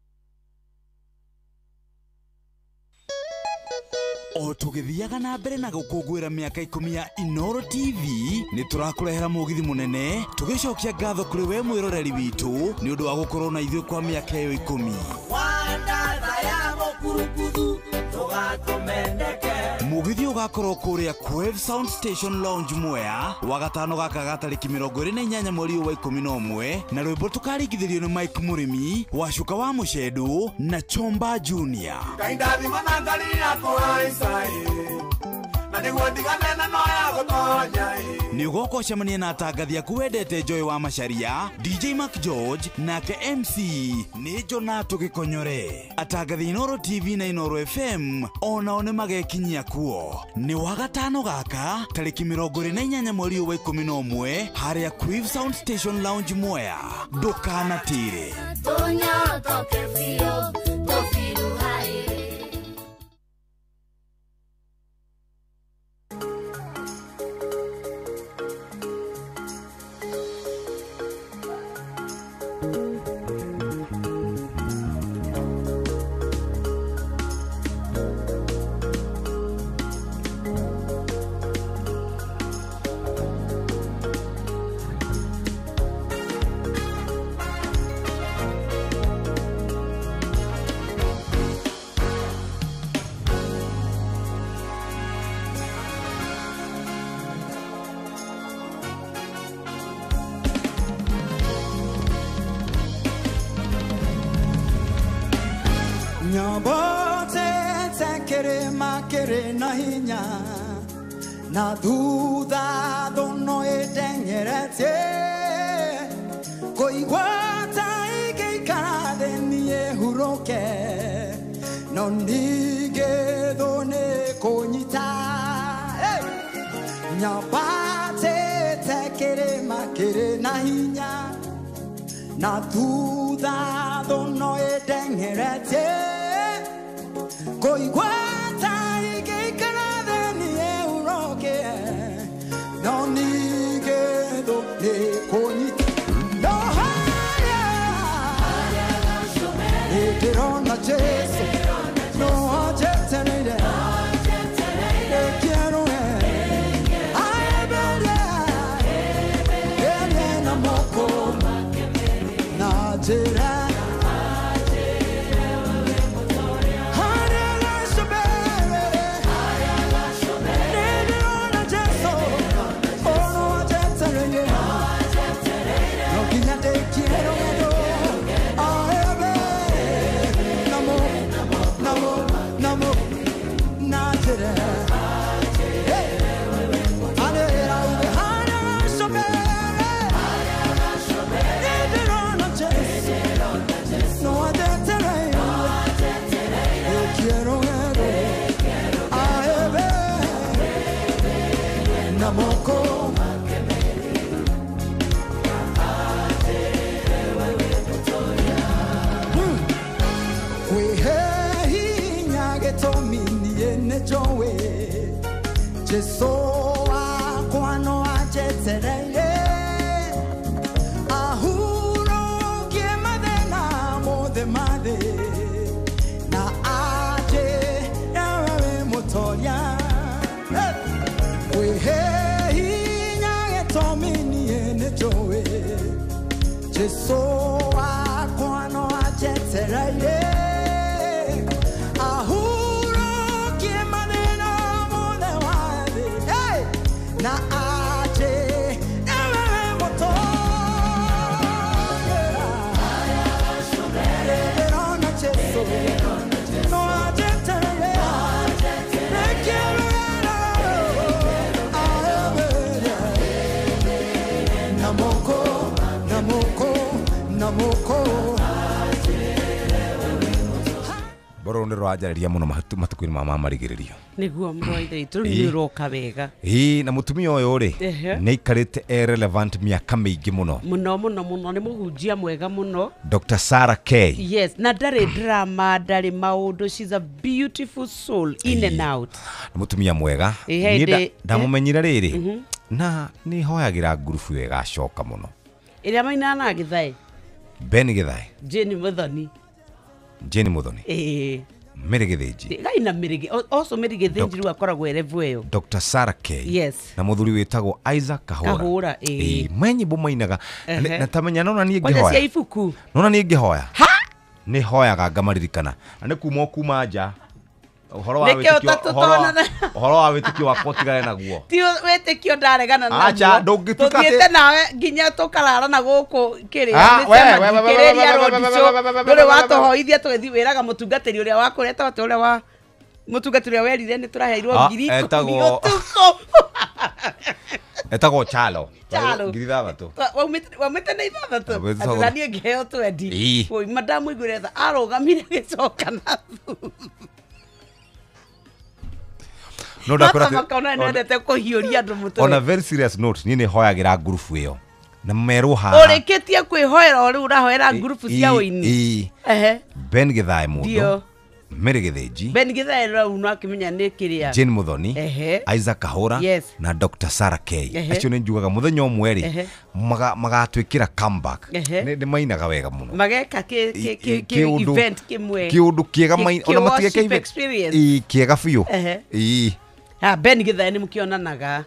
O tugithiaga na mbere na gukungwira miaka 10 ya Inoro TV ni turakurehera mugithi munene tugicokia ngatho kuri we mwiroreri witu ni undu wa gukorwo na ithuĩ kwa miaka iyo 10. Mugithi ugakorwo kuria Quave Sound Station Lounge Mwea wagatano gaka gatariki 28 mweri wa 11 na rwimbo tukaringithirio ni Mike Murimi Wacuka wa Mushedu na Chomba Junior. Kaindathi manangali yako haisai na niguo ndiganene no ya gutonya ni ugoko cemania na atangathi aku wendete Joy wa Macharia, DJ Mark George nake MC ni Jona Tugikonyore. Atangathi Inoro TV na Inoro FM ona one magekinyia kuo ni wagatano gaka tariki 28 mweri wa 11 haria Quave Sound Station Lounge Mwea. Ndukana tire tonya toke fio tofiru hai. Nyabote tekere makere na hinya na duda dono edengerete koigwata ikikade niye huroke no nige done konyita Nyabate tekere makere na hinya na duda dono edengerete koigwata ikikade niye huroke no nige done konyita no Get on the chase, no object and it. Quiero ay bella, na moko, na jera. So quando acceterei ahuro que madena mode made na aje ya motoria we hey nya etomini ene jowe so quando acceterei na aje ewe moto pero no cheso no aje tere te quiero namoko Boro nä rwajariria må no matuku-inä mama marigä niguo mroire itu nä roka wega na mutumia å yå rä nä aikarä te relevant miaka mä ingä må no nä må hunjia mwega må no Dr. Sarah K. Yes, na ndarä drama ndarä maå she's a beautiful soul in and out nä mutumia mwega ndamå menyire rä rä na nä hoyagä ra ngurubu ĩgacoka må no ä rä a mainana na gä thaä Ben Gĩthaĩ Jane Muthoni Jane Muthoni Mĩrĩ Gĩthĩnji gaina Mĩrĩ also Mĩrĩ Gĩthĩnji rĩu akoragwo erevu ĩyo Dr. Sarah K. Yes na mũthuri wĩtagwo Isaac Kahũra nyĩmbo mainaga na tamenya nona niĩ ngĩhoya cia ibuku nona niĩ ngĩhoya nĩ hoyaga ngamaririkana na nĩ kuma nja uhoro wa wĩtĩkio wakwa ũtigane naguo ti wĩtĩkio ndaregana naguo acha ndũngĩtuĩka tũthiĩte nawe nginya tũkarara na gũkũ kĩrĩa thikĩrĩria rodico ndũrĩ watũhoithia tũgĩthiĩ wĩraga mũtungatĩri ũrĩa wakũreta atĩ ũrĩa wa mũtungatĩri ũrĩa werire nĩ tũraheirwo ngiri ũtukũ etagwo Chalo ngiri ithathatũ waumĩte na ithathatũ na niĩ ngĩheo 20 madamu Igũretha arũgamire agĩcoka na no ndakora on a very serious note niĩ nĩ hoyagĩra ngurubu ĩyo na merwo haha ũrĩkĩtie kwĩhoera rĩu ũrahoera ngurubu cia ũini Ben Gĩthaĩ mũndũ Mĩrĩ Gĩthĩnji Ben Gĩthaĩ rĩu no akĩmenya nĩ kĩrĩa Jane Muthoni Isaac Kahũra na Dr. Sarah K. acio nĩ njugaga mũthenya ũmwe rĩ magatuĩkĩra comeback nĩ mainaga wega mũno mageka event kĩmwe kĩũndũ kĩega ona matigeke kĩega biũ Ben Gĩthaĩ nĩ mũkĩonanaga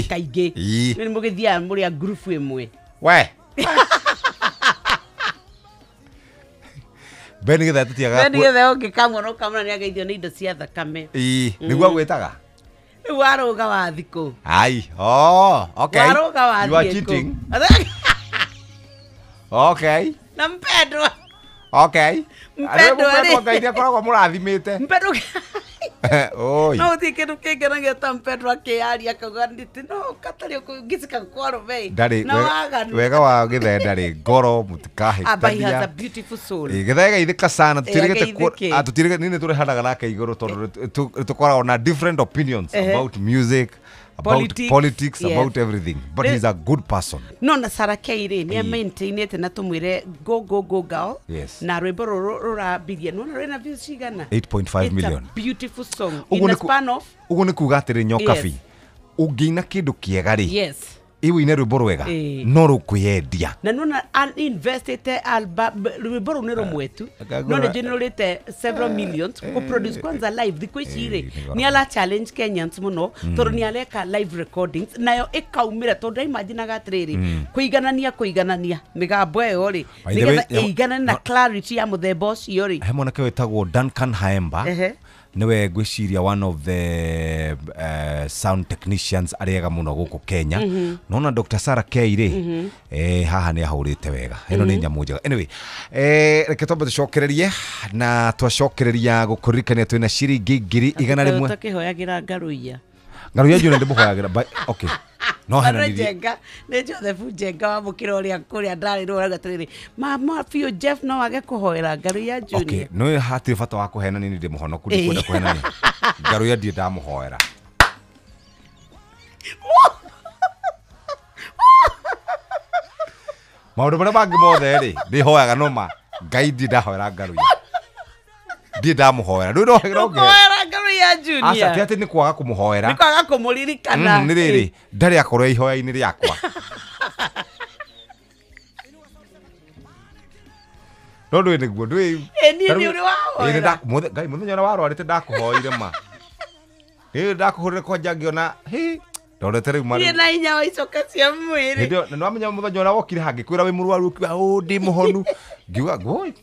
kaingĩ nĩ mũgĩthiaga mũrĩa ngurubu ĩmwe we Ben Gĩthaĩ tũtiaga Ben Gĩthaĩ ũngĩkamwo no kamũra nĩ ageithio nĩ indo cia thakame nĩguo agwĩtaga rĩu warũga wa thikũ okay warũga wa you are cheating okay na mpendwa Okay. Mpendwa Ngai akoragwo mũrathimĩte. Mpendwa. Oi. No thikindu kingeragia ta Mpendwa akiaria akauganite no katari ngicika kwaro bei. Na wega wa githenda ri ngoro mutikahĩtania. But he has a beautiful soul. Githega ithika sana tutirigete nini turehanaga nake iguru tondu tukoragwo na different opinions about music. About politics, about everything. But he's a good person. No, na Sarah Keire ni maintainete na tumwire go girl. Yes. Na rwimbo rura billion. No, rena views cigana? 8.5 million. It's a beautiful song. In a span of. Uguo ni kuga atiri nyokabi. Ungiina kindu kiega ri. Yes. Iwe ine rwimbo rwega. No rukwendia. Na nona uninvested album rwimbo ru ni rumwetu. No ne generate several millions ku produce kwanza live thiko icire. Ni ala challenge Kenyans muno tondu ni aleka live recordings nayo ikaumira tondu imagine gatiriri kuiganania migambo eyo ri nigetha igana na clarity ya muthemba ucio ri. He mwanake wetagwo Duncan Haemba. Niwe ngwiciria one of the sound technicians ariega muno guku Kenya. Nona Dr. Sarah Keire haha ni ahurite wega. Eno ni nyamu njega. Anyway, reke twambe tucokererie na twacokereria gukurikania twina ciringi ngiri igana rimwe. Tukihoyagira Ngaruiya. Ngaruiya june ndimuhoyagira. Okay. No hena ni jenga ne Joseph Jenga wa mukiro uria kuria ndari ro gatiriri mama Fio Jeff no age kuhoera Ngaruiya june. Okay, no hati bata wa kuhena ni ndimuhonoku ndikwenda kuhena ni. Ngaruiya ndi ndamuhoera. Maundu maria mangi mothe ri ndihoyaga no ma Ngai ndi ndahoera Ngaruiya. Ndi ndamuhoera. Ndu no hoera Ngaruiya junior. Asa ati ni kwaga kumuhoera. Ni kwaga kumuririkana. Ni riri ndari akorwo ihoya-ini riakwa. No ndwi niguo ndwi. Ni uri wahoera. Ngai muthenya na warwarite ndakuhoire ma. Ndakuhurire kwanja ngiona ndorete riu mari. Ni na inya wa icoka cia mwiri. Ndio no amenya muthenya na wokire hangi kwira wi murwaru ukiwa ndi muhonu. Ngiuga ngoi.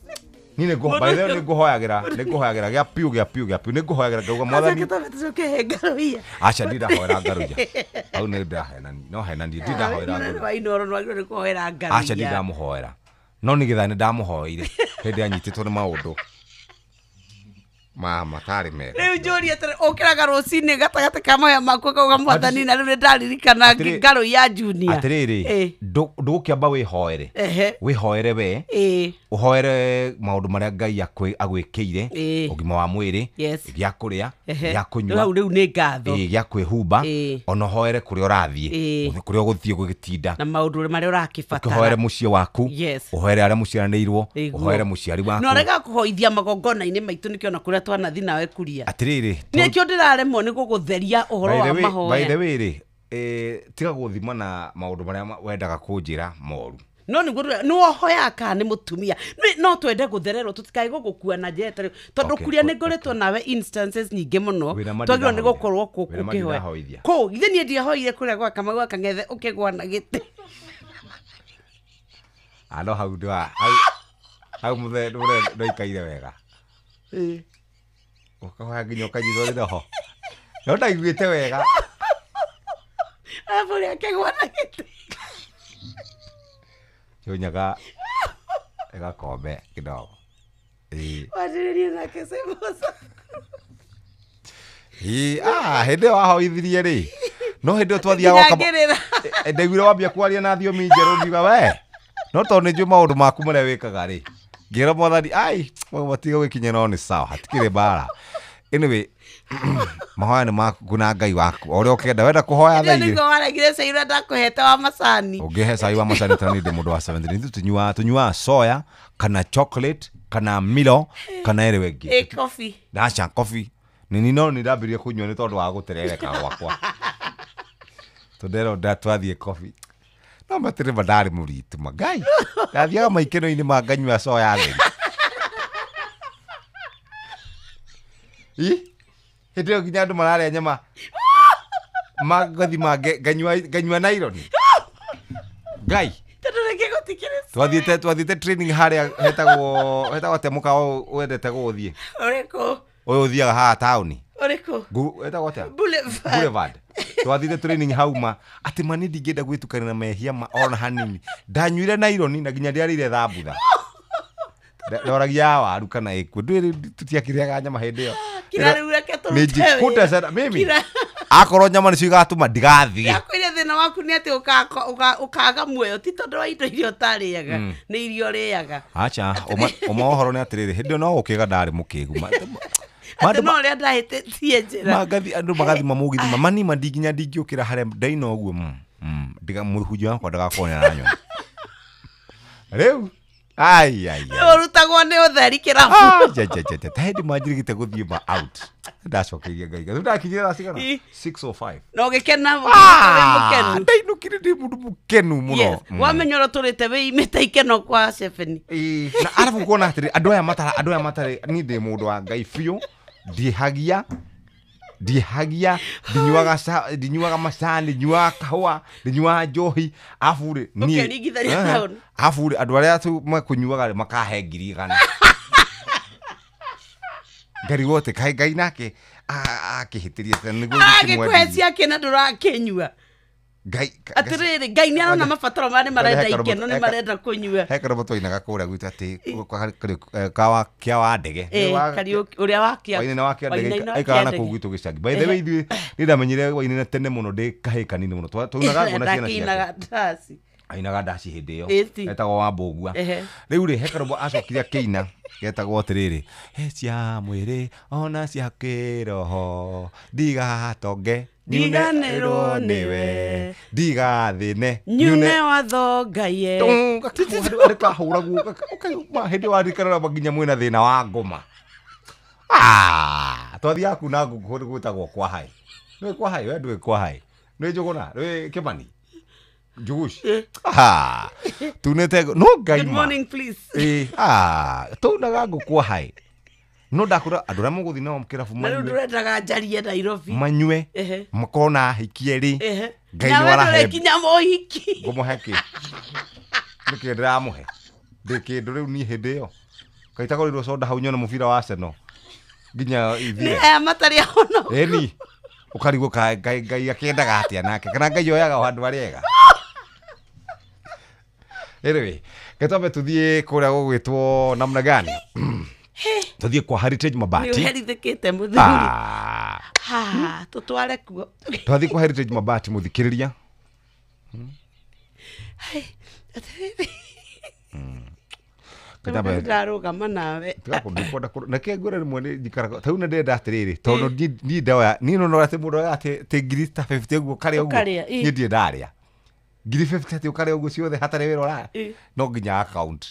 Nine go by the nguhoyagira gya piu ni nguhoyagira ngauga mwathani acha ndida hoera Ngaruiya au ni ndahena no hena ndida hoera Ngaruiya acha ndida muhoera no ni githani ndamuhoire hindi anyititwo ni maundu mama tari mega riu njuri atari ukiraga rucini gatagati ka moya makwa kauga mwathani na riu ndaririkana Ngaruiya junior atiriri ndukiamba wihoere we uhoere maundu maria Ngai agwikire ugima wa mwiri gya kuria gya kunywa riu ni ngatho gya kwihumba ona hoere kuria urathie kuria guthie gugitinda na maundu maria urakibatara uhoere mucie waku uhoere aria muciaranirwo uhoere muciari waku no rega kuhoithia magongona-ini maitu nikio na kuria twanathi nawe kuria atiriri nikio ndiraremwo ni gugutheria uhoro wa mahoya by the way ri tiga guthima na maundu maria wendaga kunjira moru no no hoya ka ni mutumia no twende guthererwo tutikae gugukua na njeta tondu kuria ni ngoretwo nawe instances nyingi muno twagirwo ni gukorwo ukihoya ko ithe ni ndia hoire kuria gwa Kamau akangethe ukigwa na giti alo hau ndwa hau muthe ndoikaire wega ukahoya nginya ukanyitwo ni roho no ndaiguite wega aburi akigwa na giti Yonyaga ega kombe kidogo. Wajiririe na kesemosa. Hende wahoithirie ri. No hende twathiaga kama. Ndegwire wambia kwaria na thiomi njeru ndiga we. No to ni njuma maundu maku maria wikaga ri. Ngira mwathani matiga gwikinya no ni sawa hatikire bara. Anyway, mahoya ni maku na Ngai waku ore ukenda wenda kuhoya thairi ndio waragire saira ndakuhete wa macani ungihe sai wa macani tani ndi mundu wa 70 tunyua soya kana chocolate kana Milo kana ere wengi coffee ndacha coffee nini no ni ndabirie kunywa ni tondu wa guterereka gwakwa tondero ndatwathie coffee no matire badari muritu magai ndathiaga maikeno-ini manganyua soya theri Hĩndĩ nginya andũ mararĩa nyama magathi nganyua naironi Ngai twathiĩte training harĩa hetagwo temuka wendete gũthiĩ ũrĩkũ ũyũ ũthiaga haha taũni ũrĩkũ wetagwo atĩa Boulevard twathiĩte training hauma atĩ mani ndingĩenda gwĩtukania na mehia ona hanini ndanyuire naironi na nginya ndiarĩire thambutha ndoragia waru kana ikuo tutiakiriaga nyama hĩndĩ ĩyo kira rĩu reke tũrute nĩnjikute sana mimi akorwo nyama nĩcio igatũma ndigathiĩ yakwĩre thĩna waku nĩ atĩ ũkaga muoyo ti tondũ wa indo irio ũtarĩaga nĩ irio rĩaga acha ũmohoro nĩ atĩrĩrĩ hĩndĩ ĩyo no gũkĩga ndarĩ mũkĩgu Ate no rĩa ndahĩtĩtie njĩra magathi andũ magathi mamũgithima mani mandinginya ndingĩũkĩra harĩa ndaina ũguo ndiga mũhunjia wakwa ndagakorwo na nyoni rĩu ai ũrutagwo nĩ ũtheri kĩrabu ta hĩndĩ manjirigĩte gũthiĩ ma out ndacokeirie ngai gathu ndakinyire thaa cigana 6:05 no gĩkena mũkenu ndainũkire ndĩ mũndũ mũkenu mũno wamenya ũrĩa tũrĩte wĩimĩte ikeno kwa Stephanie na arabu kuona atĩrĩ andũ aya matarĩ niĩ ndĩ mũndũ wa ngai biũ ndihagia ndinyuaga macani ndinyuaga kahũa ndinyuaga njohi afure niĩ afure andũ arĩa tu makũnyuaga makahe 1,000 ngari wote kai ngai nake akĩhĩtĩria tene nĩguo agĩkwecia kĩna ndũrakĩnyua ngai atĩrĩrĩ ngai nĩ arona mabataro marĩa marenda ikeno nĩ marenda kũnyua he karabo twainaga kũrĩa gwitũ atĩ kawa kĩa wa ndege ũrĩa wakia waine wakia ndege aikara na kũu gwitũ gĩcagi by the way nĩ ndamenyire waine tene mũno ndĩ kahĩ kanini mũno twaunaga ngona ciana ciake ainaga ndaci hĩndĩ ĩyo etagwo wa mbũgua rĩu rĩ he karabo acokire akĩina getagwo atĩrĩrĩ he cia mwĩrĩ ona cia kĩroho ndigatonge ndiganĩrwo nĩwe ndigathĩne nyune watho ngai ye kahũragwo ũkauma hĩndĩ warikana nginya mwĩna thĩna wa ngoma twathiaga kuna ngũkũ gwĩtagwo kwa hai nĩwe kwa hai we ndũĩ kwa hai nĩ Njũgũna nĩ Kĩmani Njugush tunete no ngai good morning please tunaga ngũkũ hai no ndakũra andũ arĩa mũgũthi nao kĩrabu manyue na ndũrendaga njarie Nairobi manyue makona hiki eri ngai nĩ warahe kinya mũhiki ngũmũhe kĩ nĩkĩ ndĩramũhe ndĩkĩndũ rĩu niĩ hĩndĩ ĩyo kaitagũrĩrwo soda hau nyone mũbira wa Arsenal nginya ithire matarĩ ahono eni ũkarigwo ngai akĩendaga atĩa nake kana ngai oyaga handũ harĩa ega anyway ketwambe tuthiĩ kũrĩa gũgwĩtwo namna gani tuthiĩ kwa Heritage Mabati nĩũherithĩkĩte mũthuri tũtware kuo twathiĩ kwa Heritage Mabati mũthikĩrĩria ndarũgama nawe nake ngwĩra rĩmwe nĩ njikaraga tau nĩ ndenda atĩrĩrĩ tondũ niĩ ndoya niĩ no atĩ mũndũ oya atĩ ngiri ta 50 ũguo karĩa ũguo niĩ ndiĩ ndarĩa ngiri 50 atĩ ũkarĩa ũguo ciothe hatarĩ wĩra ũraya no nginya account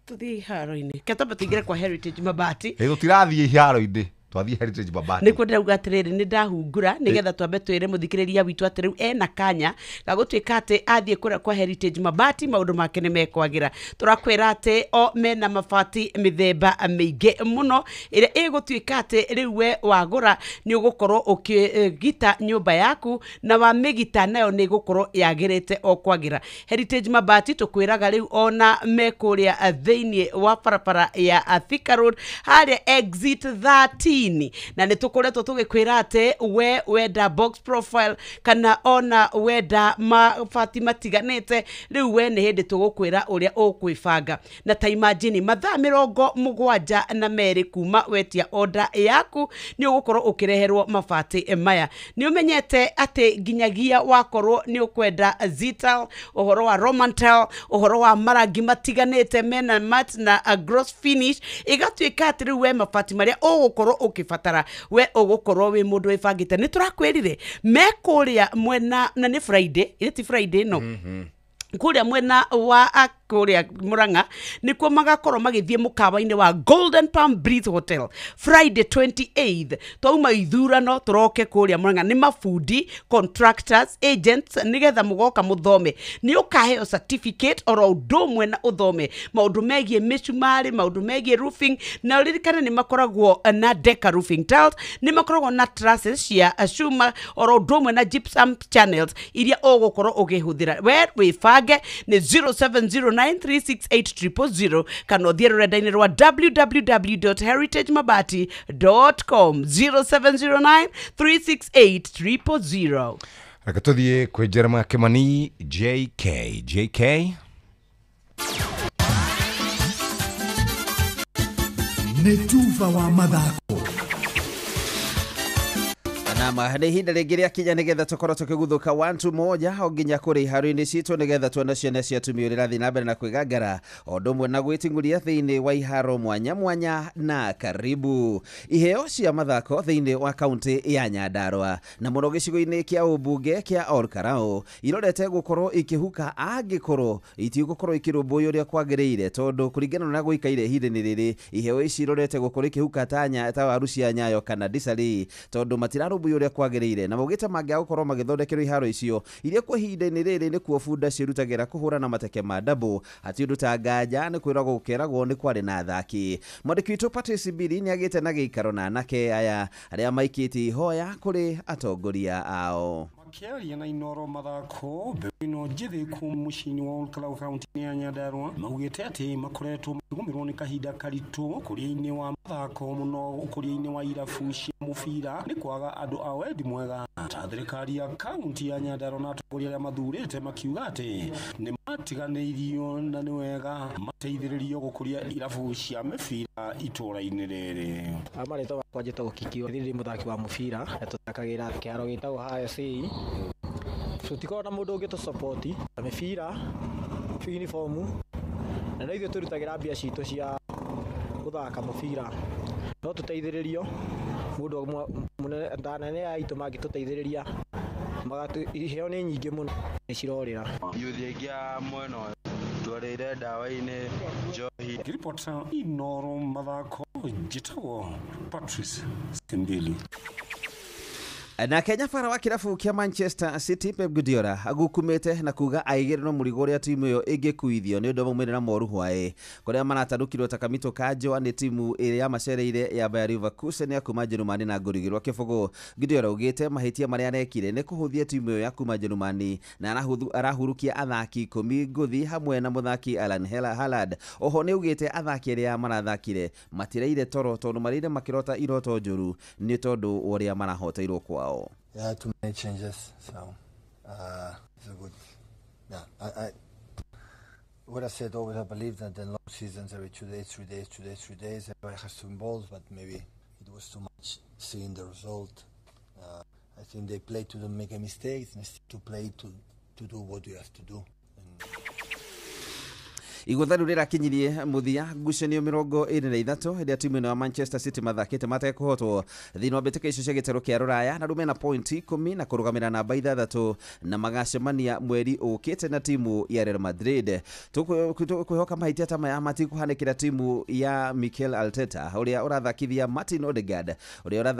tuthiĩ iharo-inĩ ketwambe tũingĩre kwa Heritage Mabati tũtirathiĩ iharo-inĩ twathiĩ Heritage Mabati nĩkuo ndĩrauga atĩrĩrĩ nĩ ndahungura nĩgetha twambe twĩre mũthikĩrĩria witũ atĩ rĩu ena kanya gagũtuĩka atĩ athiĩ kũrĩa kwa Heritage Mabati maũndũ make nĩ mekwagĩra tũrakwĩra atĩ o mena mabati mĩthemba mĩingĩ mũno ĩrĩa ĩgũtuĩka atĩ rĩu we wagũra nĩ ũgũkorwo ũkĩgita nyũmba yaku na wamĩgita nayo nĩ ĩgũkorwo yagĩrĩte o kwagĩra Heritage Mabati tũkwĩraga rĩu ona mekũrĩa thĩinĩ wa barabara ya Thika Road harĩa exit 13 na nĩ tũkoretwo tũgĩkwĩra atĩ we wenda box profile kana ona wenda mabati matiganĩte rĩu we nĩ hĩndĩ tũgũkwĩra ũrĩa ũkwĩbanga na ta imagine mathaa 72 kuma wetia order yaku nĩ ũgũkorwo ũkĩreherwo mabati maya nĩ ũmenyete atĩ nginyagia wakorwo nĩ ũkwenda Zital ũhoro wa Romantel ũhoro wa marangi matiganĩte mena matte na gloss finish igatuĩka atĩ rĩu we mabati marĩa ũgũkorwo ũkĩbatara we ũgũkorwo wĩ mũndũ wĩbangĩte nĩ tũrakwĩrire mekũrĩa mwena na nĩ Friday ti Friday no kũrĩa mwena wa kũrĩa Murang'a nĩkuo magakorwo magĩthiĩ mũkawa-inĩ wa Golden Palm Breeze Hotel Friday 28th twauma ithurano tũroke kũrĩa Murang'a nĩ mabundi contractors agents nĩgetha mũgoka mũthome nĩ ũkaheo certificate oro ũndũ ũmwe na ũthome maũndũ megiĩ mĩcumarĩ maũndũ megiĩ roofing na ũririkane nĩ makoragwo na Deca roofing tiles nĩ makoragwo na trusses cia cuma oro ũndũ ũmwe na gypsum channels iria ũgũkorwo ũkĩhũthĩra we wĩbange nĩ 0709368000 kana ũthiĩ rũrenda-inĩ rwa www.heritagemabati.com 0709368000 reke tũthiĩ kwĩ Jeremiah Kĩmani JK nĩ Tuva wa mathako. Nama nĩ ihinda rĩngĩ rĩa kinya nĩgetha tũkorwo tũkĩguthũka 1-2 o nginya kũrĩ ihaaro-inĩ citũ nĩgetha tuona ciana cia atumia ũrĩa irathiĩ na mbere na kwĩgangara o ũndũ ũmwe na gwĩting'ũria thĩinĩ wa iharo mwanya mwanya na karibu. Iheo cia mathako thĩinĩ wa kaunti ya Nyandarua na mũno gĩcigo-inĩ kĩa ũmbunge kĩa Olkarau irorete gũkorwo ikĩhuka angĩkorwo itigũkorwo ikĩrũmbũiyo ũrĩa kwagĩrĩire, tondũ kũringana na gũikaire ihinda-inĩ rĩrĩ iheo ici irorete gũkorwo ikĩhuka ta waru cia Nyayo kana Disali, tondũ matirarũmbũiyo ũrĩa kwagĩrĩire na maugĩte mangĩaga gũkorwo magĩthondekerwo iharo icio iria kwa ihinda-inĩ rĩrĩ nĩ kuo bunda ciĩrutagĩra kũhũra na mateke ma ndambũ. Hatirĩ ũndũ ta nganja nĩ kwĩragwo gũkeragwo nĩ kwarĩ na athaki. Mwandĩki witũ Patrice Mbiri nĩ agĩte na gĩikaro na anake aya arĩa maikĩtie ihoya kũrĩ atongoria ao. Kiaria na Inoro mathako mbino njithi ku mucini wa Olkarau kaunti ya Nyandarua maugite ati makoretwo magumirwo ni kahinda karitu kuria-ini wa mathako muno kuria-ini wa irabu cia mubira ni kwaga andu a wendi mwega. Thirikari ya kaunti ya Nyandarua na atongoria arĩa mathurĩte makiuga ati ni matiganĩirio na ni wega mateithĩrĩrio gukuria irabu cia mibira itũra-inĩ rĩrĩ. Amarĩtwo bakwanjĩte gũkikio thirĩ muthaki wa mubira tũtakagira kĩharo gĩtagwo HSC. Tutikorwo na mũndũ ũngĩ tũsupporti mĩbira uniform na nĩ ithuĩ tũrutagĩra mbia citũ cia gũthaka mũbira, no tũteithĩrĩrio mũndũ mũnene ndanene aitũ mangĩtũteithĩrĩria iheo nĩ nyingĩ mũno nĩ cirorĩra. Yuthi aingĩ a mwena ũyũ twarĩire ndawa-inĩ njohi. Ngiripota Inoro mathako njĩtagwo Patrice Mbiri. Na Kenya fara wa kirabu kia Manchester City Pep Guardiola agukumite na kuga aigĩrĩrwo mũrigo ũrĩa timu ĩyo ĩngĩkuithio nĩ ũndũ wa maumĩrĩra moru hwaĩ kũrĩa maratarũkirwo ta Kamito Kanjo nĩ timu ĩrĩa macereire ya Bayer Leverkusen ya kuma Jerumani na ngũrigĩrwo kĩbũgũ. Guardiola ugĩte mahĩtia marĩa arekire nĩ kũhũthia timu ĩyo ya kuma Jerumani na arahurukia athaki 10 ngũthi hamwe na mũthaki Alan Haaland. Oho nĩ ugĩte athaki arĩa marathakire matireire toro tondũ marĩire makĩrota iroto njũru nĩ tondũ ũrĩa marahoteirwo kwao. Yeah, too many changes, so it's a good. Yeah, I what I said always, I believe that in long seasons every 2 days, 3 days, 2 days, 3 days, everybody has to involve, but maybe it was too much seeing the result. I think they play to don't make a mistake, and to play to do what you have to do. Igũtha rĩu rĩrakinyirie mũthia ngucanio 23 hĩndĩ ya timu ĩno ya Manchester City mathakĩte matekũhotwo thĩinĩ wa mbĩtĩka icio cia gĩtaro kĩa Rũraya na rũmena point 10 na kũrũgamĩra namba 6 na magacemania mweri ũkĩte na timu ya Real Madrid. Tũkwĩhoka mahĩtia ta maya matikũhanĩkĩra timu ya Mikel Arteta ũrĩa ũrathakithia Martin Odegaard ũrĩa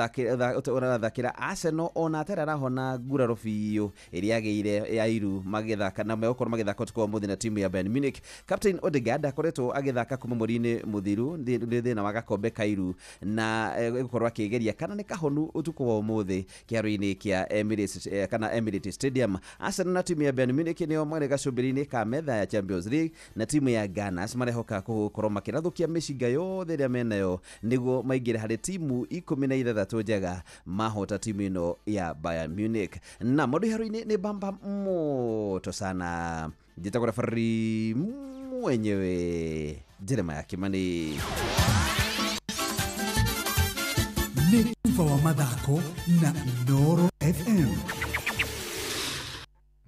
ũrathakĩra Arsenal ona tera arahona nguraro biũ ĩrĩa yagĩire ya iru magĩthaka na megũkorwo magĩthaka ũtukũ wa mũthĩ na timu ya Bayern Munich. Captain Odegaard akoretwo agĩthaka kuma mweri-inĩ mũthiru thĩna wa gakombe kairu na gũkorwo akĩgeria kana nĩ kahonu ũtukũ wa ũmũthĩ kĩharo-inĩ kĩa Emirates kana Emirates Stadium. Arsenal na timu ya Bayern Munich nĩo marĩ gacũmbĩrĩ-inĩ ka metha ya Champions League na timu ya Gunners marehoka gũkorwo makĩrathũkia mĩcinga yothe ĩrĩa menayo nĩguo maingĩre harĩ timu 16 njega mahota timu ĩno ya Bayern Munich. Na mũndũ iharo-inĩ nĩ bamba moto sana. Jitagwo referee mwenyewe Jeremiah Kimani. Nĩ Tuva wa mathako na Inoro FM.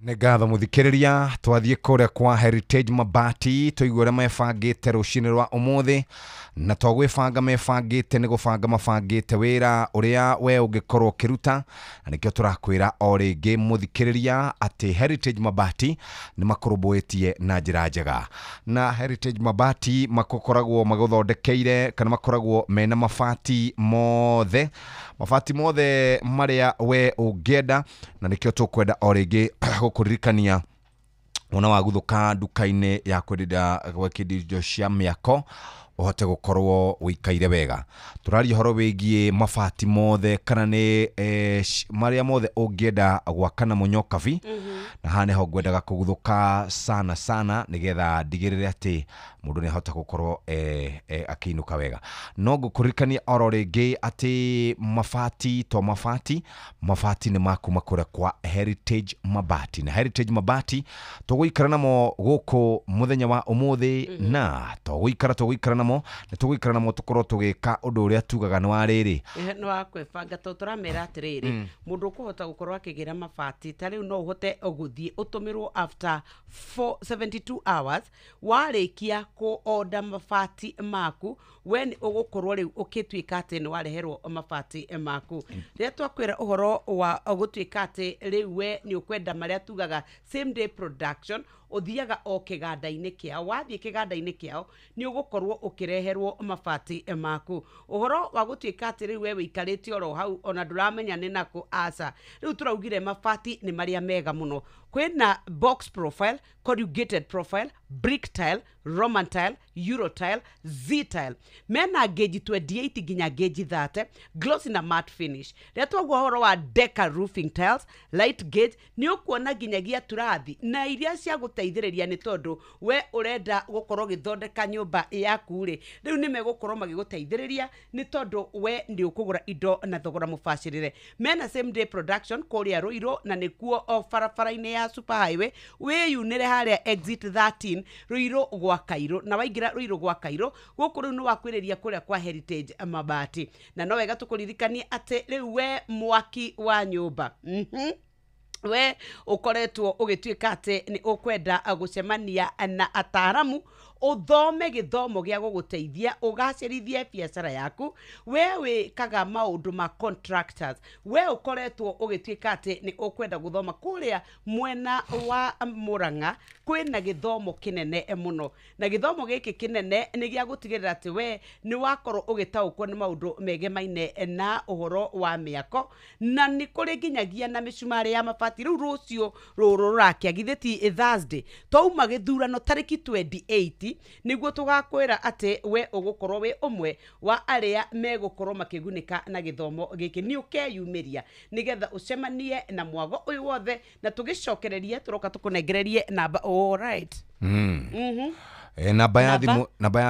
Nĩ ngatho mũthikĩrĩria twathiĩ kũrĩa kwa Heritage Mabati tũigua ũrĩa mebangĩte rũcinĩ rwa ũmũthĩ na twagwĩbanga mebangĩte nĩ gũbanga mabangĩte wĩra ũrĩa we ũngĩkorwo ũkĩruta na nĩkĩo tũrakwĩra o rĩngĩ mũthikĩrĩria atĩ Heritage Mabati nĩ makũrũmbũĩtie na njĩra njega na Heritage Mabati makoragwo magũthondekeire kana makoragwo mena mabati mothe marĩa we ũngĩenda na nĩkĩo tũkwenda o rĩngĩ gũkũririkania ona waguthũka nduka-inĩ ya kwendia indo cia mĩako uhote gũkorwo wĩikaire wega. Tũraria ũhoro wĩgiĩ mabati mothe kana nĩ marĩa mothe ũngĩenda gwaka na mũnyokabi na hane ho ngwendaga kũguthũka sana nĩgetha ndigĩrĩre atĩ mũndũ nĩ ahota gũkorwo akĩinũka wega. No ngũkũririkania oro rĩngĩ atĩ mabati nĩ makuma kũrĩa kwa Heritage Mabati na Heritage Mabati tũgũikara namo gũkũ mũthenya wa ũmũthĩ na tũgũikara namo namo nĩ tũgũikara namo tũkorwo tũgĩka ũndũ ũrĩa tugaga nĩ wa rĩrĩ no akwebanga tũramera atĩrĩrĩ mũndũ ũkũhota gũkorwo akĩgĩra mabati ta rĩu no ũhote gũthiĩ ũtũmĩrwo after 72 hours warĩkia kũ-order mabati maku we nĩ ũgũkorwo rĩu ũkĩtuĩka atĩ nĩ wareherwo mabati maku rĩrĩa twakwĩra ũhoro wa gũtuĩka atĩ rĩu we nĩ ũkwenda marĩa tugaga same day production ũthiaga o kĩganda-inĩ kĩao wathiĩ kĩganda-inĩ kĩao nĩ ũgũkorwo ũkĩreherwo mabati maku ũhoro wa gũtuĩka atĩ rĩu we wĩikarĩte oro hau ona ndũramenya nĩ nakũ aca rĩu tũraugire mabati nĩ marĩa mega mũno kwĩna box profile corrugated profile brick tile roman tile euro tile z tile mena gauge 28 nginya gauge 30 glossy na matte finish rĩrĩa twaguo ũhoro wa deca roofing tiles light gauge nĩ ũkuona nginyagia turathi na iria cia gũteithĩrĩria nĩ tondũ we ũrenda gũkorwo gĩthondeka nyũmba yaku rĩ rĩu nĩ megũkorwo magĩgũteithĩrĩria nĩ tondũ we nĩ ũkũgũra indo na thogora mũbacĩrĩre mena same day production kũrĩa Ruiru na nĩkuo o barabara-inĩ ya super highway wĩyunĩre harĩa exit 13 Ruiru gwa Kairũ na waingĩra Ruiru gwa Kairũ gũkũ rĩu nĩ wakwĩrĩria kũrĩa kwa Heritage mabati na no wega tũkũririkanie atĩ rĩu we mwaki wa nyũmba we ũkoretwo ũgĩtuĩka atĩ nĩ ũkwenda gũcemania na ataaramu uthome githomo gĩa gũgũteithia ũgacĩrithie biacara yaku we wĩkaga maũndũ ma contractors we ũkoretwo ũgĩtuĩka atĩ nĩ ũkwenda gũthoma kũrĩa mwena wa Murang'a kwĩna gĩthomo kĩnene mũno na gĩthomo gĩkĩ kĩnene nĩ gĩa gũtigĩrĩra atĩ we nĩ wakorwo ũgĩtaũkwo nĩ maũndũ megemaine na ũhoro wa mĩako na nĩ kũrĩ nginyagia na mĩcumarĩ ya mabati rĩu rũciũ rũrũ rũrakĩagithĩti Thursday twauma gĩthurano tarĩki 28 niguo tugakwĩra atĩ we ũgũkorwo wĩ ũmwe wa arĩa megũkorwo makĩgunĩka na gĩthomo gĩkĩ nĩ ũkeyumĩria nĩgetha ũcemanie na mwago ũyũ wothe na tũgĩcokererie tũroka tũkũnengererie namba all right namba ya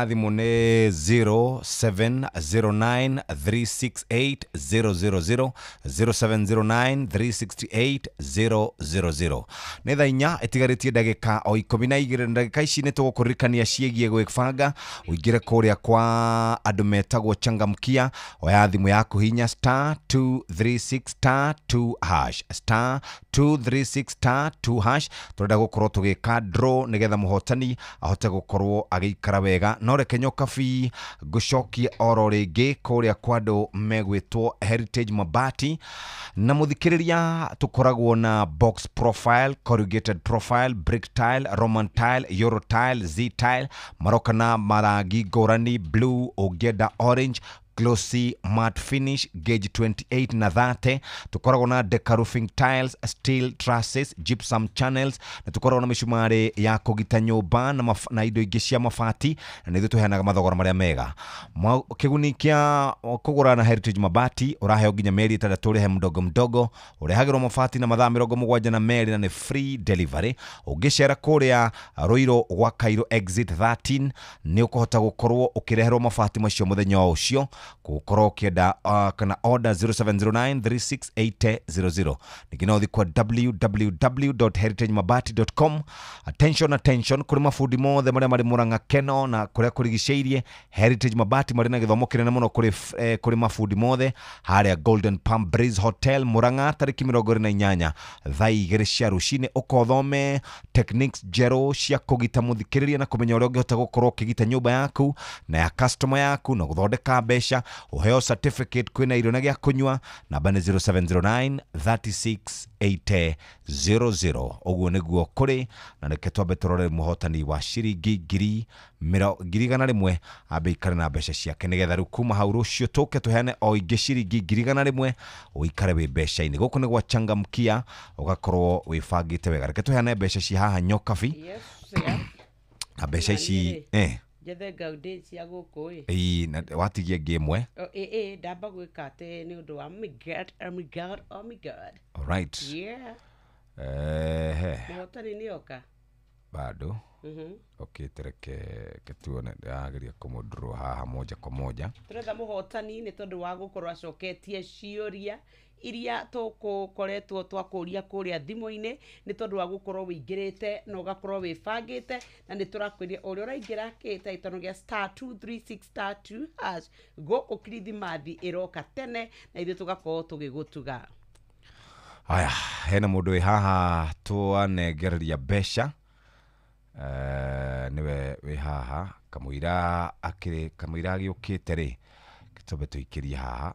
thimũ nĩ 0709368000 0709368000 nĩ thaa 4 ĩtigarĩtie ndagĩka o 12 ndagĩka ici nĩ tũgũkũririkania ciĩgiĩ gwĩbanga ũingĩre kũrĩa kwa andũ metagwo changamkia oya thimũ yaku hinya *236*2# *236*2# tũrenda gũkorwo tũgĩka draw nĩgetha mũhotani ahote gũkorwo agĩikara wega no reke nyokabi ngũcokie oro rĩngĩ kũrĩa kwa andũ megwĩtwo Heritage Mabati na mũthikĩrĩria tũkoragwo na box profile corrugated profile brick tile roman tile euro tile z tile maroka na marangi ngũrani blue ũngĩenda orange glossy matte finish gauge 28 na 30 tukoragwo na deca roofing tiles steel trusses gypsum channels na tukoragwo na mĩcumarĩ ya kũgita nyũmba na indo ingĩ cia mabati na nĩ tũheanaga mathogora marĩa mega kĩguni kĩa kũgũra na Heritage Mabati ũraheo nginya mĩeri 3 ũrĩhe mdogo mdogo ũrehagĩrwo mabati na mathaa 72 na merĩ na nĩ free delivery ũngĩcera kũrĩa Ruiru gwa Kairũ exit 13 nĩ ũkũhota gũkorwo ũkĩreherwo mabati macio mũthenya ũcio gũkorwo kĩenda kana order 0709368000 ningĩ no ũthiĩ kwa www.heritagemabati.com attention kũrĩ mabundi mothe marĩa marĩ Murang'a Keno na kũrĩa kũrigicĩirie Heritage Mabati marĩ na gĩthomo kĩnene mũno kũrĩ mabundi mothe harĩa Golden Palm Breeze Hotel Murang'a tarĩki 28 thaa 2 cia rũcinĩ ũkothome techniques njerũ cia kũgita mũthikĩrĩria na kũmenya ũrĩa ũngĩhota gũkorwo ũkĩgita nyũmba yaku na ya customer yaku na gũthondeka mbeca uheo certificate kwĩna irio na gĩa kũnyua namba nĩ 0709368000 ũguo nĩguo kũrĩ na nĩke twambe tũrore mũhotani wa ciringi ngiri 100 ambe ikare na mbeca ciake nĩgetha rĩu kuma hau rũciũ tũke tũheane o ingĩ ciringi ngiri 100 ũikare wĩ mbeca-inĩ gũkũ nĩ gwa changamkia ũgakorwo wĩbangĩte wega reke tũheane mbeca ci haha nyokabi na mbeca ici jethe gaudĩ cia gũkũ na watigie ngĩmwe ndamba gwĩka atĩ nĩ ũndũ wa oh my god all right mũhotani nĩ oka bado. Okay, tereke tuone ageria kumudro haha moja kwa moja. Turetha muhotani ni tondu wa gukorwo acoketie ciuria iria tukoretwo twakuria kuria thimu-ini ni tondu wa gukorwo wingirite na ugakorwo wibangite na ni turakwiria uri uraingira gitaitono gia *236*2# guku Kirithimathi iroka tene na ithu tugakorwo tugigutuga. Aya, hena mundu wi haha twanengereria besha. Niwe wi haha kamwira agiukite ri gitobe tuikiria haha.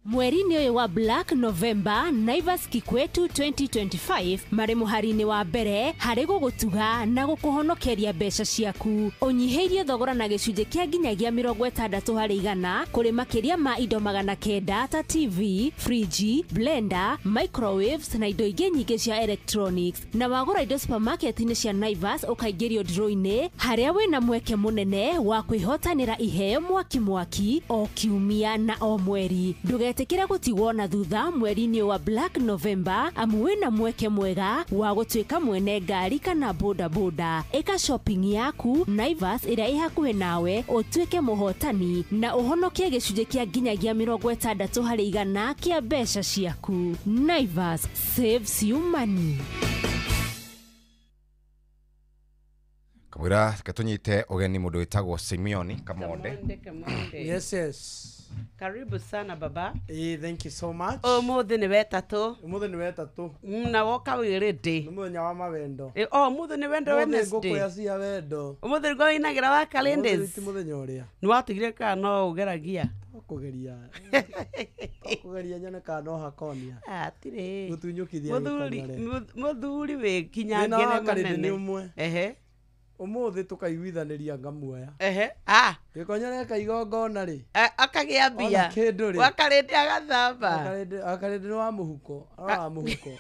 Mweri-inĩ ũyũ wa Black November, Naivas Kikwetu 2025 marĩ mũhari-inĩ wa mbere harĩ gũgũtuga na gũkũhonokeria mbeca ciaku. Ũnyihĩirie thogora na gĩcunjĩ kĩa nginyagia 60% kũrĩ makĩria ma indo 900 ta TV, friji, blender, microwaves na indo ingĩ nyingĩ cia electronics. Na wagũra indo supermarket-inĩ cia Naivas ũkaingĩrio draw-inĩ harĩa wĩna mweke mũnene wa kwĩhotanĩra iheo mwaki o kiumia na o mweri. Ndũgetikĩre gũtigwo na thutha mweri-inĩ wa Black November amu wĩna mweke mwega wa gũtuĩka mwene ngari kana boda. Ĩka shopping yaku Naivas ĩrĩa ĩ hakuhĩ nawe ũtuĩke mũhotani na ũhonokie gĩcunjĩ kĩa nginyagia 60% kĩa mbeca ciaku. Naivas saves you money. Kamwira katunyite ugeni mundu witagwo Simeoni Kamonde. Yes. Karibu sana baba. Thank you so much. Umuthi ni wetatu. Na woka wiridi. Muthenya wa mawendo. Umuthi ni wendo Wednesday. Nguko ya cia wendo. Umuthi ngo inagira wa calendars. Muthenya uria. Ni watigire ka no ugeragia. Kugeria nyane ka no hakonia. Atire. Gutunyukithia. Muthuri we kinyangene manene. Ehe. Umuthi tukaiguithaniria ngamuoya. Gikonyore kaigongona ri. Akagia mbia. Wakarindi agathamba. Wakarindi wa muhuko. Wa muhuko.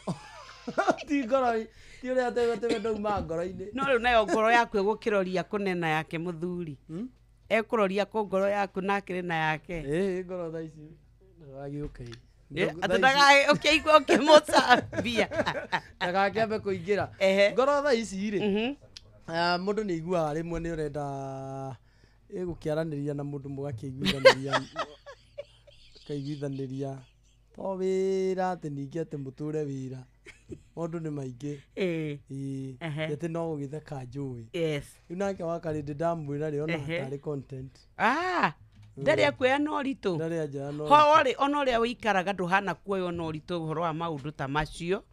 Ti ngoro. Ti uria tebe ndauma ngoro-ini. No riu nayo ngoro yaku igukiroria kunena yake muthuri. Ekuroria ku ngoro yaku na kirina yake. Ngoro tha ici. Wagi okay. Atadaga okay musa mbia. Daga kiambe kuingira. Ngoro tha ici ri. Mundu ni igua rimwe ni urenda gukiaraniria na mundu mugakiiguithaniria to wira ati ningi ati muture wira mundu ni maingi ati no githeka njui nake wakarindi ndamwira ri ona hatari content ndari akuya no ritu hori onoria wikaraga nduhana kuoyo no ritu horo wa maundu ta macio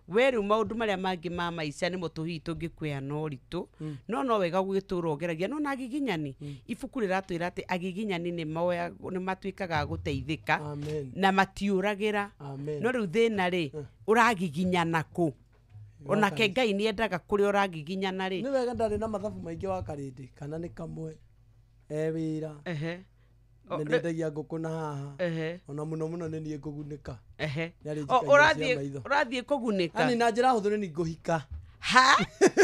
weru maundu maria mangi ma maica ni mutuhi tungikuya no ritu no wega gwitura ogeragia no nagiginyani ibuku riratwira ati agiginyani ni matuikaga guteithika na matiuragira no riu thina ri uragiginyana ku onake Ngai ni endaga kuri uragiginyana ri ni wega ndari na mathabu maingi wa karindi kana ni kamwe wira nendagia nguku na haha ona muno ni ngugunika urathie kugunika ani na njira huthu ni nguhika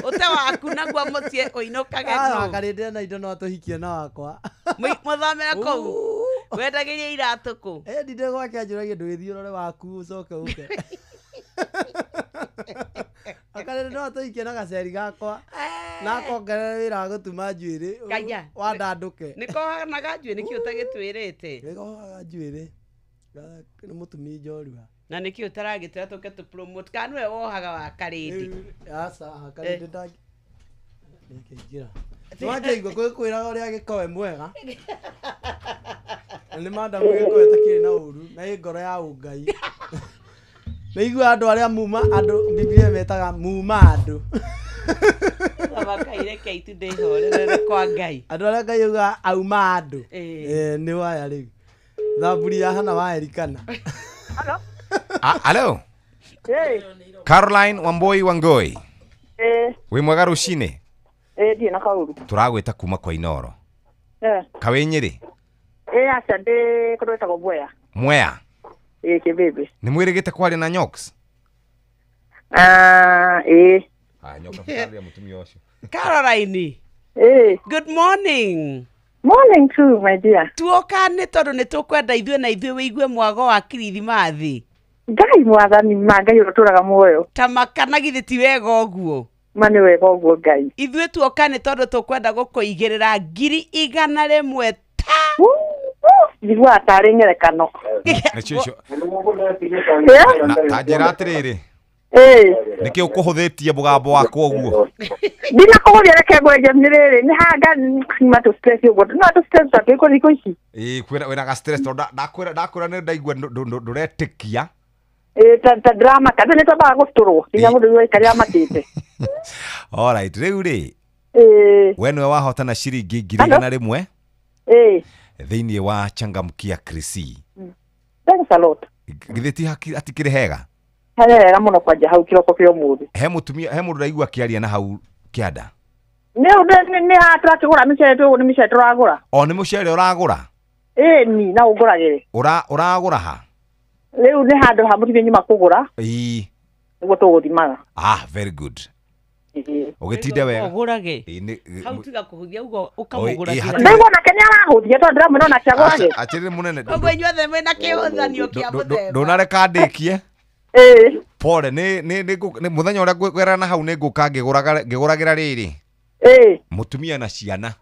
ute waku naguo mucie uinukage no karinde na indo no tuhikie na wakwa muthomera kou wendagiria iratu ku ndinde gwake njuragie ndwithio rore waku ucoke uke akarinde no tuhikie na gaceri gakwa na kongerera wira wa gutuma njuiri wandanduke niko hanaga njuiri niki utagitwirite niko haga njuiri ni mutumi njorua na niki utaragitira tuke tu promote kanwe wohaga wa karindi asa karindi ndagi nikigira twajeigwa kwiraga uria gikowe mwega ni manda mwikowe takiri na uru na ngoro ya ungai Naigua andu aria muma andu Biblia metaga muma andu. Abakaire keitu ndehorere kwa Ngai. Andu aria Ngai uga auma andu. Ni waya riu. Thaburi ya hana wa erikana. Hello. Hello. Caroline Wamboi Wangoi. Wi mwega rucine? Ndie na kauru. Turagwita kuma kwa Inoro. Kawenyiri. Acha ndi kureta go Mwea. Mwea. Kibebe. Ni mwirigite kwari na Nyox? Nyoka mtalia mutumia washo. Caroline. Good morning. Morning too, my dear. Tuokane tondu ni tukwenda ithwe na ithwe wigue mwago wa Kirithimathi. Ngai mwathani Ngai uruturaga muoyo. Tamakana githi ti wega uguo. Mani wega ũguo Ngai. Ithuĩ tuoka nĩ tondũ tũkwenda gũkũigĩrĩra 100,000 ta. Njiguaga tarĩ ngerekano. Tanjĩra atĩrĩrĩ. Nĩkĩ ũkũhũthĩtie mũgambo wakwa ũguo? Ndina kũgũria reke ngwenje nĩrĩrĩ nĩ hanga matũ stress ũguo. No atũ stress takĩko thikũ ici. Kwĩna ga stress ndakwĩra nĩ ndaigua ndũretĩkia. Ta drama kada nĩ twabaga gũtũrwo. Nginya mũndũ ũyũ ikarĩa matĩte. Alright, rĩu rĩ. We nĩwe wahotana ciringi 100,000. Thĩinĩ wa Changamkia Krisi. Thanks a lot. Githĩti hatikĩrĩ hega. Hega mũno kwanja hau kiroko kĩa ũmũthĩ. He mũndũ ndaigua akĩaria na hau kĩanda. Nĩ hatũrakĩgũra mĩcere tũguo nĩ mĩcere tũragũra. Nĩ mũcere ũragũra? Ni na ũngũragĩre. Ũragũra ha? Rĩu nĩ handũ ha mũtumia nyuma kũgũra. Nĩguo tũgũthimaga. Very good. Ũgĩtinde wega. Ũgũrage. Hau tiga kũhũthia ugo ũkamũgũra. Ndĩgwo nake nĩ arahũthia tondũ ndĩramwĩra onake agũrage. Atĩrĩ mũnene. Ũguo inyuothe mwĩna kĩhũthanio kĩa mũthemba. Ndũnareka ndĩkie. Pole nĩ muthenya ũrĩa ngwĩrana hau nĩ ngũka ngĩgũragĩra rĩrĩ. Mũtumia na ciana.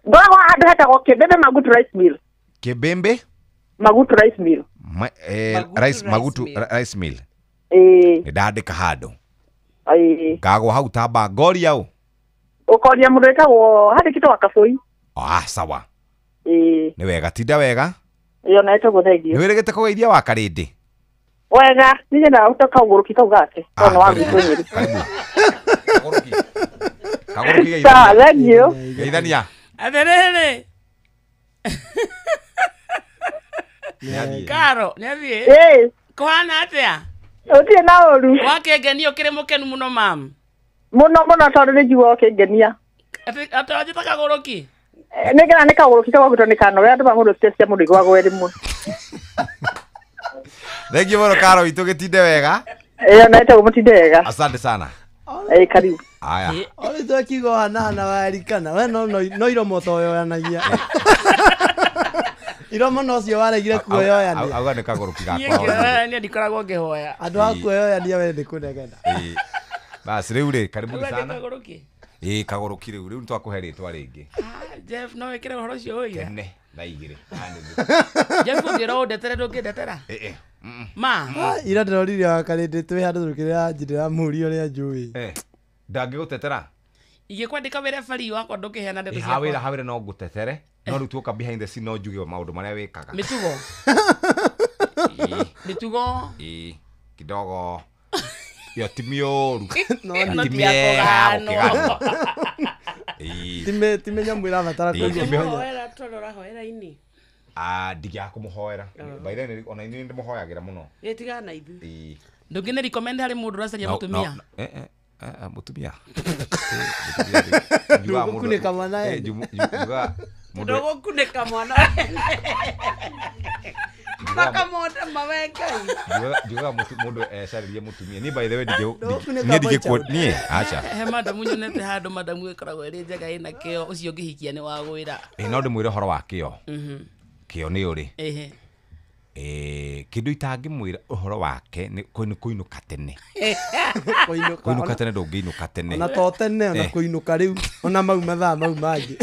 Ngoragwo handũ hetagwo Kĩmbembe Magutu Rice Mill. Kĩmbembe? Magutu Rice Mill. Magutu Rice Mill. Ndandĩka handũ. Ngagwo hau tamba ngoria ũ. Ũkoria mũndũ wĩtagwo handĩkĩtwo Wakabũi. Sawa. Nĩ wega tinda wega. Na etagwo thengio. Nĩ wĩrĩgĩte kũgeithia wa Karĩndĩ. Wega, nĩgetha ũtoka ũgũrũki kau gake. Ona wa gwĩtonyeri. Kagũrũki geithania. Thengio. Geithania. Atĩrĩrĩ. Karo, nĩathiĩ. Kũhana atĩa? Ũtirĩ na ũru. Wakĩngenia ũkĩrĩ mũkenu mũno mam. Mũno tondũ nĩ njiguaga ũkĩngenia. Atĩ wanjĩta kagũrũki? Nĩgetha nĩ kagũrũki kagwagĩtwo nĩ kanogera andũ mũndũ stress ya mũndũ igwagwo rimwe. Thengio mũno Karo witũ gĩtinde wega. Na etagwo mũtinde wega. Asante sana. Karibu. Aya. Olĩ twakiuga hana warikana we no iromo toyoyanagia. Iromo no cio waregire kuoyoyania. Auga nĩ kagũrũki gakwa. Niĩ ndikoragwo ngĩhoya. Andũ a kuoyoyania we ndĩkũnegena. Basi rĩu rĩ karibu sana. Kagũrũki rĩu nĩ twakũhe rĩtwa rĩngĩ. Jeff no wĩkĩre ũhoro ũcio ũige. Tene na igĩrĩ. Jeff ũngĩra ũndetere ndũngĩndetera. Ma. Ira ndĩrorire wa Karĩndĩ twĩ handũ tũkĩrĩa njĩra mũri ũrĩa njũĩ. Ndangĩgũtetera. Ingĩkwandĩka wĩra bari wakwa ndũkĩheana ndeto ciakwa. Hawĩra no ngũtetere. No rĩu tuoka behind the scene no njuge maũndũ marĩa wĩkaga. Mĩtugo. Kidogo. Yo timioru. No tiako. Time nyamũ ĩrabatara kũhoera tondora hoera-inĩ. Ndiga kũmũhoera. By the way ona ini ndĩmũhoyagĩra mũno. Ĩtiga na ithuĩ. Ndũngĩne recommend harĩ mũndũ ũracaria mũtumia. Mũtumia. Ndũgũkunĩka mwana we. Ndũgũkunĩka mwana we. Makamonde mawengai. Njuga mũndũ ecarĩrie mũtumia. Ni by the way niĩ acha. He madamu nyonete handũ madamu ĩkoragwo ĩrĩ njega ĩna kĩo ũcio ũngĩhikia nĩ wa gwĩra. No ndĩmwĩre ũhoro wa kĩo. Kĩo nĩ ũrĩ. Kĩndũ itangĩmwĩra ũhoro wake nĩ kũinũka tene. Kũinũka tene ndũngĩinũka tene. Ona to tene ona kũinũka rĩu ona mau mathaa mau mangĩ.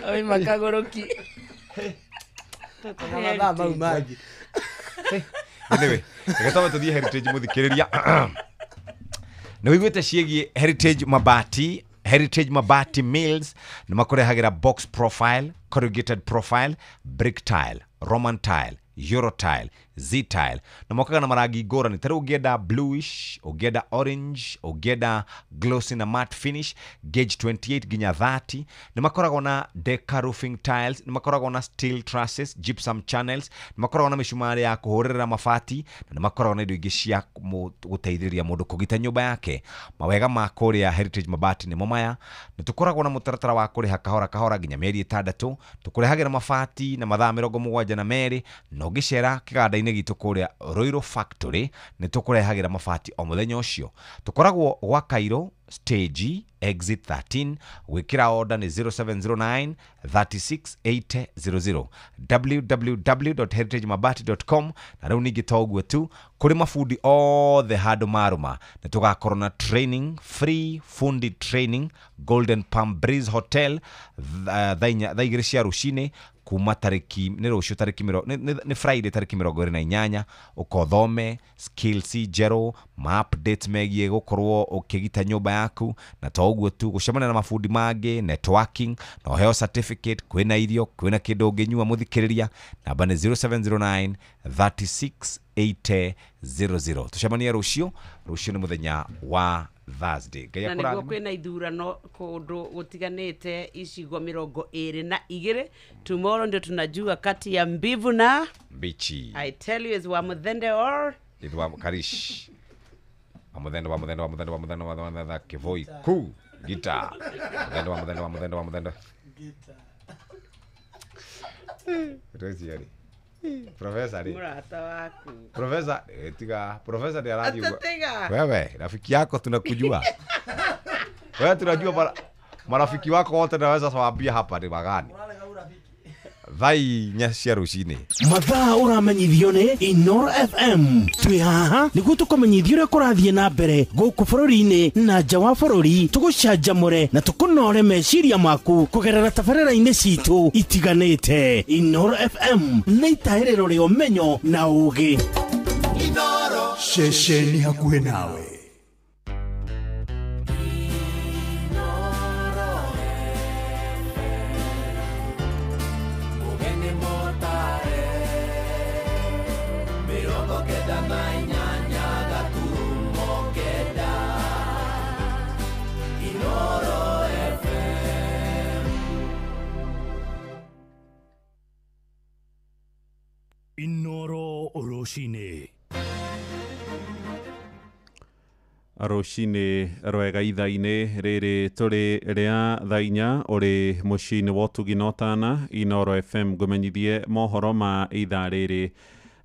Oi makagũrũki. Mathaa mau mangĩ. Anyway, reke tũthiĩ Heritage mũthikĩrĩria. Nĩ wĩiguĩte ciĩgiĩ Heritage Mabati Mills nĩ makũrehagĩra box profile, corrugated profile, brick tile, Roman tile, Euro tile, Z tile na mokaga na marangi ngũrani. Ta rĩu ũngĩenda bluish, ũngĩenda orange, ũngĩenda glossy na matte finish, gauge 28 nginya 30. Nĩ makoragwo na Deca roofing tiles, nĩ makoragwo na steel trusses, gypsum channels, nĩ makoragwo na mĩcumarĩ ya kũhũrĩra mabati na nĩ makoragwo na indo ingĩ cia gũteithĩrĩria mũndũ kũgita nyũmba yake. Mawega ma kũrĩa Heritage Mabati nĩ maya. Nĩ tũkoragwo na mũtaratara wa kũrĩha kahora nginya mĩeri 6. Tũkũrehagĩra mabati na mathaa 72 na ũngĩcera kĩganda-inĩ gitu kũrĩa Royal Factory nĩ tũkũrehagĩra mabati o mũthenya ũcio. Tũkoragwo gwa Cairo stage exit 13. Wikira order ni 0709 368000 www.heritagemabati.com. na rĩu ningĩ toguo tu kũrĩ mafundi othe handũ marũma nĩ tũgakorwo na training, free fundi training Golden Palm Breeze Hotel thaa igĩrĩ cia rũcinĩ kuma tariki nĩ rũciũ tariki nĩ Friday tariki 28 ukothome skills jero ma update megie gukorwo ukigita nyumba yaku na toguo tu gucemana na mafundi mangĩ networking na heo certificate kwina irio kwina kindu unginyua muthikiriria namba ni 0709 368000 tucemania rũciũ ni muthenya wa Thursday. Na niguo kwina ithurano kundu gutiganite icigo 22. Tomorrow ndio tunajua kati ya mbivu na bichi. I tell you is wa Muthende or is wa Karish. Wa Muthende Kivoi ku guitar. Wa Muthende guitar. Rezi Professor ni murata waku. Professor Professor ni radio. Wewe rafiki yako tunakujua. Wewe tunajua marafiki wako wote naweza sawaambia hapa ni magani. Vai cia rucini mathaa uramenyithio ni Inoro FM twi haha niguo tukumenyithio uria kurathie na mbere guku bururi-ini na nja wa bururi tugucanjamure na tukunore meciria maku kugerera tabarĩra-inĩ citu itiganĩte. Inoro FM nĩ itahĩrĩro rĩa ũmenyo na ũũgĩ. Inoro ceceni hakuhĩ nawe. Inoro Roshine. Roshine rwega ithainĩ rĩrĩ tũrĩ rĩa thainya ũrĩ mũciĩ-inĩ wa ũtugi na ũtana. Inoro FM ngũmenyithie mohoro ma ithaa rĩrĩ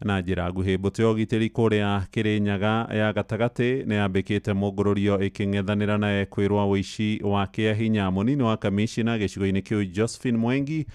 na njĩra nguhĩ. Mbũtũ ya ũgitĩri kũrĩa Kĩrĩnyaga ya gatagatĩ nĩ yambĩkĩte mũngũrũrio ĩkĩng'ethanĩra na kwĩrwo ũici wa kĩahinya. Mũnini wa kamishina gĩcigo-inĩ kĩu Josephine Mwengi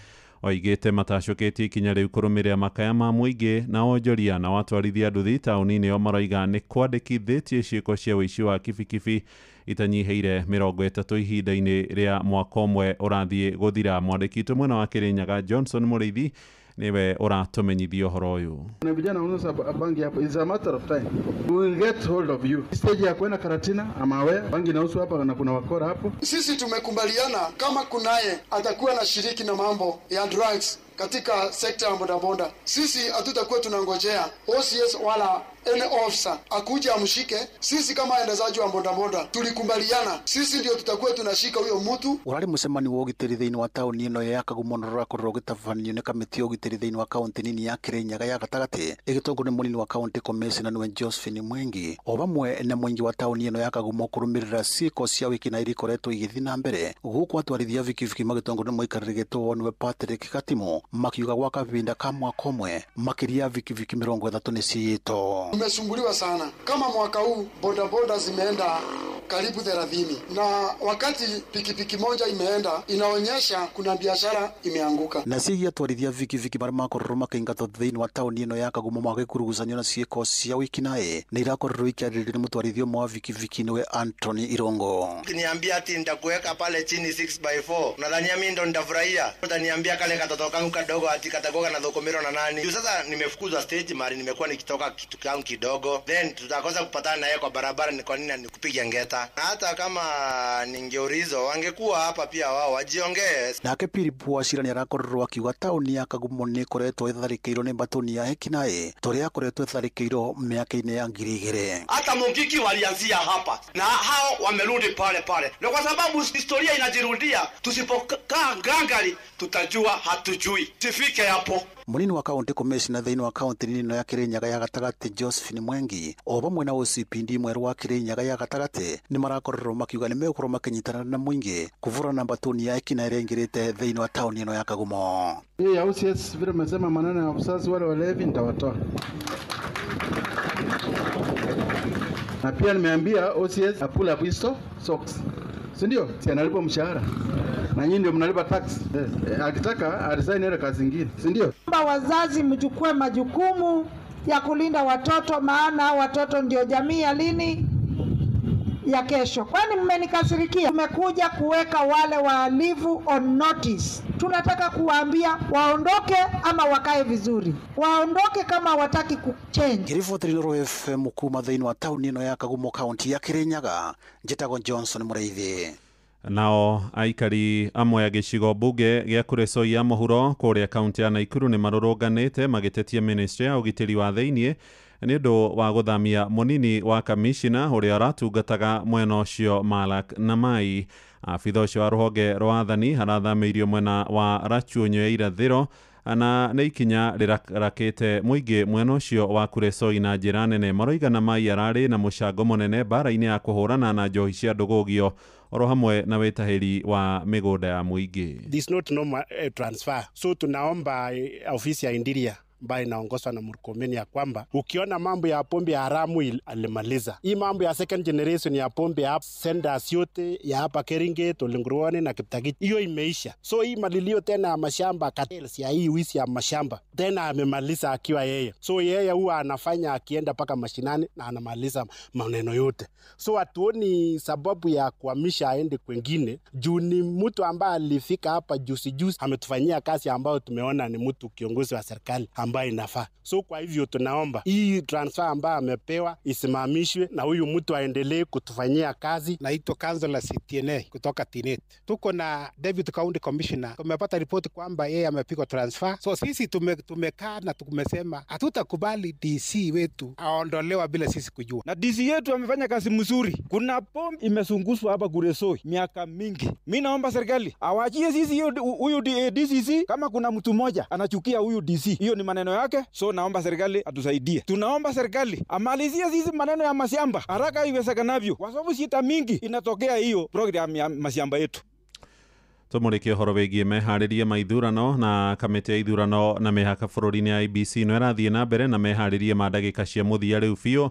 oigĩte matacũkĩtie ikinya rĩu kũrũmĩrĩra makaya ma mũingĩ na onjoria na watwarithia nduthi taũni-inĩ o maroiga nĩ kwandĩkithĩtie ciĩko cia ũici wa kibikibi itanyihĩire 30 ihinda-inĩ rĩa mwaka ũmwe ũrathiĩ gũthira. Mwandĩki witũ mwena wa Kĩrĩnyaga Johnson Mũrĩithi niwe uratumenyithia uhoro uyu. Na vijana wanauza bangi hapo, is a matter of time we will get hold of you. Stage ya kwenda Karatina ama wewe bangi inauzwa hapa na kuna wakora hapo. Sisi tumekubaliana kama kunaye atakuwa na shiriki na mambo ya drugs katika sekta ya bodaboda, sisi hatutakuwa tunangojea OCS wala any officer akuja amshike. Sisi kama endezaji wa bodaboda tulikubaliana sisi ndio tutakuwa tunashika huyo mtu. Urari mucemani wa ugitiri thiini wa tauni ino ya Kagumo rora kurwo gitafanio ni kamiti ya ugitiri thiini wa kaunti nini ya Kirinyaga ya gatagati igitongo ni munini wa kaunti commissioner niwe Josephine Mwengi o bamwe na mwingi wa tauni ino ya Kagumo kurumirira ciiko cia wiki na irikoretwo igithi na mbere guku atwarithia vikiviki magitongo ni muikaririgetwo niwe Patrick Katimo makiuga gwa kavinda ka mwaka ũmwe makiria vikiviki 30 ni ciito. Tumesumbuliwa sana kama mwaka huu bodaboda zimeenda karibu 30 na wakati pikipiki moja imeenda inaonyesha kuna biashara imeanguka. Na sigi atwarithia vikiviki marima koroma kaingato thiini wa tauni ino ya Kagumo magikurugucanio na ciiko cia wiki nae ni irakorwo ikiarĩrĩria mutwarithio mwa vikiviki niwe Anthony Irongo. Niambia ati nitakuweka pale chini 6x4 nadhania mimi ndo nitafurahia. Utaniambia kale katoto kangu kadogo ati katagoga na dhokomero na nani. Sasa nimefukuzwa stage mari nimekuwa nikitoka kitu kangu kidogo then tutakosa kupatana naye kwa barabara. Ni kwa nini nikupiga ngeta? Na hata kama ningeurizo wangekuwa hapa pia wao wajiongee. Nake Piripu Wachira ni arakorwo akiuga tauni ya Kagumo ni koretwo itharĩkĩirwo ni batoni ya ekinae tũrĩa yakoretwo itharĩkĩirwo mĩaka-inĩ ya 2000. Hata Mungiki walianzia hapa na hao wamerudi pale pale, na kwa sababu historia inajirudia, tusipokaa ngangari tutajua hatujui. Tifike hapo. Munini wa kaunti commissioner thiini wa kaunti nini ya Kirinyaga ya gatagati Josephine Mwengi o bamwe na OCPD mweru wa Kirinyaga ya gatagati ni marakorwo makiuga ni mekorwo makinyitana na mwingi kuvura namba tuni ya ekina irengirite thiini wa tauni ino ya Kagumo. Hii ya OCS vile mmesema maneno ya usazi wale walevi nitawatoa. na pia nimeambia OCS pull up hizo socks, si ndio? Si analipa mshahara na nyinyi ndio mnalipa tax. Akitaka arisign ile kazi nyingine, si ndio? Wazazi mchukue majukumu ya kulinda watoto, maana watoto ndio jamii ya lini ya kesho. Kwani mmenikasirikia? Tumekuja kuweka wale wahalifu on notice. Tunataka kuwaambia waondoke ama wakae vizuri. Waondoke kama wataki kuchange. Kiriboti Nuru FM kuma thĩinĩ wa tauni ĩno ya Kagumo kaunti ya Kirinyaga, njĩtagwo Johnson Mũraithi. Nao aikari amwe ya gĩcigo bunge gĩa Kuresoi ya mũhuro kũrĩa kaunti ya Naikuru nĩ marũrũnganĩte magĩtetia ministry ya ũgitĩri wa thĩinĩ nĩ ũndũ wa gũthamia mũnini wa kamishina ũrĩa aratungataga mwena ũcio Malak Namai. Abitha ũcio wa rũhonge rwa wathani arathamĩirio mwena wa Rachuonyo ya irathĩro na nĩ ikinya rĩrakĩte mũingĩ mwena ũcio wa Kuresoi na njĩra nene. Maroiga Namai ararĩ na mũcango mũnene mbara-inĩ ya kũhũrana na njohi cia ndũgũgio oro hamwe na wetahĩri wa mĩgũnda ya mũingĩ. This is not normal transfer, so tunaomba ofisi ya Interior ambayo inaongozwa na Murkomen ya kwamba ukiona mambo ya pombe ya haramu alimaliza. Hii mambo ya second generation ya pombe ya senders yote ya hapa Keringet, Olenguruone na Kiptagit, hiyo imeisha. So hii malilio tena ya mashamba, cartels ya hii wisi ya mashamba tena amemaliza akiwa yeye. So yeye huwa anafanya akienda paka mashinani na anamaliza maneno yote. So hatuoni sababu ya kuhamisha aende kwengine. Juu ni mtu ambaye alifika hapa juzi ametufanyia kazi ambayo tumeona ni mtu kiongozi wa serikali ambayo inafaa. So kwa hivyo tunaomba hii transfer ambayo amepewa isimamishwe na huyu mtu aendelee kutufanyia kazi. Naitwa Councilor CTNA kutoka Tinet. Tuko na David County Commissioner. Tumepata ripoti kwamba yeye amepigwa transfer. So sisi tumekaa na tumesema hatutakubali DC wetu aondolewa bila sisi kujua. Na DC yetu amefanya kazi mzuri. Kuna pombe imesunguswa hapa Kuresoi miaka mingi. Mimi naomba serikali awachie sisi huyu DCC kama kuna mtu mmoja anachukia huyu DC. Hiyo ni maneno yake. So naomba serikali atusaidie. Tunaomba serikali amalizie sisi maneno ya mashamba haraka iwezekanavyo, kwa sababu shida mingi inatokea hiyo program ya mashamba yetu. Tũmũrĩkie ũhoro wĩgiĩ meharĩria ma ithurano na kamĩtĩ ya ithurano na mĩhaka bũrũri-inĩ ya IEBC no ĩrathiĩ na mbere na meharĩria ma ndagĩka cia mũthia rĩu biũ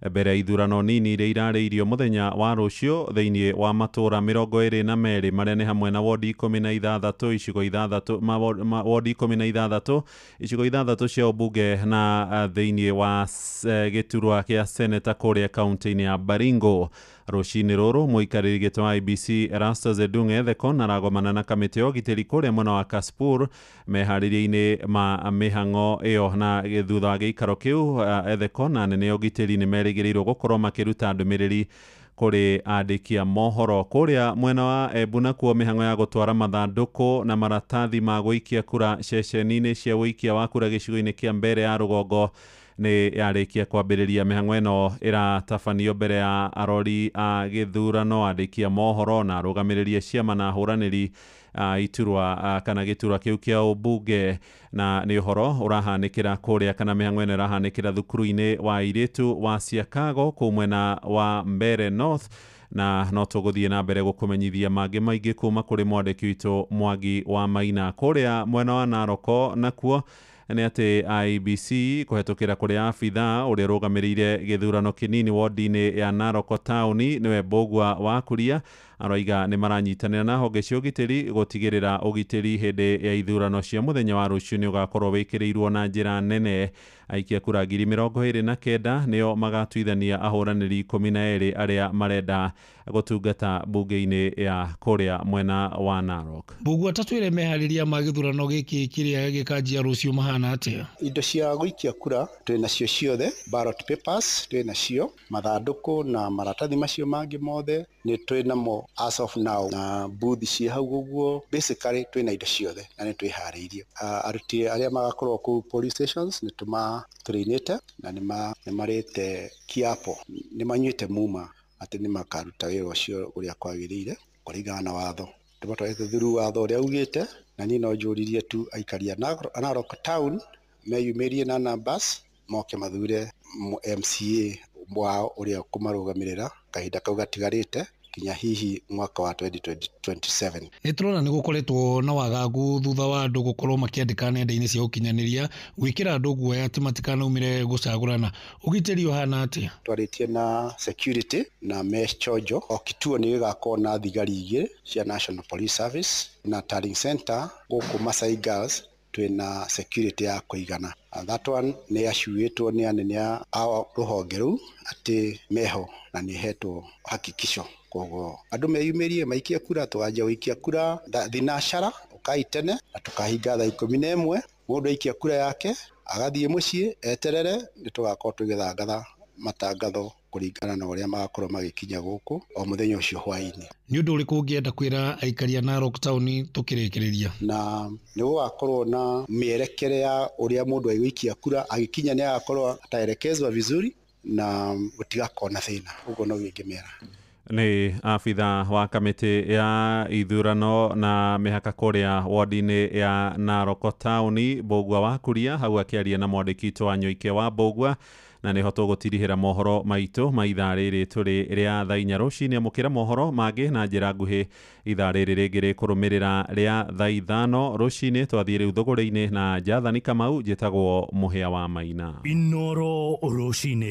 mbere ya ithurano nini iria irarĩirio mũthenya wa rũciũ thĩinĩ wa matũra 22 marĩa nĩ hamwe na wodi 16 icigo 6 wodi 16 icigo 6 cia ũmbunge na thĩinĩ wa gĩturwa kĩa seneta kũrĩa kaunti-inĩ ya Baringo. Rũcinĩ rũrũ mũikarĩri gĩtĩ wa IEBC Erastus Edung'e Ethekon aragomana na kamĩtĩ ya ũgitĩri kũrĩa mwena wa Kaspur meharĩria-inĩ ma mĩhang'o ĩyo na thutha wa gĩikaro kĩu Ethekon na anene ũgitĩri nĩ merĩgĩrĩirwo gũkorwo makĩruta ndũmĩrĩri kũrĩ andĩki a mohoro kũrĩa mwena wa Embu nakuo mĩhang'o ya gũtwara mathandũkũ na maratathi ma gũikia kura ceceni-inĩ cia ũikia wa kura gĩcigo-inĩ kĩa mbere ya rũgongo nĩ yarĩkia kwambĩrĩria. Mĩhang'o ĩno ĩratabanio mbere ya arori a gĩthurano, andĩki a mohoro na arũgamĩrĩri ciama na ahũranĩri iturwa kana gĩturwa kĩu kĩa ũmbunge, na nĩ ũhoro ũrahanĩkĩra kũrĩa kana mĩhang'o ĩno ĩrahanĩkĩra thukuru-inĩ wa airĩtu wa Siakago kũu mwena wa Mbere North, na no tũgũthiĩ na mbere gũkũmenyithia mangĩ maingĩ kuma kũrĩ mwandĩki witũ Mwangi wa Maina. Kũrĩa mwena wa Naroko nakuo nĩ atĩ IEBC kũhetũkĩra kũrĩ abitha ũrĩa ũrũgamĩrĩire gĩthurano kĩnini wodi-inĩ ya Naroko taũni nĩwe Mbũgua wa Kuria aroiga nĩ maranyitanĩra na honge cia ũgitĩri gũtigĩrĩra ũgitĩri hĩndĩ ya ithurano cia mũthenya wa rũciũ nĩ ũgakorwo wĩkĩrĩirwo na njĩra nene. Aikia kura 29,000 nĩo magatuithania ahũranĩri 12 arĩa marenda gũtungata bunge-inĩ ya kũrĩa mwena wa Narok. Mbũgua tatwĩre meharĩria ma gĩthurano gĩkĩ kĩrĩa gĩkanjia rũciũ mahana atĩa? Indo cia gũikia kura twĩ nacio ciothe, ballot papers twĩ nacio, mathandũkũ na maratathi macio mangĩ mothe nĩ twĩ namo as of now, na booth ciĩ hau ũguo. Basically twĩ na indo ciothe na nĩ twĩharĩirie. Aruti arĩa magakorwo kũu police stations nĩ tũmatrainĩte na nĩ marĩte kiapo, nĩ manyuĩte muma atĩ nĩ makaruta wĩra ũcio ũrĩa kwagĩrĩire kũringana na watho. Tũmatwarĩte through watho ũrĩa ugĩte, na niĩ no njũririe tu aikari a Narok town meyumĩrie na numbers moke mathure MCA wao ũrĩa kũmarũgamĩrĩra kahinda kau gatigarĩte kinya hihi mwaka wa 2027. Nĩ tũrona nĩ gũkoretwo na wagagu thutha wa andũ gũkorwo makĩandĩka nenda-inĩ cia ũkinyanĩria gwĩkĩra andũ guoya atĩ matikanaumĩre gũcagũrana. Ũgitĩri ũhana atĩa? Twarĩtie na security na mesh chojo. O kituo nĩ gĩgakorwo na thigari igĩrĩ cia National Police Service na Turning Center gũkũ Masai Girls twina security ya kũigana. That one nĩ acuĩtwo nĩ anene a rũhonge rũu atĩ meho na nĩ hetwo hakikisho. Koguo andũ meyumĩrie maikie kura, twanjia gũikia kura thinacara ũkaitene na tũkahinga thaa 11. Mũndũ aikia kura yake agathiĩ mũciĩ eterere, nĩ tũgakorwo tũgĩthangatha matangatho kũringana na ũrĩa magakorwo magĩkinya gũkũ o mũthenya ũcio hwaĩ-inĩ. Nĩ ũndũ ũrĩkũ ũngĩenda kwĩra aikari a Narok Town tũkĩrĩkĩrĩria? Na nĩ gũgakorwo na mĩerekere ya ũrĩa mũndũ agĩikia kura agĩkinya nĩ agakorwo ataelekezwa vizuri na gũtigakorwo na thĩna. Ũguo no ingĩmera. Nĩ abitha wa kamĩtĩ ya ithurano na mĩhaka kũrĩa ward-inĩ ya Narok Town Mbũgua wa Kuria, hau akĩaria na mwandĩki wa Nyoike wa Mbũgua, na nĩ ho tũgũtirihĩra mohoro maitũ ma ithaa rĩrĩ tũrĩ rĩa thaa 4 rũcinĩ. Amũkĩra mohoro mangĩ na njĩra nguhĩ ithaa rĩrĩ rĩngĩ rĩkũrũmĩrĩra rĩa thaa 5 rũcinĩ. Twathiĩ rĩu thũgũrĩ-inĩ na Jathani Kamau, njĩtagwo Mũhĩa wa Maina. Inoro rũcinĩ.